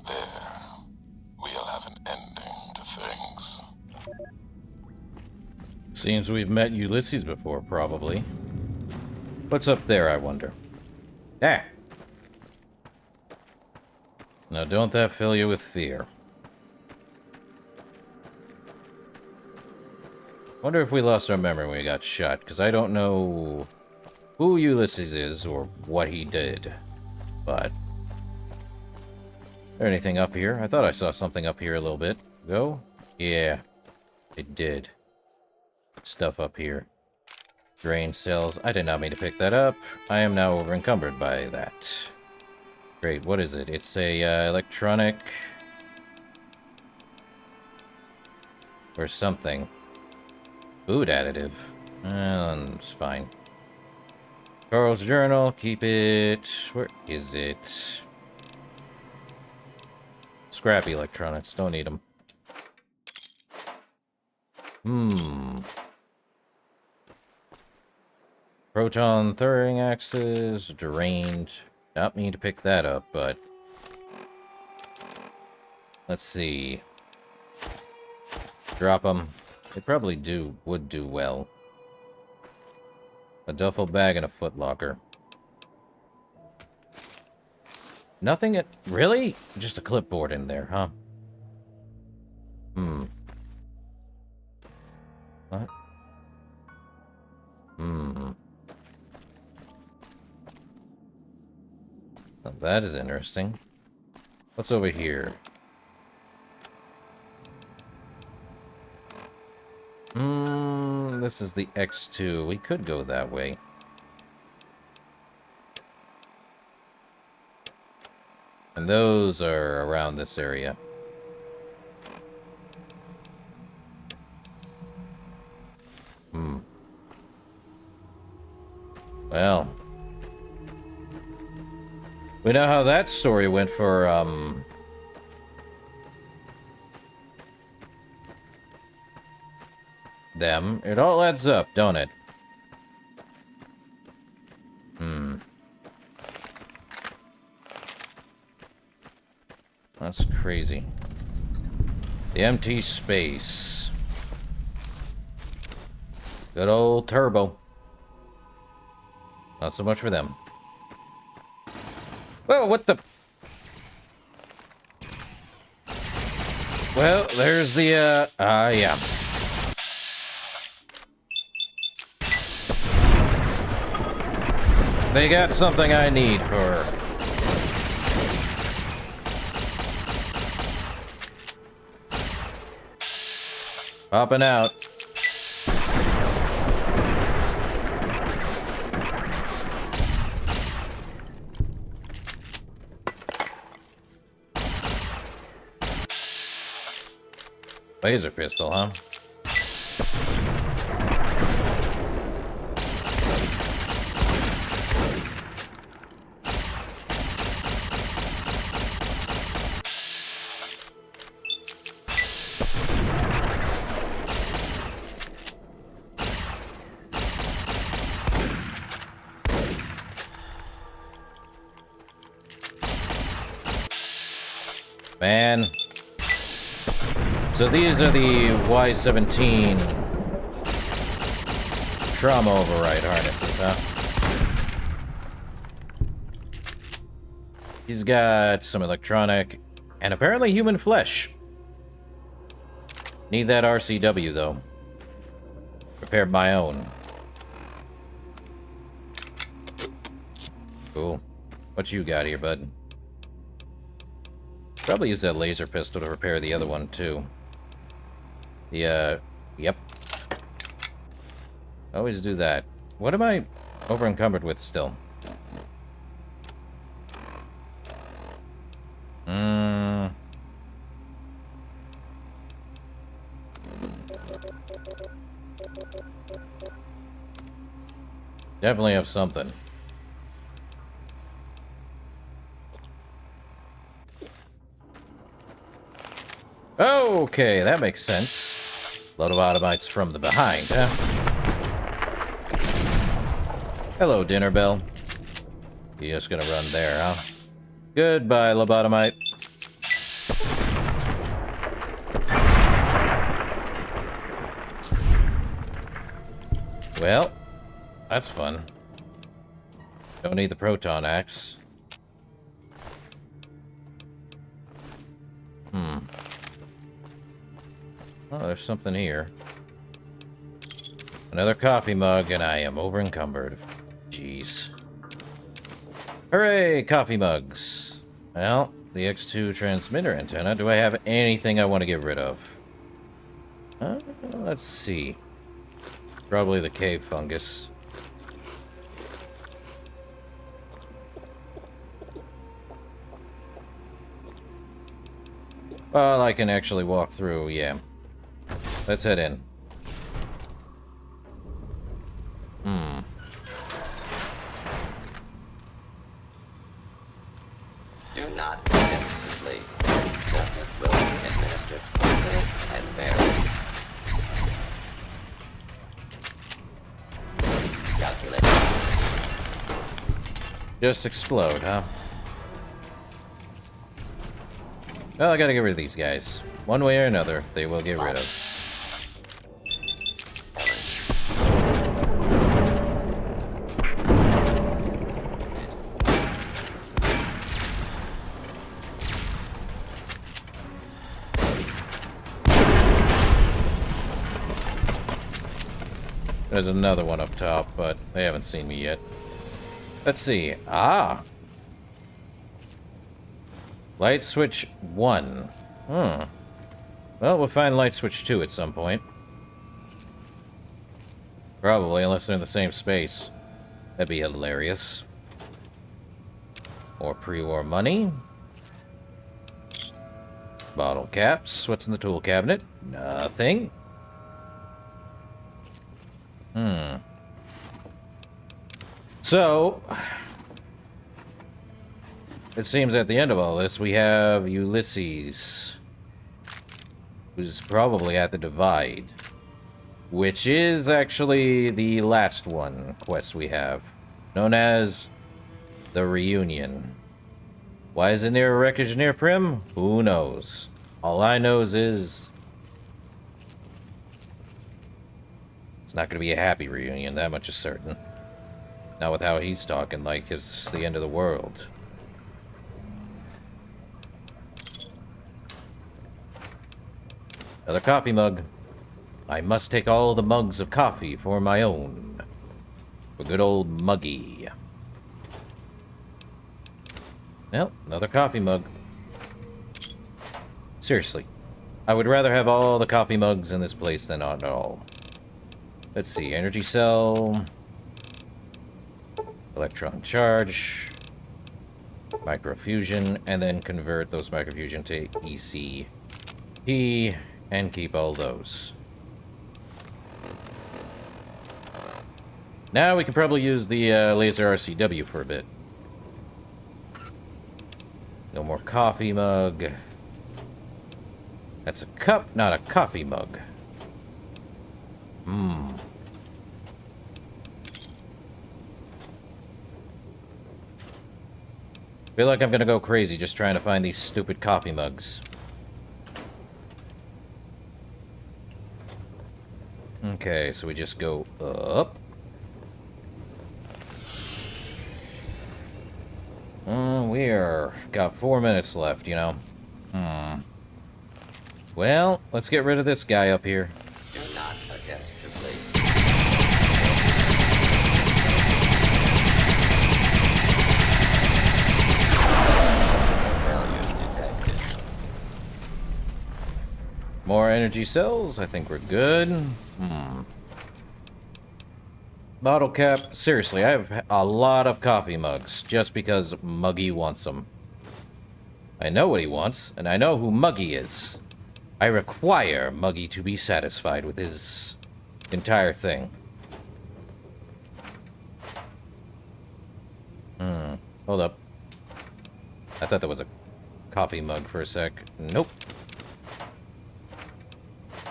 There, we'll have an ending to things. Seems we've met Ulysses before, probably. What's up there, I wonder? Ah! Now don't that fill you with fear? Wonder if we lost our memory when we got shot, because I don't know who Ulysses is or what he did. But... is there anything up here? I thought I saw something up here a little bit ago. Yeah, it did. Stuff up here. Drain cells. I did not mean to pick that up. I am now over encumbered by that. Great, what is it? It's a electronic... or something. Food additive. It's fine. Carl's journal, keep it... where is it? Scrappy electronics, don't need them. Proton throwing axes, drained. Not mean to pick that up, but... let's see. Drop them. They probably would do well. A duffel bag and a footlocker. Nothing at... really? Just a clipboard in there, huh? What? Now that is interesting. What's over here? This is the X2. We could go that way. And those are around this area. Well. We know how that story went for, them. It all adds up, don't it? That's crazy. The empty space. Good old turbo. Not so much for them. Whoa, what the... Well, there's the, yeah. They got something I need for... Popping out. Laser pistol, huh? Man. So these are the Y-17 trauma override harnesses, huh? He's got some electronic and apparently human flesh. Need that RCW, though. Prepared my own. Cool. What you got here, bud? Probably use that laser pistol to repair the other one, too. Yep. Always do that. What am I over encumbered with still? Definitely have something. Okay, that makes sense. Load of automites from the behind, huh? Hello, dinner bell. You're just gonna run there, huh? Goodbye, lobotomite. Well, that's fun. Don't need the proton axe. Oh, there's something here. Another coffee mug, and I am over encumbered. Jeez. Hooray, coffee mugs. Well, the X2 transmitter antenna. Do I have anything I want to get rid of? Let's see. Probably the cave fungus. Well, I can actually walk through, yeah. Let's head in. Do not attempt to flee. Justice will be administered slowly and fairly. Calculate. Just explode, huh? Well, I gotta get rid of these guys. One way or another, they will get rid of. There's another one up top, but they haven't seen me yet. Let's see. Ah! Light switch 1. Well, we'll find light switch 2 at some point. Probably, unless they're in the same space. That'd be hilarious. More pre-war money. Bottle caps. What's in the tool cabinet? Nothing. So, it seems at the end of all this, we have Ulysses, who's probably at the Divide, which is actually the last quest we have, known as the Reunion. Why isn't there a wreckage near Prim? Who knows? All I know is it's not going to be a happy reunion, that much is certain. Not with how he's talking, like it's the end of the world. Another coffee mug. I must take all the mugs of coffee for my own. For good old Muggy. Well, another coffee mug. Seriously. I would rather have all the coffee mugs in this place than not at all. Let's see, energy cell, electron charge, microfusion, and then convert those microfusion to ECP, and keep all those. Now we can probably use the laser RCW for a bit. No more coffee mug. That's a cup, not a coffee mug. Feel like I'm gonna go crazy just trying to find these stupid coffee mugs. Okay, so we just go up. We're got 4 minutes left, you know. Well, let's get rid of this guy up here. Do not attempt to flee. Failure detected. More energy cells. I think we're good. Bottle cap. Seriously, I have a lot of coffee mugs just because Muggy wants them. I know what he wants, and I know who Muggy is. I require Muggy to be satisfied with his entire thing. Hold up. I thought that was a coffee mug for a sec. Nope.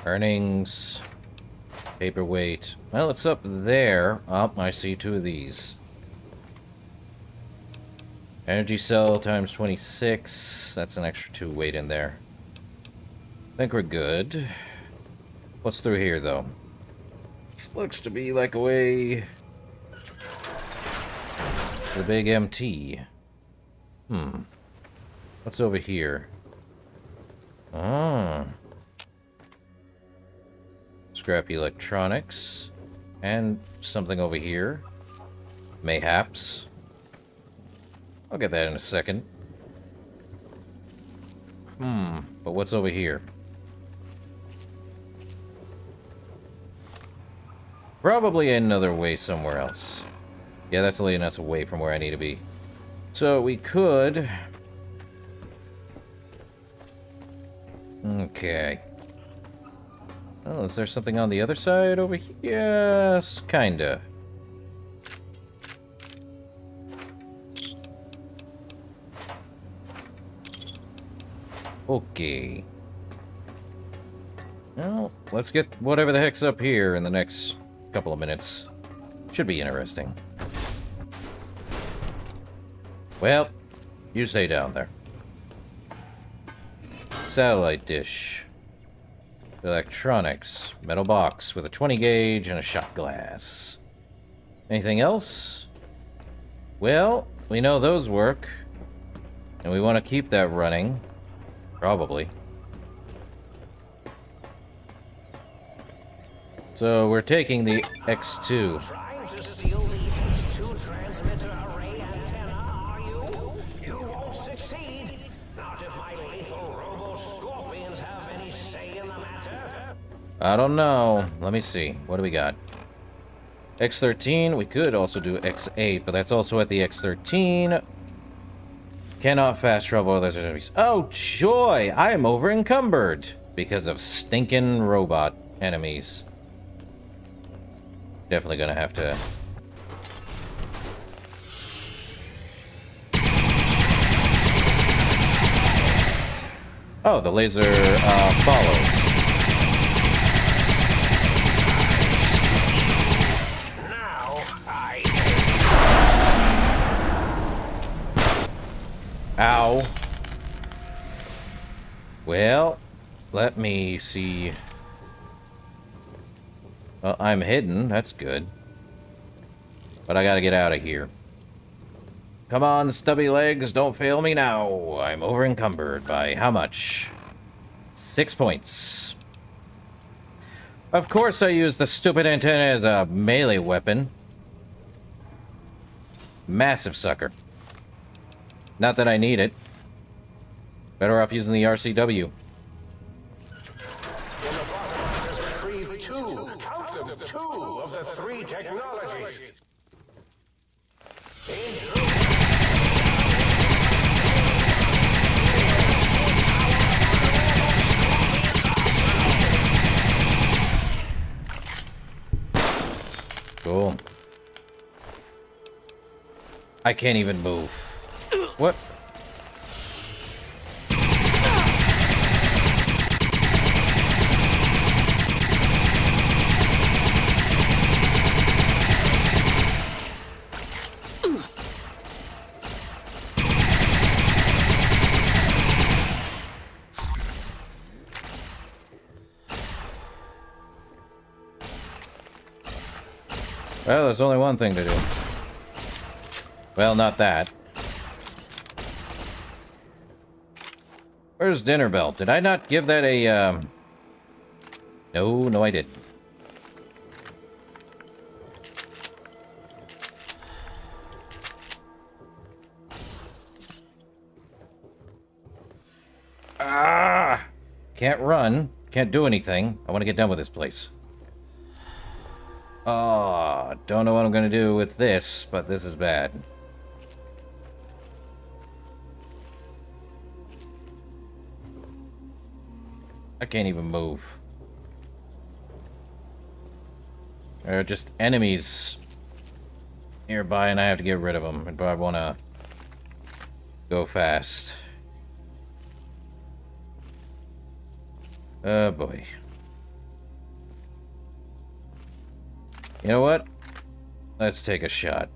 Earnings. Paperweight. Well, it's up there. Oh, I see 2 of these. Energy cell times 26. That's an extra 2 weight in there. I think we're good. What's through here, though? This looks to be like a way... the big MT. What's over here? Scrappy electronics. And something over here. Mayhaps. I'll get that in a second. But what's over here? Probably another way somewhere else. Yeah, that's leading us away from where I need to be. So we could... Okay. Oh, is there something on the other side over here? Yes, kinda. Okay. Well, let's get whatever the heck's up here in the next couple of minutes. Should be interesting. Well, you stay down there. Satellite dish. Electronics. Metal box with a 20 gauge and a shot glass. Anything else? Well, we know those work. And we want to keep that running. Probably. So we're taking the X2. Trying to steal the X2 transmitter array antenna, are you? You won't succeed. Not if my lethal robo-scorpions have any say in the matter. I don't know. Let me see. What do we got? X13. We could also do X8, but that's also at the X13. Cannot fast travel others enemies. Oh, joy! I am over encumbered because of stinking robot enemies. Definitely gonna have to... Oh, the laser follows. Ow. Well, let me see. Well, I'm hidden. That's good. But I gotta get out of here. Come on, stubby legs. Don't fail me now. I'm over encumbered by how much? 6 points. Of course I use the stupid antenna as a melee weapon. Massive sucker. Not that I need it. Better off using the RCW. Retrieve two, count them, two of the three technologies. Cool. I can't even move. What? Well, there's only one thing to do. Well, not that. Where's dinner bell? Did I not give that a, No, I didn't. Ah! Can't run. Can't do anything. I want to get done with this place. Oh, don't know what I'm gonna do with this, but this is bad. I can't even move. There are just enemies nearby, and I have to get rid of them if I want to go fast. Oh boy. You know what? Let's take a shot.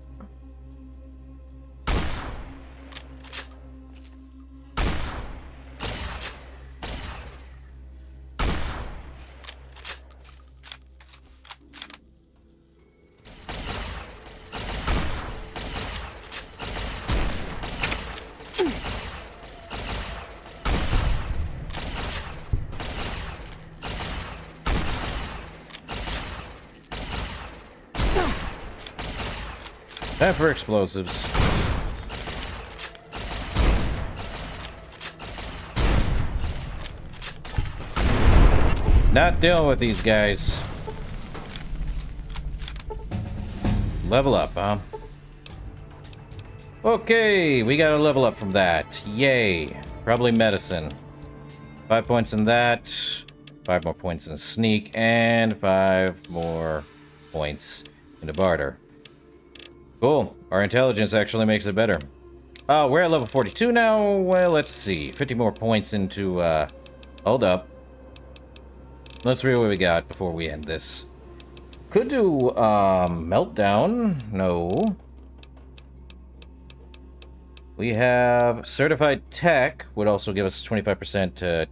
Time for explosives. Not dealing with these guys. Level up, huh? Okay, we got a level up from that. Yay. Probably medicine. 5 points in that. 5 more points in sneak. And 5 more points into barter. Cool. Our intelligence actually makes it better. We're at level 42 now. Well, let's see. 50 more points into, Hold up. Let's read what we got before we end this. Could do, Meltdown. No. We have Certified Tech. Would also give us 25% to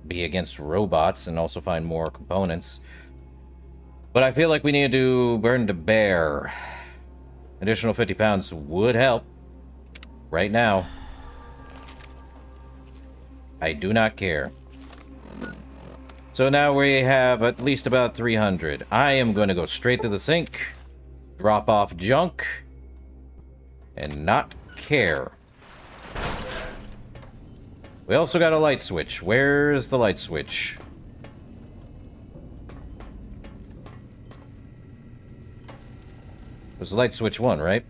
be against robots and also find more components. But I feel like we need to do Burn to Bear. Additional 50 pounds would help. Right now. I do not care. So now we have at least about 300. I am going to go straight to the sink. Drop off junk. And not care. We also got a light switch. Where's the light switch? It was light switch 1, right?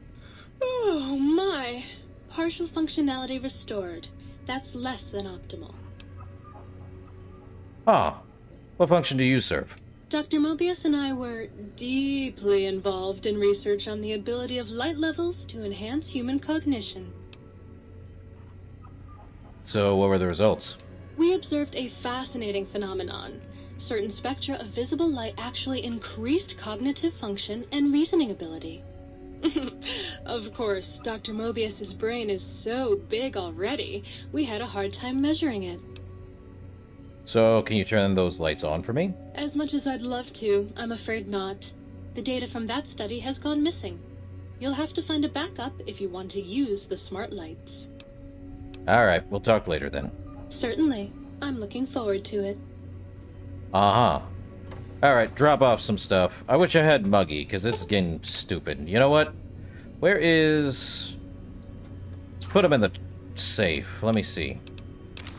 Oh my. partial functionality restored. That's less than optimal. Ah, what function do you serve? Dr. Mobius and I were deeply involved in research on the ability of light levels to enhance human cognition. So, what were the results? We observed a fascinating phenomenon. Certain spectra of visible light actually increased cognitive function and reasoning ability. Of course, Dr. Mobius's brain is so big already, we had a hard time measuring it. So, can you turn those lights on for me? As much as I'd love to, I'm afraid not. The data from that study has gone missing. You'll have to find a backup if you want to use the smart lights. Alright, we'll talk later then. Certainly. I'm looking forward to it. Uh-huh. Alright, drop off some stuff. I wish I had Muggy, because this is getting stupid. You know what? Where is... Let's put him in the safe. Let me see.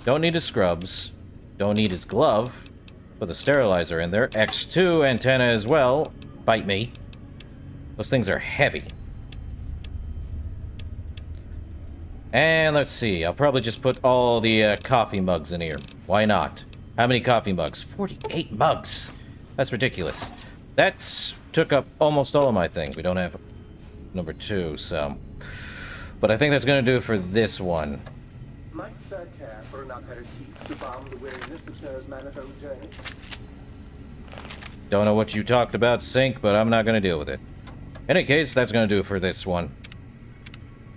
Don't need his scrubs. Don't need his glove. Put the sterilizer in there. X2 antenna as well. Bite me. Those things are heavy. And let's see. I'll probably just put all the coffee mugs in here. Why not? How many coffee mugs? 48 mugs. That's ridiculous. That took up almost all of my thing. We don't have number 2, so... But I think that's going to do it for this one. Might Sir care for an aperitif to balm the weariness of Sir's manifold journeys? Don't know what you talked about, Sync, but I'm not going to deal with it. In any case, that's going to do it for this one.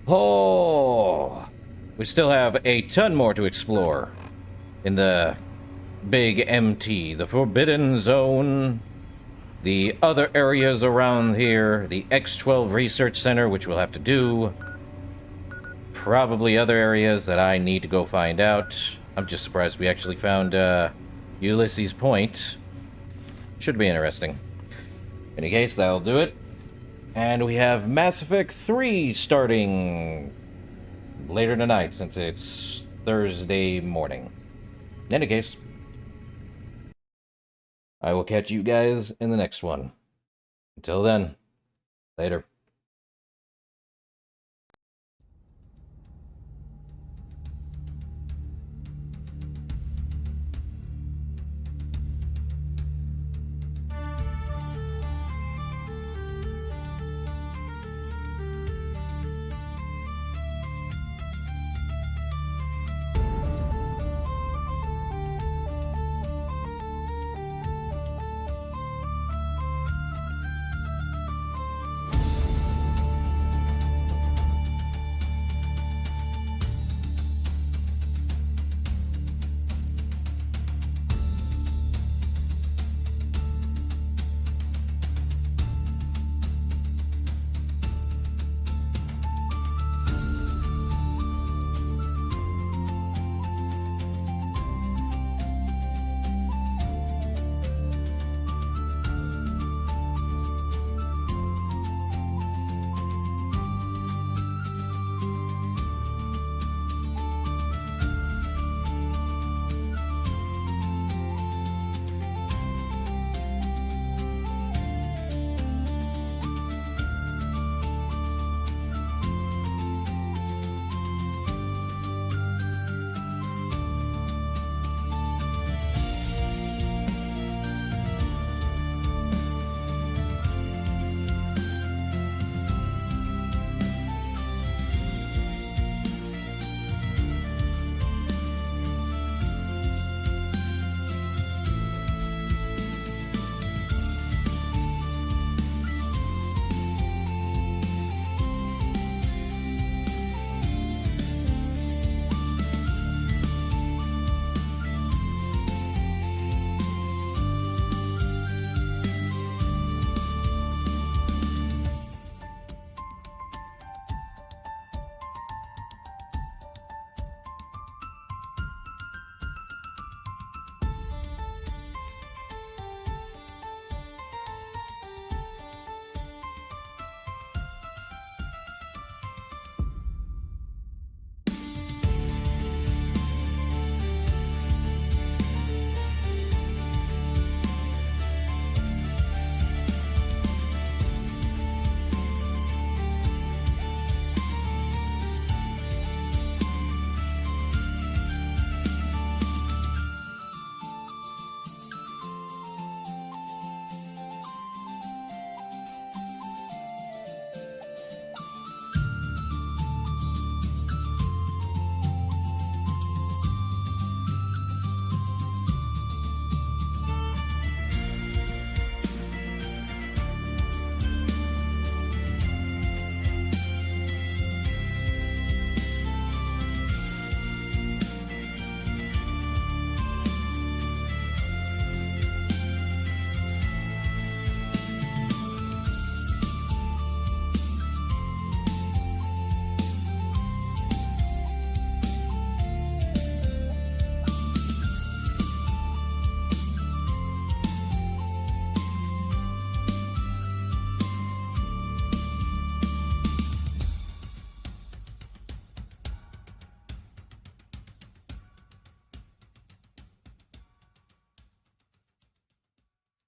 Oh! We still have a ton more to explore. In the Big MT, the Forbidden Zone, the other areas around here, the X-12 Research Center, which we'll have to do. Probably other areas that I need to go find out. I'm just surprised we actually found Ulysses Point. Should be interesting. In any case, that'll do it. And we have Mass Effect 3 starting later tonight, since it's Thursday morning. In any case, I will catch you guys in the next one. Until then, later.